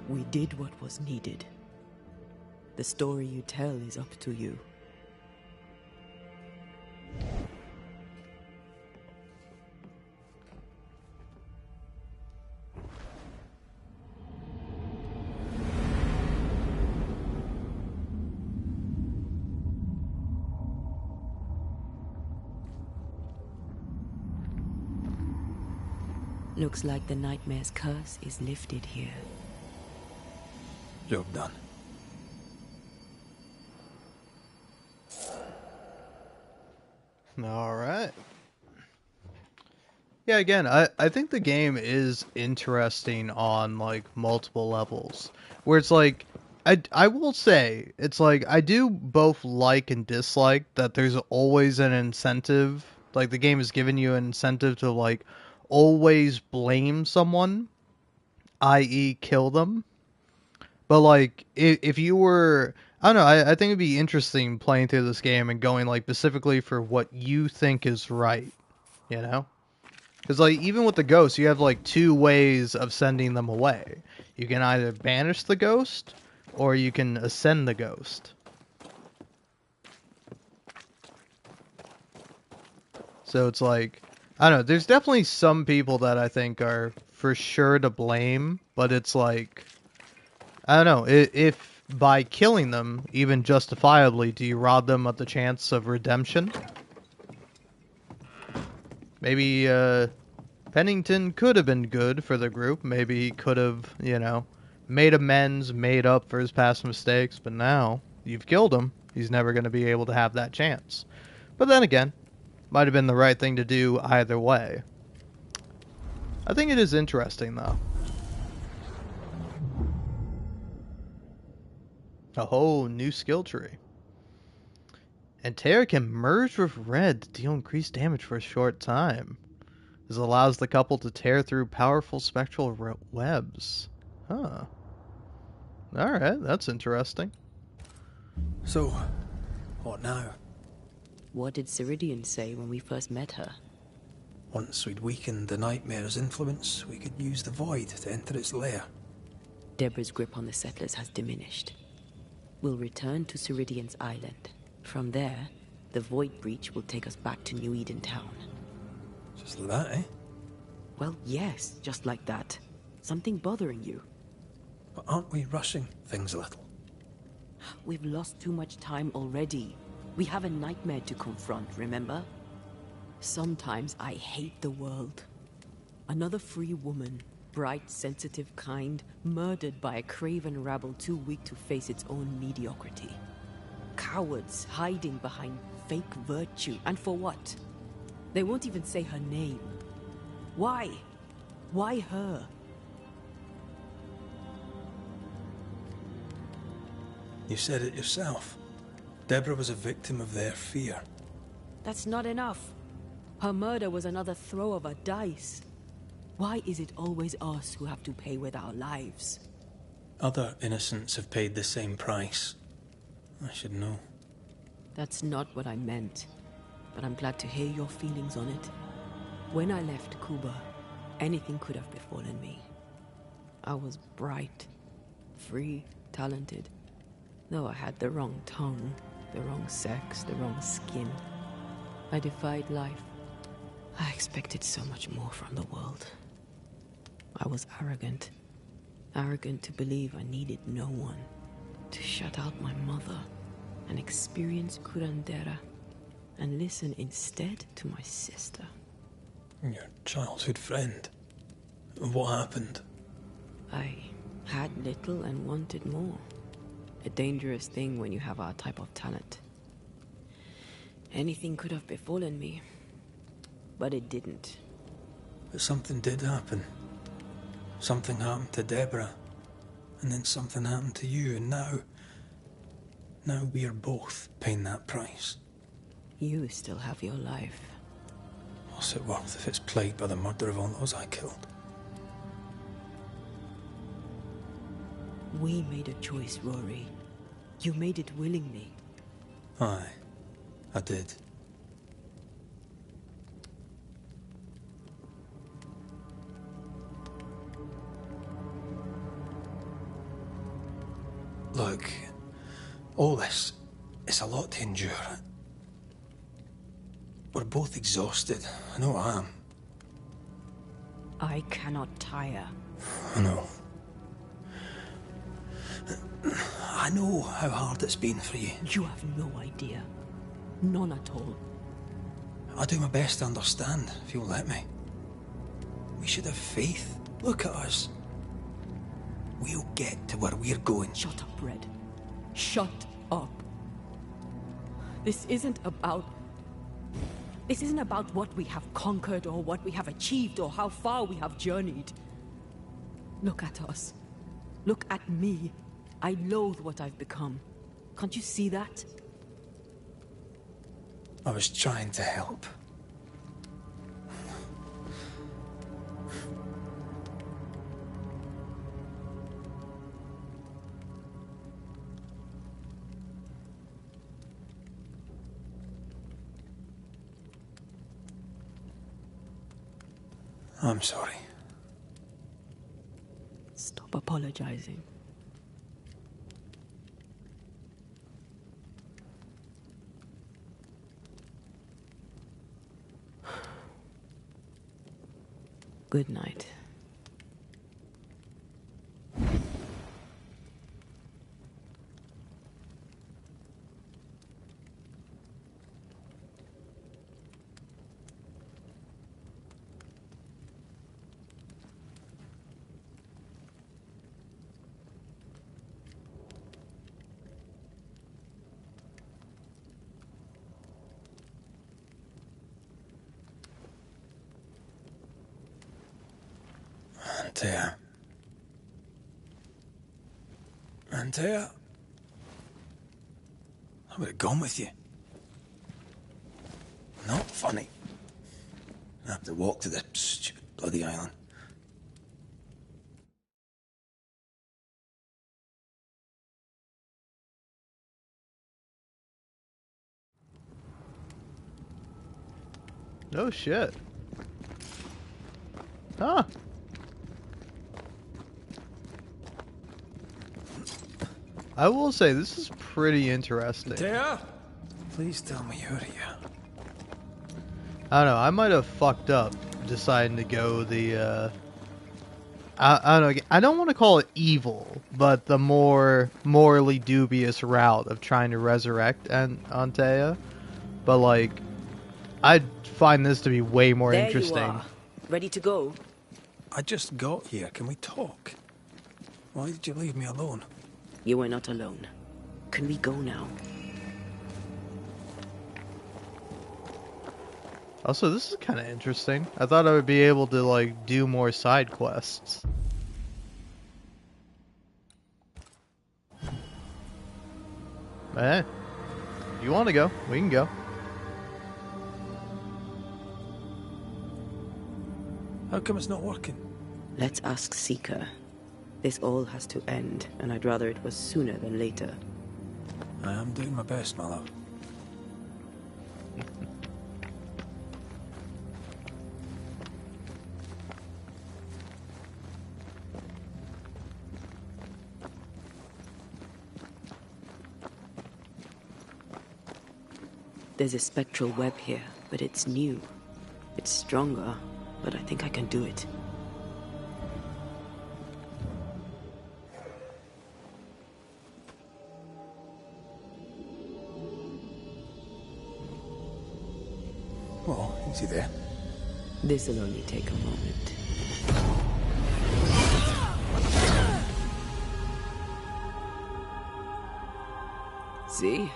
We did what was needed. The story you tell is up to you. Looks like the nightmare's curse is lifted here. Job done. All right. Yeah, again, I think the game is interesting on like multiple levels. Where it's like I will say it's like I do both like and dislike that there's always an incentive. Like the game has given you an incentive to like always blame someone, i.e. kill them. But like if you were, I don't know, I think it'd be interesting playing through this game and going like specifically for what you think is right, you know? Because like even with the ghosts, you have like two ways of sending them away. You can either banish the ghost or you can ascend the ghost. So it's like, I don't know, there's definitely some people that I think are for sure to blame, but it's like, I don't know, if by killing them, even justifiably, do you rob them of the chance of redemption? Maybe, Pennington could have been good for the group. Maybe he could have, you know, made amends, made up for his past mistakes, but now you've killed him. He's never going to be able to have that chance. But then again, might have been the right thing to do either way. I think it is interesting, though. A whole new skill tree. And Terra can merge with Red to deal increased damage for a short time. This allows the couple to tear through powerful spectral webs. Huh. Alright, that's interesting. So, what now? What did Ceridian say when we first met her? Once we'd weakened the nightmare's influence, we could use the void to enter its lair. Deborah's grip on the settlers has diminished. We'll return to Ceridian's island. From there, the void breach will take us back to New Eden Town. Just like that, eh? Well, yes, just like that. Something bothering you. But aren't we rushing things a little? We've lost too much time already. We have a nightmare to confront, remember? Sometimes I hate the world. Another free woman, bright, sensitive, kind, murdered by a craven rabble too weak to face its own mediocrity. Cowards hiding behind fake virtue. And for what? They won't even say her name. Why? Why her? You said it yourself. Deborah was a victim of their fear. That's not enough. Her murder was another throw of a dice. Why is it always us who have to pay with our lives? Other innocents have paid the same price. I should know. That's not what I meant. But I'm glad to hear your feelings on it. When I left Cuba, anything could have befallen me. I was bright, free, talented. Though I had the wrong tongue, the wrong sex, the wrong skin. I defied life. I expected so much more from the world. I was arrogant. Arrogant to believe I needed no one. To shut out my mother and experience curandera and listen instead to my sister. Your childhood friend. What happened? I had little and wanted more. A dangerous thing when you have our type of talent. Anything could have befallen me, but it didn't. But something did happen. Something happened to Deborah, and then something happened to you, and now we are both paying that price. You still have your life. What's it worth if it's plagued by the murder of all those I killed? We made a choice, Rory. You made it willingly. Aye, I did. Look, all this, it's a lot to endure. We're both exhausted. I know I am. I cannot tire. I know. I know how hard it's been for you. You have no idea. None at all. I'll do my best to understand, if you'll let me. We should have faith. Look at us. We'll get to where we're going. Shut up, Red. Shut up. This isn't about what we have conquered or what we have achieved or how far we have journeyed. Look at us. Look at me. I loathe what I've become. Can't you see that? I was trying to help. I'm sorry. Stop apologizing. Good night. Antea, I would have gone with you. Not funny. I have to walk to this stupid bloody island. No shit. Huh. I will say, this is pretty interesting. Antea? Please tell me you're here. I don't know, I might have fucked up deciding to go the, I don't know, I don't want to call it evil, but the more morally dubious route of trying to resurrect Antea. But, like, I'd find this to be way more interesting. You are. Ready to go? I just got here. Can we talk? Why did you leave me alone? You are not alone. Can we go now? Also, this is kind of interesting. I thought I would be able to, like, do more side quests. Hey, if you want to go, we can go. How come it's not working? Let's ask Seeker. This all has to end, and I'd rather it was sooner than later. I am doing my best, my love. There's a spectral web here, but it's new. It's stronger, but I think I can do it. Oh, easy there. This'll only take a moment. See?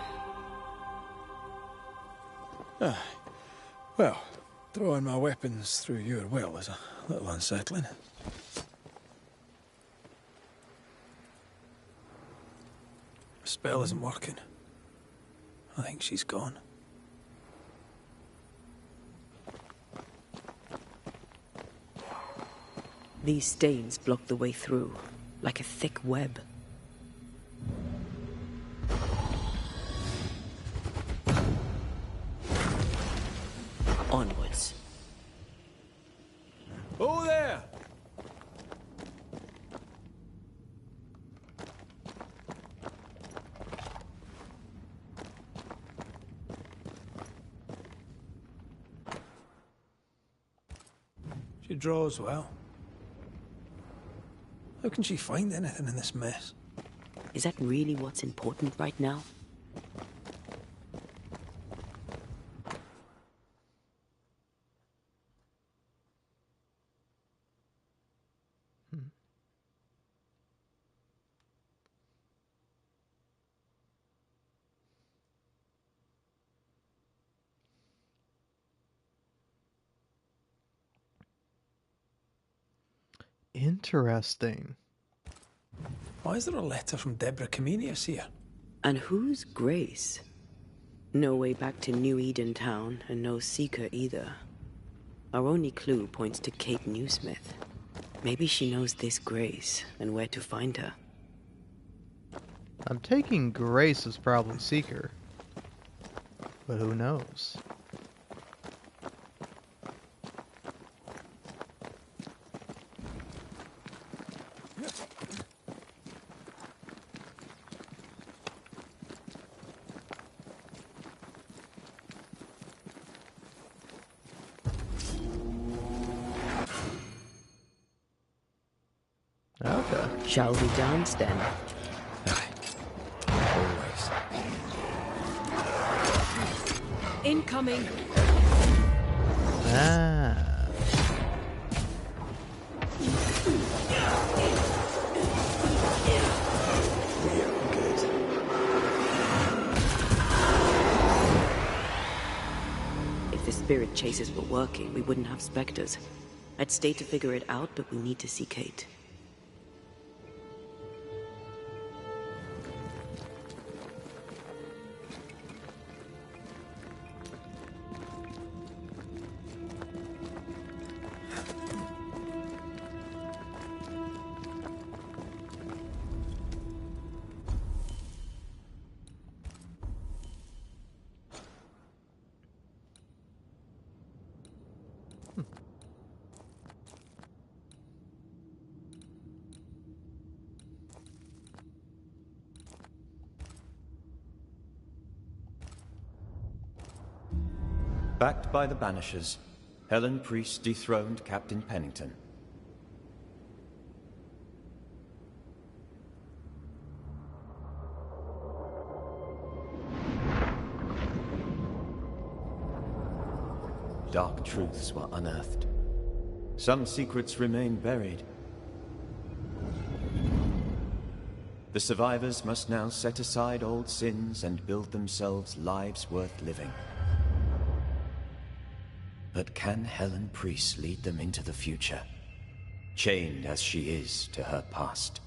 Ah, well, throwing my weapons through your will is a little unsettling. The spell isn't working. I think she's gone. These stains block the way through, like a thick web. Onwards. Oh, there! She draws well. How can she find anything in this mess? Is that really what's important right now? Interesting. Why is there a letter from Deborah Comenius here? And who's Grace? No way back to New Eden Town, and no seeker either. Our only clue points to Kate Newsmith. Maybe she knows this Grace, and where to find her. I'm taking Grace as probably Seeker. But who knows? Okay. Shall we dance then? Always. Incoming. Ah. If the spirit chases were working, we wouldn't have specters. I'd stay to figure it out, but we need to see Kate. Backed by the Banishers, Helen Priest dethroned Captain Pennington. Dark truths were unearthed. Some secrets remain buried. The survivors must now set aside old sins and build themselves lives worth living. But can Helen Priest lead them into the future, chained as she is to her past?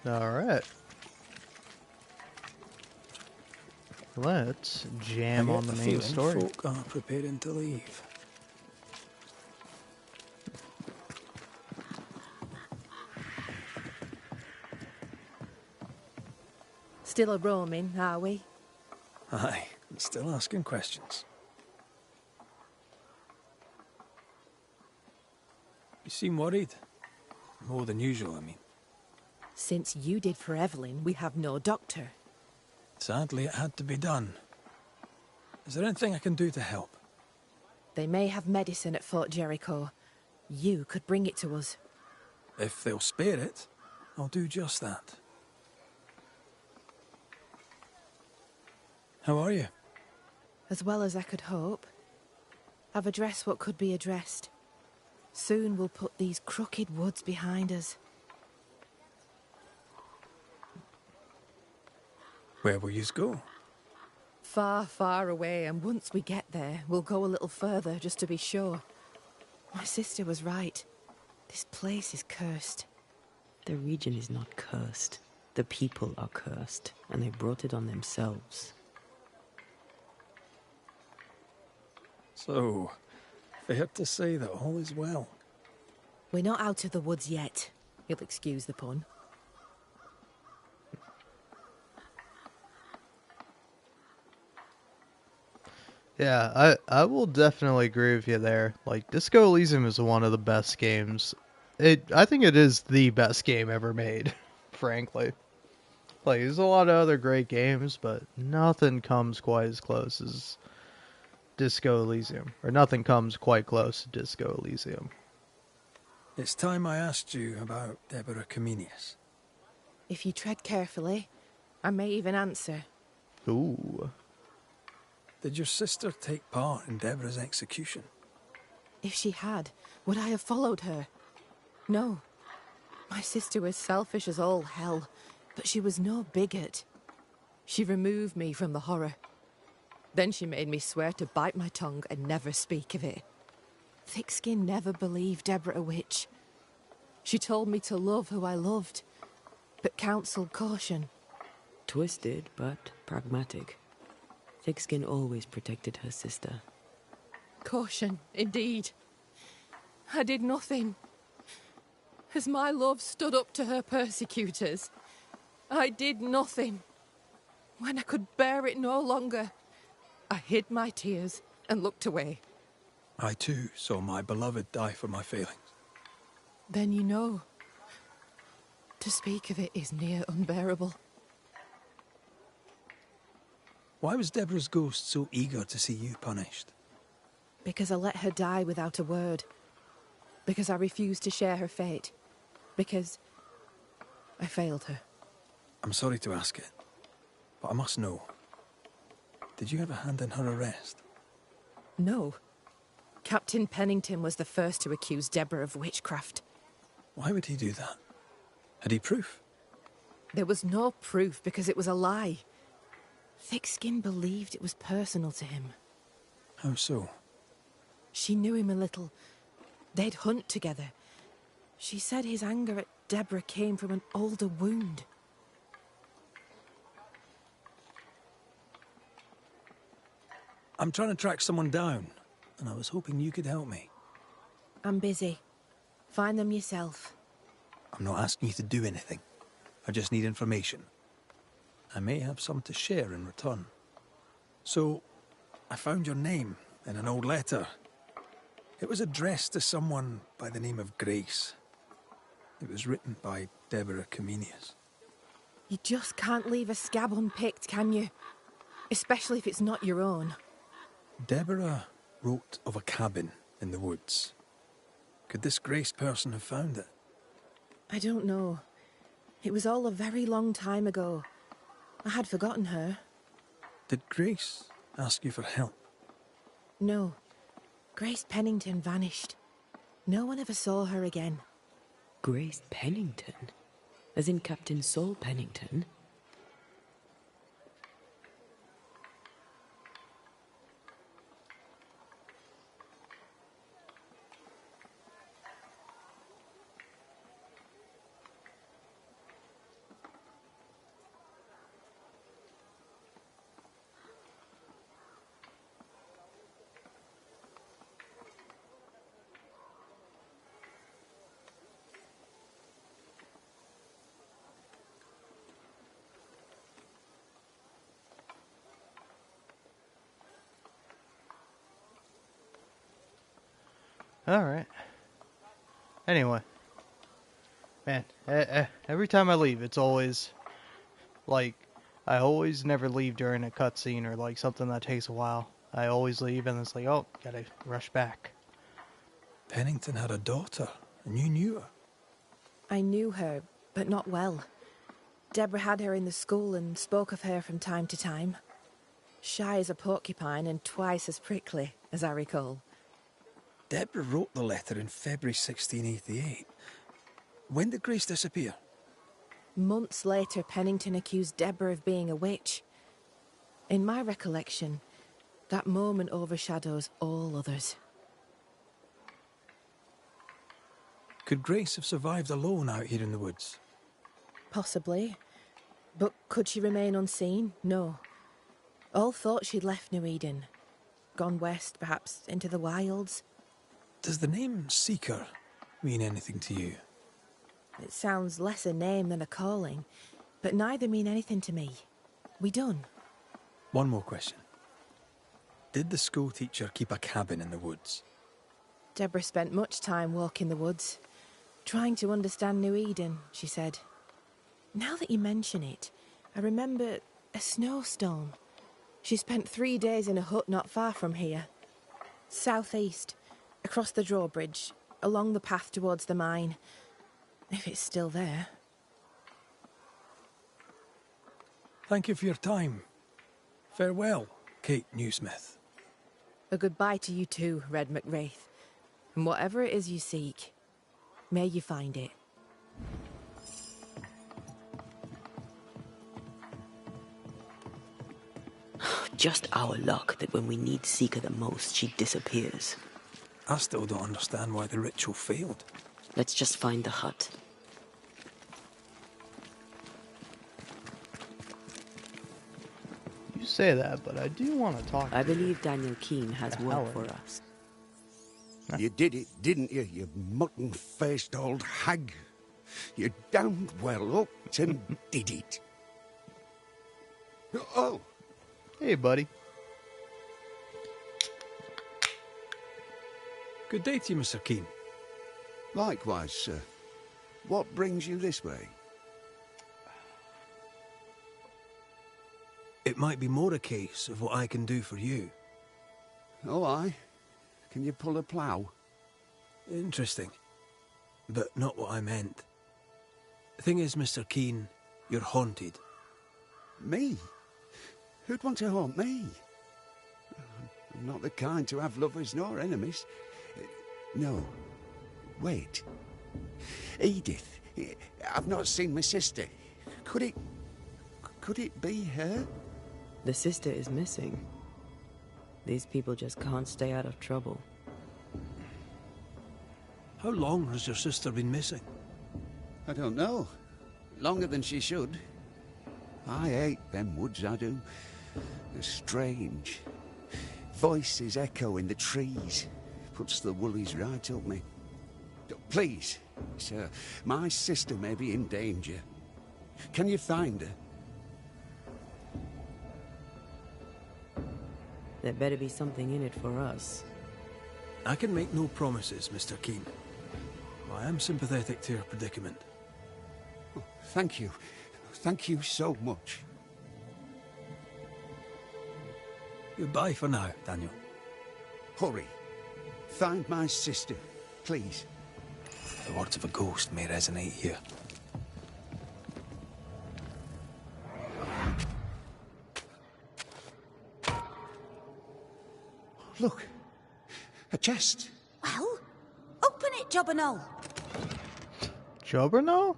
All right. Let's jam I get on the main feeling story. folk are preparing to leave. Still a roaming, are we? Aye, and still asking questions. You seem worried. More than usual, I mean. Since you did for Evelyn, we have no doctor. Sadly, it had to be done. Is there anything I can do to help? They may have medicine at Fort Jericho. You could bring it to us. If they'll spare it, I'll do just that. How are you? As well as I could hope. I've addressed what could be addressed. Soon we'll put these crooked woods behind us. Where will yous go? Far, far away, and once we get there, we'll go a little further just to be sure. My sister was right. This place is cursed. The region is not cursed. The people are cursed, and they brought it on themselves. So, fair to say that all is well. We're not out of the woods yet. You'll excuse the pun. Yeah, I will definitely agree with you there. Like, Disco Elysium is one of the best games. I think it is the best game ever made, frankly. Like, there's a lot of other great games, but nothing comes quite as close as Disco Elysium. Or nothing comes quite close to Disco Elysium. It's time I asked you about Deborah Comenius. If you tread carefully, I may even answer. Ooh. Did your sister take part in Deborah's execution? If she had, would I have followed her? No. My sister was selfish as all hell, but she was no bigot. She removed me from the horror. Then she made me swear to bite my tongue and never speak of it. Thickskin never believed Deborah a witch. She told me to love who I loved, but counselled caution. Twisted, but pragmatic. Thickskin always protected her sister. Caution, indeed. I did nothing. As my love stood up to her persecutors, I did nothing. When I could bear it no longer, I hid my tears and looked away. I too saw my beloved die for my failings. Then you know. To speak of it is near unbearable. Why was Deborah's ghost so eager to see you punished? Because I let her die without a word. Because I refused to share her fate. Because I failed her. I'm sorry to ask it, but I must know. Did you have a hand in her arrest? No. Captain Pennington was the first to accuse Deborah of witchcraft. Why would he do that? Had he proof? There was no proof because it was a lie. Thickskin believed it was personal to him. How so? She knew him a little. They'd hunt together. She said his anger at Deborah came from an older wound. I'm trying to track someone down, and I was hoping you could help me. I'm busy. Find them yourself. I'm not asking you to do anything. I just need information. I may have some to share in return. So, I found your name in an old letter. It was addressed to someone by the name of Grace. It was written by Deborah Comenius. You just can't leave a scab unpicked, can you? Especially if it's not your own. Deborah wrote of a cabin in the woods. Could this Grace person have found it? I don't know. It was all a very long time ago. I had forgotten her. Did Grace ask you for help? No. Grace Pennington vanished. No one ever saw her again. Grace Pennington? As in Captain Saul Pennington? Alright. Anyway. Man, every time I leave, it's always, like, I always never leave during a cutscene or, like, something that takes a while. I always leave and it's like, oh, gotta rush back. Pennington had a daughter, and you knew her. I knew her, but not well. Deborah had her in the school and spoke of her from time to time. Shy as a porcupine and twice as prickly, as I recall. Deborah wrote the letter in February 1688. When did Grace disappear? Months later, Pennington accused Deborah of being a witch. In my recollection, that moment overshadows all others. Could Grace have survived alone out here in the woods? Possibly. But could she remain unseen? No. All thought she'd left New Eden. Gone west, perhaps into the wilds. Does the name Seeker mean anything to you? It sounds less a name than a calling, but neither mean anything to me. We done. One more question. Did the school teacher keep a cabin in the woods? Deborah spent much time walking the woods, trying to understand New Eden, she said. Now that you mention it, I remember a snowstorm. She spent 3 days in a hut not far from here. Southeast, across the drawbridge, along the path towards the mine. If it's still there. Thank you for your time. Farewell, Kate Newsmith. A goodbye to you too, Red McWraith. And whatever it is you seek, may you find it. Just our luck that when we need Seeker the most, she disappears. I still don't understand why the ritual failed. Let's just find the hut. You say that, but I do want to talk. I believe Daniel Keene has work for us. You did it, didn't you, you mutton-faced old hag? You damned well up and did it. Oh! Hey, buddy. Good day to you, Mr. Keene. Likewise, sir. What brings you this way? It might be more a case of what I can do for you. Oh, aye? Can you pull a plough? Interesting. But not what I meant. The thing is, Mr. Keene, you're haunted. Me? Who'd want to haunt me? I'm not the kind to have lovers nor enemies. No. Wait. Edith. I've not seen my sister. Could it be her? The sister is missing. These people just can't stay out of trouble. How long has your sister been missing? I don't know. Longer than she should. I hate them woods, I do. They're strange. Voices echo in the trees. Puts the woolies right up me. Please, sir, my sister may be in danger. Can you find her? There better be something in it for us. I can make no promises, Mr. Keene. I am sympathetic to your predicament. Oh, thank you. Thank you so much. Goodbye for now, Daniel. Hurry. Find my sister, please. The words of a ghost may resonate here. Look. A chest. Well, open it, Jobberknoll. Jobberknoll?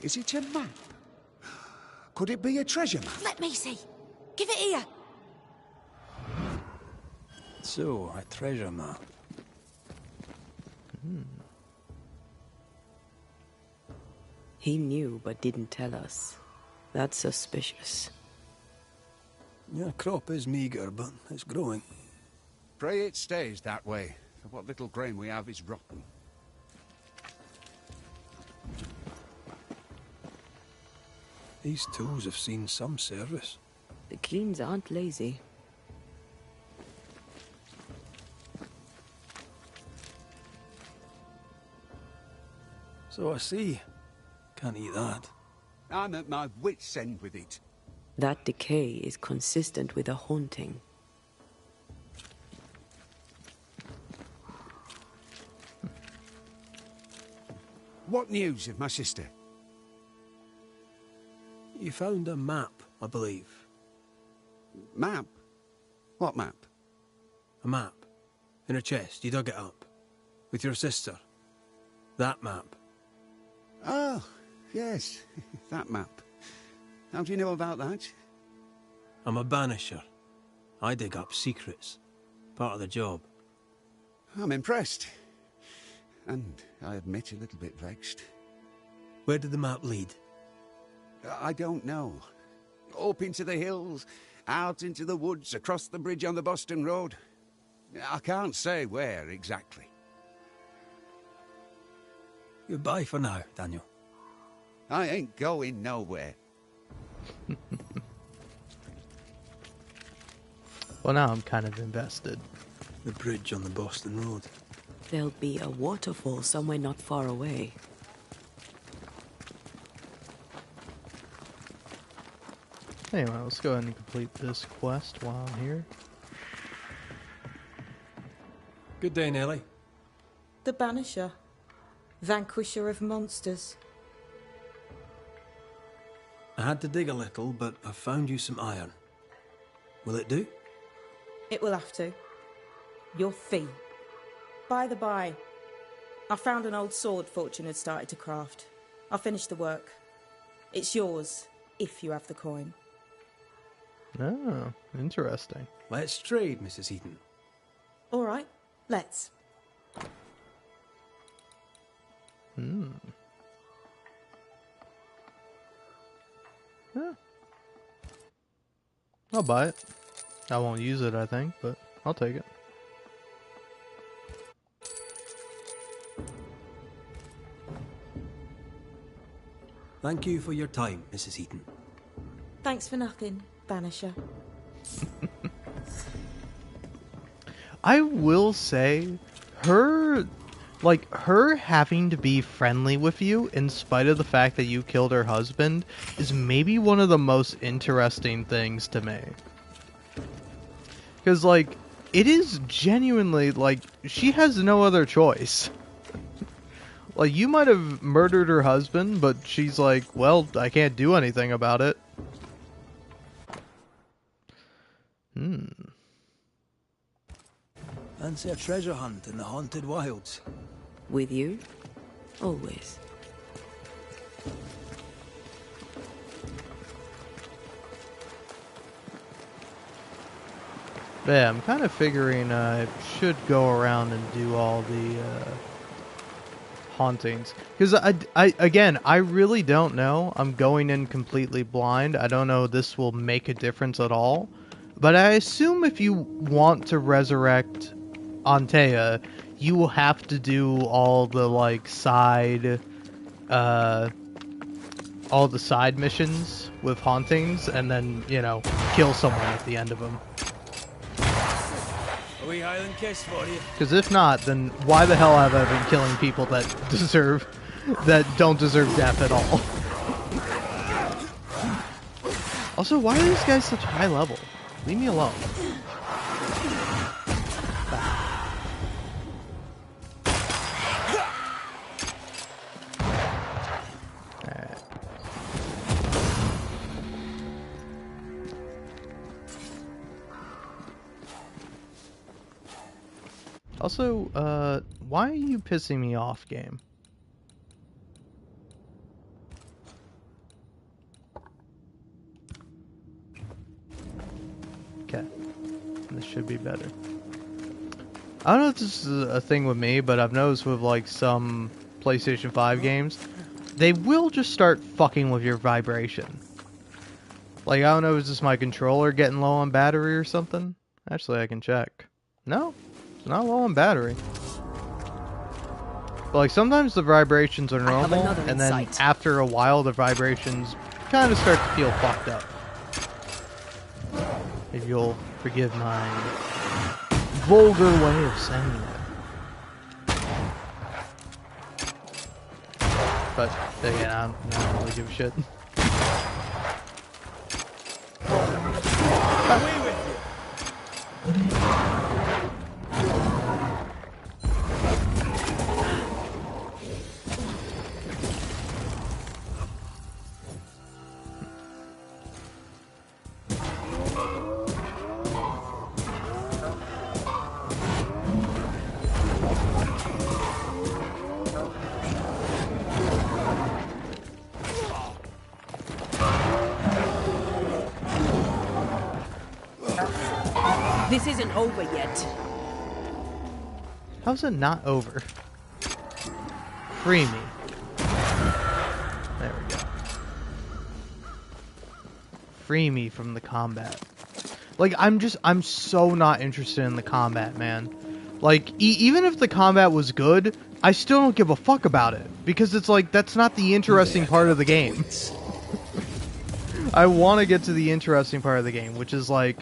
Is it a map? Could it be a treasure map? Let me see. Give it here. So, a treasure map. He knew but didn't tell us. That's suspicious. Your crop is meagre, but it's growing. Pray it stays that way. For what little grain we have is rotten. These tools have seen some service. The Keenes aren't lazy. So I see. Can't eat that. I'm at my wit's end with it. That decay is consistent with a haunting. What news of my sister? You found a map, I believe. Map? What map? A map. In her chest. You dug it up. With your sister. That map. Oh, yes. That map. How do you know about that? I'm a banisher. I dig up secrets. Part of the job. I'm impressed. And I admit a little bit vexed. Where did the map lead? I don't know. Up into the hills, out into the woods, across the bridge on the Boston Road. I can't say where exactly. Goodbye for now, Daniel. I ain't going nowhere. Well, now I'm kind of invested. The bridge on the Boston Road. There'll be a waterfall somewhere not far away. Anyway, let's go ahead and complete this quest while I'm here. Good day, Nellie. The Banisher. Vanquisher of monsters. I had to dig a little, but I found you some iron. Will it do? It will have to. Your fee. By the by, I found an old sword Fortune had started to craft. I'll finish the work. It's yours, if you have the coin. Oh, interesting. Let's trade, Mrs. Eden. All right, let's. Yeah. I'll buy it. I won't use it, I think, but I'll take it. Thank you for your time, Mrs. Eden. Thanks for nothing, Banisher. I will say, her having to be friendly with you in spite of the fact that you killed her husband is maybe one of the most interesting things to me. Because, like, it is genuinely, like, she has no other choice. Like, you might have murdered her husband, but she's like, well, I can't do anything about it. Fancy a treasure hunt in the haunted wilds. With you? Always. Yeah, I'm kind of figuring I should go around and do all the hauntings. Because, I really don't know. I'm going in completely blind. I don't know if this will make a difference at all. But I assume if you want to resurrect Antea, you will have to do all the, like, side missions with hauntings, and then, you know, kill someone at the end of them. A wee Highland kiss for you. Because if not, then why the hell have I been killing people that don't deserve death at all? Also, why are these guys such high level? Leave me alone. Also, why are you pissing me off, game? Okay. This should be better. I don't know if this is a thing with me, but I've noticed with, like, some PlayStation 5 games, they will just start fucking with your vibration. Like, I don't know, is this my controller getting low on battery or something? Actually, I can check. No. It's not low on battery. But, like, sometimes the vibrations are normal, and then after a while the vibrations kind of start to feel fucked up. If you'll forgive my vulgar way of saying that. But again, I don't really give a shit. Away with you. This isn't over yet. How's it not over? Free me. There we go. Free me from the combat. Like, I'm so not interested in the combat, man. Like, even if the combat was good, I still don't give a fuck about it. Because it's like, that's not the interesting part of the game. I want to get to the interesting part of the game, which is like,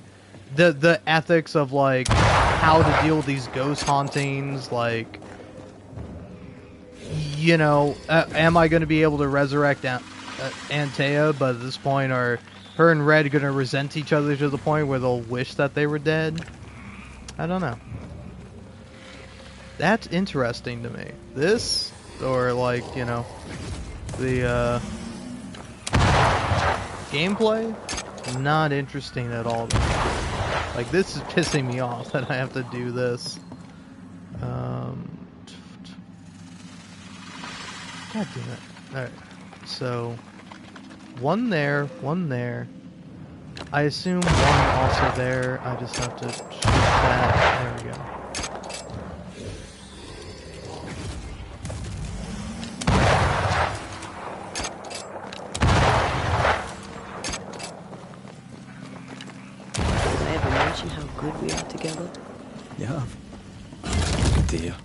the ethics of like how to deal with these ghost hauntings, like, you know, am I going to be able to resurrect Antea? But at this point, are her and Red going to resent each other to the point where they'll wish that they were dead? I don't know. That's interesting to me. This, or like, you know, the gameplay, not interesting at all to me. Like, this is pissing me off that I have to do this. God damn it. Alright. So, one there, one there. I assume one also there. I just have to shoot that. There we go. How good we are together? Yeah. Dear.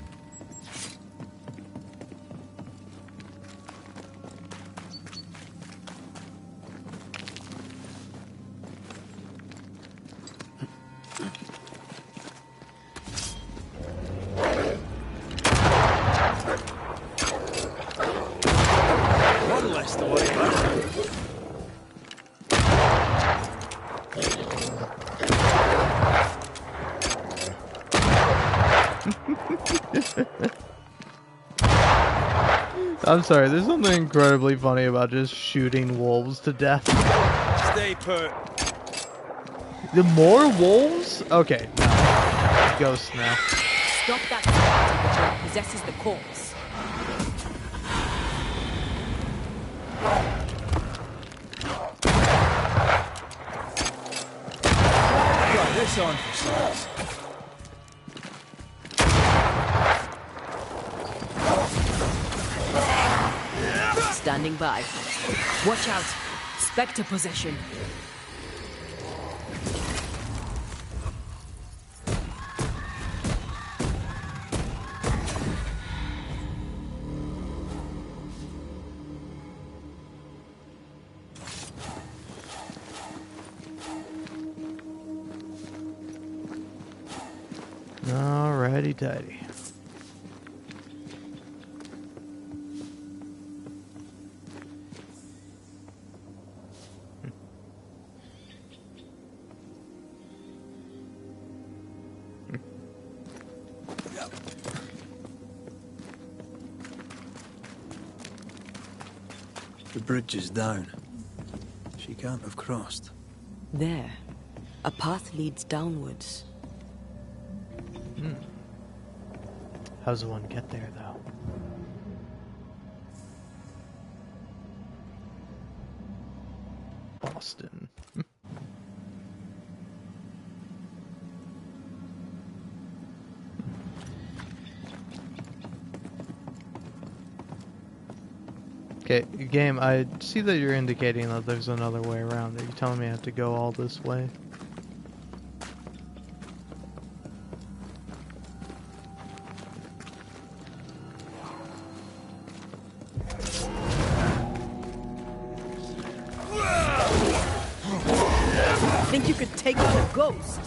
One less to worry about. I'm sorry, there's something incredibly funny about just shooting wolves to death. Stay put. The more wolves? Okay, no. Ghosts now. Stop that before it possesses the corpse. Got this on for size. Standing by. Watch out. Spectre possession. Alrighty tighty. The bridge is down. She can't have crossed. There. A path leads downwards. How does one get there, though? Boston. Okay, game, I see that you're indicating that there's another way around. Are you telling me I have to go all this way? Think you could take on a ghost?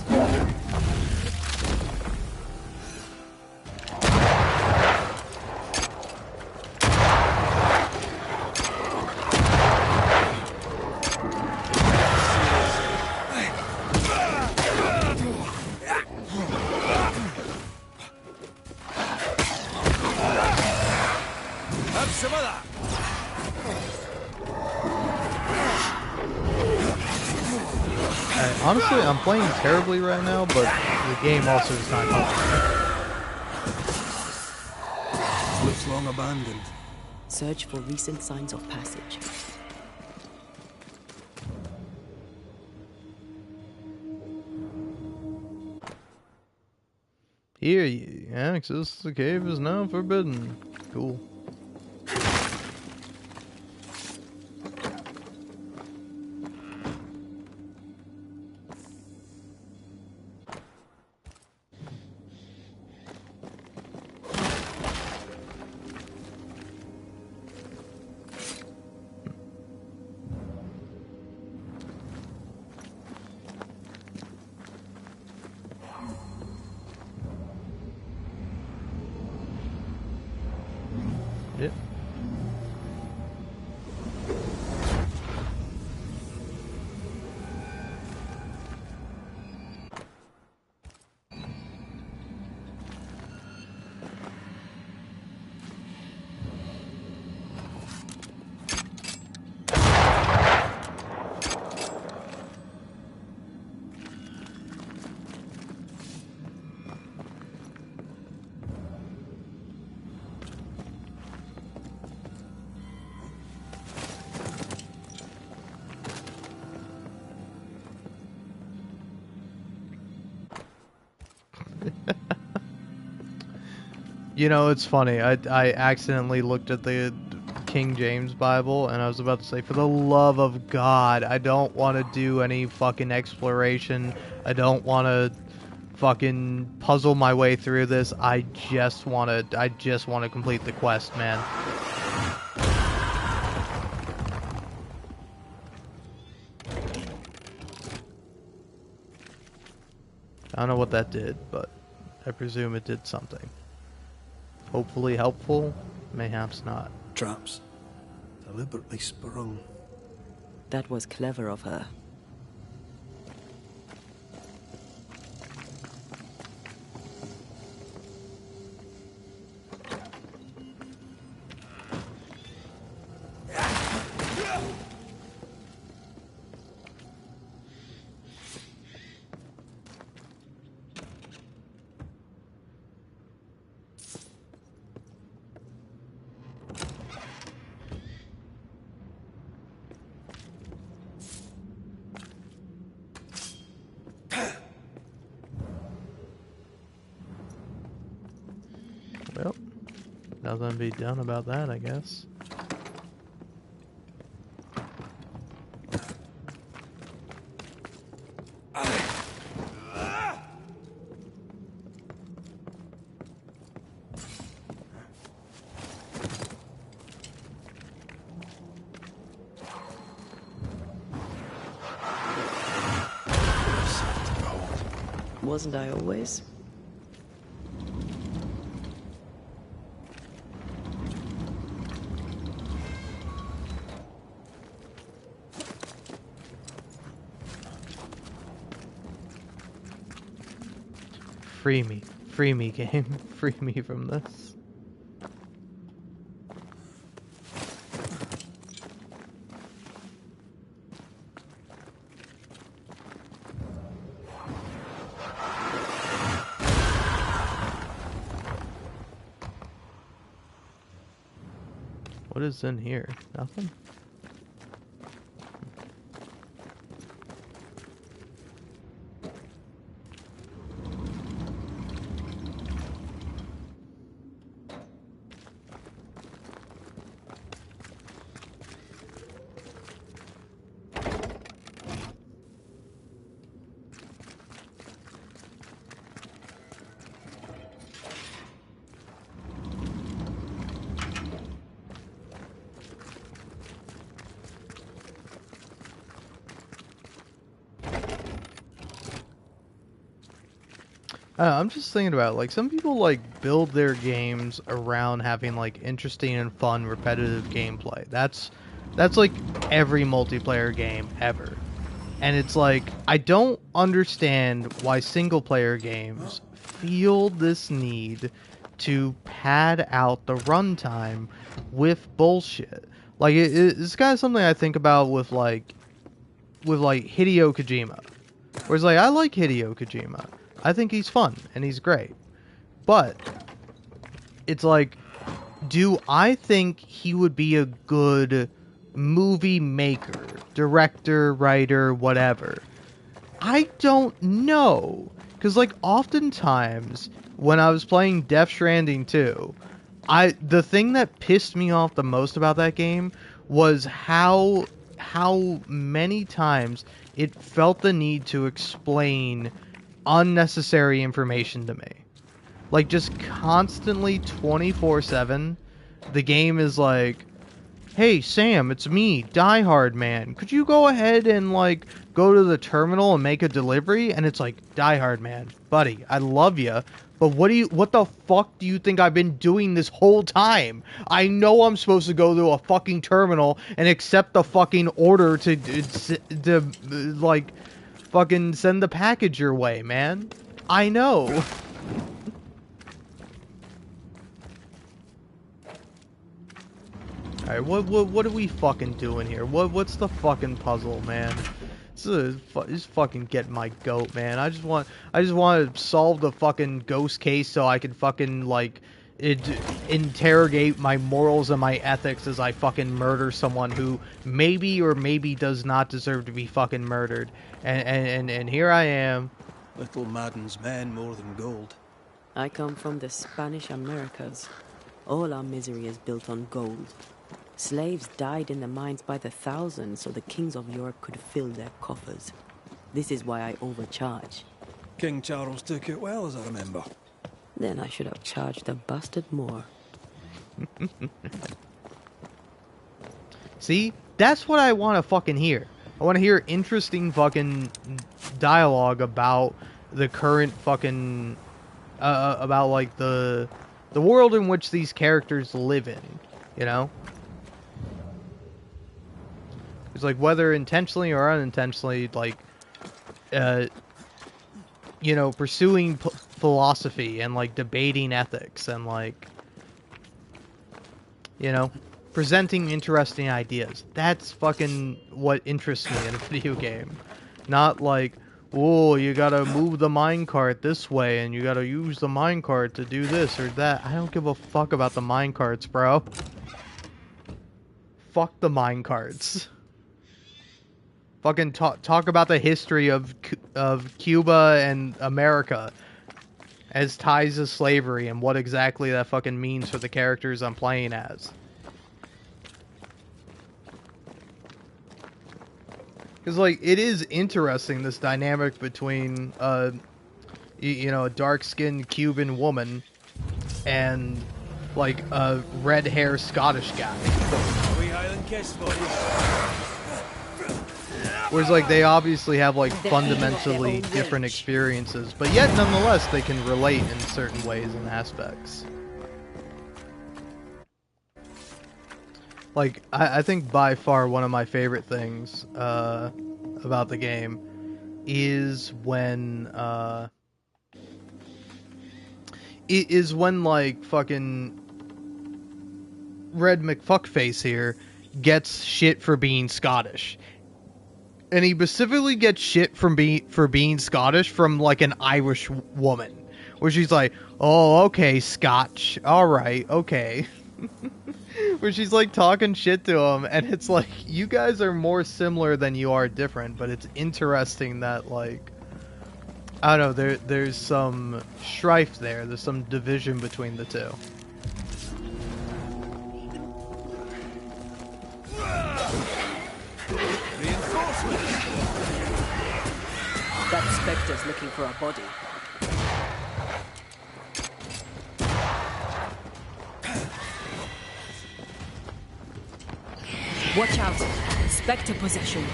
Honestly, I'm playing terribly right now, but the game also is not helping. Looks long abandoned. Search for recent signs of passage. Hear ye, access to the cave is now forbidden. Cool. Yep. You know, it's funny. I accidentally looked at the King James Bible, and I was about to say, for the love of God, I don't want to do any fucking exploration. I don't want to fucking puzzle my way through this. I just want to complete the quest, man. I don't know what that did, but I presume it did something. Hopefully helpful, mayhaps not. Traps. Deliberately sprung. That was clever of her. Well, nothing to be done about that, I guess. Wasn't I always? Free me, game. Free me from this. What is in here? Nothing? I'm just thinking about it, like some people like build their games around having like interesting and fun repetitive gameplay. That's like every multiplayer game ever. And it's like I don't understand why single player games feel this need to pad out the runtime with bullshit. Like it's kind of something I think about with like Hideo Kojima. Whereas, like, I like Hideo Kojima. I think he's fun, and he's great. But, it's like, do I think he would be a good movie maker, director, writer, whatever? I don't know. Because, like, oftentimes, when I was playing Death Stranding 2, the thing that pissed me off the most about that game was how many times it felt the need to explain unnecessary information to me. Like, just constantly 24/7, the game is like, hey, Sam, it's me, Die Hard Man. Could you go ahead and, like, go to the terminal and make a delivery? And it's like, Die Hard Man, buddy, I love you, but what the fuck do you think I've been doing this whole time? I know I'm supposed to go to a fucking terminal and accept the fucking order to like, fucking send the package your way, man. I know. Alright, what are we fucking doing here? What's the fucking puzzle, man? Just fucking get my goat, man. I just want to solve the fucking ghost case so I can fucking, like, interrogate my morals and my ethics as I fucking murder someone who maybe or maybe does not deserve to be fucking murdered. And here I am. Little maddens men more than gold. I come from the Spanish Americas. All our misery is built on gold. Slaves died in the mines by the thousands so the kings of Europe could fill their coffers. This is why I overcharge. King Charles took it well, as I remember. Then I should have charged the bastard more. See? That's what I want to fucking hear. I want to hear interesting fucking dialogue about the current fucking... about, like, the world in which these characters live in, you know? It's like, whether intentionally or unintentionally, like, you know, pursuing philosophy and, like, debating ethics and, like, you know, presenting interesting ideas. That's fucking what interests me in a video game. Not like, oh, you gotta move the minecart this way and you gotta use the minecart to do this or that. I don't give a fuck about the minecarts, bro. Fuck the minecarts. Fucking talk about the history of Cuba and America as ties to slavery and what exactly that fucking means for the characters I'm playing as. Because, like, it is interesting, this dynamic between, you know, a dark-skinned Cuban woman and, like, a red-haired Scottish guy. We Highland Kiss for you. Whereas, like, they obviously have, like, fundamentally different experiences, but yet, nonetheless, they can relate in certain ways and aspects. Like, I think by far one of my favorite things, about the game is when, like, fucking Red McFuckface here gets shit for being Scottish. And he specifically gets shit for being Scottish from, like, an Irish woman. Where she's like, oh, okay, Scotch. Alright, okay. Where she's, like, talking shit to him. And it's like, you guys are more similar than you are different. But it's interesting that, like, I don't know, there's some strife there. There's some division between the two. That Spectre's looking for a body. Watch out! Spectre possession.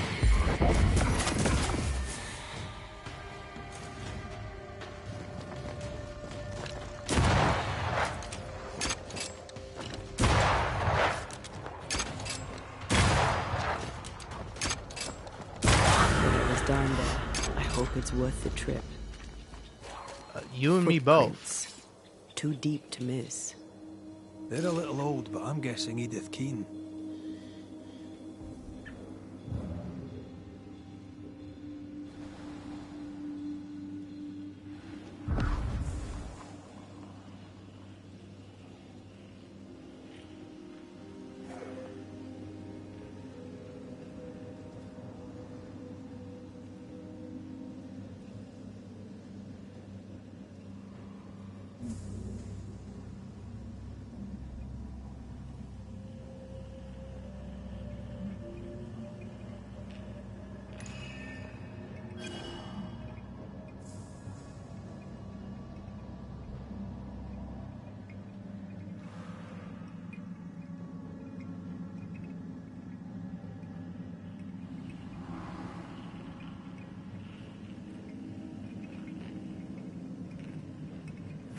Down there. I hope it's worth the trip. You and me both. Too deep to miss. They're a little old, but I'm guessing Edith Keane.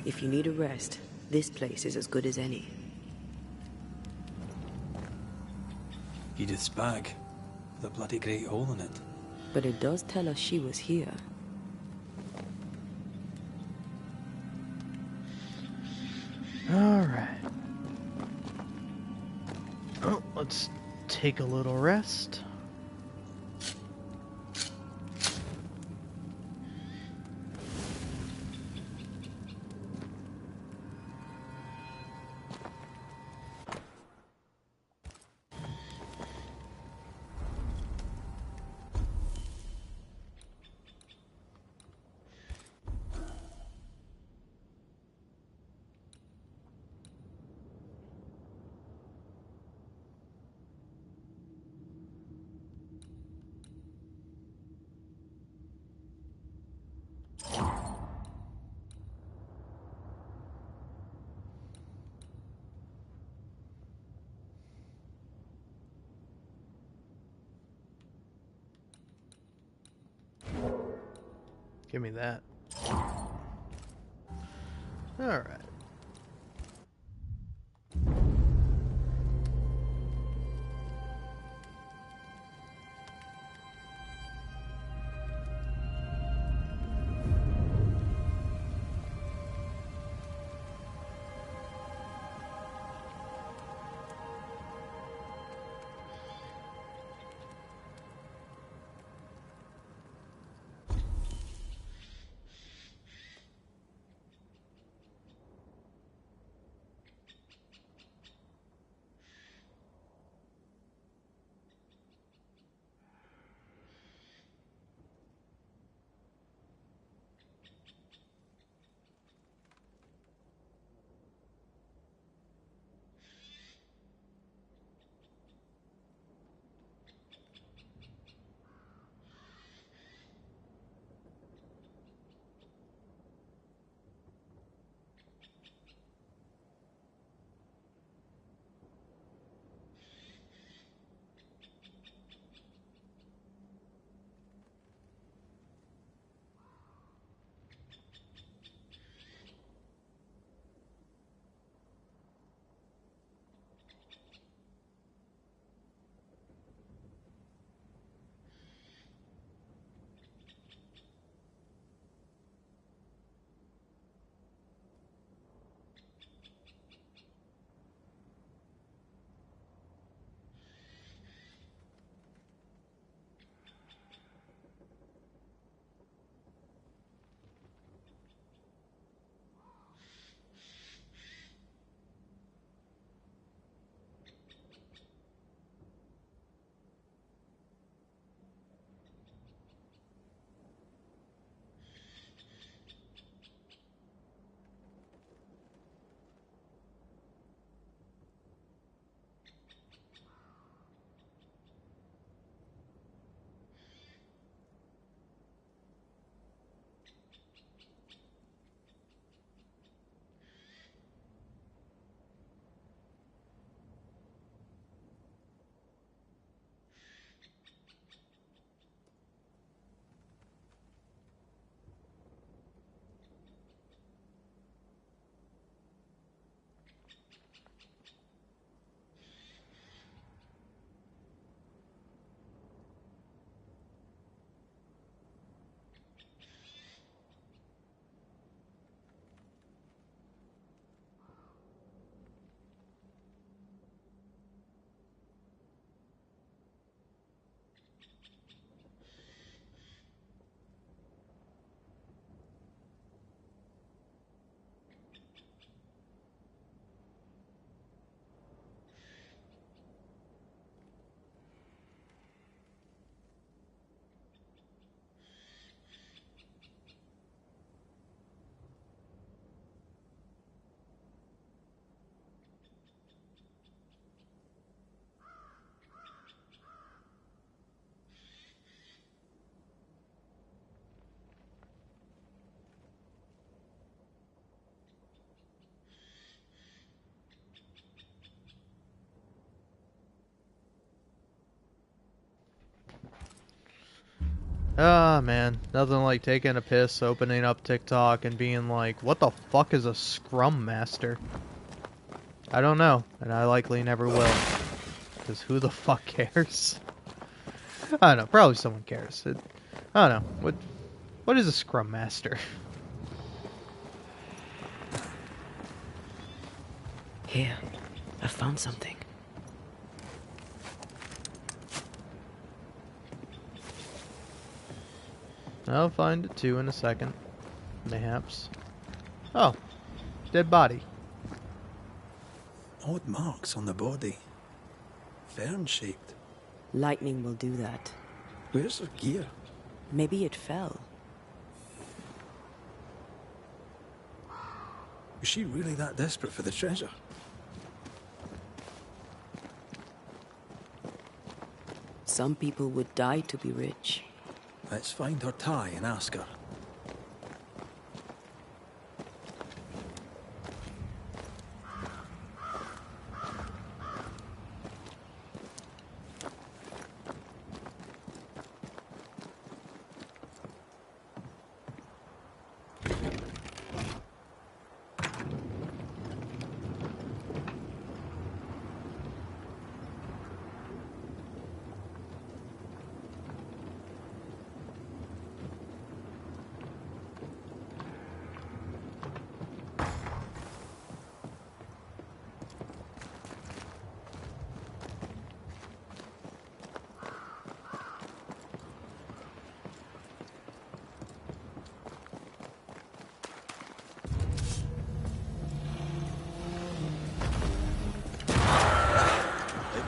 If you need a rest, this place is as good as any. Edith's bag, with a bloody great hole in it. But it does tell us she was here. Alright. Oh, let's take a little rest. Give me that. Alright. Ah, man. Nothing like taking a piss, opening up TikTok, and being like, what the fuck is a Scrum Master? I don't know, and I likely never will. Because who the fuck cares? I don't know, probably someone cares. I don't know. What is a Scrum Master? Here, I found something. I'll find it too in a second. Mayhaps. Oh, dead body. Odd marks on the body. Fern-shaped. Lightning will do that. Where's her gear? Maybe it fell. Was she really that desperate for the treasure? Some people would die to be rich. Let's find her tie and ask her.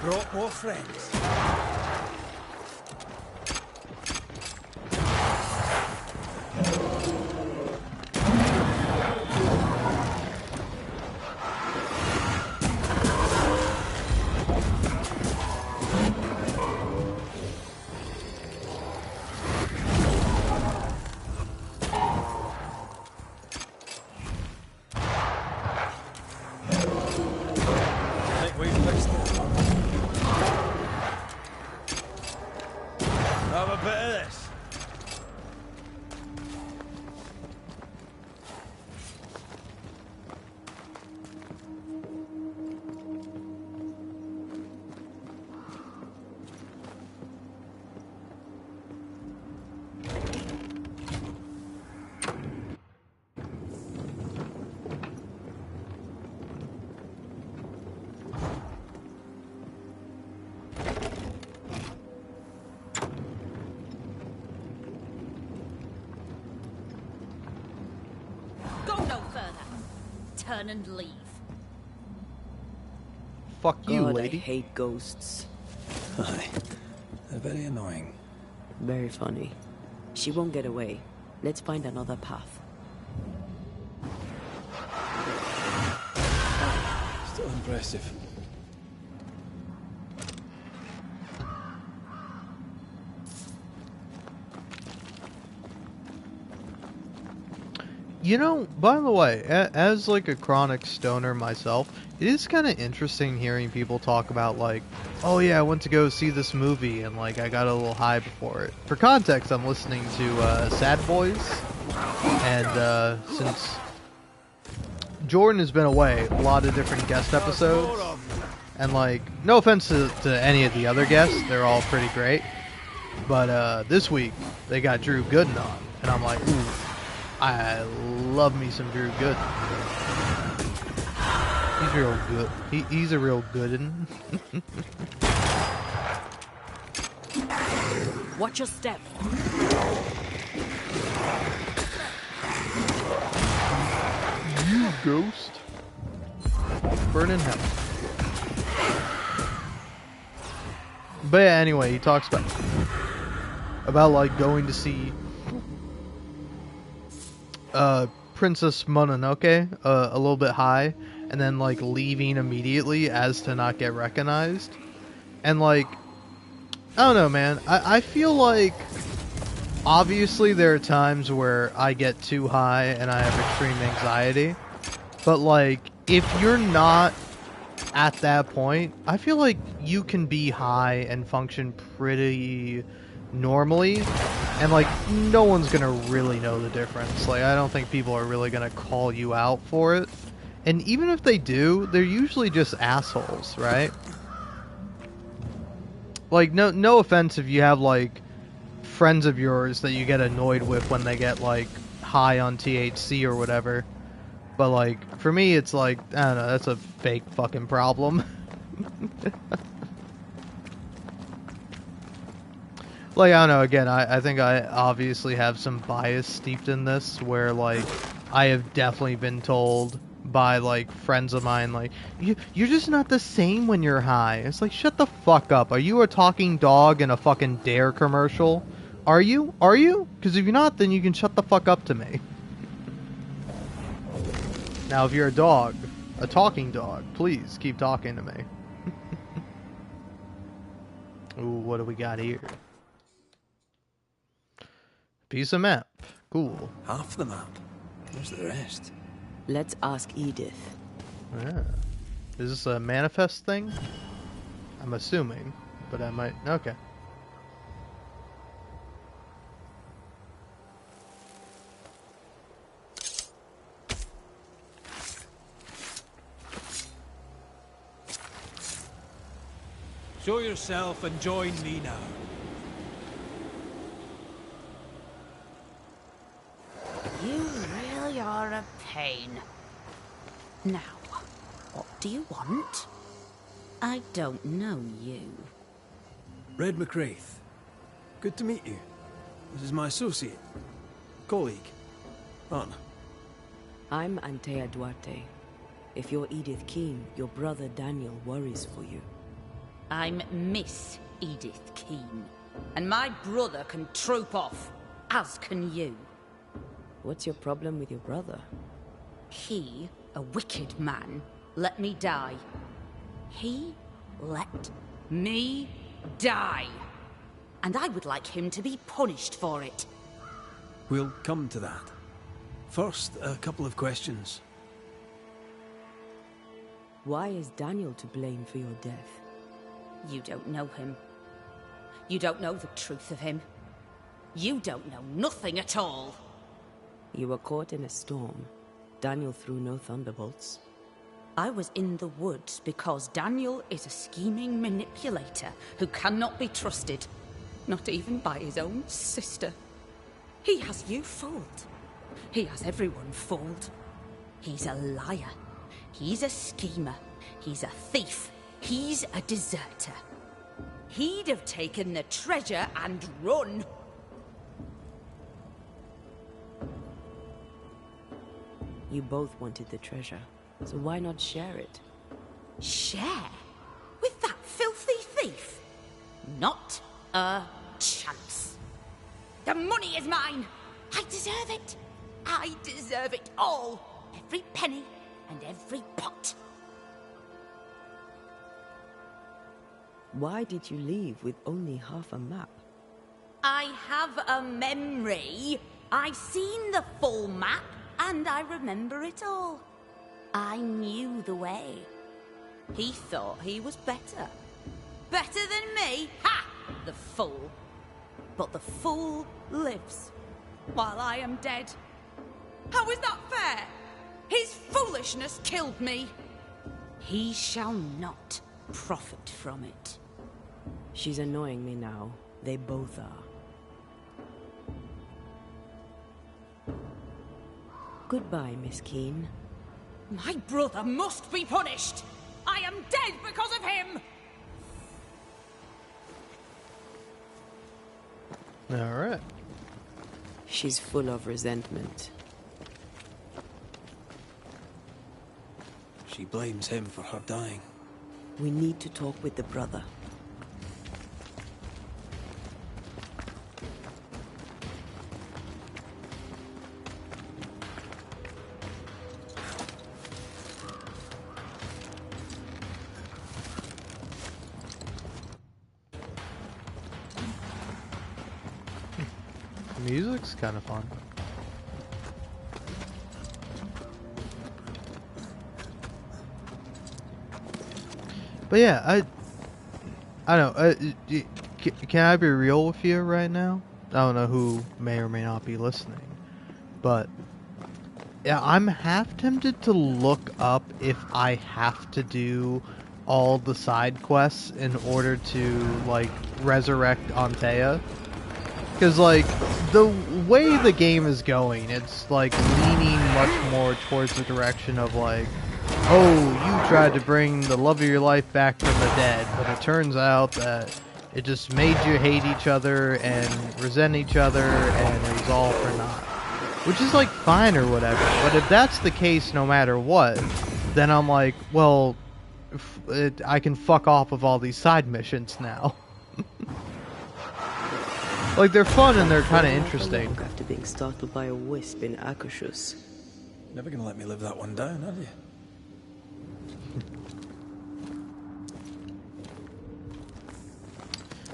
Brought more friends. Turn and leave. Fuck you, God, lady. I hate ghosts. Aye. They're very annoying. Very funny. She won't get away. Let's find another path. Still impressive. You know, by the way, as like a chronic stoner myself, it is kind of interesting hearing people talk about like, oh yeah, I went to go see this movie and like I got a little high before it. For context, I'm listening to Sad Boys, and since Jordan has been away, a lot of different guest episodes, and like, no offense to any of the other guests, they're all pretty great, but this week they got Drew Gooden on, and I'm like, ooh, I love me some Drew Gooden. He's real good. He's a real goodin. Watch your step. You ghost. Burn in hell. But yeah, anyway, he talks about like going to see Princess Mononoke a little bit high, and then like leaving immediately as to not get recognized. And like, I don't know, man. I feel like obviously there are times where I get too high and I have extreme anxiety, but like if you're not at that point, I feel like you can be high and function pretty normally And, like, no one's gonna really know the difference. Like, I don't think people are really gonna call you out for it. And even if they do, they're usually just assholes, right? Like, no offense if you have, like, friends of yours that you get annoyed with when they get, like, high on THC or whatever. But, like, for me, it's like, I don't know, that's a fake fucking problem. Like, I don't know, again, I think I obviously have some bias steeped in this, where, like, I have definitely been told by, like, friends of mine, like, you're just not the same when you're high. It's like, shut the fuck up. Are you a talking dog in a fucking Dare commercial? Are you? Are you? Because if you're not, then you can shut the fuck up to me. Now, if you're a dog, a talking dog, please keep talking to me. Ooh, what do we got here? Piece of map. Cool. Half the map. Where's the rest? Let's ask Edith. Yeah. Is this a manifest thing? I'm assuming, but I might... Okay. Show yourself and join me now. You really are a pain. Now, what do you want? I don't know you. Red McWraith. Good to meet you. This is my associate. Colleague. Partner. I'm Antea Duarte. If you're Edith Keene, your brother Daniel worries for you. I'm Miss Edith Keene. And my brother can troop off, as can you. What's your problem with your brother? He, a wicked man, let me die. He let me die. And I would like him to be punished for it. We'll come to that. First, a couple of questions. Why is Daniel to blame for your death? You don't know him. You don't know the truth of him. You don't know nothing at all. You were caught in a storm. Daniel threw no thunderbolts. I was in the woods because Daniel is a scheming manipulator who cannot be trusted. Not even by his own sister. He has you fooled. He has everyone fooled. He's a liar. He's a schemer. He's a thief. He's a deserter. He'd have taken the treasure and run. You both wanted the treasure, so why not share it? Share? With that filthy thief? Not a chance. The money is mine. I deserve it. I deserve it all. Every penny and every pot. Why did you leave with only half a map? I have a memory. I've seen the full map, and I remember it all. I knew the way. He thought he was better. Better than me? Ha! The fool. But the fool lives, while I am dead. How is that fair? His foolishness killed me. He shall not profit from it. She's annoying me now. They both are. Goodbye, Miss Keene. My brother must be punished. I am dead because of him. Alright. She's full of resentment. She blames him for her dying. We need to talk with the brother. Music's kind of fun. But yeah, I don't know. Can I be real with you right now? I don't know who may or may not be listening, but yeah, I'm half tempted to look up if I have to do all the side quests in order to, like, resurrect Antea. Because, like, the way the game is going, it's, like, leaning much more towards the direction of, like, oh, you tried to bring the love of your life back from the dead, but it turns out that it just made you hate each other and resent each other, and it was all for naught. Which is, like, fine or whatever, but if that's the case no matter what, then I'm like, well, I can fuck off of all these side missions now. Like, they're fun and they're kind of interesting. After being startled by a wisp in Akershus. Never gonna let me live that one down, are you?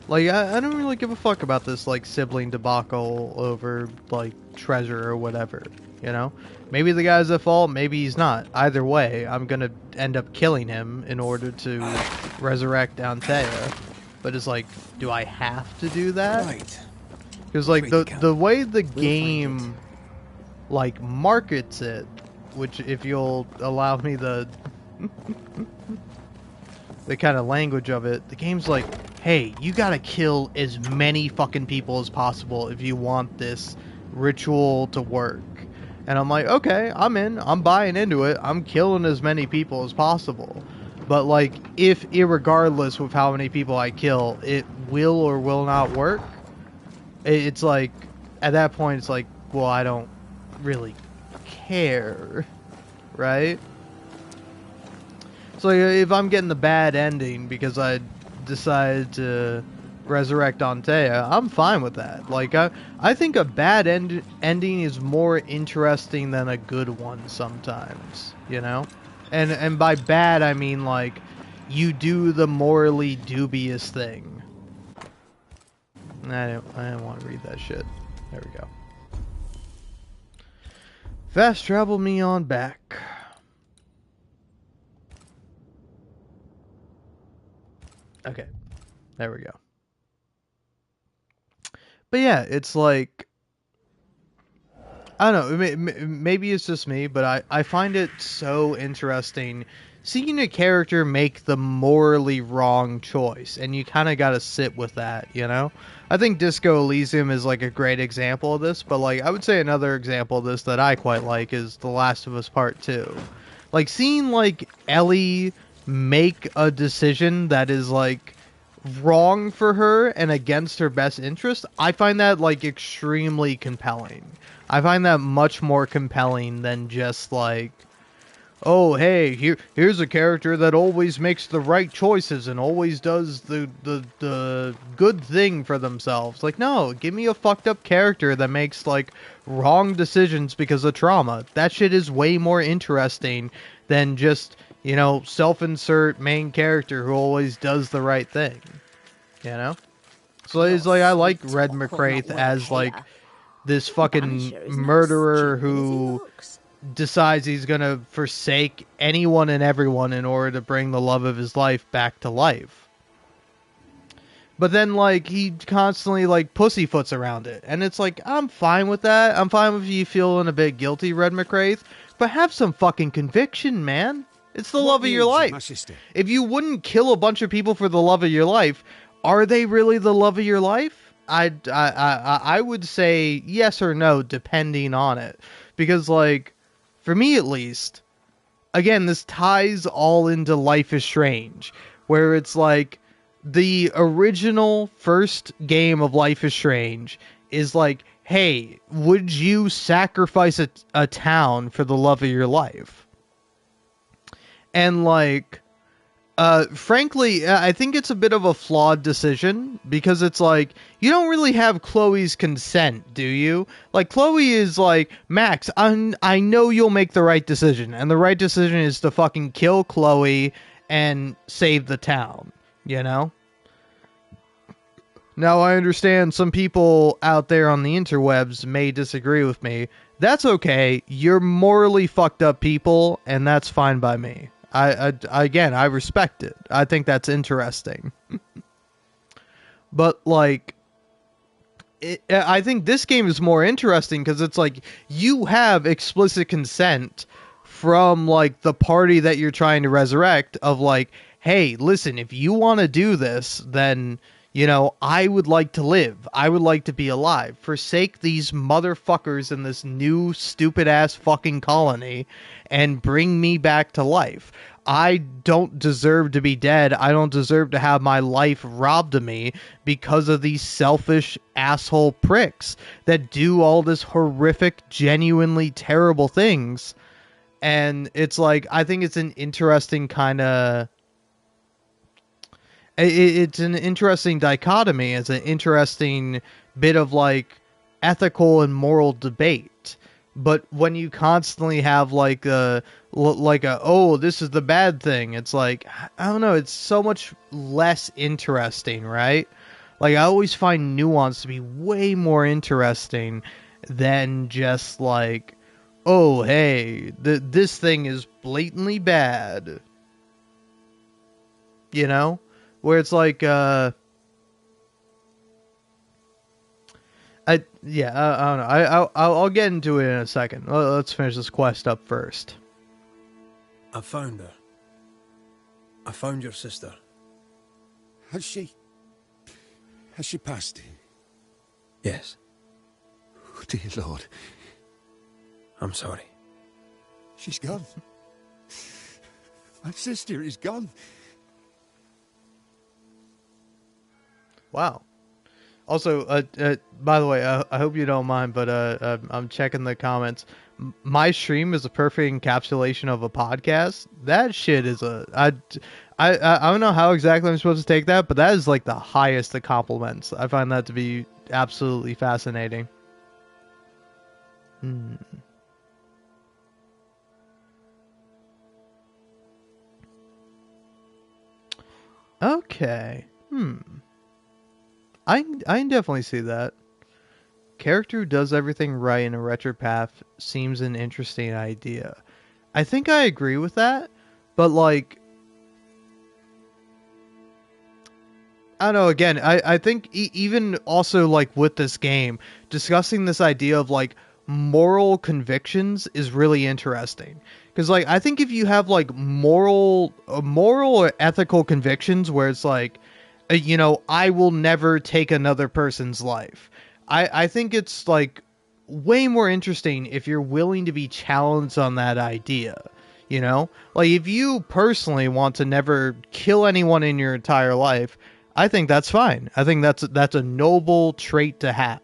Like, I don't really give a fuck about this, like, sibling debacle over, like, treasure or whatever, you know? Maybe the guy's at fault, maybe he's not. Either way, I'm gonna end up killing him in order to resurrect Antea. But it's like, do I have to do that? Right. Because, like, the way the game, like, markets it, which, if you'll allow me the kind of language of it, the game's like, hey, you gotta kill as many fucking people as possible if you want this ritual to work. And I'm like, okay, I'm in, I'm buying into it, I'm killing as many people as possible. But, like, if irregardless of how many people I kill, it will or will not work, it's like, at that point, it's like, well, I don't really care, right? So if I'm getting the bad ending because I decided to resurrect Antea, I'm fine with that. Like, I think a bad ending is more interesting than a good one sometimes, you know? And by bad, I mean, like, you do the morally dubious thing. I didn't want to read that shit. There we go. Fast travel me on back. Okay, there we go. But yeah, it's like, I don't know, maybe it's just me, but I find it so interesting seeing a character make the morally wrong choice, and you kind of got to sit with that, you know? I think Disco Elysium is, like, a great example of this, but, like, I would say another example of this that I quite like is The Last of Us Part 2. Like, seeing, like, Ellie make a decision that is, like, wrong for her and against her best interest, I find that, like, extremely compelling. I find that much more compelling than just, like, oh, hey, here's a character that always makes the right choices and always does the good thing for themselves. Like, no, give me a fucked up character that makes, like, wrong decisions because of trauma. That shit is way more interesting than just, you know, self-insert main character who always does the right thing. You know? So it's like, I like Red McCraith as, like, this fucking murderer who decides he's gonna forsake anyone and everyone in order to bring the love of his life back to life. But then, like, he constantly, like, pussyfoots around it. And it's like, I'm fine with that. I'm fine with you feeling a bit guilty, Red McCraith. But have some fucking conviction, man. It's the love of your life. If you wouldn't kill a bunch of people for the love of your life, are they really the love of your life? I would say yes or no, depending on it. Because, like, for me at least, again, this ties all into Life is Strange, where it's like, the original first game of Life is Strange is like, hey, would you sacrifice a town for the love of your life? And, like, frankly, I think it's a bit of a flawed decision, because it's like, you don't really have Chloe's consent, do you? Like, Chloe is like, Max, I know you'll make the right decision, and the right decision is to fucking kill Chloe and save the town, you know? Now, I understand some people out there on the interwebs may disagree with me. That's okay. You're morally fucked up people, and that's fine by me. Again, I respect it. I think that's interesting. But, like, I think this game is more interesting because it's like you have explicit consent from like the party that you're trying to resurrect of like, hey, listen, if you want to do this, then I would like to live. I would like to be alive. Forsake these motherfuckers in this new stupid ass fucking colony and bring me back to life. I don't deserve to be dead. I don't deserve to have my life robbed of me because of these selfish asshole pricks that do all this horrific, genuinely terrible things. And it's like, I think it's an interesting kind of... It's an interesting dichotomy. It's an interesting bit of like ethical and moral debate. But when you constantly have like a oh, this is the bad thing, it's like, I don't know, it's so much less interesting, right? Like, I always find nuance to be way more interesting than just like, oh, hey, this thing is blatantly bad. You know? Where it's like, I don't know. I'll get into it in a second. Let's finish this quest up first. I found her. I found your sister. Has she passed? Yes. Oh, dear Lord. I'm sorry. She's gone. My sister is gone. Wow. Also, by the way, I hope you don't mind, but I'm checking the comments. My stream is a perfect encapsulation of a podcast. That shit is I don't know how exactly I'm supposed to take that, but that is like the highest of compliments. I find that to be absolutely fascinating. Okay. I can definitely see that. Character who does everything right in a retro path seems an interesting idea. I think I agree with that, but like, I don't know, again, I think even also like with this game, discussing this idea of like moral convictions is really interesting. Because like, I think if you have like moral or ethical convictions where it's like, I will never take another person's life. I think it's like way more interesting if you're willing to be challenged on that idea. Like if you personally want to never kill anyone in your entire life, I think that's fine. I think that's a noble trait to have.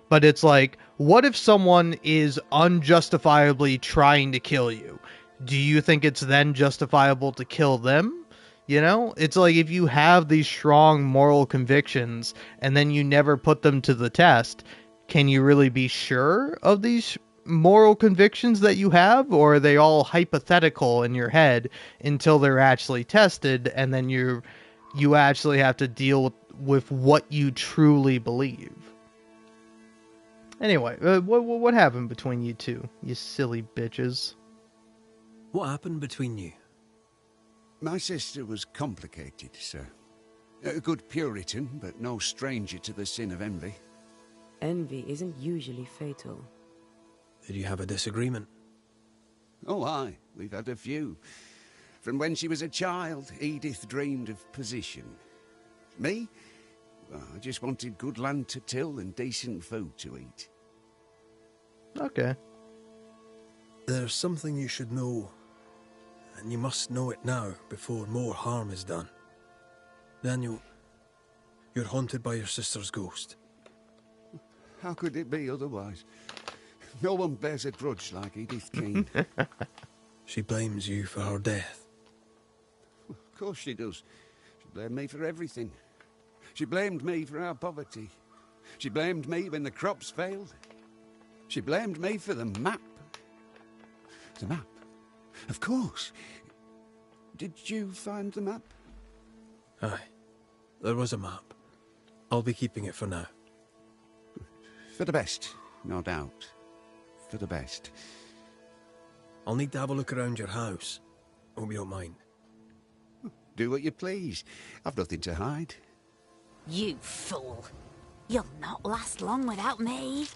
But it's like, what if someone is unjustifiably trying to kill you? Do you think it's then justifiable to kill them? It's like if you have these strong moral convictions and then you never put them to the test, can you really be sure of these moral convictions that you have? Or are they all hypothetical in your head until they're actually tested, and then you actually have to deal with what you truly believe? Anyway, what happened between you two, you silly bitches? What happened between you? My sister was complicated, sir. A good Puritan, but no stranger to the sin of envy. Envy isn't usually fatal. Did you have a disagreement? Oh, aye. We've had a few. From when she was a child, Edith dreamed of position. Me? Well, I just wanted good land to till and decent food to eat. Okay. There's something you should know, and you must know it now before more harm is done. Daniel, you're haunted by your sister's ghost. How could it be otherwise? No one bears a grudge like Edith Keane. She blames you for her death. Of course she does. She blamed me for everything. She blamed me for our poverty. She blamed me when the crops failed. She blamed me for the map. The map? Of course. Did you find the map? Aye. There was a map. I'll be keeping it for now. For the best, no doubt. For the best. I'll need to have a look around your house. Hope you don't mind. Do what you please. I've nothing to hide. You fool. You'll not last long without me.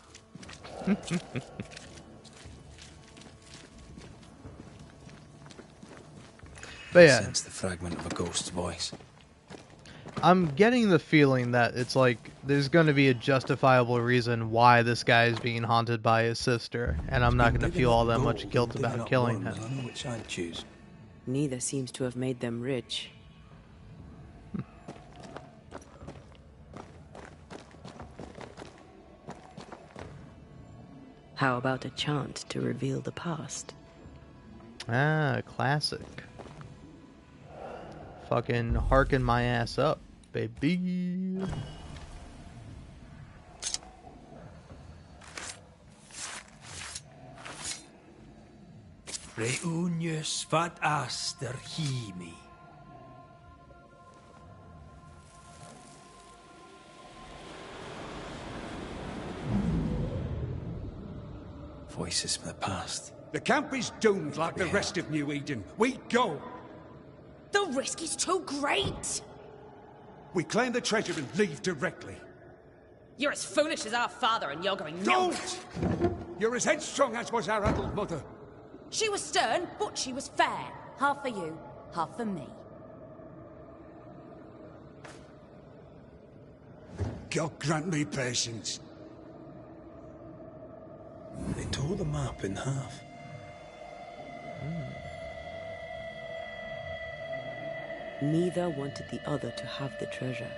But yeah, Sense the fragment of a ghost's voice. I'm getting the feeling that it's like there's going to be a justifiable reason why this guy is being haunted by his sister, and I'm not going to feel all that much guilt about killing him. I know which I'd choose. Neither seems to have made them rich. How about a chant to reveal the past? Ah, classic. Fucking harken my ass up, baby. Reunius vat aster himi. Voices from the past. The camp is doomed like the rest of New Eden. We go! The risk is too great! We claim the treasure and leave directly. You're as foolish as our father and you're going Don't! nowhere. You're as headstrong as was our adult mother. She was stern, but she was fair. Half for you, half for me. God grant me patience. They tore the map in half. Neither wanted the other to have the treasure.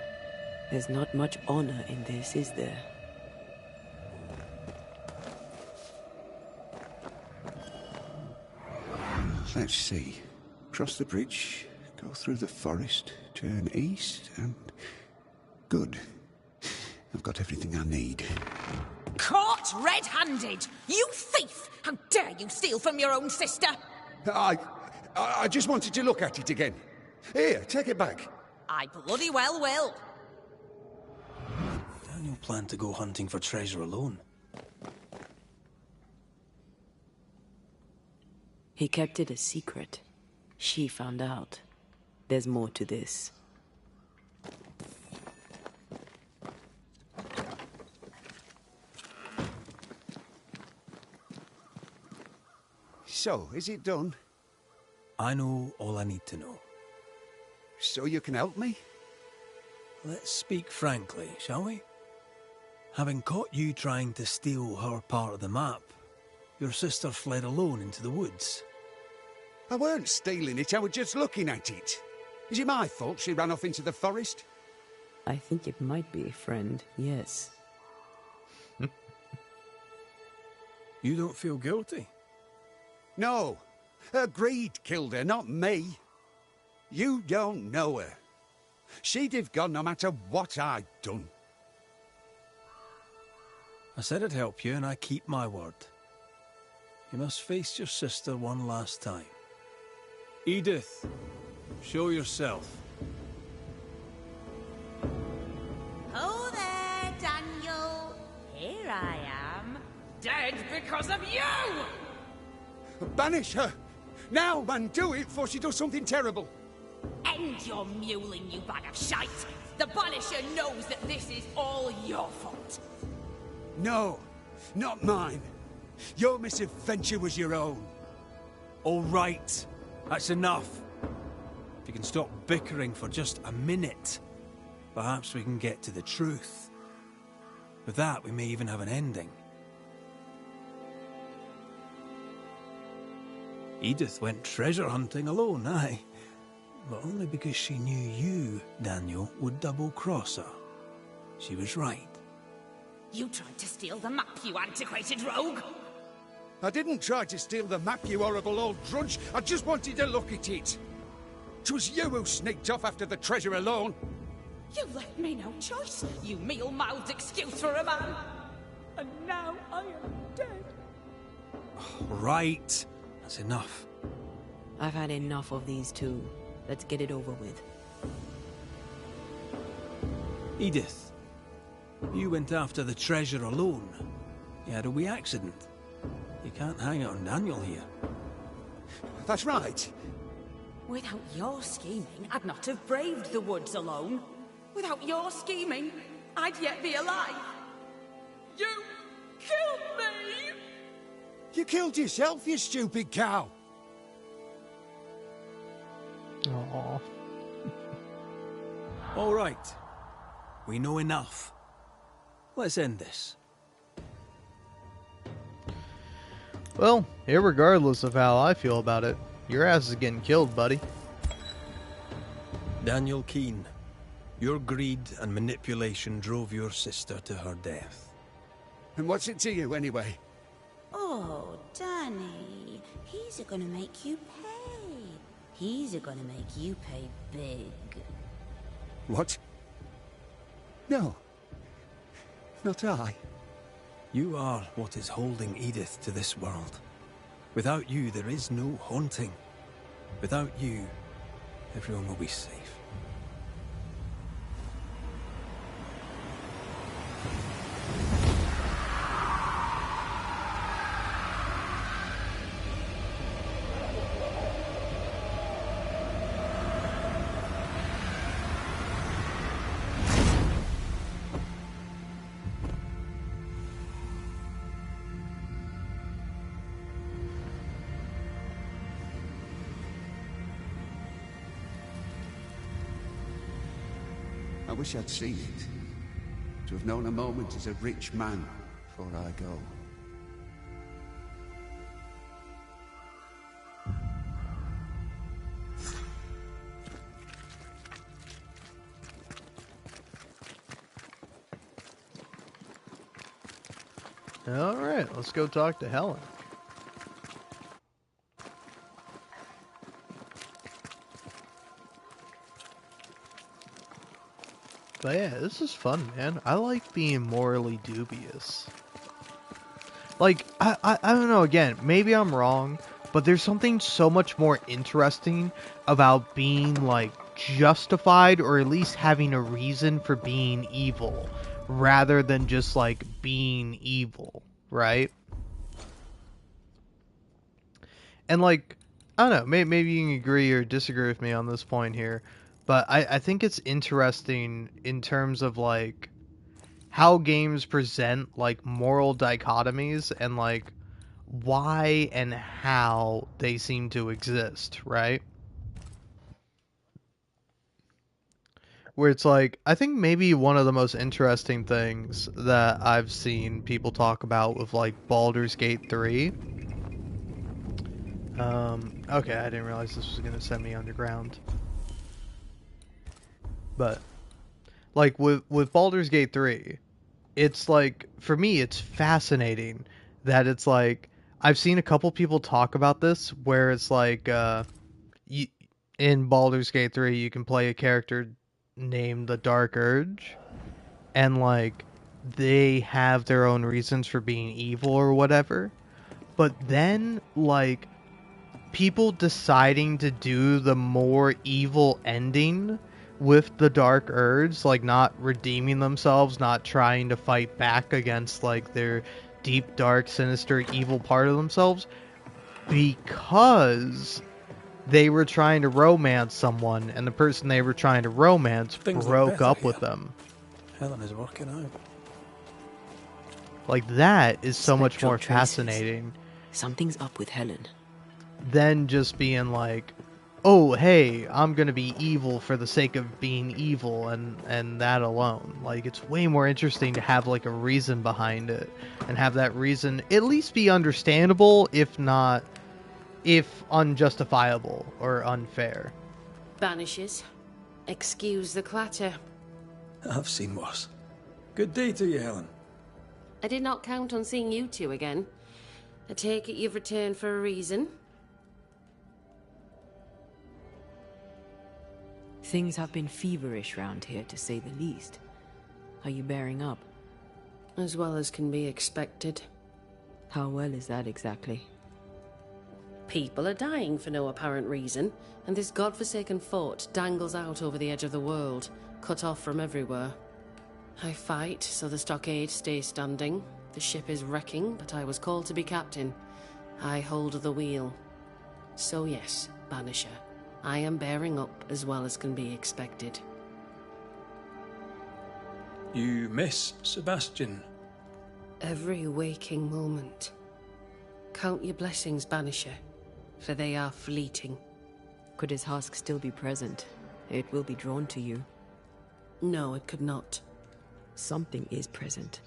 There's not much honor in this, is there? Let's see. Cross the bridge, go through the forest, turn east, and... Good. I've got everything I need. Caught red-handed! You thief! How dare you steal from your own sister? I just wanted to look at it again. Here, take it back. I bloody well will. Daniel planned to go hunting for treasure alone. He kept it a secret. She found out. There's more to this. So, is it done? I know all I need to know. So you can help me? Let's speak frankly, shall we? Having caught you trying to steal her part of the map, your sister fled alone into the woods. I weren't stealing it, I was just looking at it. Is it my fault she ran off into the forest? I think it might be, friend, yes. You don't feel guilty? No. Her greed killed her, not me. You don't know her. She'd have gone no matter what I'd done. I said I'd help you, and I keep my word. You must face your sister one last time. Edith, show yourself. Oh there, Daniel. Here I am. Dead because of you! Banish her! Now, man, do it before she does something terrible. End your mewling, you bag of shite! The Banisher knows that this is all your fault. No, not mine. Your misadventure was your own. All right, that's enough. If you can stop bickering for just a minute, perhaps we can get to the truth. With that, we may even have an ending. Edith went treasure hunting alone, aye. But only because she knew you, Daniel, would double-cross her. She was right. You tried to steal the map, you antiquated rogue! I didn't try to steal the map, you horrible old drudge. I just wanted to look at it. 'Twas you who sneaked off after the treasure alone. You left me no choice, you meal-mouthed excuse for a man. And now I am dead. Right. That's enough. I've had enough of these two. Let's get it over with. Edith, you went after the treasure alone. You had a wee accident. You can't hang it on Daniel here. That's right. Without your scheming, I'd not have braved the woods alone. Without your scheming, I'd yet be alive. You killed me! You killed yourself, you stupid cow! Aww. All right. We know enough. Let's end this. Well, irregardless of how I feel about it, your ass is getting killed, buddy. Daniel Keene, your greed and manipulation drove your sister to her death. And what's it to you, anyway? Oh, Danny, he's gonna make you pay. He's gonna make you pay big. What? No. Not I. You are what is holding Edith to this world. Without you, there is no haunting. Without you, everyone will be safe. I wish I'd seen it. To have known a moment as a rich man before I go. Alright, let's go talk to Helen. But yeah, this is fun, man. I like being morally dubious. Like, I don't know, again, maybe I'm wrong, but there's something so much more interesting about being, like, justified or at least having a reason for being evil rather than just, like, being evil, right? And, like, I don't know, maybe you can agree or disagree with me on this point here, but I think it's interesting in terms of, like, how games present, like, moral dichotomies and, like, why and how they seem to exist, right? Where it's like, I think maybe one of the most interesting things that I've seen people talk about with, like, Baldur's Gate 3. Okay, I didn't realize this was going to send me underground. But, like, with Baldur's Gate 3, it's like, for me, it's fascinating that it's like, I've seen a couple people talk about this, where it's like, in Baldur's Gate 3, you can play a character named the Dark Urge, and, like, they have their own reasons for being evil or whatever, but then, like, people deciding to do the more evil ending with the Dark Urge, like, not redeeming themselves, not trying to fight back against, like, their deep, dark, sinister, evil part of themselves, because they were trying to romance someone, and the person they were trying to romance broke up with them. Helen is working out. Like, that is so much Spectral more traces. fascinating Something's up with Helen. than just being like, oh, hey, I'm gonna be evil for the sake of being evil, and that alone. Like, it's way more interesting to have, like, a reason behind it, and have that reason at least be understandable, if unjustifiable or unfair. Banishers. Excuse the clatter. I've seen worse. Good day to you, Helen. I did not count on seeing you two again. I take it you've returned for a reason? Things have been feverish round here, to say the least. Are you bearing up? As well as can be expected. How well is that exactly? People are dying for no apparent reason, and this godforsaken fort dangles out over the edge of the world, cut off from everywhere. I fight so the stockade stays standing. The ship is wrecking, but I was called to be captain. I hold the wheel. So yes, Banisher, I am bearing up as well as can be expected. You miss Sebastian? Every waking moment. Count your blessings, Banisher, for they are fleeting. Could his husk still be present? It will be drawn to you. No, it could not. Something is present.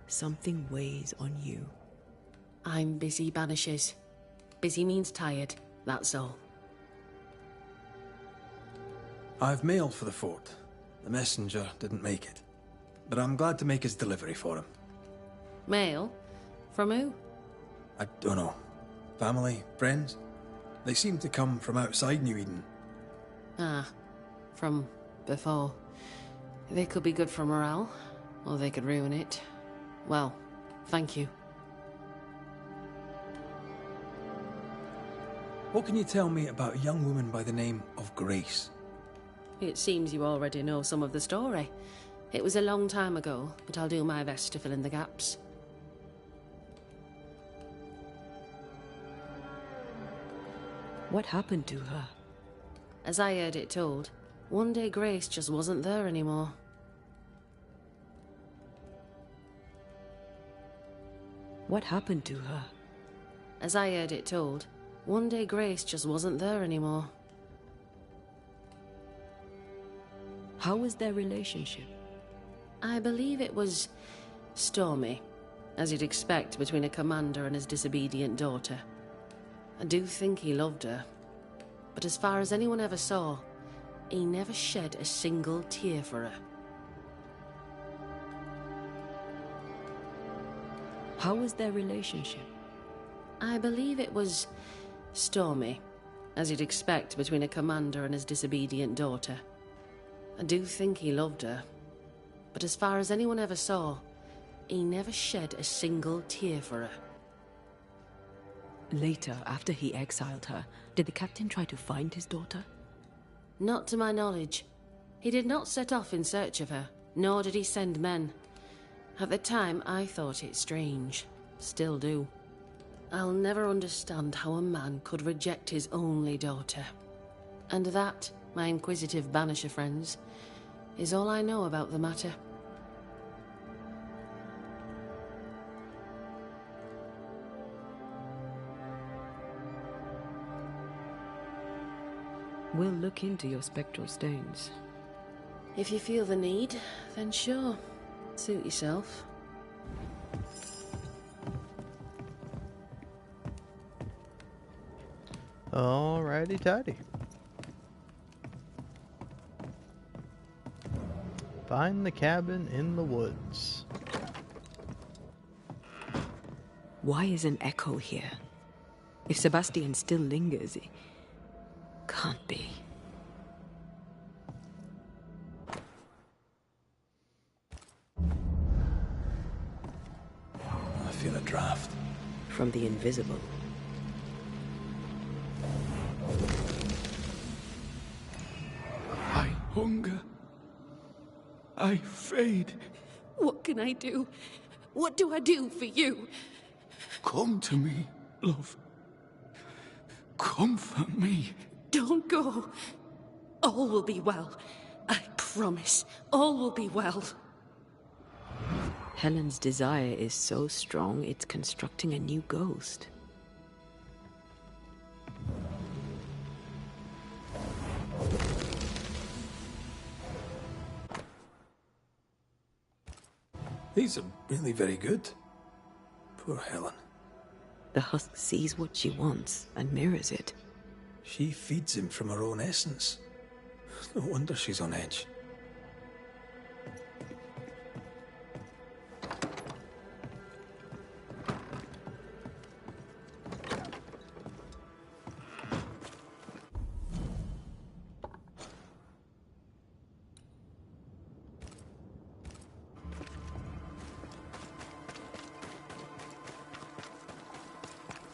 Something weighs on you. I'm busy, Banishers. Busy means tired, that's all. I've mail for the fort. The messenger didn't make it. But I'm glad to make his delivery for him. Mail? From who? I don't know. Family? Friends? They seem to come from outside New Eden. Ah, from before. They could be good for morale, or they could ruin it. Well, thank you. What can you tell me about a young woman by the name of Grace? It seems you already know some of the story. It was a long time ago, but I'll do my best to fill in the gaps. What happened to her? As I heard it told, one day Grace just wasn't there anymore. What happened to her? As I heard it told, one day Grace just wasn't there anymore. How was their relationship? I believe it was stormy, as you'd expect between a commander and his disobedient daughter. I do think he loved her, but as far as anyone ever saw, he never shed a single tear for her. How was their relationship? I believe it was stormy, as you'd expect between a commander and his disobedient daughter. I do think he loved her, but as far as anyone ever saw, he never shed a single tear for her. Later, after he exiled her, did the captain try to find his daughter? Not to my knowledge. He did not set off in search of her, nor did he send men. At the time, I thought it strange. Still do. I'll never understand how a man could reject his only daughter. And that, my inquisitive Banisher friends, is all I know about the matter. We'll look into your spectral stones. If you feel the need, then sure. Suit yourself. Alrighty tidy. Find the cabin in the woods. Why is an echo here? If Sebastian still lingers, it can't be. I feel a draft. From the invisible. I hunger. I fade. What can I do? What do I do for you? Come to me, love. Comfort me. Don't go. All will be well. I promise. All will be well. Helen's desire is so strong, it's constructing a new ghost. These are really very good. Poor Helen. The husk sees what she wants and mirrors it. She feeds him from her own essence. No wonder she's on edge.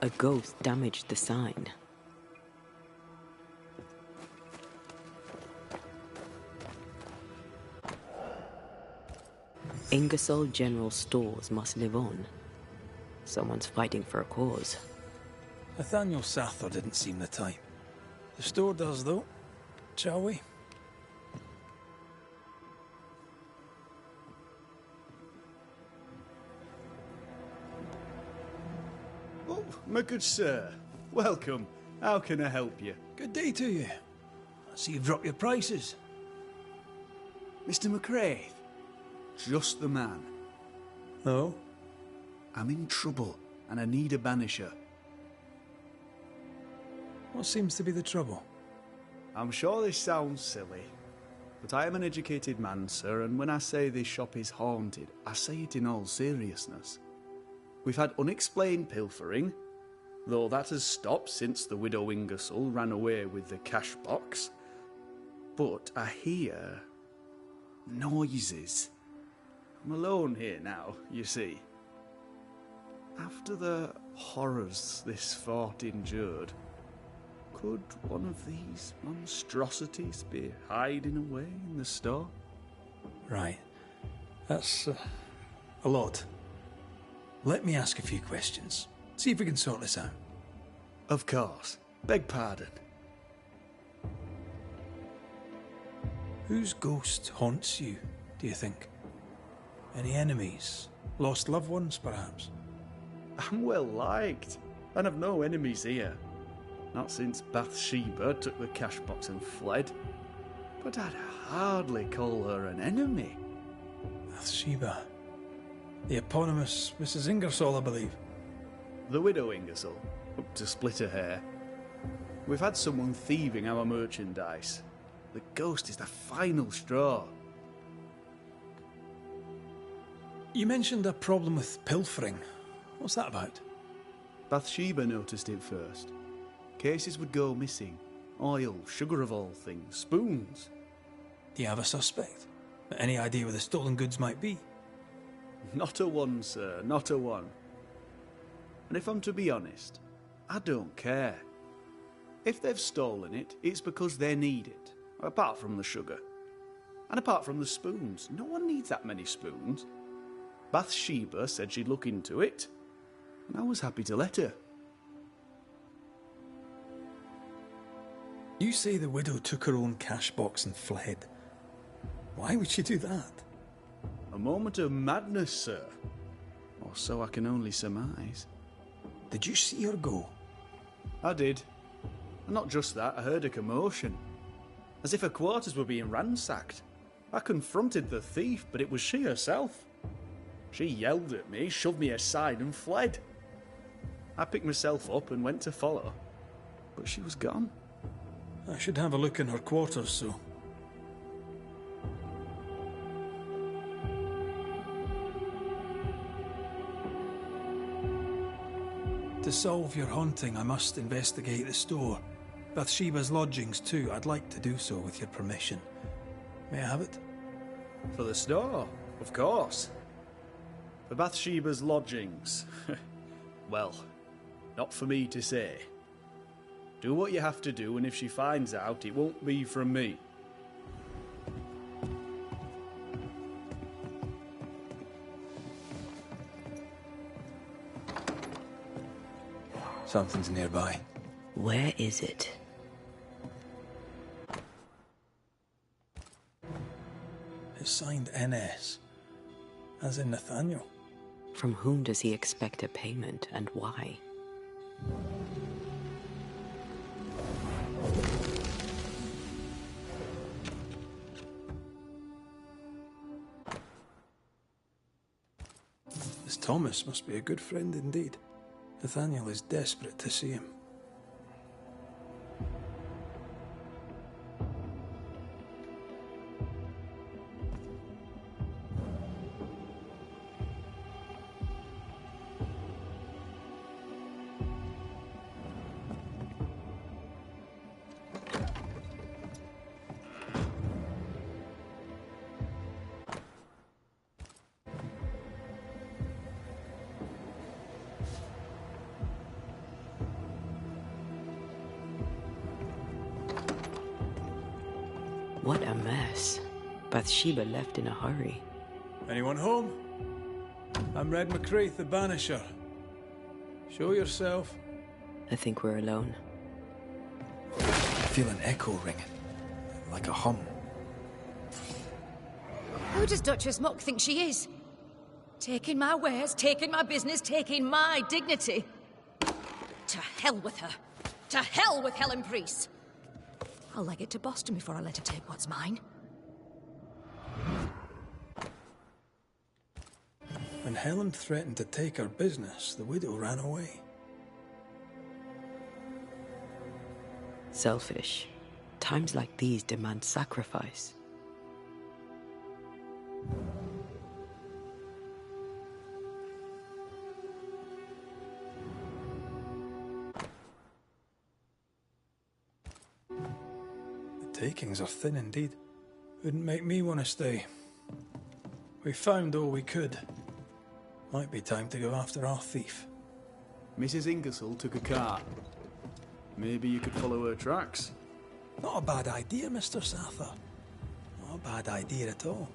A ghost damaged the sign. Ingersoll General Stores must live on. Someone's fighting for a cause. Nathaniel Sather didn't seem the type. The store does, though. Shall we? My good sir, welcome. How can I help you? Good day to you. I see you've dropped your prices. Mr. McCraith, just the man. Oh? I'm in trouble, and I need a banisher. What seems to be the trouble? I'm sure this sounds silly, but I am an educated man, sir, and when I say this shop is haunted, I say it in all seriousness. We've had unexplained pilfering, though that has stopped since the widow Ingersoll ran away with the cash box. But I hear noises. I'm alone here now, you see. After the horrors this fort endured, could one of these monstrosities be hiding away in the store? Right. That's a lot. Let me ask a few questions. See if we can sort this out. Of course. Beg pardon. Whose ghost haunts you, do you think? Any enemies? Lost loved ones, perhaps? I'm well liked, and I've no enemies here. Not since Bathsheba took the cash box and fled. But I'd hardly call her an enemy. Bathsheba. The eponymous Mrs. Ingersoll, I believe. The widow Ingersoll, up to split her hair. We've had someone thieving our merchandise. The ghost is the final straw. You mentioned a problem with pilfering. What's that about? Bathsheba noticed it first. Cases would go missing. Oil, sugar of all things, spoons. Do you have a suspect? Any idea where the stolen goods might be? Not a one, sir, not a one. And if I'm to be honest, I don't care. If they've stolen it, it's because they need it. Apart from the sugar. And apart from the spoons. No one needs that many spoons. Bathsheba said she'd look into it, and I was happy to let her. You say the widow took her own cash box and fled. Why would she do that? A moment of madness, sir. Or so I can only surmise. Did you see her go? I did. And not just that, I heard a commotion. As if her quarters were being ransacked. I confronted the thief, but it was she herself. She yelled at me, shoved me aside and fled. I picked myself up and went to follow, but she was gone. I should have a look in her quarters, so... To solve your haunting, I must investigate the store. Bathsheba's lodgings, too. I'd like to do so with your permission. May I have it? For the store, of course. For Bathsheba's lodgings. Well, not for me to say. Do what you have to do, and if she finds out, it won't be from me. Something's nearby. Where is it? It's signed NS, as in Nathaniel. From whom does he expect a payment, and why? This Thomas must be a good friend indeed. Nathaniel is desperate to see him. What a mess. Bathsheba left in a hurry. Anyone home? I'm Red McCraith, the Banisher. Show yourself. I think we're alone. I feel an echo ringing, like a hum. Who does Duchess Mock think she is? Taking my wares, taking my business, taking my dignity. To hell with her. To hell with Helen Priest. I'll leg it to Boston before I let her take what's mine. When Helen threatened to take her business, the widow ran away. Selfish. Times like these demand sacrifice. The takings are thin indeed. Wouldn't make me want to stay. We found all we could. Might be time to go after our thief. Mrs. Ingersoll took a cart. Maybe you could follow her tracks. Not a bad idea, Mr. Sather. Not a bad idea at all.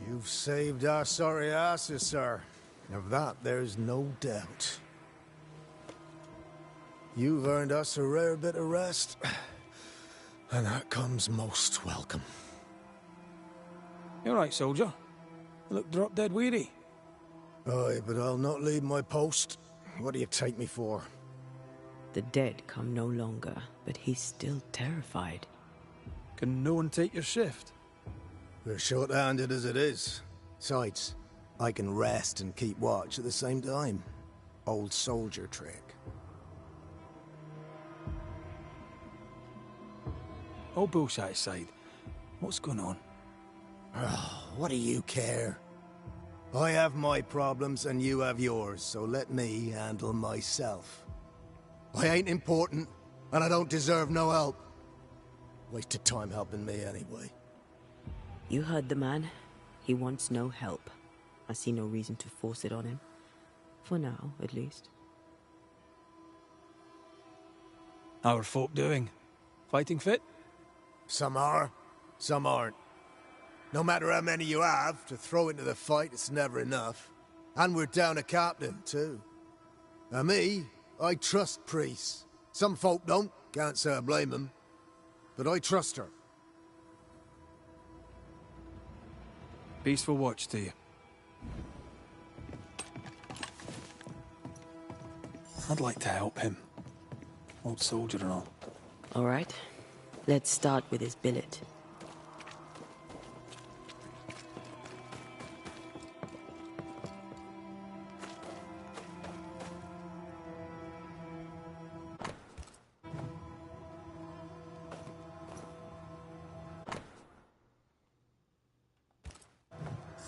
You've saved our sorry asses, sir. Of that, there's no doubt. You've earned us a rare bit of rest, and that comes most welcome. You all right, soldier? You look drop dead weary. Aye, but I'll not leave my post. What do you take me for? The dead come no longer, but he's still terrified. Can no one take your shift? We're short-handed as it is. Besides, I can rest and keep watch at the same time. Old soldier trick. All bullshit aside, what's going on? Oh, what do you care? I have my problems and you have yours, so let me handle myself. I ain't important, and I don't deserve no help. Wasted time helping me anyway. You heard the man. He wants no help. I see no reason to force it on him. For now, at least. How are folk doing? Fighting fit? Some are, some aren't. No matter how many you have, to throw into the fight, it's never enough. And we're down a captain, too. And me, I trust priests. Some folk don't, can't say I blame them. But I trust her. Peaceful watch to you. I'd like to help him. Old soldier and all. All right. Let's start with his billet.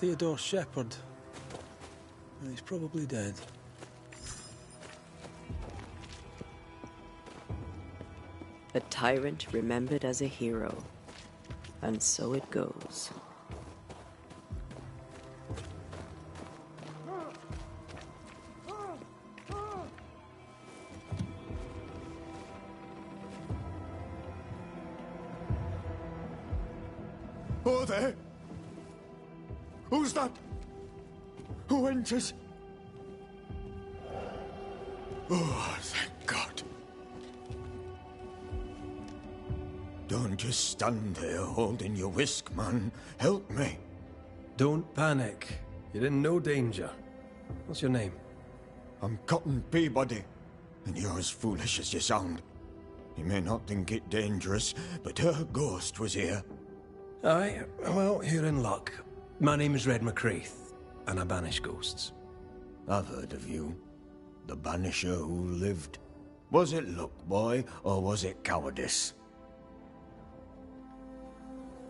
Theodore Shepherd. He's probably dead. A tyrant remembered as a hero. And so it goes. Oh, there! Who's that? Who enters? Oh, thank God. Don't just stand there holding your whisk, man. Help me. Don't panic. You're in no danger. What's your name? I'm Cotton Peabody, and you're as foolish as you sound. You may not think it dangerous, but her ghost was here. Aye, well, you're in luck. My name is Red McCraith, and I banish ghosts. I've heard of you. The Banisher who lived. Was it luck, boy, or was it cowardice?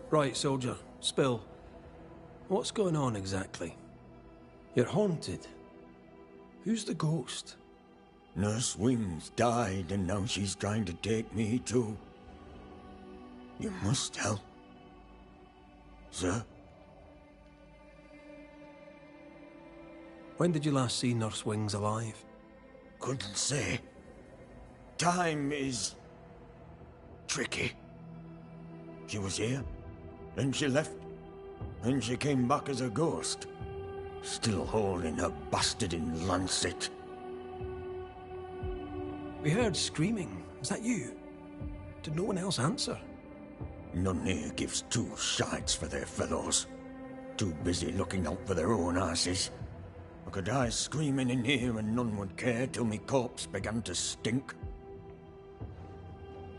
Right, soldier. Spill. What's going on exactly? You're haunted. Who's the ghost? Nurse Wings died, and now she's trying to take me too. You must help. Sir? When did you last see Nurse Wings alive? Couldn't say. Time is tricky. She was here, then she left, then she came back as a ghost, still holding her bastarding lancet. We heard screaming. Is that you? Did no one else answer? None here gives two shites for their fellows. Too busy looking out for their own asses. I could die screaming in here and none would care till me corpse began to stink.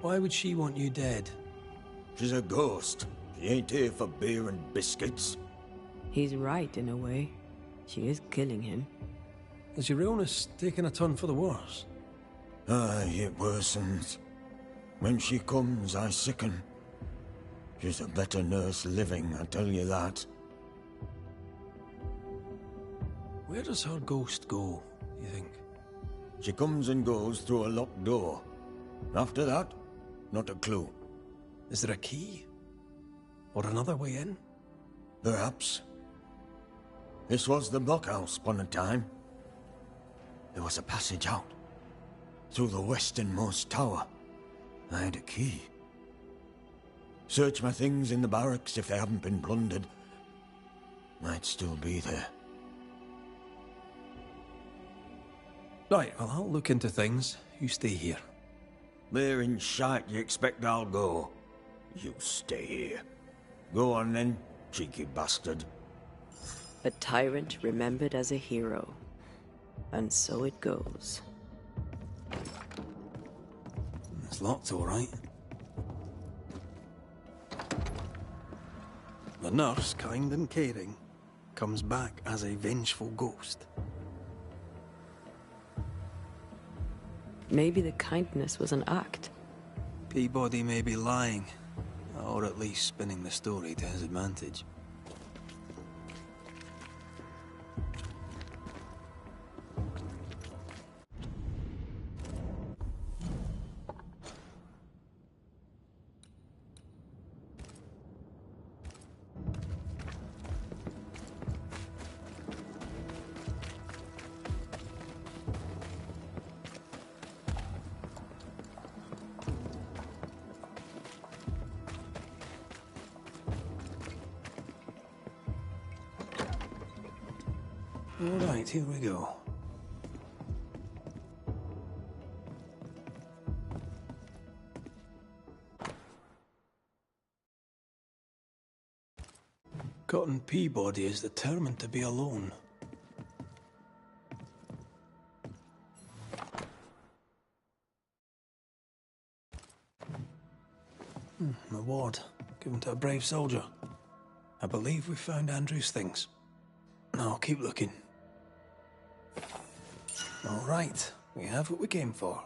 Why would she want you dead? She's a ghost. She ain't here for beer and biscuits. He's right, in a way. She is killing him. Has your illness taken a turn for the worse? Aye, it worsens. When she comes, I sicken. She's a better nurse living, I tell you that. Where does her ghost go, you think? She comes and goes through a locked door. After that, not a clue. Is there a key? Or another way in? Perhaps. This was the blockhouse upon a time. There was a passage out. Through the westernmost tower. I had a key. Search my things in the barracks if they haven't been plundered. Might still be there. Right, well, I'll look into things. You stay here. Where in shite you expect I'll go? You stay here. Go on then, cheeky bastard. A tyrant remembered as a hero. And so it goes. It's locked, all right. The nurse, kind and caring, comes back as a vengeful ghost. Maybe the kindness was an act. Peabody may be lying, or at least spinning the story to his advantage. All right, here we go. Cotton Peabody is determined to be alone. Reward given to a brave soldier. I believe we found Andrew's things. I'll keep looking. All right, we have what we came for.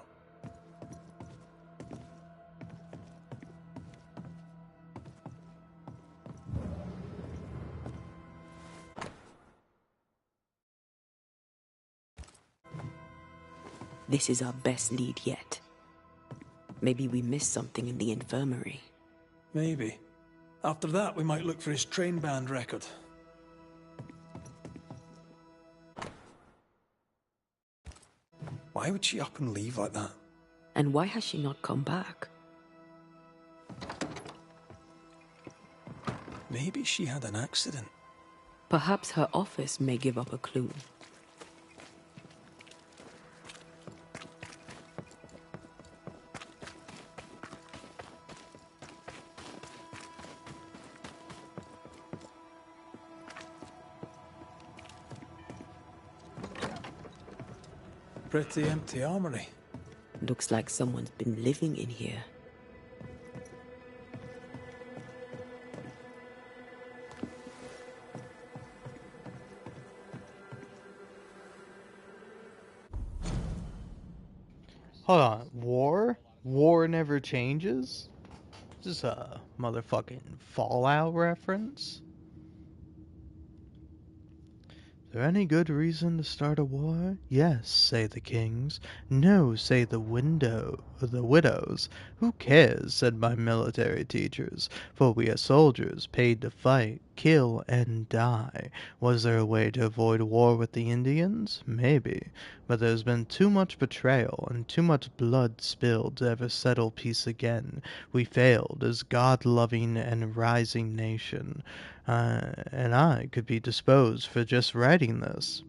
This is our best lead yet. Maybe we missed something in the infirmary. Maybe. After that, we might look for his train band record. Why would she up and leave like that? And why has she not come back? Maybe she had an accident. Perhaps her office may give up a clue. Pretty empty armory. Looks like someone's been living in here. Hold on, war? War never changes? Is this a motherfucking Fallout reference? Is there any good reason to start a war? Yes, say the kings. No, say the the widows. Who cares, said my military teachers, for we are soldiers, paid to fight, kill, and die. Was there a way to avoid war with the Indians? Maybe, but there's been too much betrayal and too much blood spilled to ever settle peace again. We failed as God-loving and rising nation, and I could be disposed for just writing this.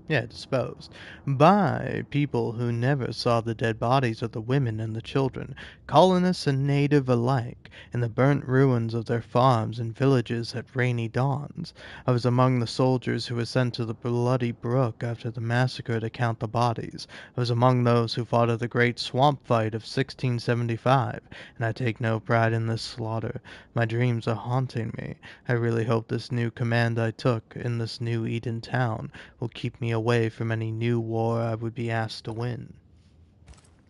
Disposed by people who never saw the dead bodies of the women and the children, colonists and native alike, in the burnt ruins of their farms and villages at rainy dawns. I was among the soldiers who were sent to the bloody brook after the massacre to count the bodies. I was among those who fought at the great swamp fight of 1675, and I take no pride in this slaughter. My dreams are haunting me. I really hope this new command I took in this new Eden town will keep me away from any new war I would be asked to win.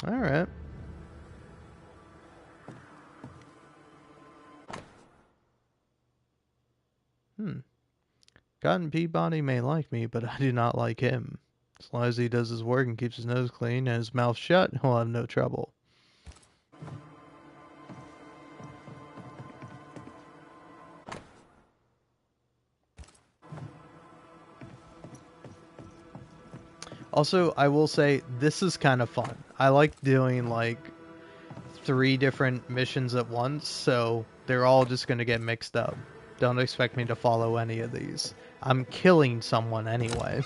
Alright. Cotton Peabody may like me, but I do not like him. As long as he does his work and keeps his nose clean and his mouth shut, he'll have no trouble. Also, I will say, this is kind of fun. I like doing, like, 3 different missions at once, so they're all just going to get mixed up. Don't expect me to follow any of these. I'm killing someone anyway.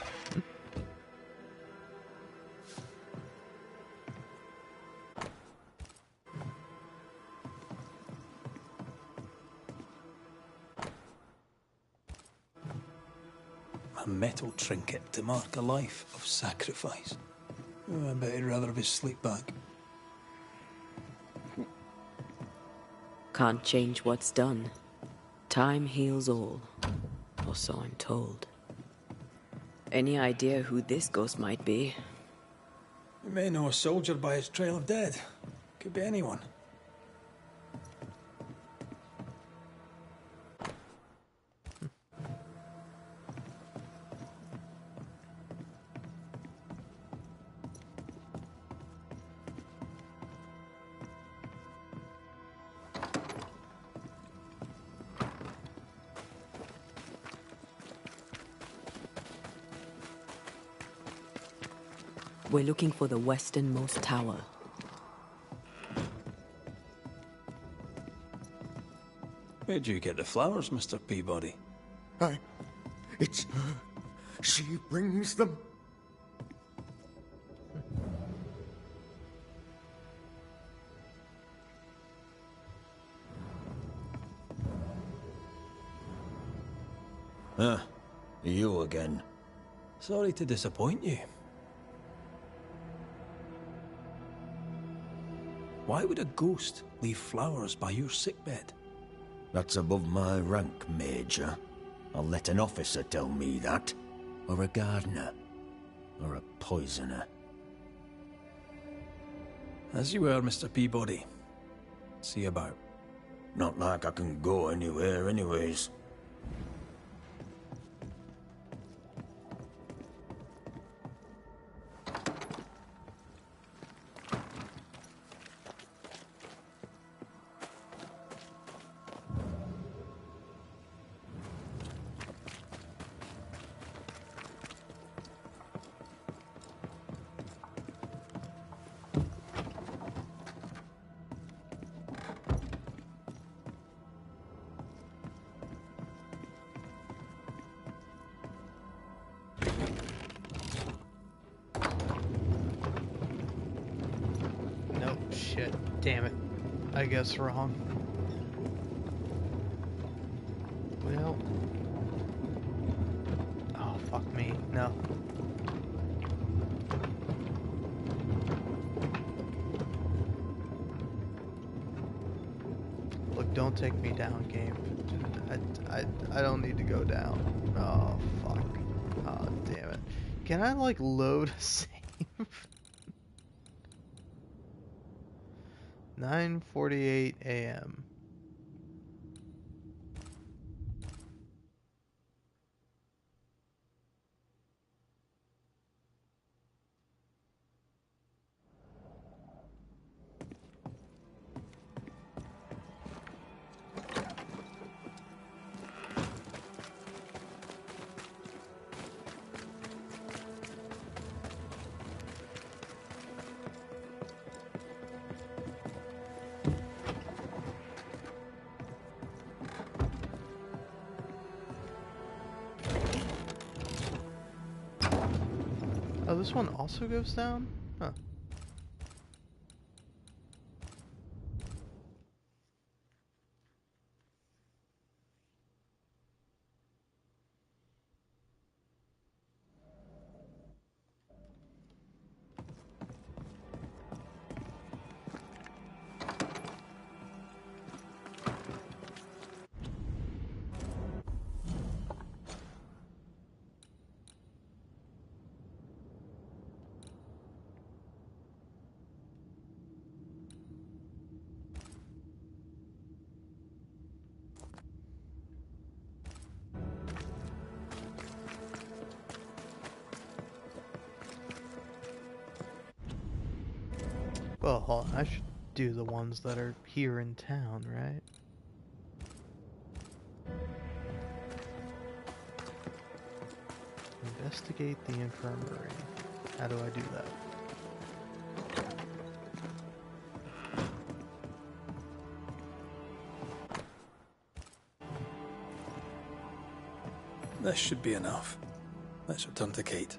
A metal trinket to mark a life of sacrifice. Oh, I bet he'd rather have his sleep back. Can't change what's done. Time heals all, or so I'm told. Any idea who this ghost might be? You may know a soldier by his trail of dead. Could be anyone. We're looking for the westernmost tower. Where'd you get the flowers, Mr. Peabody? It's her. She brings them. You again. Sorry to disappoint you. Why would a ghost leave flowers by your sickbed? That's above my rank, Major. I'll let an officer tell me that. Or a gardener. Or a poisoner. As you were, Mr. Peabody. See about. Not like I can go anywhere anyways. Shit. Damn it. I guess wrong. Well. Oh, fuck me. No. Look, don't take me down, game. I don't need to go down. Oh, fuck. Oh, damn it. Can I, like, load a save? 9:48 a.m. this one also goes down? Huh. Well, hold on. I should do the ones that are here in town, right? Investigate the infirmary. How do I do that? This should be enough. Let's return to Kate.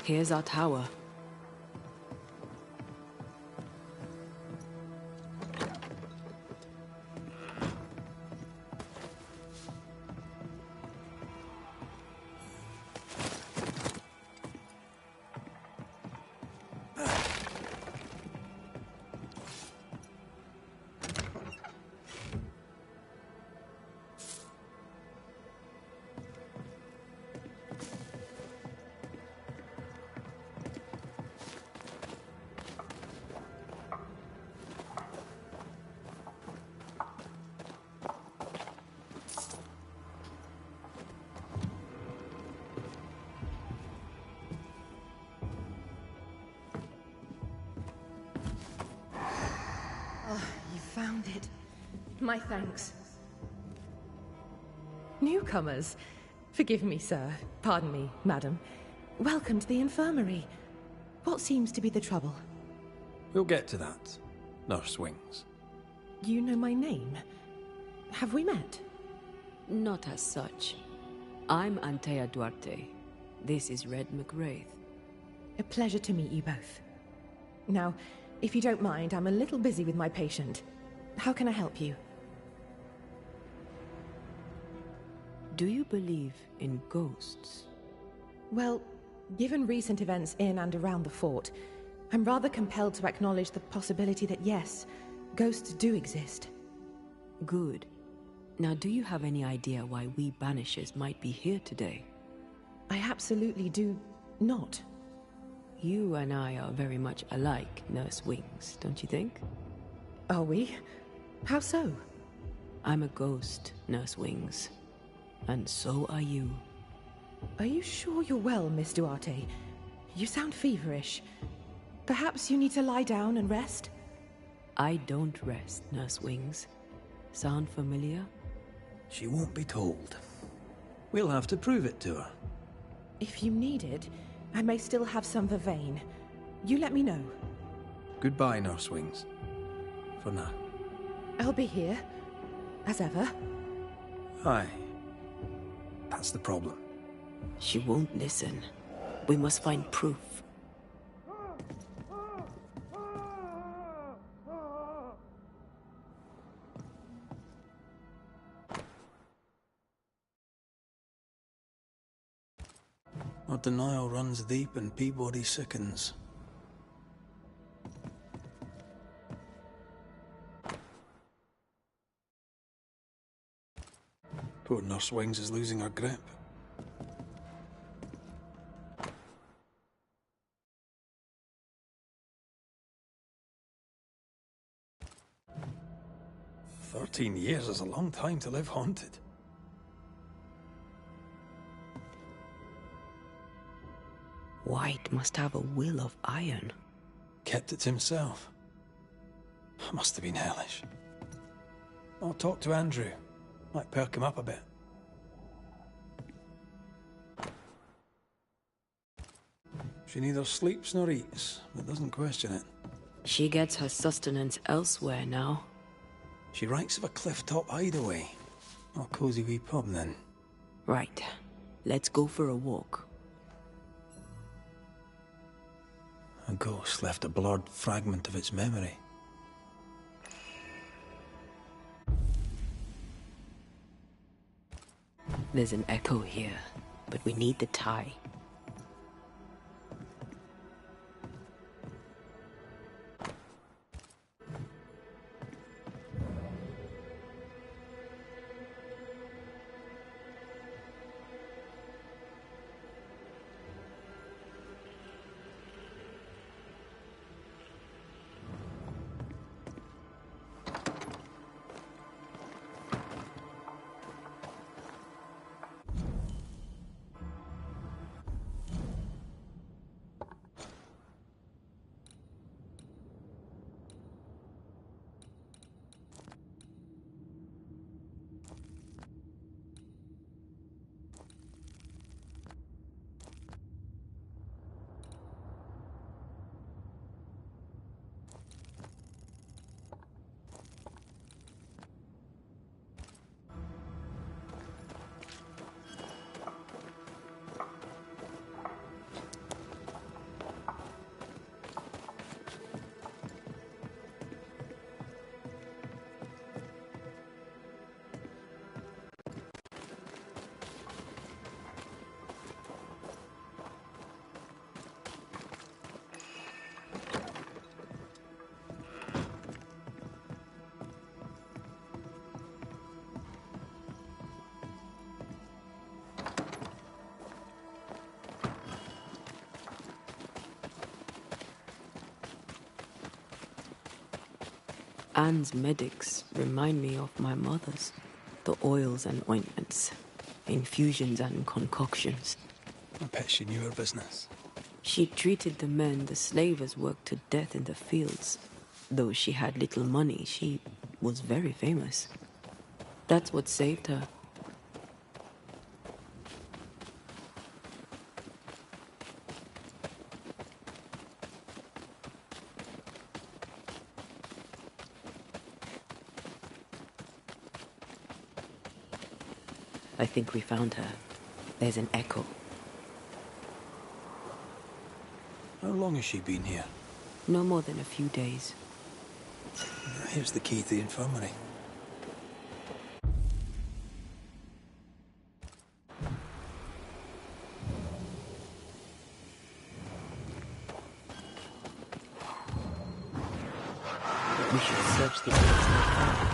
Here's our tower. Oh, you found it. My thanks. Newcomers. Forgive me, sir. Pardon me, madam. Welcome to the infirmary. What seems to be the trouble? We'll get to that, Nurse Wings. You know my name? Have we met? Not as such. I'm Antea Duarte. This is Red McWraith. A pleasure to meet you both. Now, if you don't mind, I'm a little busy with my patient. How can I help you? Do you believe in ghosts? Well, given recent events in and around the fort, I'm rather compelled to acknowledge the possibility that yes, ghosts do exist. Good. Now, do you have any idea why we Banishers might be here today? I absolutely do not. You and I are very much alike, Nurse Wings, don't you think? Are we? How so? I'm a ghost, Nurse Wings. And so are you. Are you sure you're well, Miss Duarte? You sound feverish. Perhaps you need to lie down and rest? I don't rest, Nurse Wings. Sound familiar? She won't be told. We'll have to prove it to her. If you need it, I may still have some vervain. You let me know. Goodbye, Nurse Wings. For now. I'll be here, as ever. Aye. That's the problem. She won't listen. We must find proof. Our denial runs deep and Peabody sickens. Poor Nurse Wings is losing her grip. "13 years is a long time to live haunted." White must have a will of iron. Kept it to himself. Must have been hellish. I'll talk to Andrew. Might perk him up a bit. She neither sleeps nor eats, but doesn't question it. She gets her sustenance elsewhere now. She writes of a cliff-top hideaway. Not a cozy wee pub, then. Right. Let's go for a walk. A ghost left a blurred fragment of its memory. There's an echo here, but we need the tie. Anne's medics remind me of my mother's. The oils and ointments, infusions and concoctions. I bet she knew her business. She treated the men the slavers worked to death in the fields. Though she had little money, she was very famous. That's what saved her. I think we found her. There's an echo. How long has she been here? No more than a few days. Here's the key to the infirmary. We should search the inside.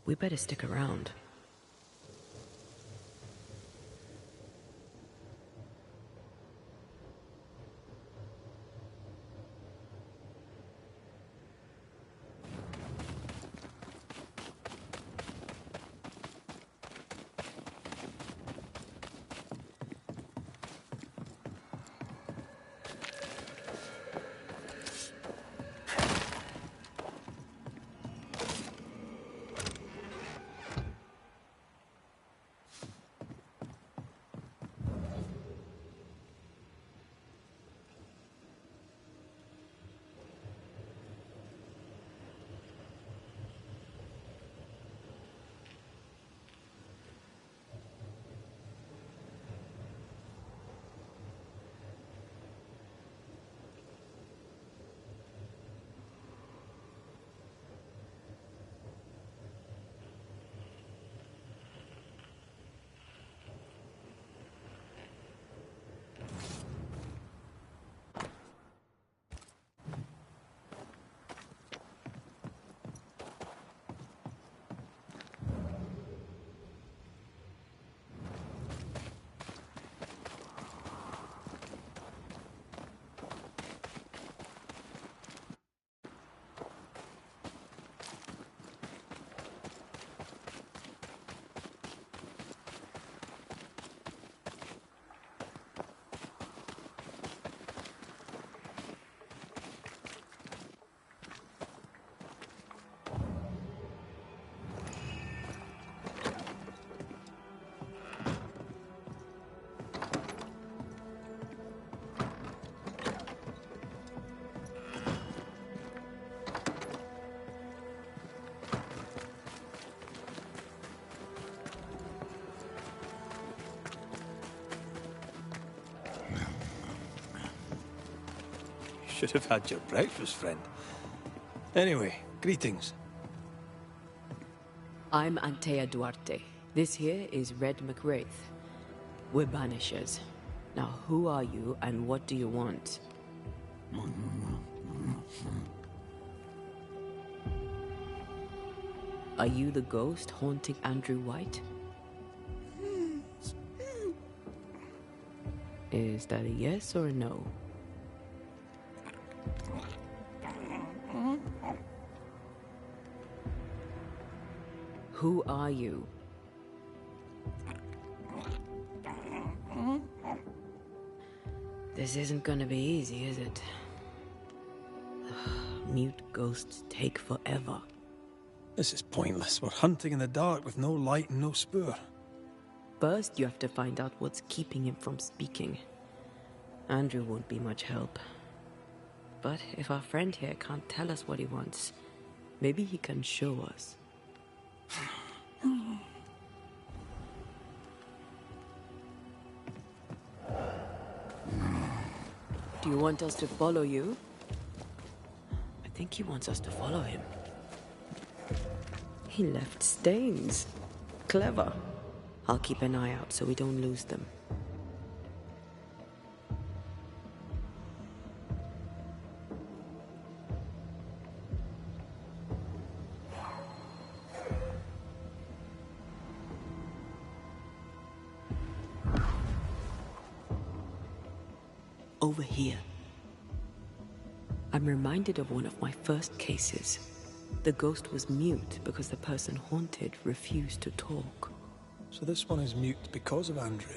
We better stick around. Should have had your breakfast, friend. Anyway, greetings. I'm Antea Duarte. This here is Red McWraith. We're Banishers. Now, who are you and what do you want? Are you the ghost haunting Andrew White? Is that a yes or a no? Who are you? This isn't gonna be easy, is it? Mute ghosts take forever. This is pointless. We're hunting in the dark with no light and no spoor. First, you have to find out what's keeping him from speaking. Andrew won't be much help. But if our friend here can't tell us what he wants, maybe he can show us. Do you want us to follow you? I think he wants us to follow him. He left stains. Clever. I'll keep an eye out so we don't lose them. Over here. I'm reminded of one of my first cases. The ghost was mute because the person haunted refused to talk. So this one is mute because of Andrew?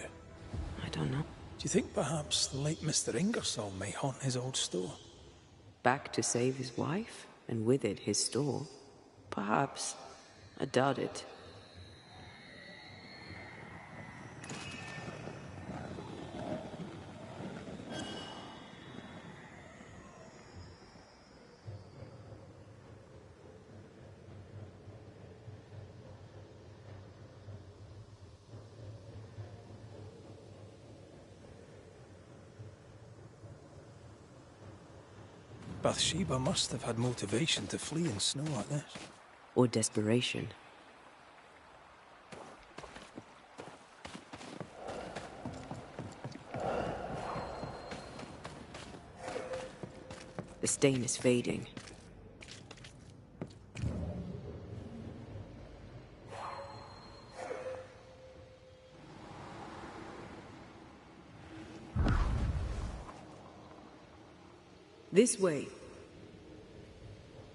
I don't know. Do you think perhaps the late Mr. Ingersoll may haunt his old store? Back to save his wife, and with it his store? Perhaps. I doubt it. Bathsheba must have had motivation to flee in snow like this. Or desperation. The stain is fading. This way.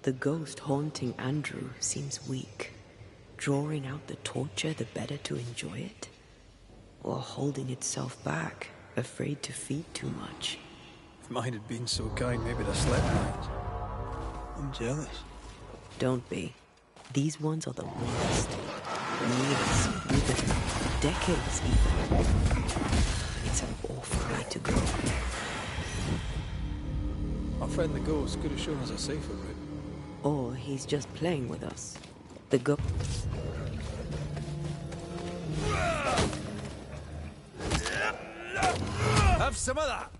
The ghost haunting Andrew seems weak. Drawing out the torture the better to enjoy it? Or holding itself back, afraid to feed too much? If mine had been so kind, maybe I'd have slept nights. I'm jealous. Don't be. These ones are the worst. Years, even decades even. It's an awful way to go. Our friend the ghost could have shown us a safer route. Or he's just playing with us. The ghost. Have some of that!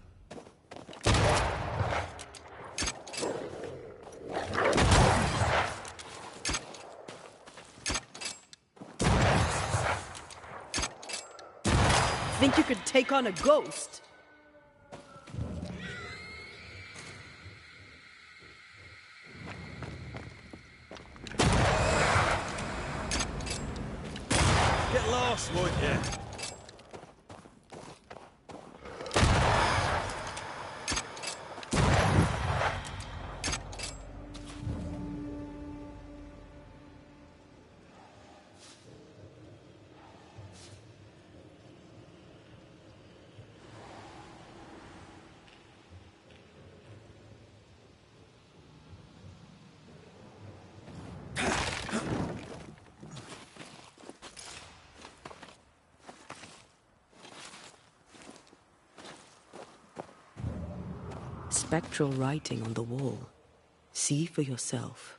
Think you could take on a ghost? Get lost, won't you? Spectral writing on the wall. See for yourself.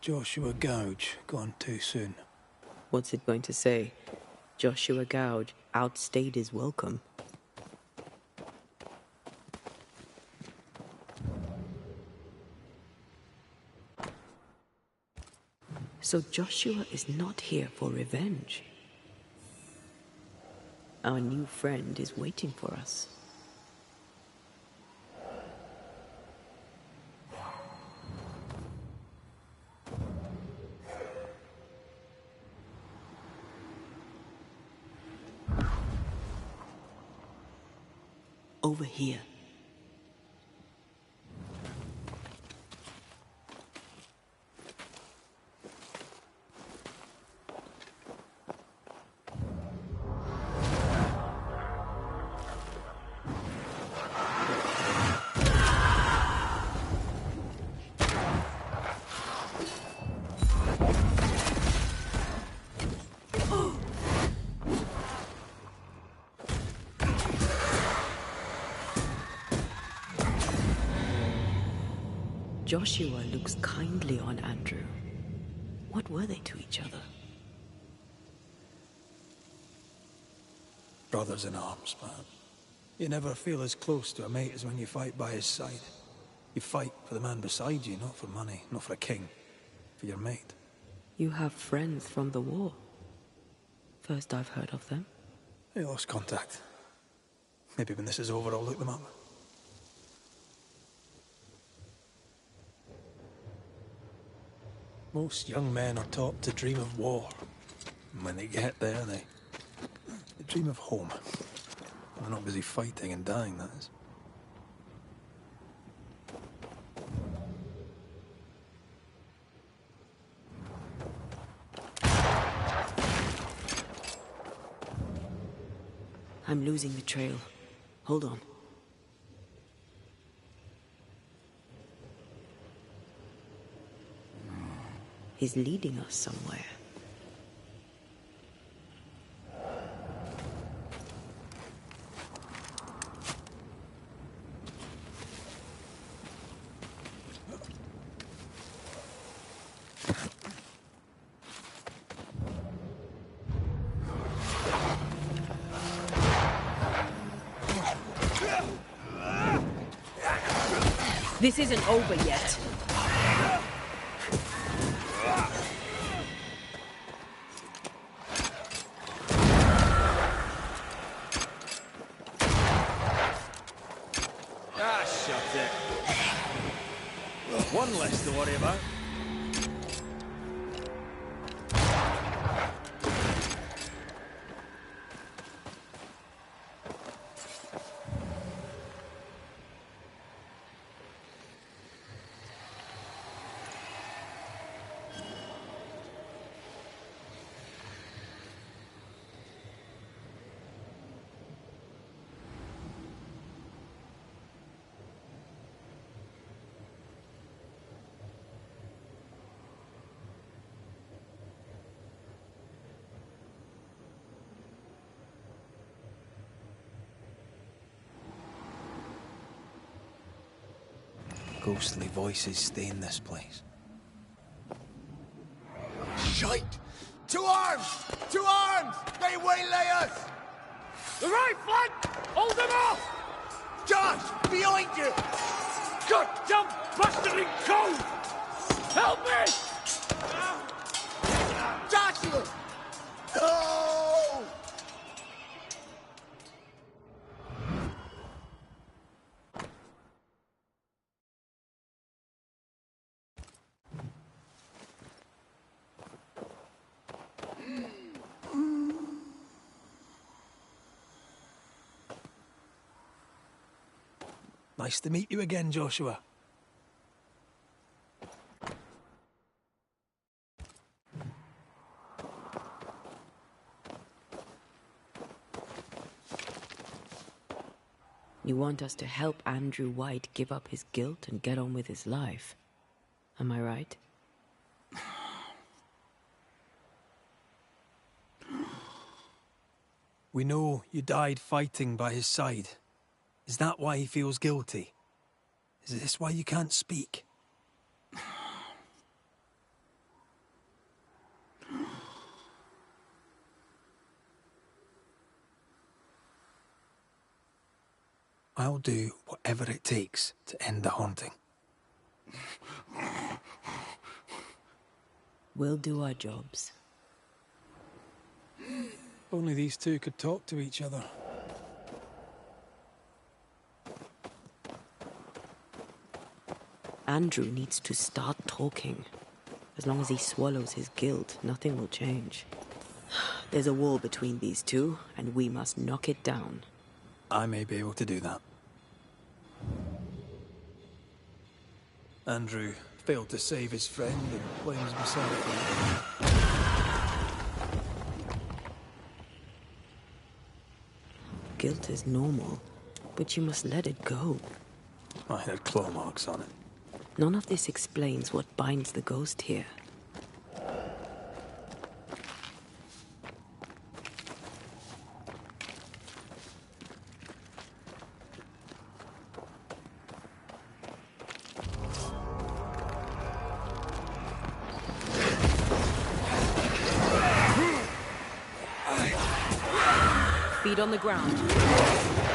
Joshua Gouge, gone too soon. What's it going to say? Joshua Gouge outstayed his welcome. So Joshua is not here for revenge. Our new friend is waiting for us. Over here. Joshua looks kindly on Andrew. What were they to each other? Brothers in arms, man. You never feel as close to a mate as when you fight by his side. You fight for the man beside you, not for money, not for a king. For your mate. You have friends from the war. First I've heard of them. They lost contact. Maybe when this is over, I'll look them up. Most young men are taught to dream of war. And when they get there, they dream of home. They're not busy fighting and dying, that is. I'm losing the trail. Hold on. He's leading us somewhere. This isn't over yet. Ah, shut it. One less to worry about. Ghostly voices stay in this place. Shite! To arms! To arms! They waylay us! The right flank! Hold them off! Josh! Behind you! Goddamn bastarding cold! Help me! Joshua! No! Nice to meet you again, Joshua. You want us to help Andrew White give up his guilt and get on with his life. Am I right? We know you died fighting by his side. Is that why he feels guilty? Is this why you can't speak? I'll do whatever it takes to end the haunting. We'll do our jobs. Only these two could talk to each other. Andrew needs to start talking. As long as he swallows his guilt, nothing will change. There's a wall between these two, and we must knock it down. I may be able to do that. Andrew failed to save his friend and blames himself. Guilt is normal, but you must let it go. I had claw marks on it. None of this explains what binds the ghost here. Feet on the ground.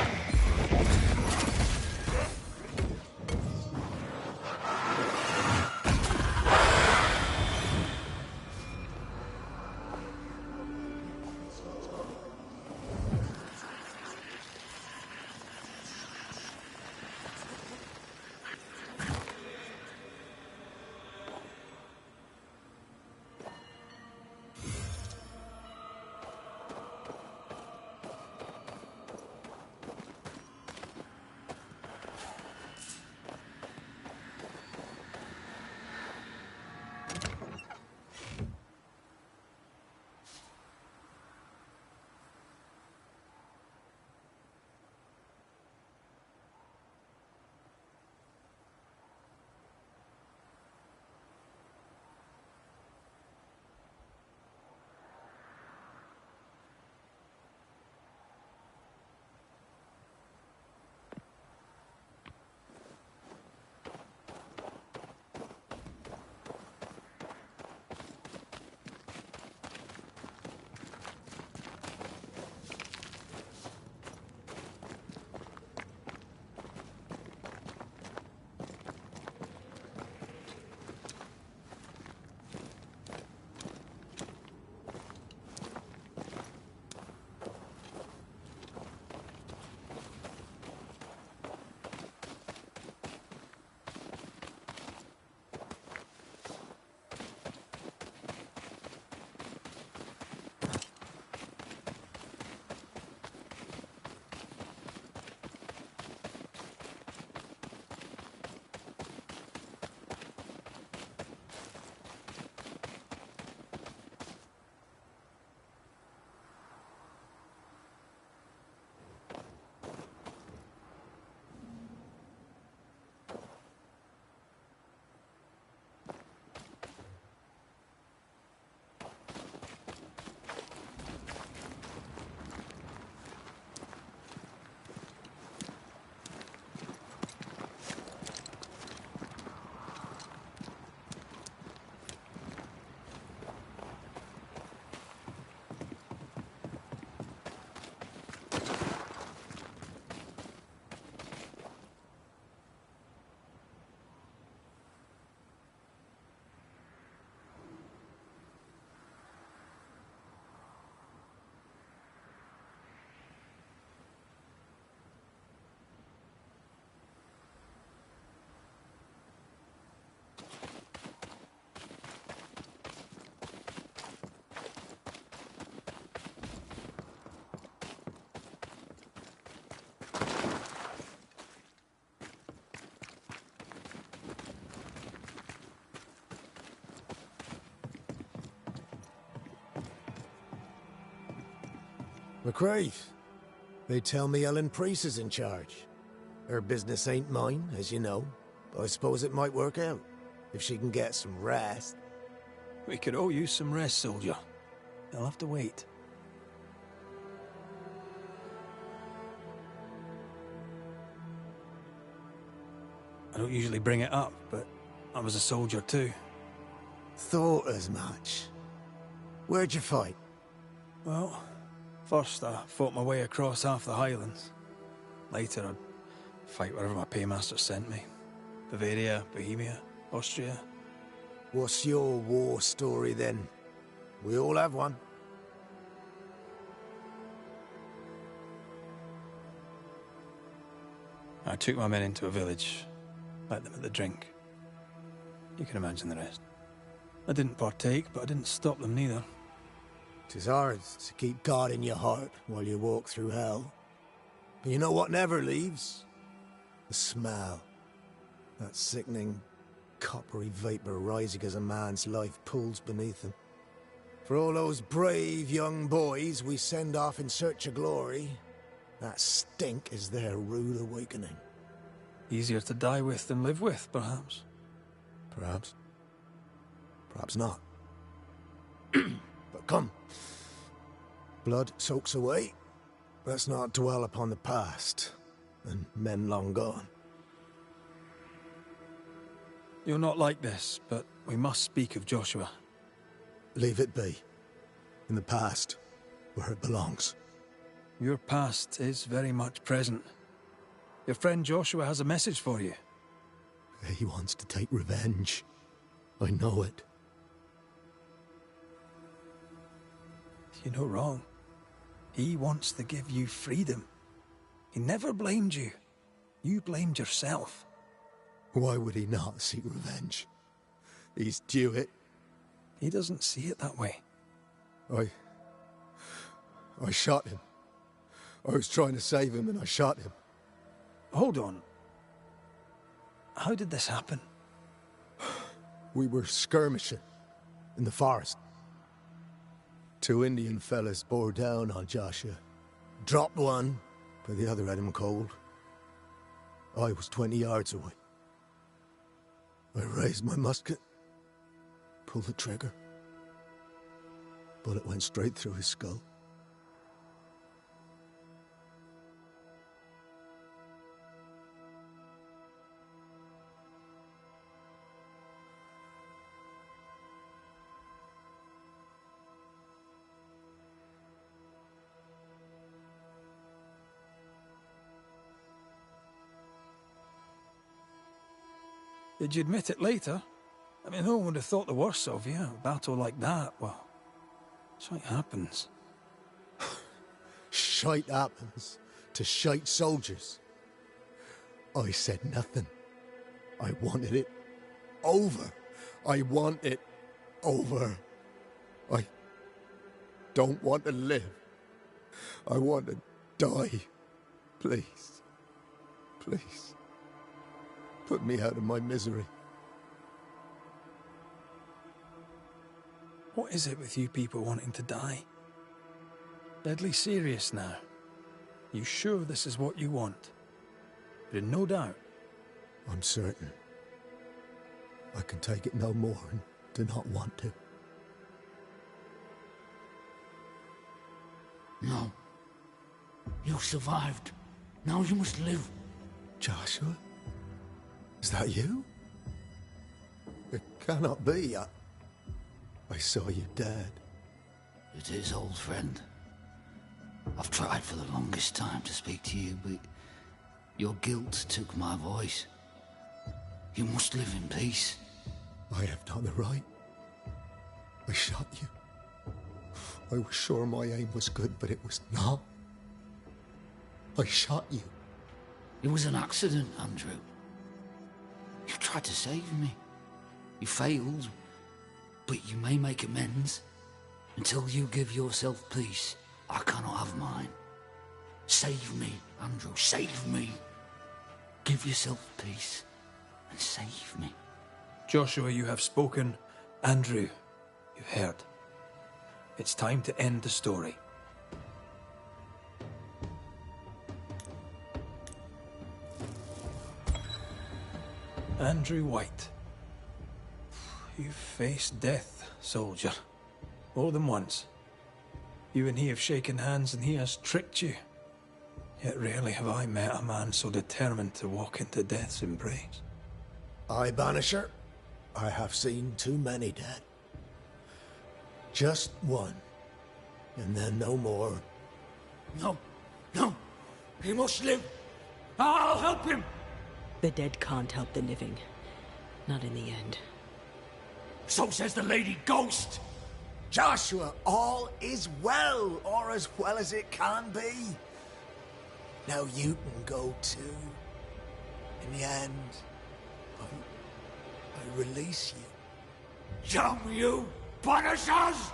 McCrae, they tell me Ellen Priest is in charge. Her business ain't mine, as you know, but I suppose it might work out, if she can get some rest. We could all use some rest, soldier. You'll have to wait. I don't usually bring it up, but I was a soldier too. Thought as much. Where'd you fight? Well, first I fought my way across half the Highlands. Later I'd fight wherever my paymaster sent me. Bavaria, Bohemia, Austria. What's your war story then? We all have one. I took my men into a village, let them at the drink. You can imagine the rest. I didn't partake, but I didn't stop them neither. 'Tis hard to keep God in your heart while you walk through hell. But you know what never leaves? The smell. That sickening, coppery vapour rising as a man's life pulls beneath him. For all those brave young boys we send off in search of glory, that stink is their rude awakening. Easier to die with than live with, perhaps. Perhaps. Perhaps not. But come. Blood soaks away. Let's not dwell upon the past, and men long gone. You're not like this, but we must speak of Joshua. Leave it be. In the past, where it belongs. Your past is very much present. Your friend Joshua has a message for you. He wants to take revenge. I know it. You're no wrong. He wants to give you freedom. He never blamed you. You blamed yourself. Why would he not seek revenge? He's due it. He doesn't see it that way. I shot him. I was trying to save him and I shot him. Hold on. How did this happen? We were skirmishing in the forest. 2 Indian fellas bore down on Joshua. Dropped one, but the other had him cold. I was 20 yards away. I raised my musket, pulled the trigger. Bullet went straight through his skull. Did you admit it later? I mean, no one would have thought the worst of you. A battle like that, well, shite happens. Shite happens to shite soldiers. I said nothing. I wanted it over. I want it over. I don't want to live. I want to die. Please. Please. Put me out of my misery. What is it with you people wanting to die? Deadly serious now. You sure this is what you want? But in no doubt. I'm certain. I can take it no more and do not want to. No. You survived. Now you must live. Joshua? Is that you? It cannot be. I saw you dead. It is, old friend. I've tried for the longest time to speak to you, but your guilt took my voice. You must live in peace. I have not the right. I shot you. I was sure my aim was good, but it was not. I shot you. It was an accident, Andrew. You tried to save me. You failed, but you may make amends. Until you give yourself peace, I cannot have mine. Save me, Andrew, save me. Give yourself peace and save me. Joshua, you have spoken. Andrew, you've heard. It's time to end the story. Andrew White. You've faced death, soldier. More than once. You and he have shaken hands and he has tricked you. Yet rarely have I met a man so determined to walk into death's embrace. I, Banisher, I have seen too many dead. Just one, and then no more. No, no, he must live. I'll help him. The dead can't help the living. Not in the end. So says the Lady Ghost. Joshua, all is well, or as well as it can be. Now you can go too. In the end, I release you. Damn you, Banishers!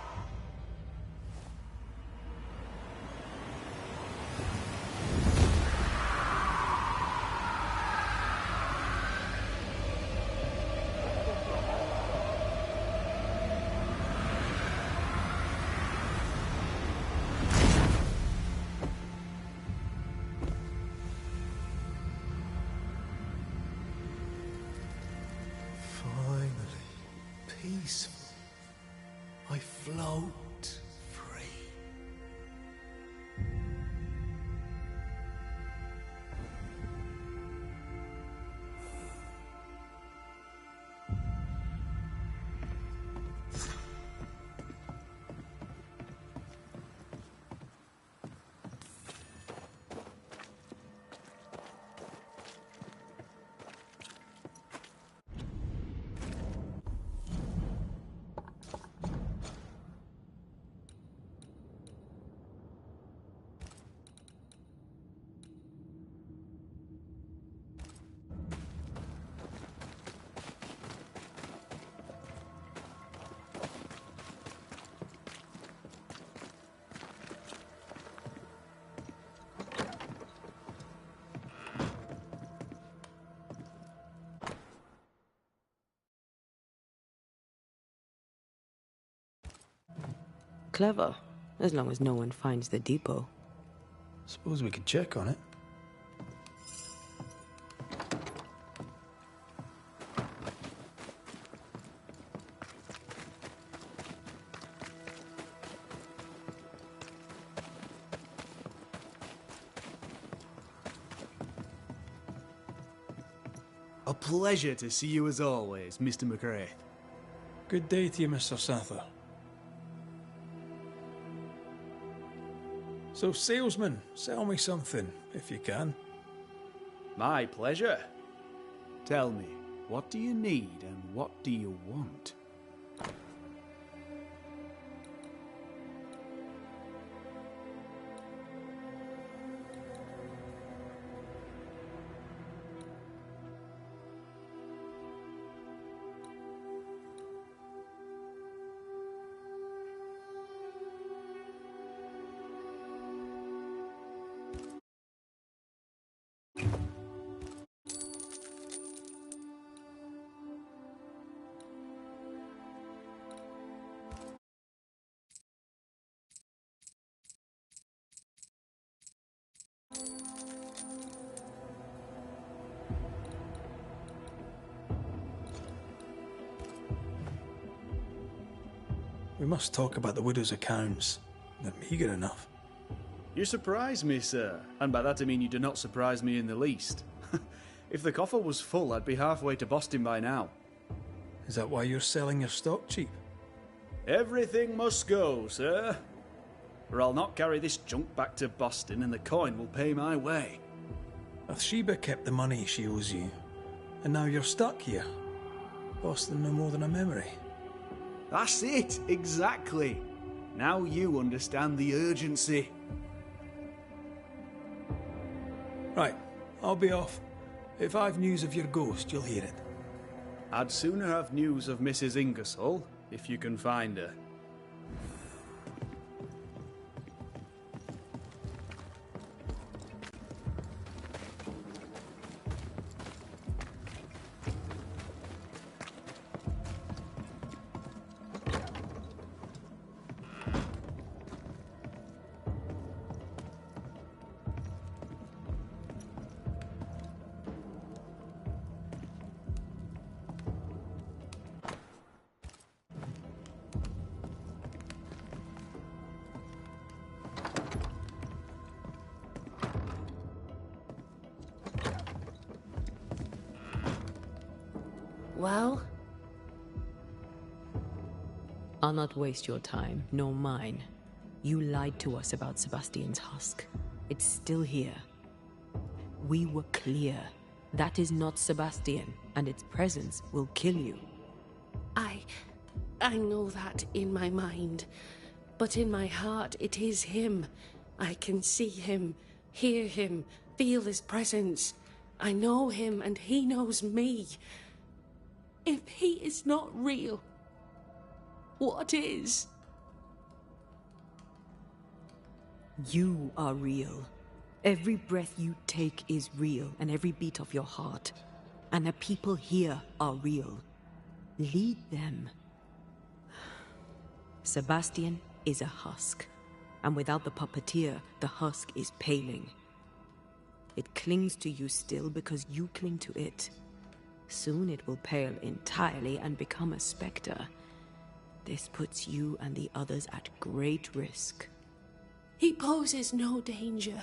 Peaceful. I float free. Clever, as long as no one finds the depot. Suppose we could check on it. A pleasure to see you as always, Mr. McRae. Good day to you, Mr. Sather. So, salesman, sell me something, if you can. My pleasure. Tell me, what do you need and what do you want? We must talk about the widow's accounts. They're meagre enough. You surprise me, sir, and by that I mean you do not surprise me in the least. If the coffer was full, I'd be halfway to Boston by now. Is that why you're selling your stock cheap? Everything must go, sir. Or I'll not carry this junk back to Boston and the coin will pay my way. Bathsheba kept the money she owes you, and now you're stuck here. Boston no more than a memory. That's it, exactly. Now you understand the urgency. Right, I'll be off. If I've news of your ghost, you'll hear it. I'd sooner have news of Mrs. Ingersoll, if you can find her. Well? I'll not waste your time, nor mine. You lied to us about Sebastian's husk. It's still here. We were clear. That is not Sebastian, and its presence will kill you. I know that in my mind, but in my heart it is him. I can see him, hear him, feel his presence. I know him and he knows me. If he is not real, what is? You are real. Every breath you take is real, and every beat of your heart. And the people here are real. Lead them. Sebastian is a husk, and without the puppeteer, the husk is paling. It clings to you still because you cling to it. Soon it will pale entirely and become a specter. This puts you and the others at great risk. He poses no danger.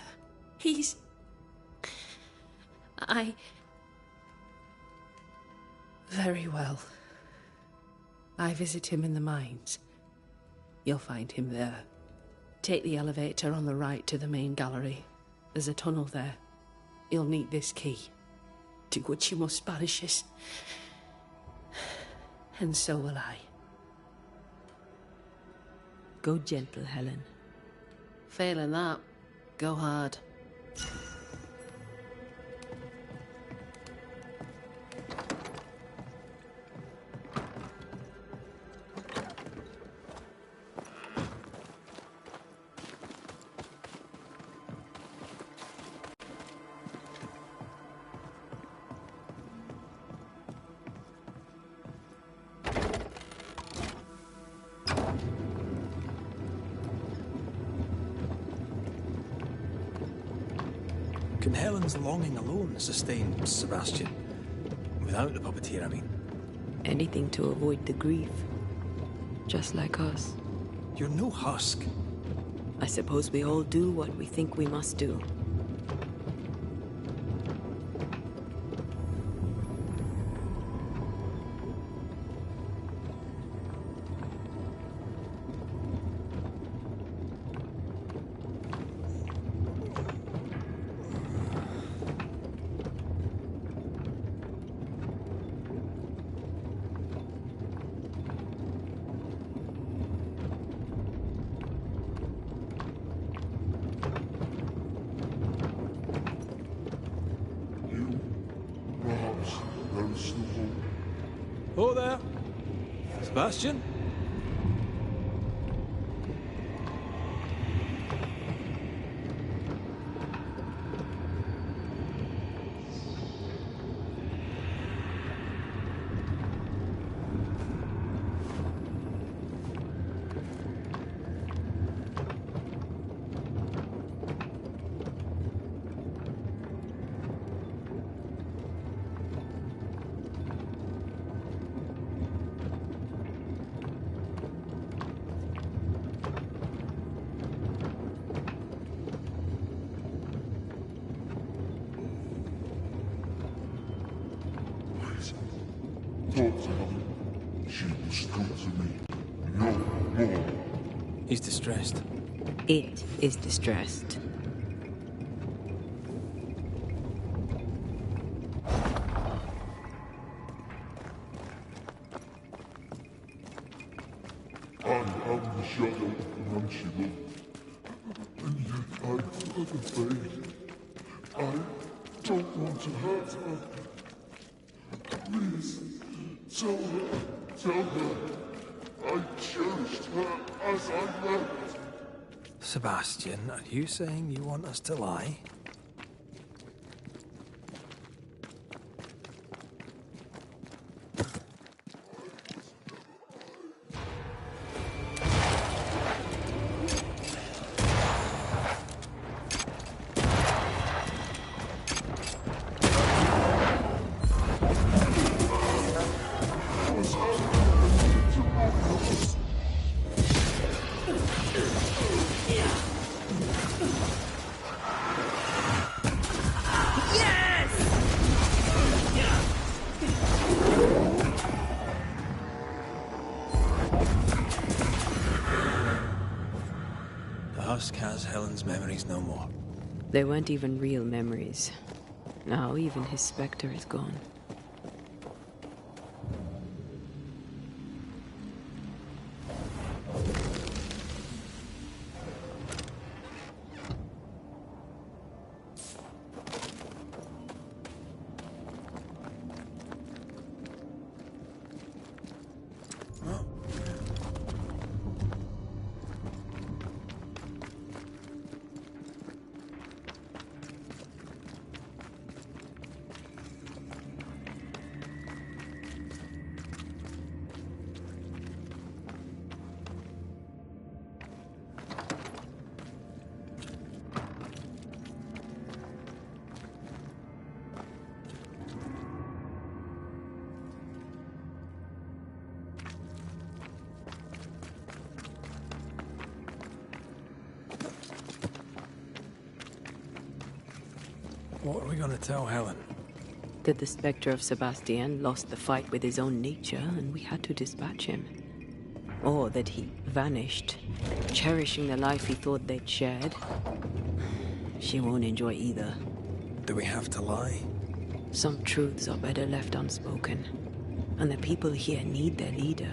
He's... Very well. I visit him in the mines. You'll find him there. Take the elevator on the right to the main gallery. There's a tunnel there. You'll need this key. Do what you must, Banishers. And so will I. Go gentle, Helen. Failing that, go hard. Can Helen's longing alone sustain Sebastian? Without the puppeteer, I mean. Anything to avoid the grief. Just like us. You're no husk. I suppose we all do what we think we must do. Oh there, Sebastian? Talk to her. She was come to me. No more. He's distressed. It is distressed. I am the shadow when she looked, and yet I never fade. I don't want to hurt her. Please, tell her, I cherished her as I left. Sebastian, are you saying you want us to lie? Husk has Helen's memories no more. They weren't even real memories. Now even his spectre is gone. What are we gonna tell Helen? That the spectre of Sebastian lost the fight with his own nature and we had to dispatch him. Or that he vanished, cherishing the life he thought they'd shared. She won't enjoy either. Do we have to lie? Some truths are better left unspoken, and the people here need their leader.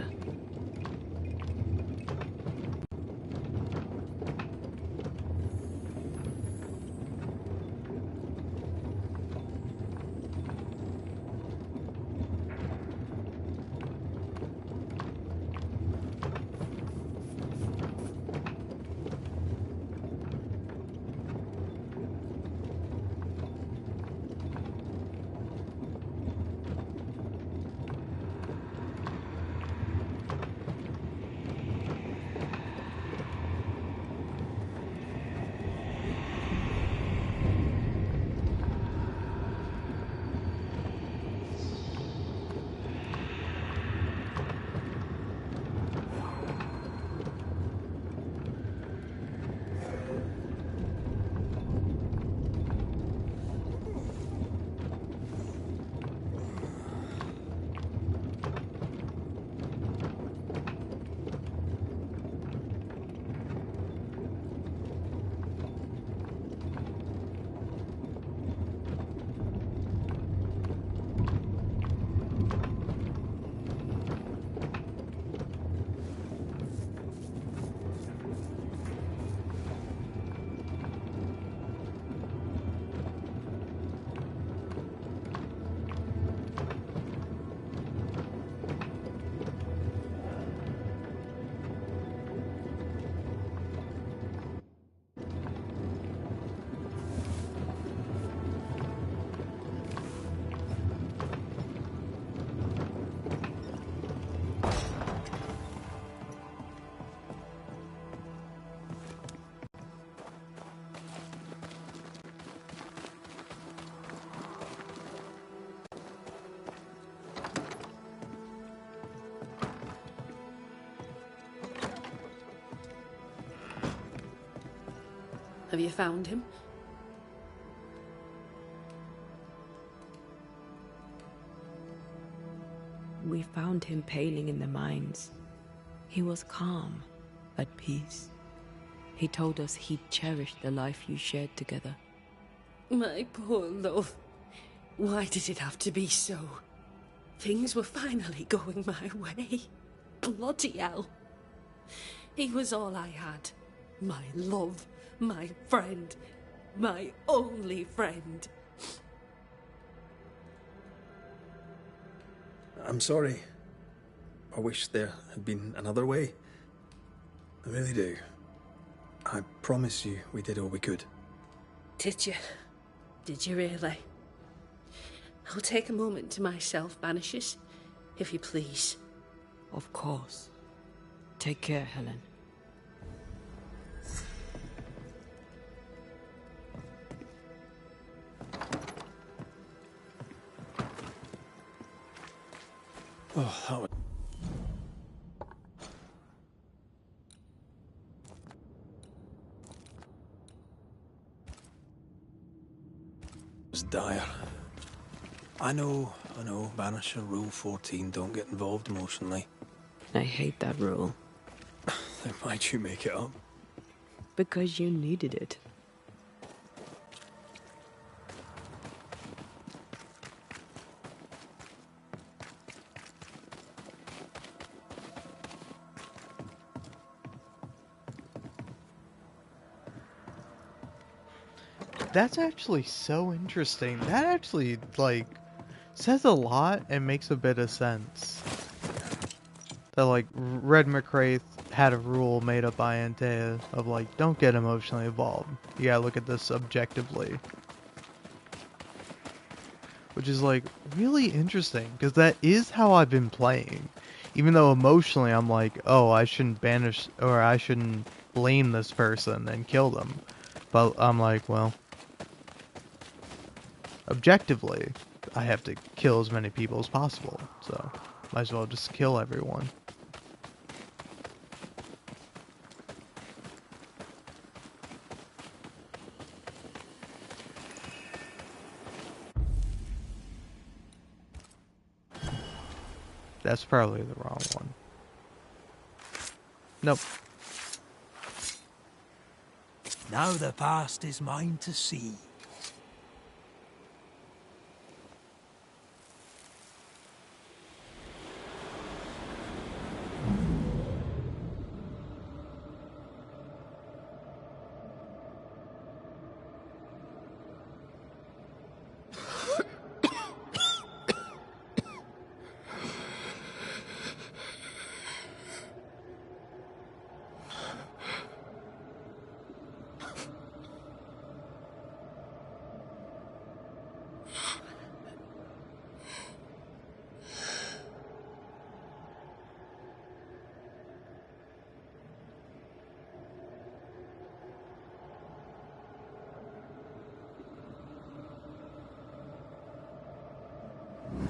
Have you found him? We found him paling in the mines. He was calm, at peace. He told us he'd cherished the life you shared together. My poor love. Why did it have to be so? Things were finally going my way. Bloody hell. He was all I had. My love, my friend, my only friend. I'm sorry. I wish there had been another way. I really do. I promise you we did all we could. Did you? Did you really? I'll take a moment to myself, Banishers, if you please. Of course. Take care, Helen. Oh, that was dire. I know, Banisher Rule 14, don't get involved emotionally. I hate that rule. Then why'd you make it up? Because you needed it. That's actually so interesting. That actually, like, says a lot and makes a bit of sense. That, like, Red McCraith had a rule made up by Antea of, like, don't get emotionally involved. You gotta look at this objectively. Which is, like, really interesting, because that is how I've been playing. Even though emotionally I'm like, oh, I shouldn't banish, or I shouldn't blame this person and kill them. But I'm like, well, objectively, I have to kill as many people as possible, so might as well just kill everyone. That's probably the wrong one. Nope. Now the past is mine to see.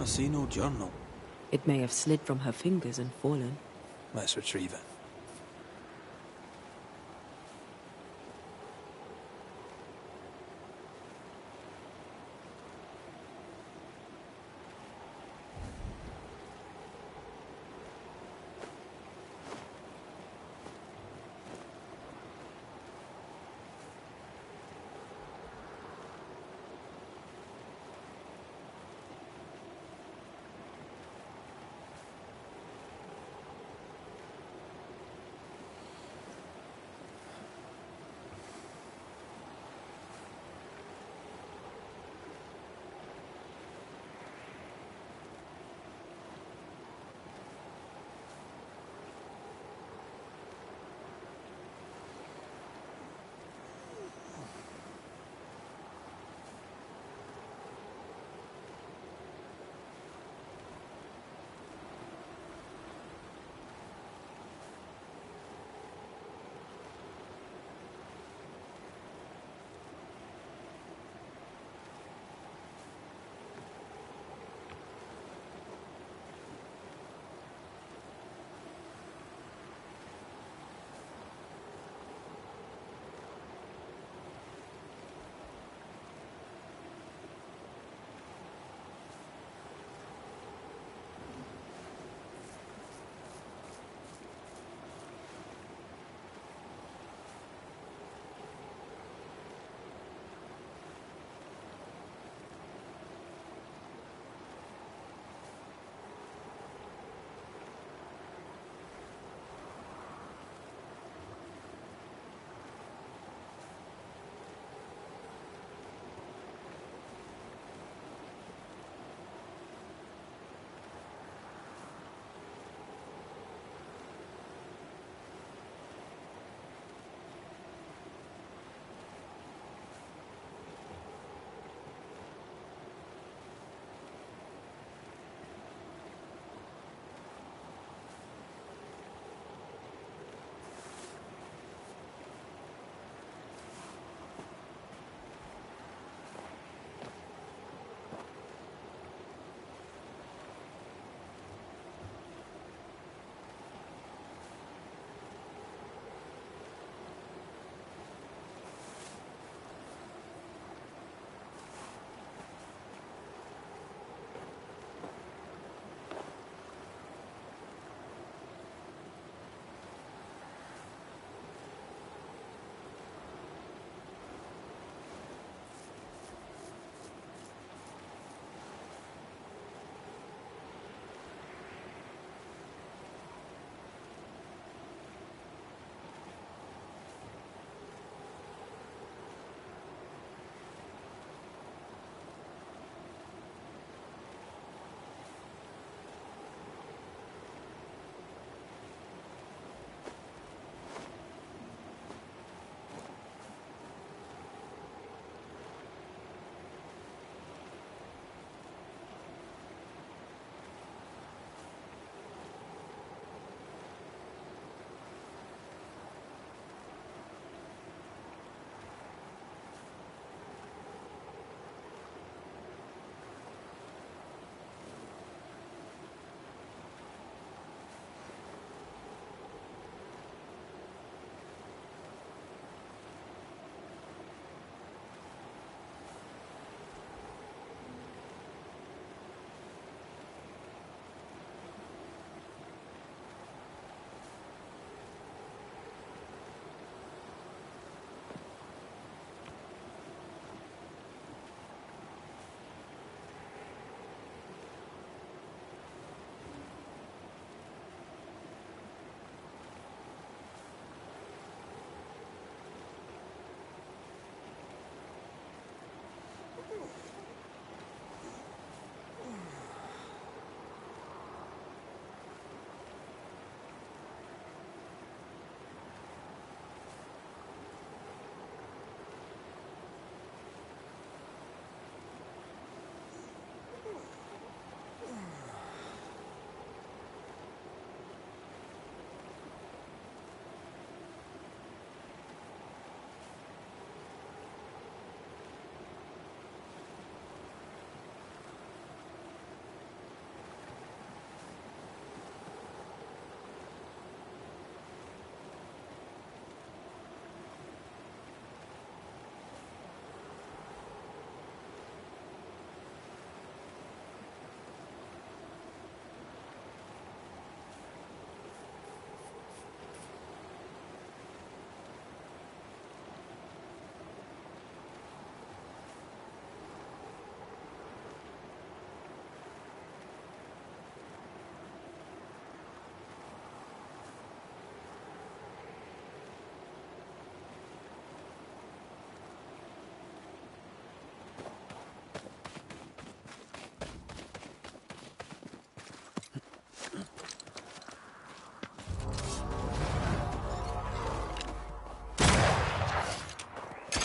I see no journal. It may have slid from her fingers and fallen. Let's retrieve it.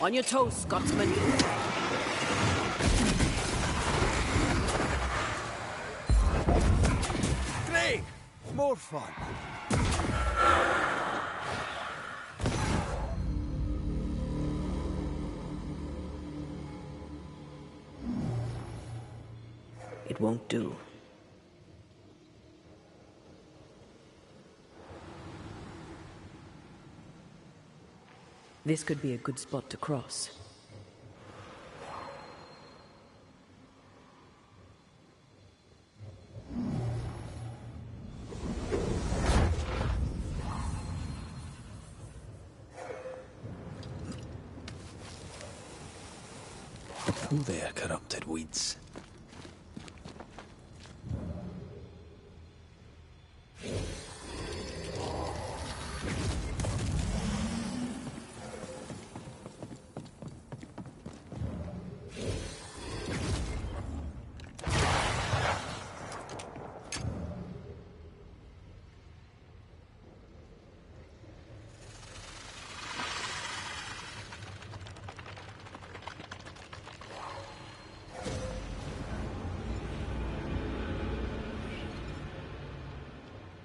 On your toes, Scotsman. Great! More fun. It won't do. This could be a good spot to cross. Oh there, corrupted weeds.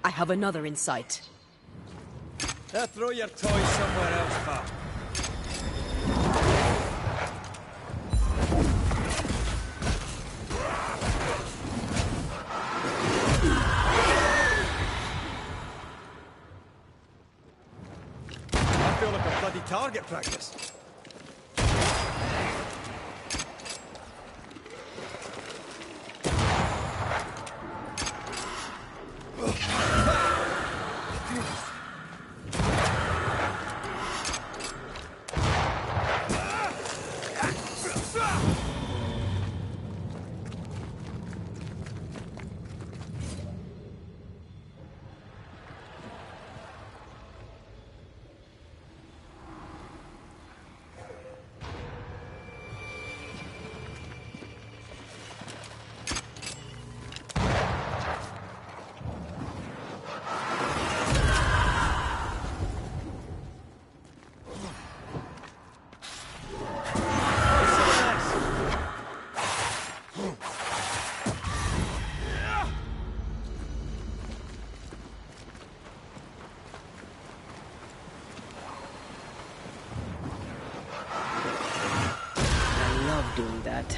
I have another in sight. Throw your toys somewhere else, pal. I feel like a bloody target practice. Doing that.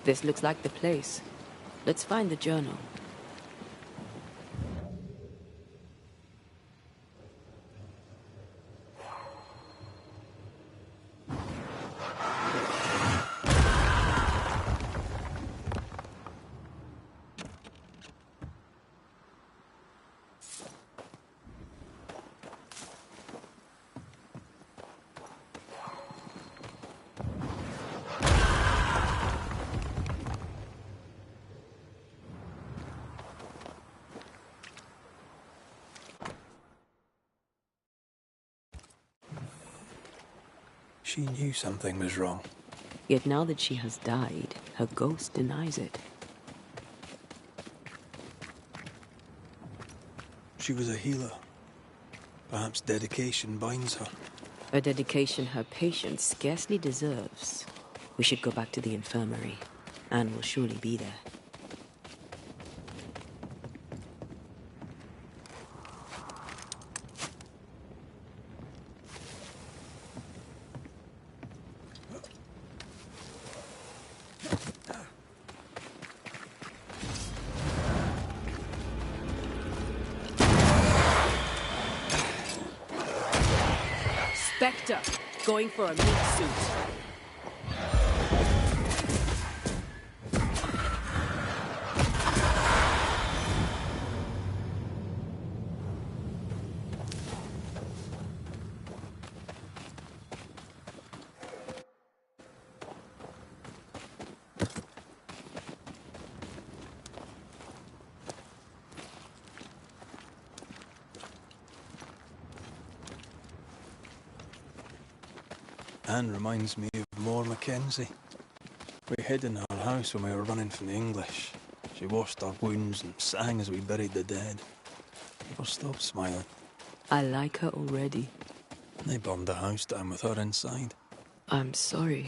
This looks like the place. Let's find the journal. She knew something was wrong. Yet now that she has died, her ghost denies it. She was a healer. Perhaps dedication binds her. A dedication her patient scarcely deserves. We should go back to the infirmary. Anne will surely be there. Spectre, going for a meat suit. Anne reminds me of More Mackenzie. We hid in her house when we were running from the English. She washed our wounds and sang as we buried the dead. Never stopped smiling. I like her already. They burned the house down with her inside. I'm sorry.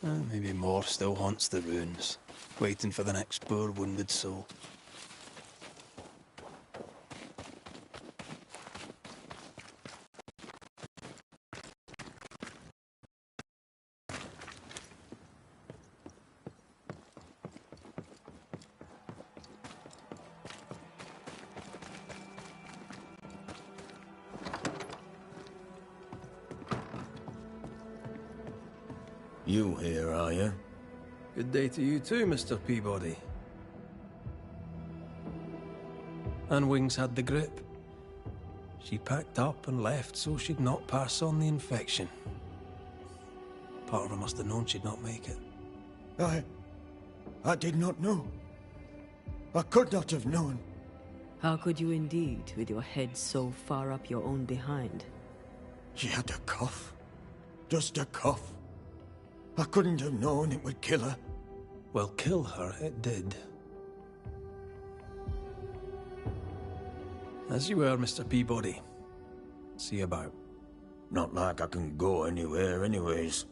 Maybe more still haunts the ruins, waiting for the next poor wounded soul. You here, are you? Good day to you too, Mr. Peabody. Anne Wings had the grip. She packed up and left so she'd not pass on the infection. Part of her must have known she'd not make it. I did not know. I could not have known. How could you indeed, with your head so far up your own behind? She had a cough. Just a cough. I couldn't have known it would kill her. Well, kill her it did. As you were, Mr. Peabody. See you about. Not like I can go anywhere anyways.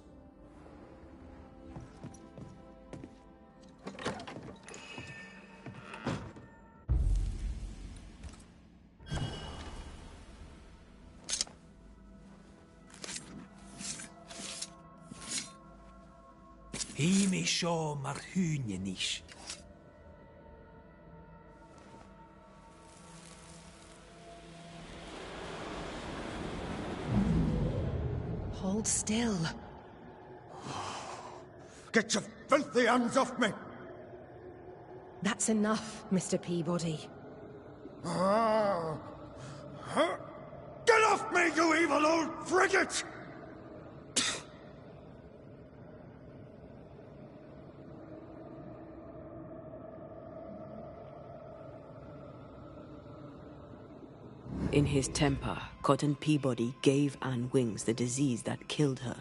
Himi sio mar hynjenish. Hold still. Get your filthy hands off me! That's enough, Mr. Peabody. Get off me, you evil old frigate! In his temper, Cotton Peabody gave Anne Wings the disease that killed her.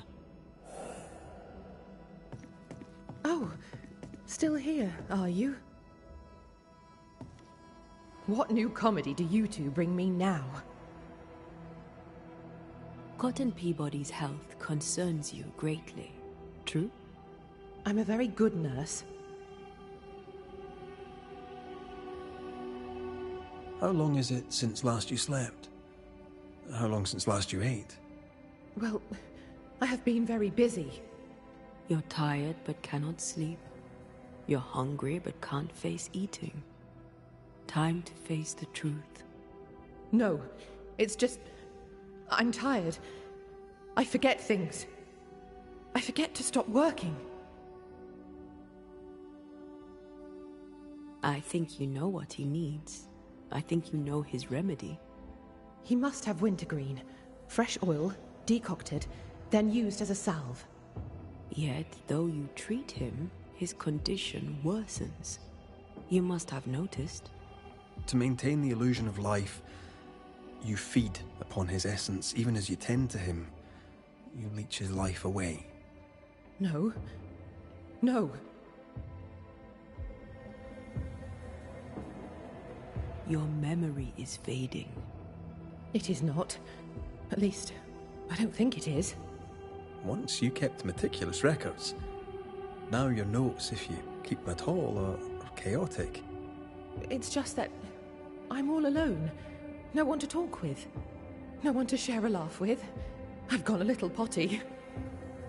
Oh, still here, are you? What new comedy do you two bring me now? Cotton Peabody's health concerns you greatly, true? I'm a very good nurse. How long is it since last you slept? How long since last you ate? Well, I have been very busy. You're tired but cannot sleep. You're hungry but can't face eating. Time to face the truth. No, it's just... I'm tired. I forget things. I forget to stop working. I think you know what he needs. I think you know his remedy. He must have wintergreen. Fresh oil, decocted, then used as a salve. Yet, though you treat him, his condition worsens. You must have noticed. To maintain the illusion of life, you feed upon his essence. Even as you tend to him, you leech his life away. No. No. Your memory is fading. It is not. At least, I don't think it is. Once you kept meticulous records. Now your notes, if you keep them at all, are chaotic. It's just that I'm all alone. No one to talk with. No one to share a laugh with. I've gone a little potty.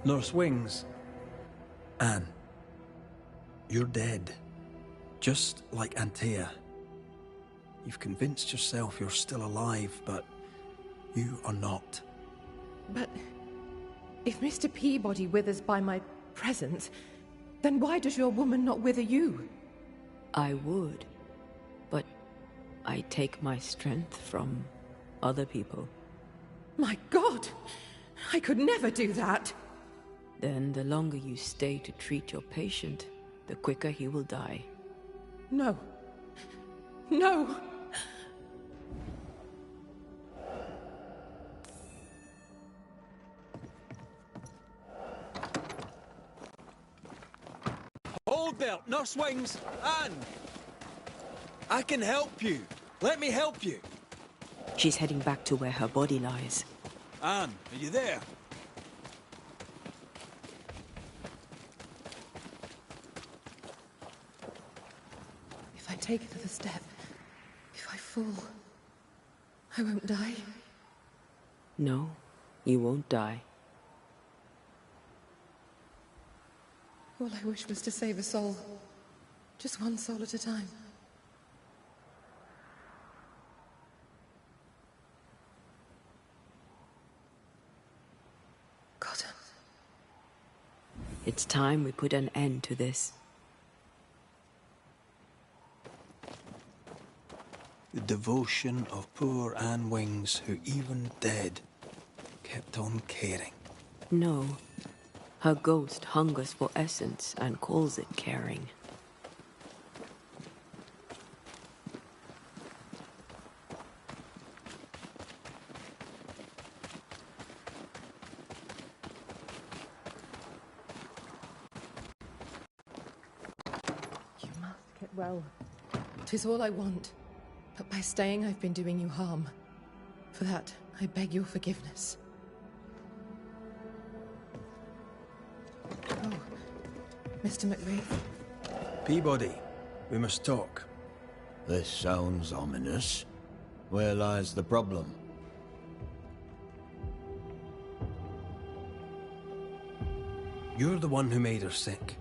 Nurse Wings. Anne. You're dead. Just like Antea. You've convinced yourself you're still alive, but you are not. But If Mr. Peabody withers by my presence, then why does your woman not wither you? I would, but I take my strength from other people. My God! I could never do that! Then the longer you stay to treat your patient, the quicker he will die. No. No! Hold there, Nurse Wings! Anne! I can help you. Let me help you. She's heading back to where her body lies. Anne, are you there? If I take another step, if I fall, I won't die. No, you won't die. All I wish was to save a soul. Just one soul at a time. Cotton. It's time we put an end to this. The devotion of poor Anne Wings, who even dead, kept on caring. No. Her ghost hungers for essence and calls it caring. You must get well. 'Tis all I want. But by staying, I've been doing you harm. For that, I beg your forgiveness. Oh, Mr. McRae. Peabody, we must talk. This sounds ominous. Where lies the problem? You're the one who made her sick.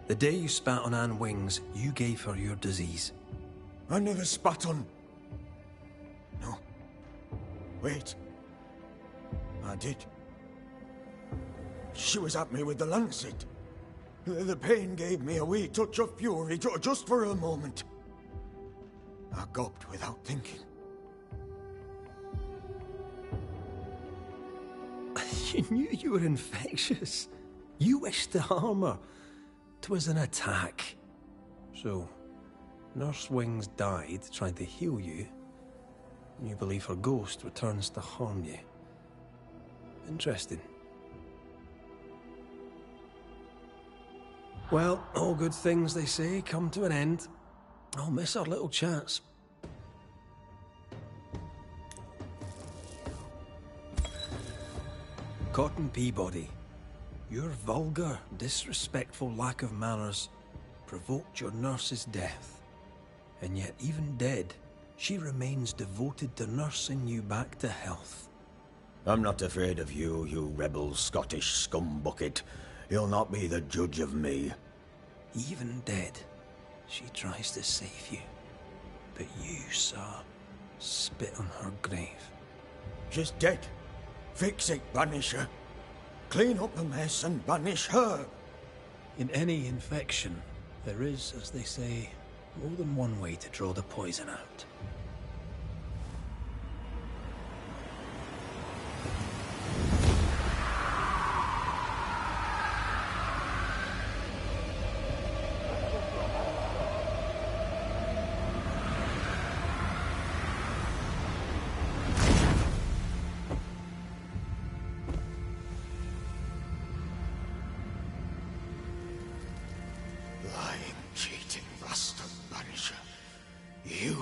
The day you spat on Anne Wings, you gave her your disease. I never spat on... No. Wait. I did. She was at me with the lancet. The pain gave me a wee touch of fury, just for a moment. I gulped without thinking. You knew you were infectious. You wished to harm her. 'Twas an attack. So, Nurse Wings died trying to heal you, and you believe her ghost returns to harm you. Interesting. Well, all good things, they say, come to an end. I'll miss our little chats. Cotton Peabody, your vulgar, disrespectful lack of manners provoked your nurse's death. And yet, even dead, she remains devoted to nursing you back to health. I'm not afraid of you, you rebel Scottish scumbucket. You'll not be the judge of me. Even dead, she tries to save you. But you, sir, spit on her grave. She's dead. Fix it, Banisher. Clean up the mess and banish her. In any infection, there is, as they say, more than one way to draw the poison out. Lying, cheating bastard, Banisher. You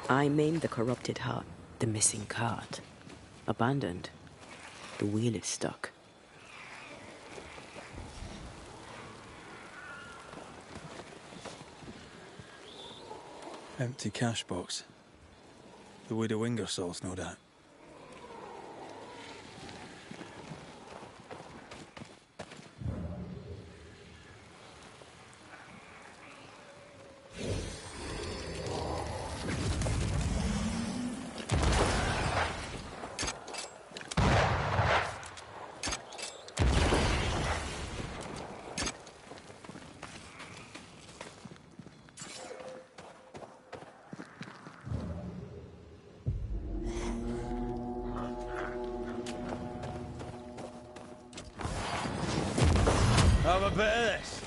I maimed the corrupted heart, the missing cart. Abandoned. The wheel is stuck. Empty cash box. The widow Ingersoll's, no doubt. Have a bit of this.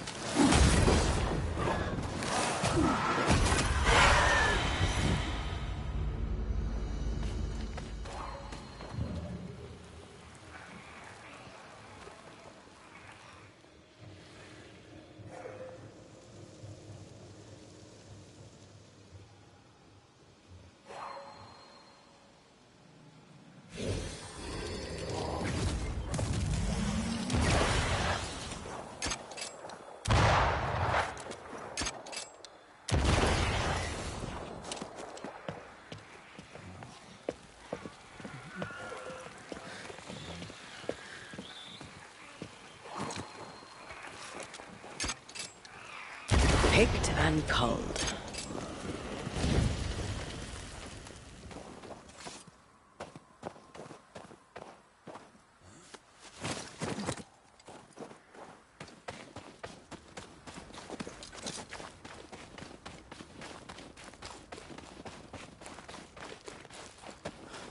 Picked and culled.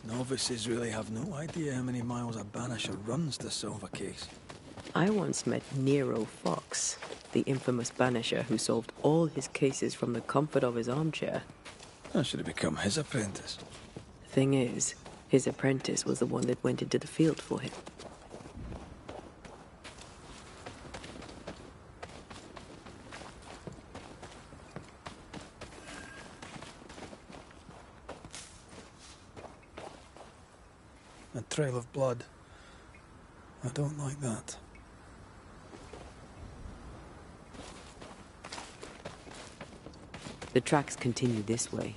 Novices really have no idea how many miles a Banisher runs to solve a case. I once met Nero Fox, the infamous Banisher who solved all his cases from the comfort of his armchair. I should have become his apprentice. Thing is, his apprentice was the one that went into the field for him. A trail of blood. I don't like that. The tracks continue this way.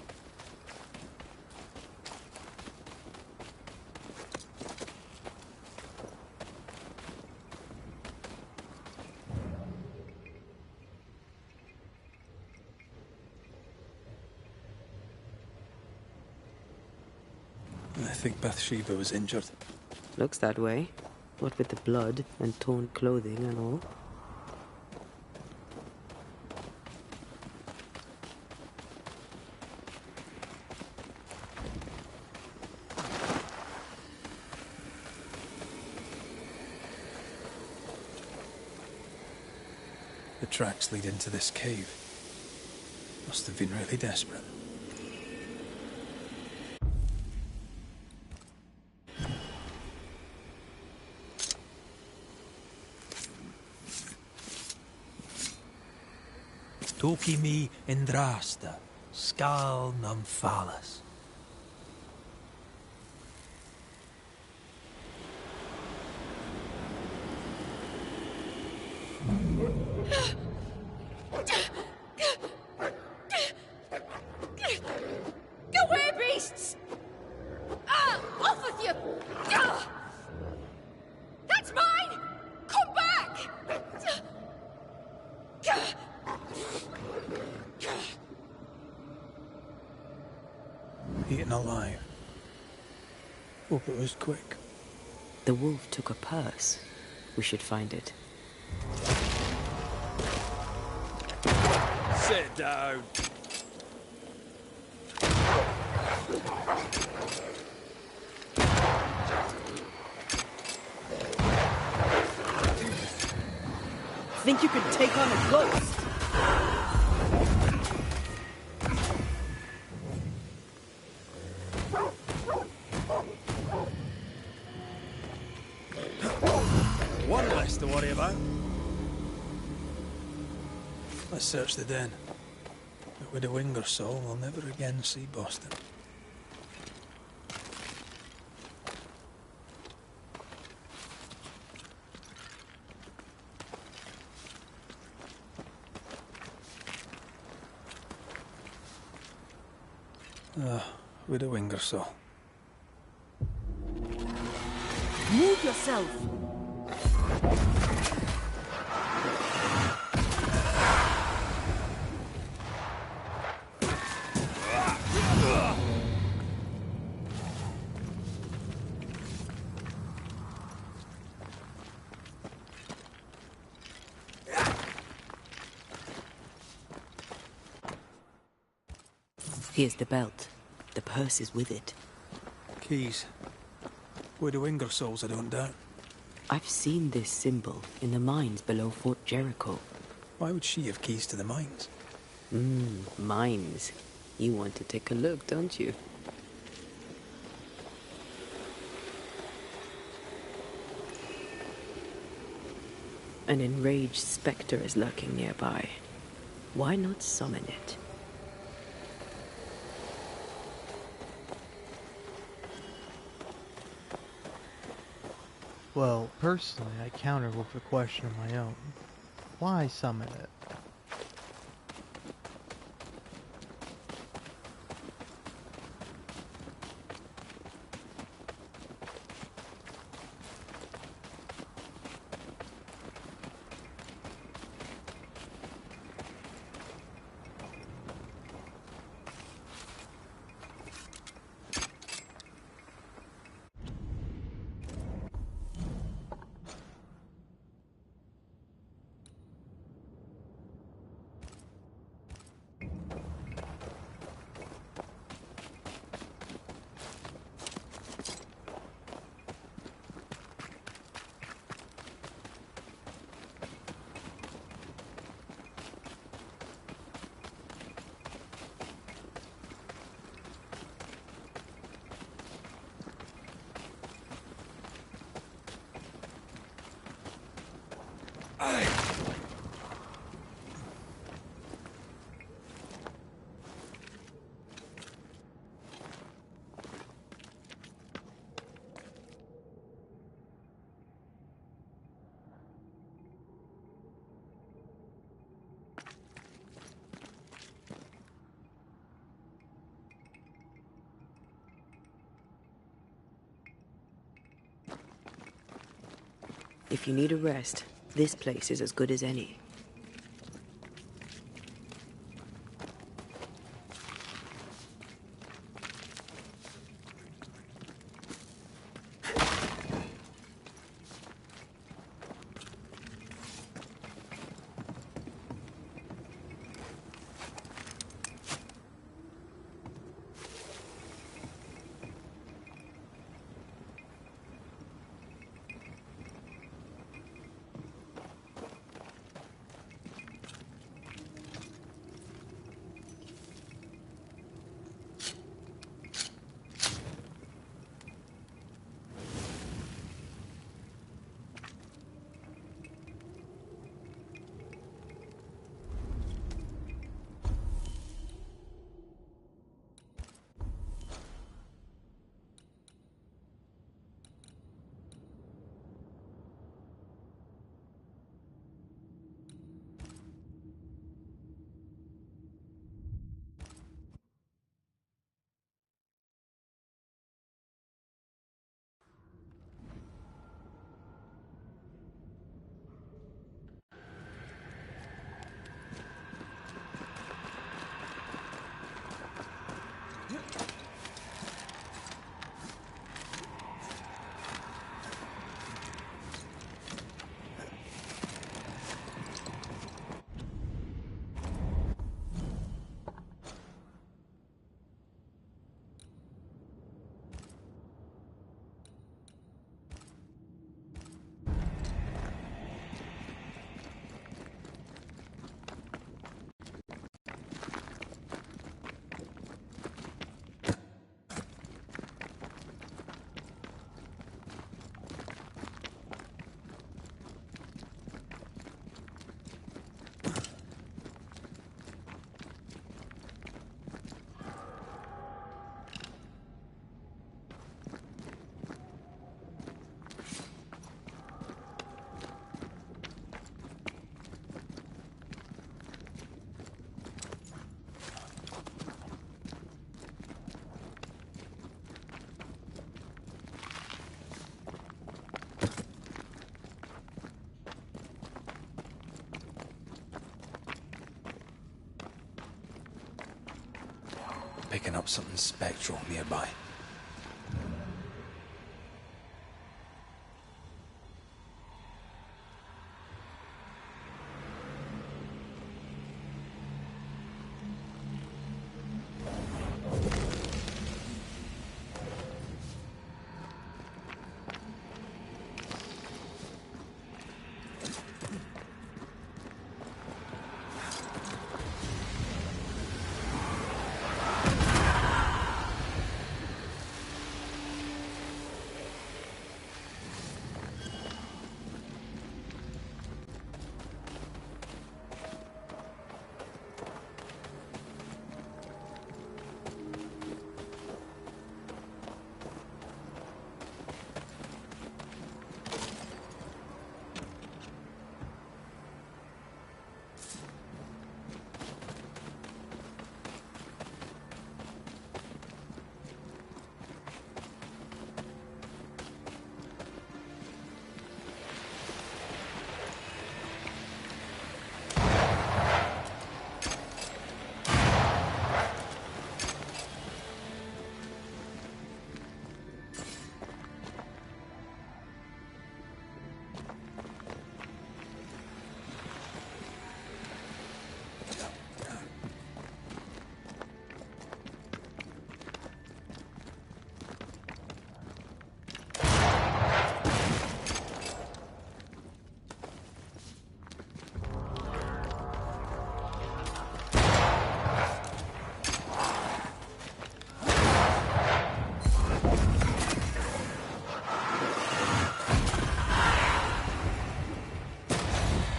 I think Bathsheba was injured. Looks that way. What with the blood and torn clothing and all. The tracks lead into this cave. Must have been really desperate. Toki mi indrasta, skal nam falas. Go away, beasts! Off with you! That's mine! Come back! Eaten alive. Hope it was quick. The wolf took a purse. We should find it. Sit down. Think you could take on a ghost? One less to worry about. Let's search the den. But with a Wingersoll, we'll never again see Boston. With a Wingersoll. Move yourself! Here's the belt. The purse is with it. Keys. With the Wingersolls, I don't doubt. I've seen this symbol in the mines below Fort Jericho. Why would she have keys to the mines? Mines. You want to take a look, don't you? An enraged spectre is lurking nearby. Why not summon it? Well, personally, I counter with a question of my own. Why summon it? If you need a rest, this place is as good as any. picking up something spectral nearby.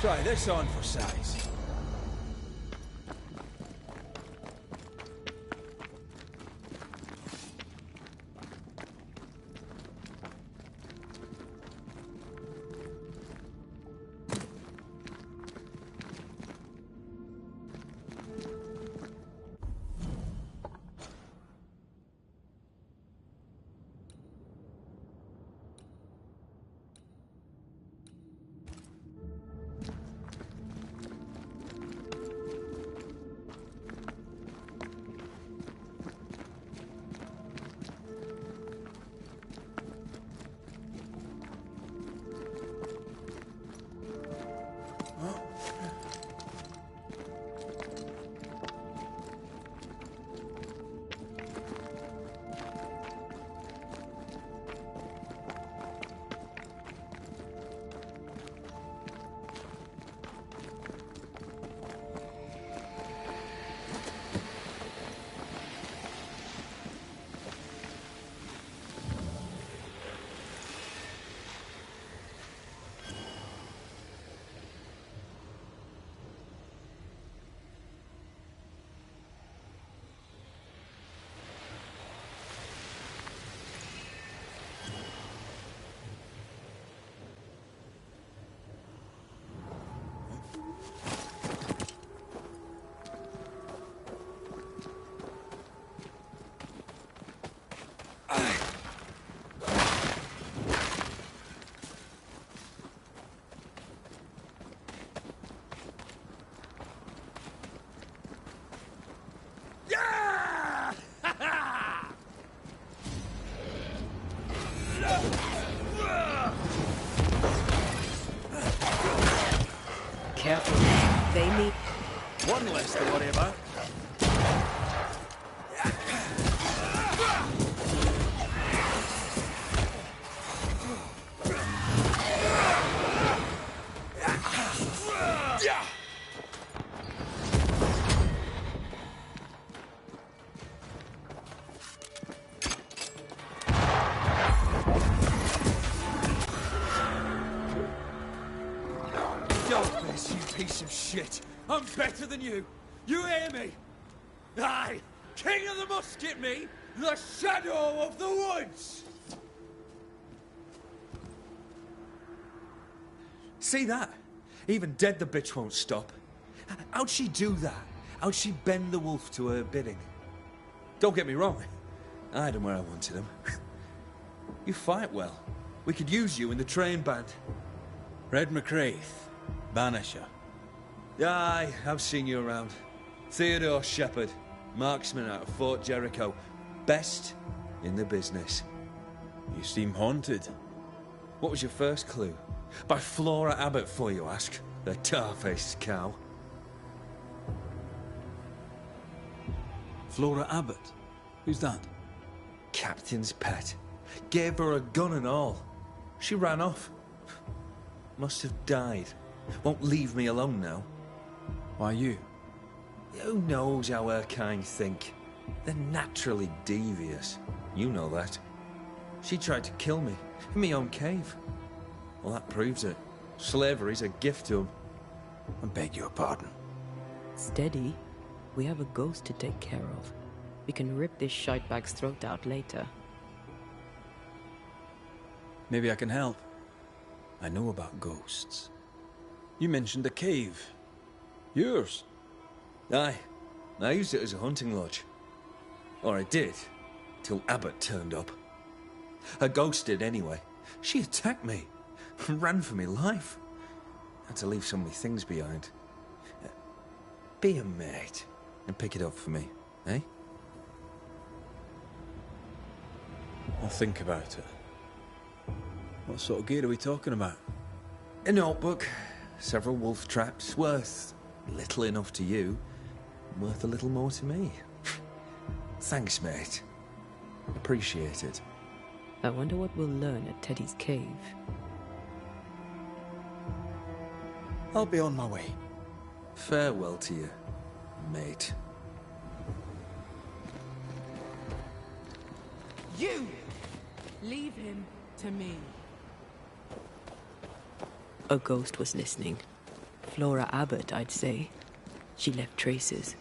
Try this on for size. Careful. They need... One less to worry about. Don't miss, you piece of shit. I'm better than you. You hear me? Aye, King of the Musket, me, the Shadow of the Woods. See that? Even dead, the bitch won't stop. How'd she do that? How'd she bend the wolf to her bidding? Don't get me wrong. I had him where I wanted him. You fight well. We could use you in the train band. Red McCraith, Banisher. Aye, I've seen you around. Theodore Shepherd. Marksman out of Fort Jericho. Best in the business. You seem haunted. What was your first clue? By Flora Abbott, for you ask. The tar-faced cow. Flora Abbott? Who's that? Captain's pet. Gave her a gun and all. She ran off. Must have died. Won't leave me alone now. Why you? Who knows how her kind think? They're naturally devious. You know that. She tried to kill me in my own cave. Well, that proves it. Slavery's a gift to 'em. I beg your pardon. Steady. We have a ghost to take care of. We can rip this shitebag's throat out later. Maybe I can help. I know about ghosts. You mentioned a cave. Yours? Aye. I used it as a hunting lodge. Or I did, till Abbott turned up. A ghost did anyway. She attacked me. Ran for me life. Had to leave so many things behind. Be a mate and pick it up for me, eh? I'll think about it. What sort of gear are we talking about? A notebook, several wolf traps, worth little enough to you, worth a little more to me. Thanks, mate. Appreciate it. I wonder what we'll learn at Teddy's cave. I'll be on my way. Farewell to you, mate. You! Leave him to me. A ghost was listening. Flora Abbott, I'd say. She left traces.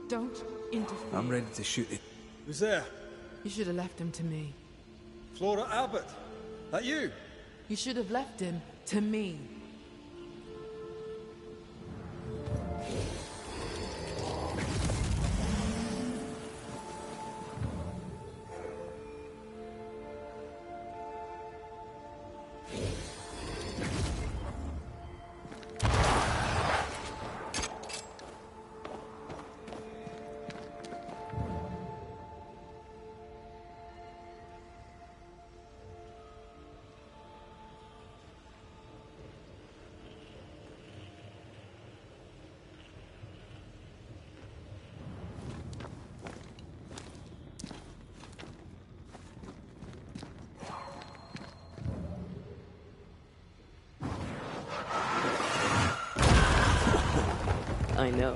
Don't interfere. I'm ready to shoot it. Who's there? You should have left him to me. Flora Abbott. That you? You should have left him to me. I know.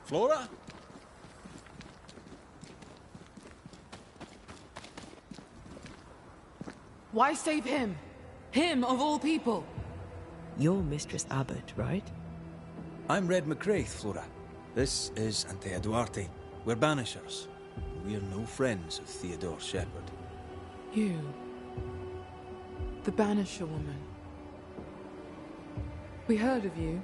Flora? Why save him? Him of all people. You're Mistress Abbott, right? I'm Red McCraith, Flora. This is Antea Duarte. We're Banishers. We're no friends of Theodore Shepherd. You. The Banisher woman. We heard of you.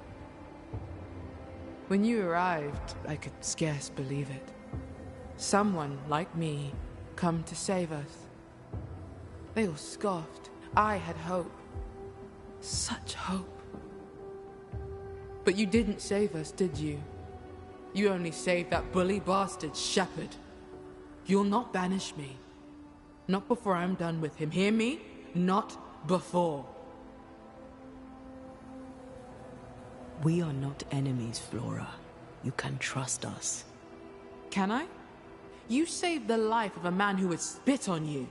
When you arrived, I could scarce believe it. Someone like me come to save us. They all scoffed. I had hope. Such hope. But you didn't save us, did you? You only saved that bully bastard, Shepherd. You'll not banish me. Not before I'm done with him. Hear me? Not before. We are not enemies, Flora. You can trust us. Can I? You saved the life of a man who would spit on you.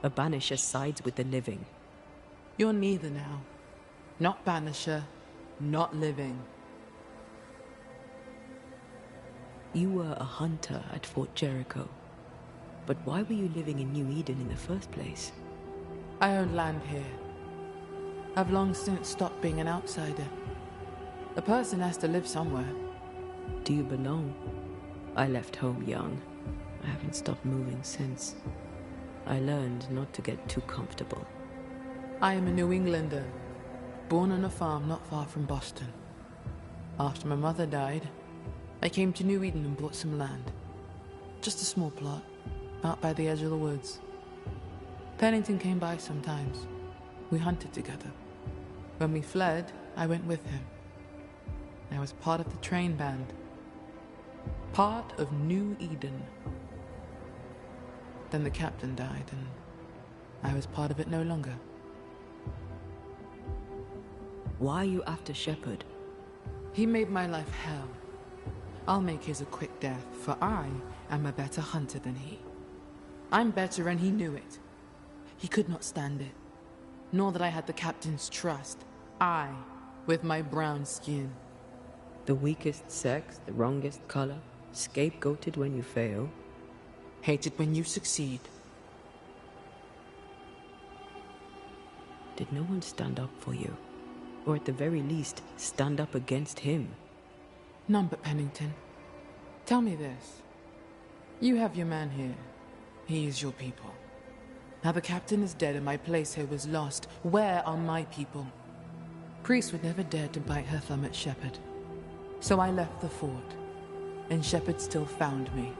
A Banisher sides with the living. You're neither now. Not Banisher, not living. You were a hunter at Fort Jericho. But why were you living in New Eden in the first place? I own land here. I've long since stopped being an outsider. A person has to live somewhere. Do you belong? I left home young. I haven't stopped moving since. I learned not to get too comfortable. I am a New Englander, born on a farm not far from Boston. After my mother died, I came to New Eden and bought some land. Just a small plot, out by the edge of the woods. Pennington came by sometimes. We hunted together. When we fled, I went with him. I was part of the train band. Part of New Eden. Then the captain died, and I was part of it no longer. Why are you after Shepard? He made my life hell. I'll make his a quick death, for I am a better hunter than he. I'm better, and he knew it. He could not stand it. Nor that I had the captain's trust. I, with my brown skin. The weakest sex, the wrongest color, scapegoated when you fail. Hated when you succeed. Did no one stand up for you? Or at the very least, stand up against him? None but Pennington. Tell me this. You have your man here. He is your people. Now the captain is dead and my place here was lost. Where are my people? Priest would never dare to bite her thumb at Shepard. So I left the fort, and Shepard still found me.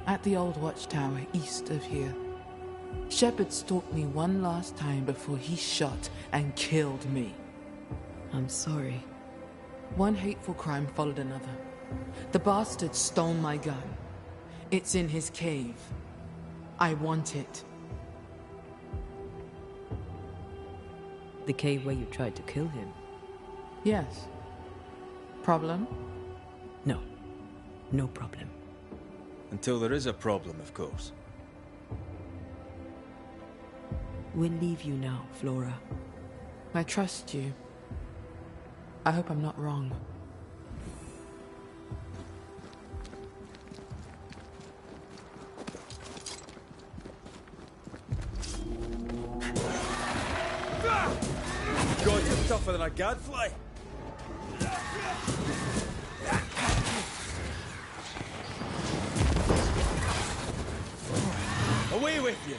At the old watchtower east of here. Shepard stalked me one last time before he shot and killed me. I'm sorry. One hateful crime followed another. The bastard stole my gun. It's in his cave. I want it. The cave where you tried to kill him? Yes. Problem? No. No problem. Until there is a problem, of course. We'll leave you now, Flora. I trust you. I hope I'm not wrong. God, you're tougher than a gadfly. Away with you!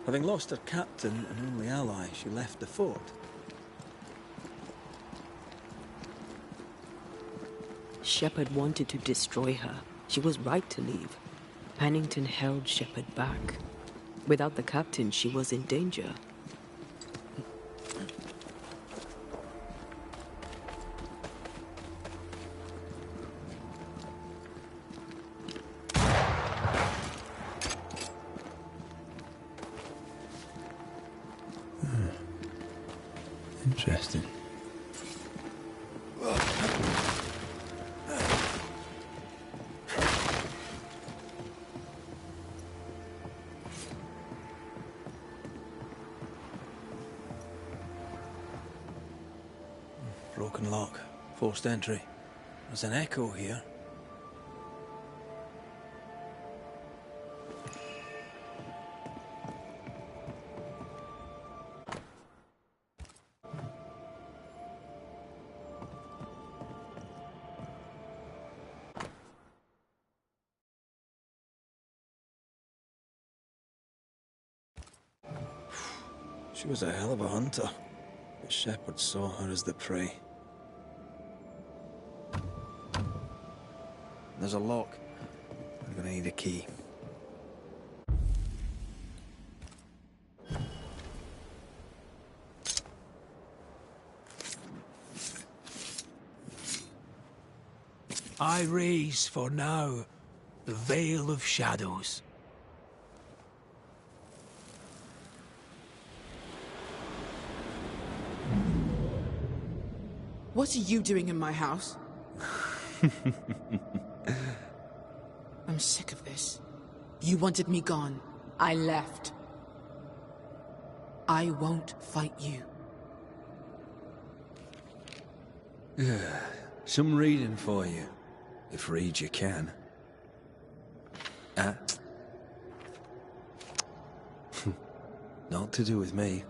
Having lost her captain and only ally, she left the fort. Shepard wanted to destroy her. She was right to leave. Pennington held Shepard back. Without the captain, she was in danger. Interesting. Broken lock. Forced entry. There's an echo here. She was a hell of a hunter, but Shepard saw her as the prey. There's a lock. I'm gonna need a key. I raise for now the Veil of Shadows. What are you doing in my house? I'm sick of this. You wanted me gone. I left. I won't fight you. Some reading for you, if read you can. Not to do with me.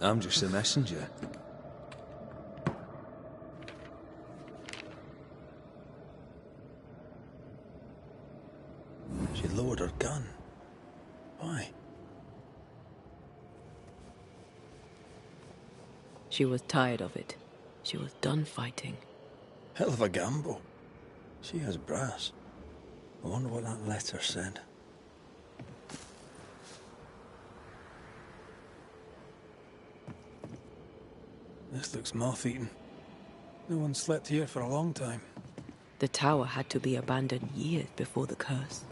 I'm just a messenger. She lowered her gun. Why? She was tired of it. She was done fighting. Hell of a gamble. She has brass. I wonder what that letter said. This looks moth-eaten. No one slept here for a long time. The tower had to be abandoned years before the curse.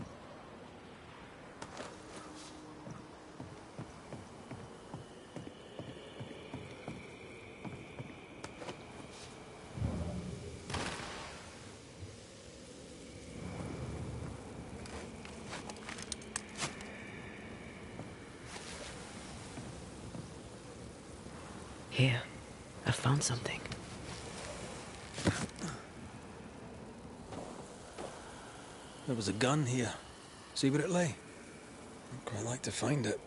Here, I found something. There was a gun here. See where it lay? I'd quite like to find it.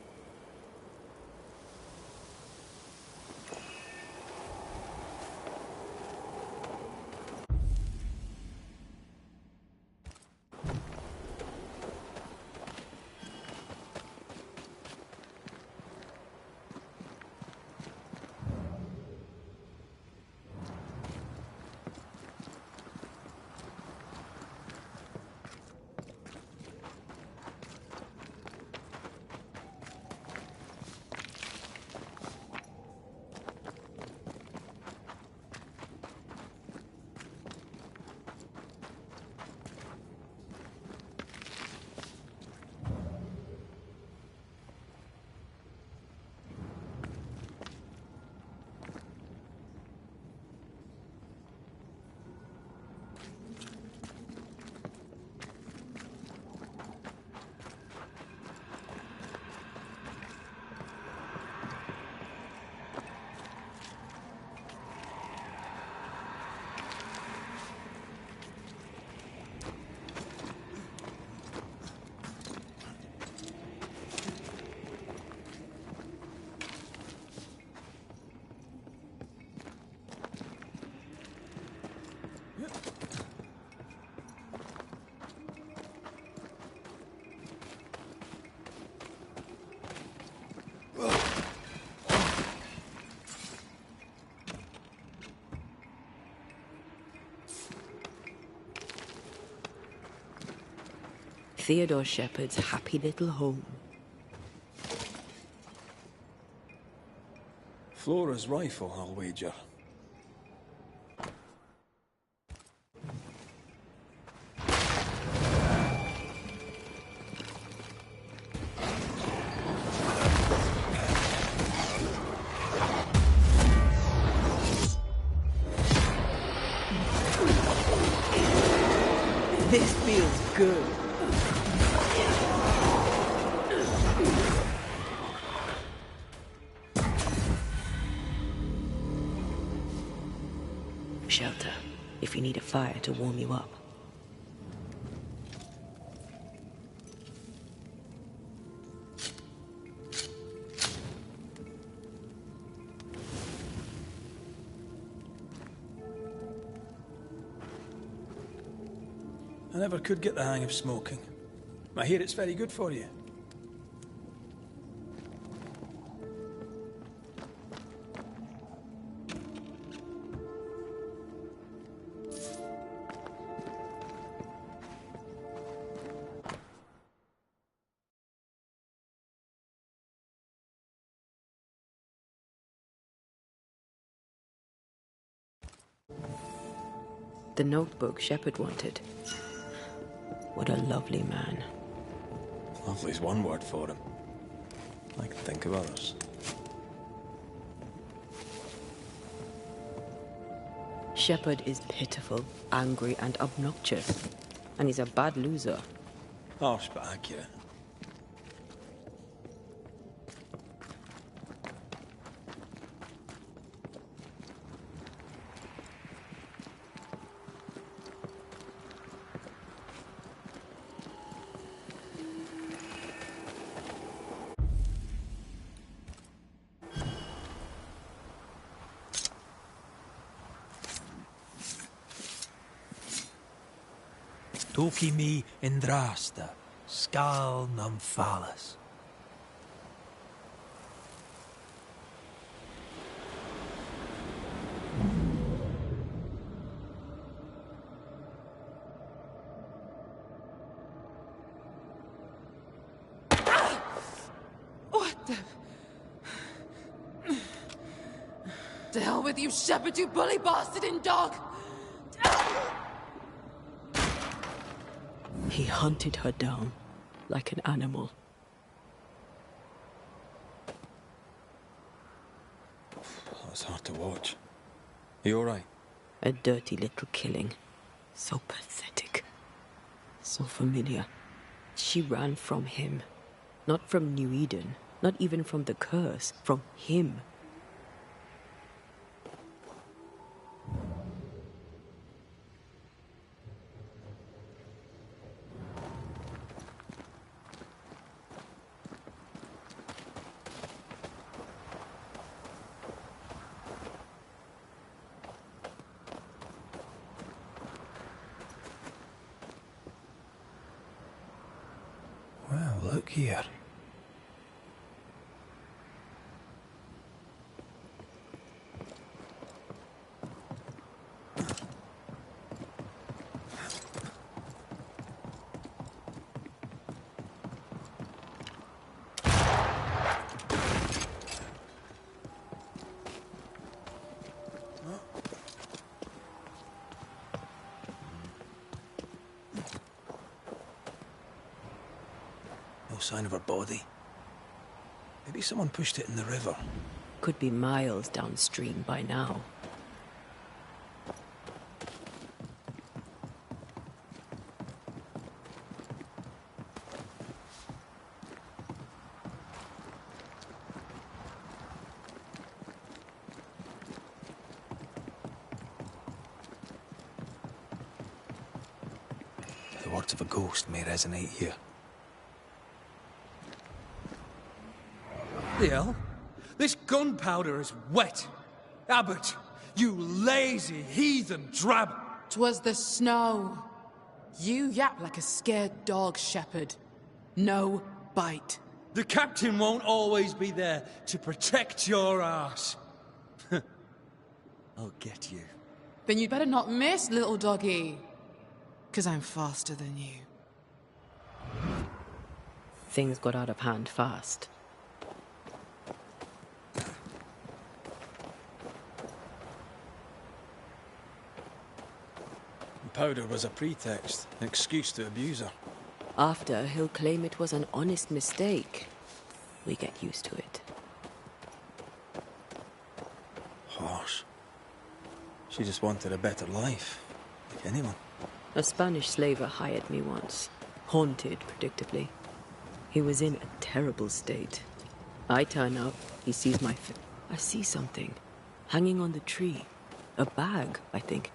Theodore Shepard's happy little home. Flora's rifle, I'll wager. This feels good. Shelter, if you need a fire to warm you up. I never could get the hang of smoking. I hear it's very good for you. The notebook Shepard wanted. What a lovely man. Lovely's one word for him. I can think of others. Shepard is pitiful, angry, and obnoxious. And he's a bad loser. Harsh but accurate. Toki mi indrasta, skal numphalis. What the... To hell with you, shepherd, you bully bastard and dog! He hunted her down like an animal. That was hard to watch. You alright? A dirty little killing. So pathetic. So familiar. She ran from him. Not from New Eden. Not even from the curse. From him. Well, look here. No sign of her body. Maybe someone pushed it in the river. Could be miles downstream by now. The words of a ghost may resonate here. The hell? This gunpowder is wet. Abbott, you lazy heathen drab. 'Twas the snow. You yap like a scared dog, shepherd. No bite. The captain won't always be there to protect your ass. I'll get you. Then you'd better not miss, little doggy. 'Cause I'm faster than you. Things got out of hand fast. Powder was a pretext, an excuse to abuse her. After, he'll claim it was an honest mistake. We get used to it. Harsh. She just wanted a better life, like anyone. A Spanish slaver hired me once. Haunted, predictably. He was in a terrible state. I turn up, he sees my I see something. Hanging on the tree. A bag, I think.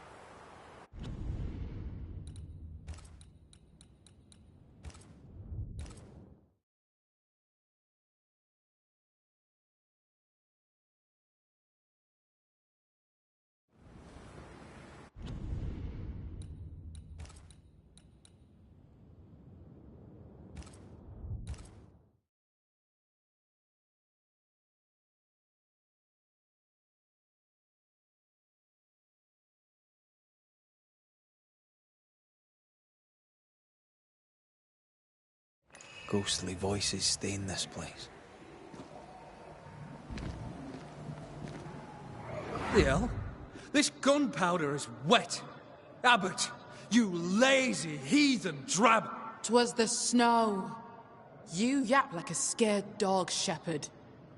Ghostly voices stain this place. The hell? This gunpowder is wet. Abbott, you lazy heathen drab. 'Twas the snow. You yap like a scared dog, shepherd.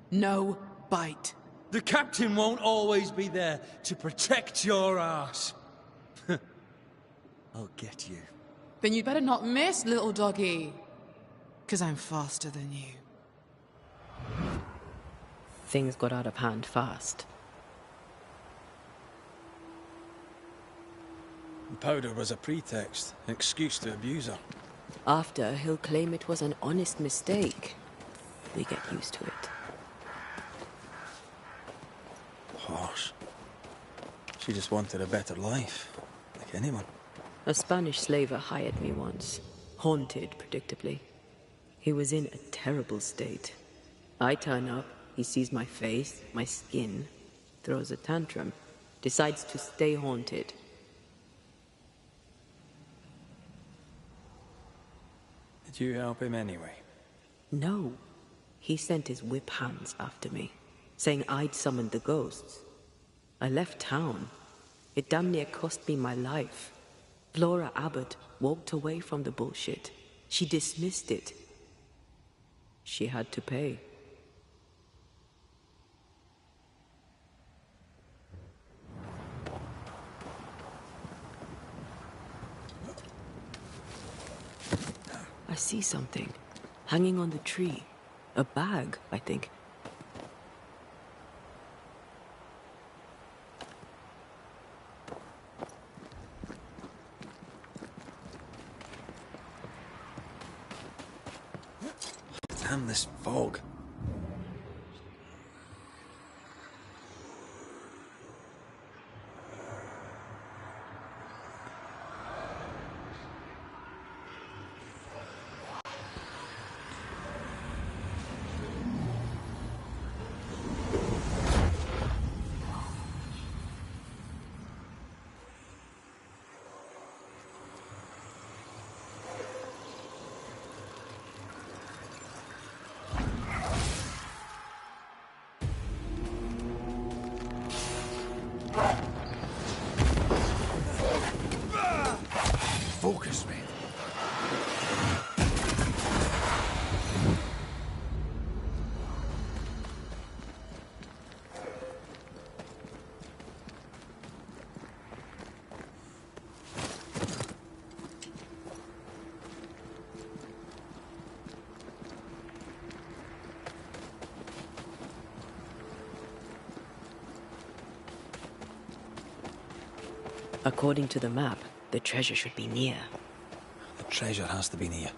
No bite. The captain won't always be there to protect your ass. I'll get you. Then you'd better not miss, little doggy. 'Cause I'm faster than you. Things got out of hand fast. Powder was a pretext, an excuse to abuse her. After, he'll claim it was an honest mistake. We get used to it. Harsh. She just wanted a better life, like anyone. A Spanish slaver hired me once, haunted, predictably. He was in a terrible state. I turn up, he sees my face, my skin, throws a tantrum, decides to stay haunted. Did you help him anyway? No. He sent his whip hands after me, saying I'd summoned the ghosts. I left town. It damn near cost me my life. Flora Abbott walked away from the bullshit. She dismissed it. She had to pay. I see something, hanging on the tree. A bag, I think. Damn this fog. Focus, man. According to the map, the treasure should be near. The treasure has to be near.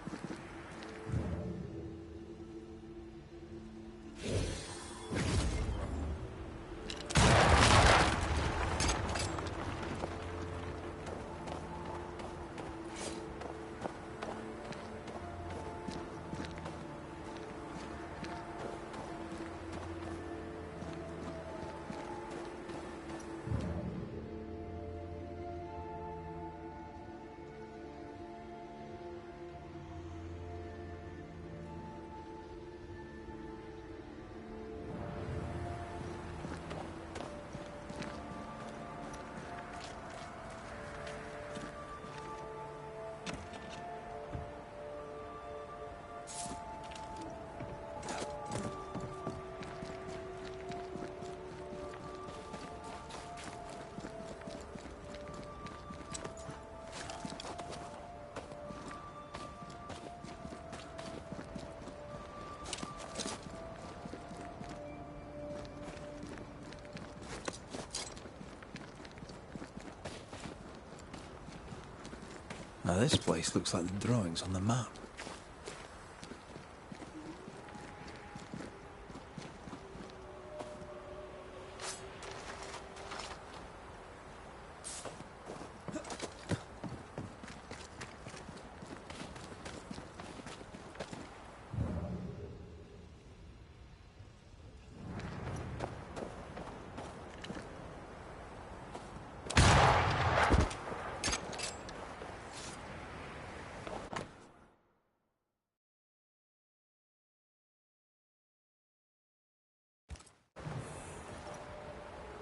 Now this place looks like the drawings on the map.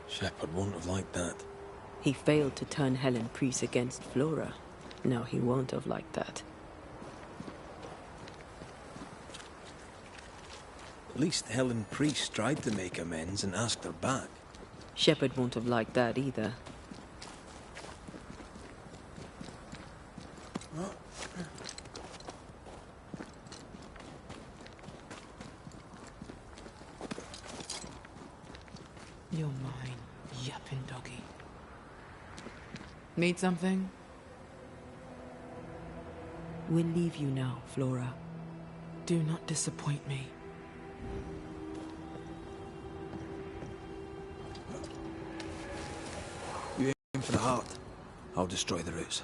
Shepard won't have liked that. He failed to turn Helen Priest against Flora. No, he won't have liked that. At least Helen Priest tried to make amends and asked her back. Shepard won't have liked that either. You're mine, yapping doggy. Need something? We'll leave you now, Flora. Do not disappoint me. You aim for the heart. I'll destroy the roots.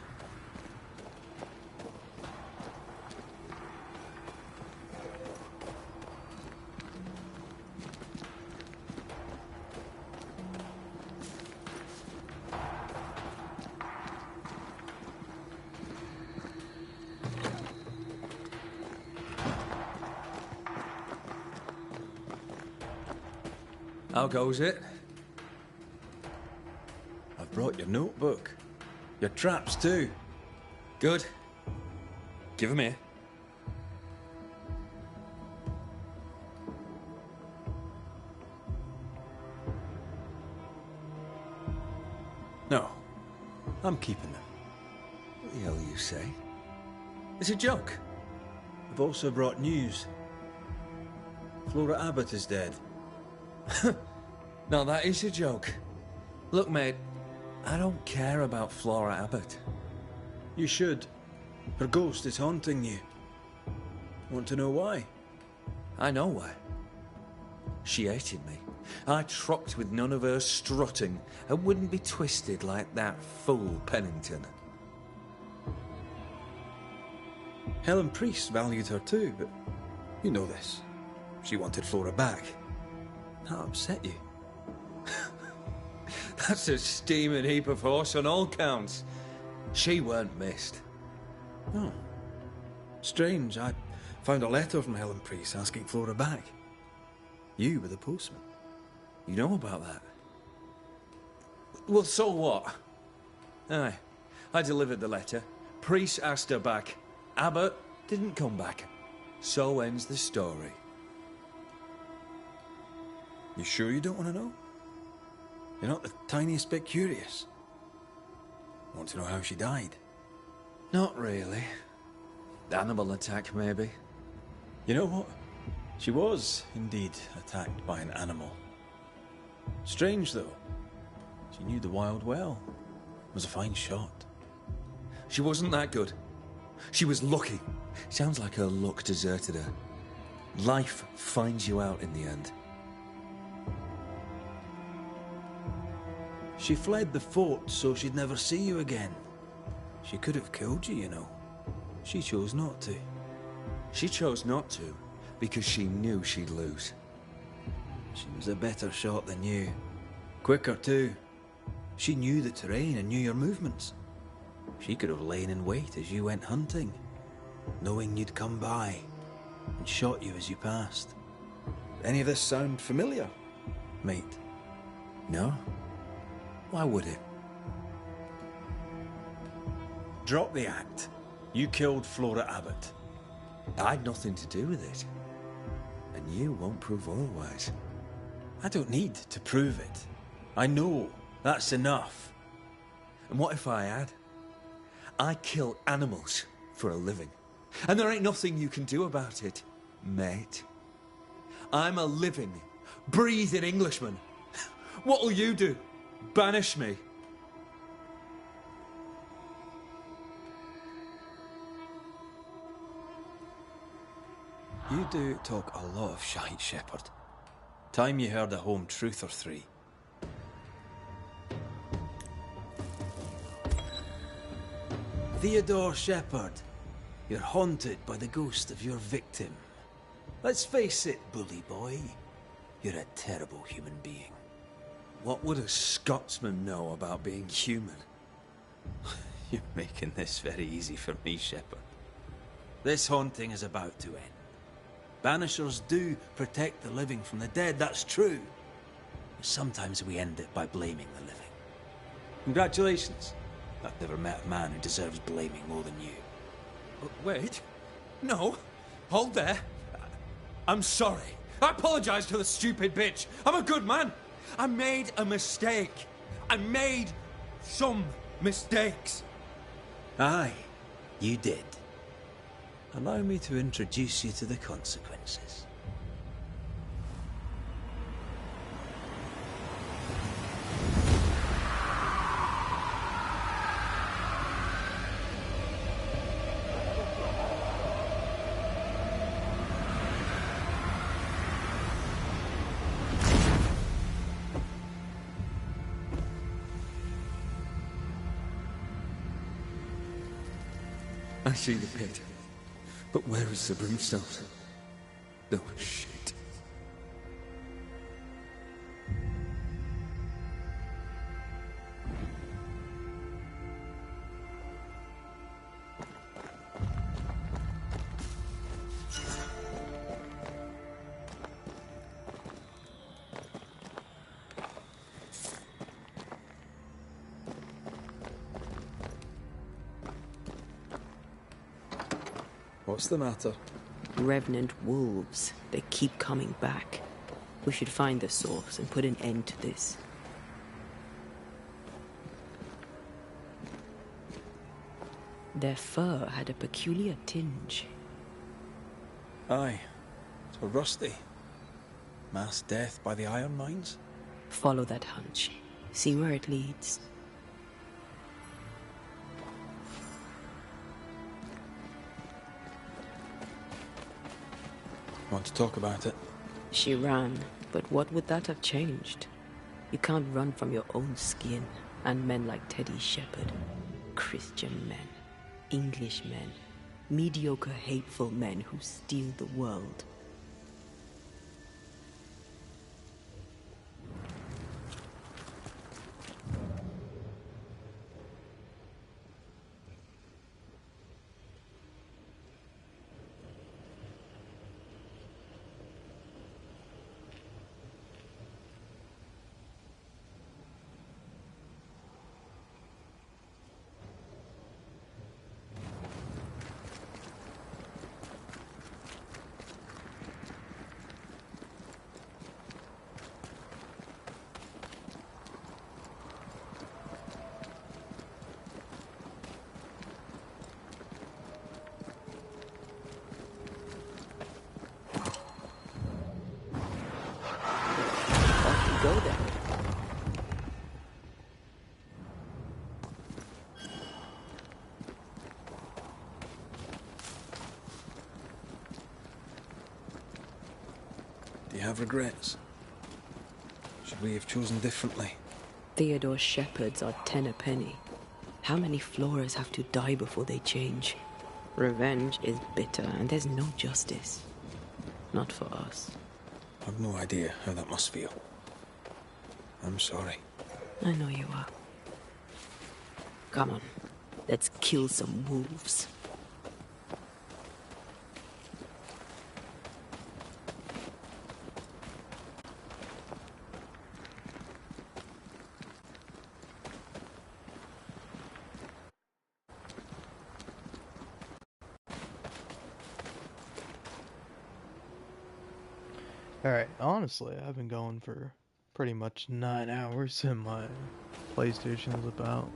How goes it? I've brought your notebook. Your traps, too. Good. Give 'em here. No, I'm keeping them. What the hell you say? It's a joke. I've also brought news. Flora Abbott is dead. No, that is a joke. Look, mate, I don't care about Flora Abbott. You should. Her ghost is haunting you. Want to know why? I know why. She hated me. I trocked with none of her strutting and wouldn't be twisted like that fool Pennington. Helen Priest valued her too, but you know this. She wanted Flora back. That upset you. That's a steaming heap of horse on all counts. She weren't missed. Oh. Strange. I found a letter from Helen Priest asking Flora back. You were the postman. You know about that? Well, so what? Aye. I delivered the letter. Priest asked her back. Abbott didn't come back. So ends the story. You sure you don't want to know? You're not the tiniest bit curious. Want to know how she died? Not really. Animal attack, maybe. You know what? She was indeed attacked by an animal. Strange, though. She knew the wild well. Was a fine shot. She wasn't that good. She was lucky. Sounds like her luck deserted her. Life finds you out in the end. She fled the fort so she'd never see you again. She could have killed you, you know. She chose not to. She chose not to because she knew she'd lose. She was a better shot than you. Quicker, too. She knew the terrain and knew your movements. She could have lain in wait as you went hunting, knowing you'd come by, and shot you as you passed. Any of this sound familiar, mate? No? Why would it? Drop the act. You killed Flora Abbott. I had nothing to do with it. And you won't prove otherwise. I don't need to prove it. I know. That's enough. And what if I had? I kill animals for a living. And there ain't nothing you can do about it, mate. I'm a living, breathing Englishman. What'll you do? Banish me? You do talk a lot of shite, Shepherd. Time you heard a home truth or three. Theodore Shepherd, you're haunted by the ghost of your victim. Let's face it, bully boy. You're a terrible human being. What would a Scotsman know about being human? You're making this very easy for me, Shepherd. This haunting is about to end. Banishers do protect the living from the dead, that's true. But sometimes we end it by blaming the living. Congratulations. I've never met a man who deserves blaming more than you. Wait. No. Hold there. I'm sorry. I apologize to the stupid bitch. I'm a good man. I made a mistake. I made some mistakes. Aye, you did. Allow me to introduce you to the consequences. I see the pit. But where is the brimstone? No shit. What's the matter? Revenant wolves. They keep coming back. We should find the source and put an end to this. Their fur had a peculiar tinge. Aye. So rusty. Mass death by the iron mines? Follow that hunch. See where it leads. Want to talk about it? She ran, but what would that have changed? You can't run from your own skin, and men like Teddy Shepherd. Christian men. English men. Mediocre, hateful men who steal the world. Go there. Do you have regrets? Should we have chosen differently? Theodore Shepherds are 10 a penny. How many Floras have to die before they change? Revenge is bitter, and there's no justice. Not for us. I've no idea how that must feel. I'm sorry. I know you are. Come on, let's kill some wolves. Alright, honestly, I've been going for pretty much 9 hours, and my PlayStation is about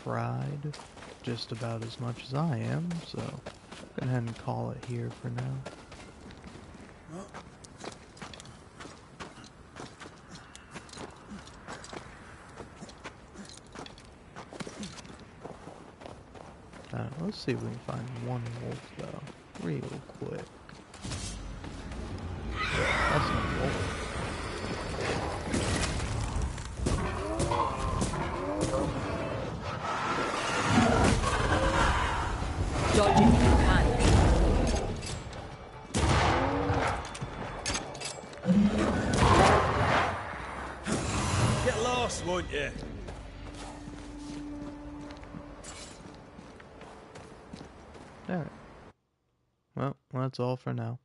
fried, just about as much as I am, so go ahead and call it here for now. Let's see if we can find one wolf, though, real quick. That's not a wolf. Dodge if you can. Get lost, won't you? Alright. Well, that's all for now.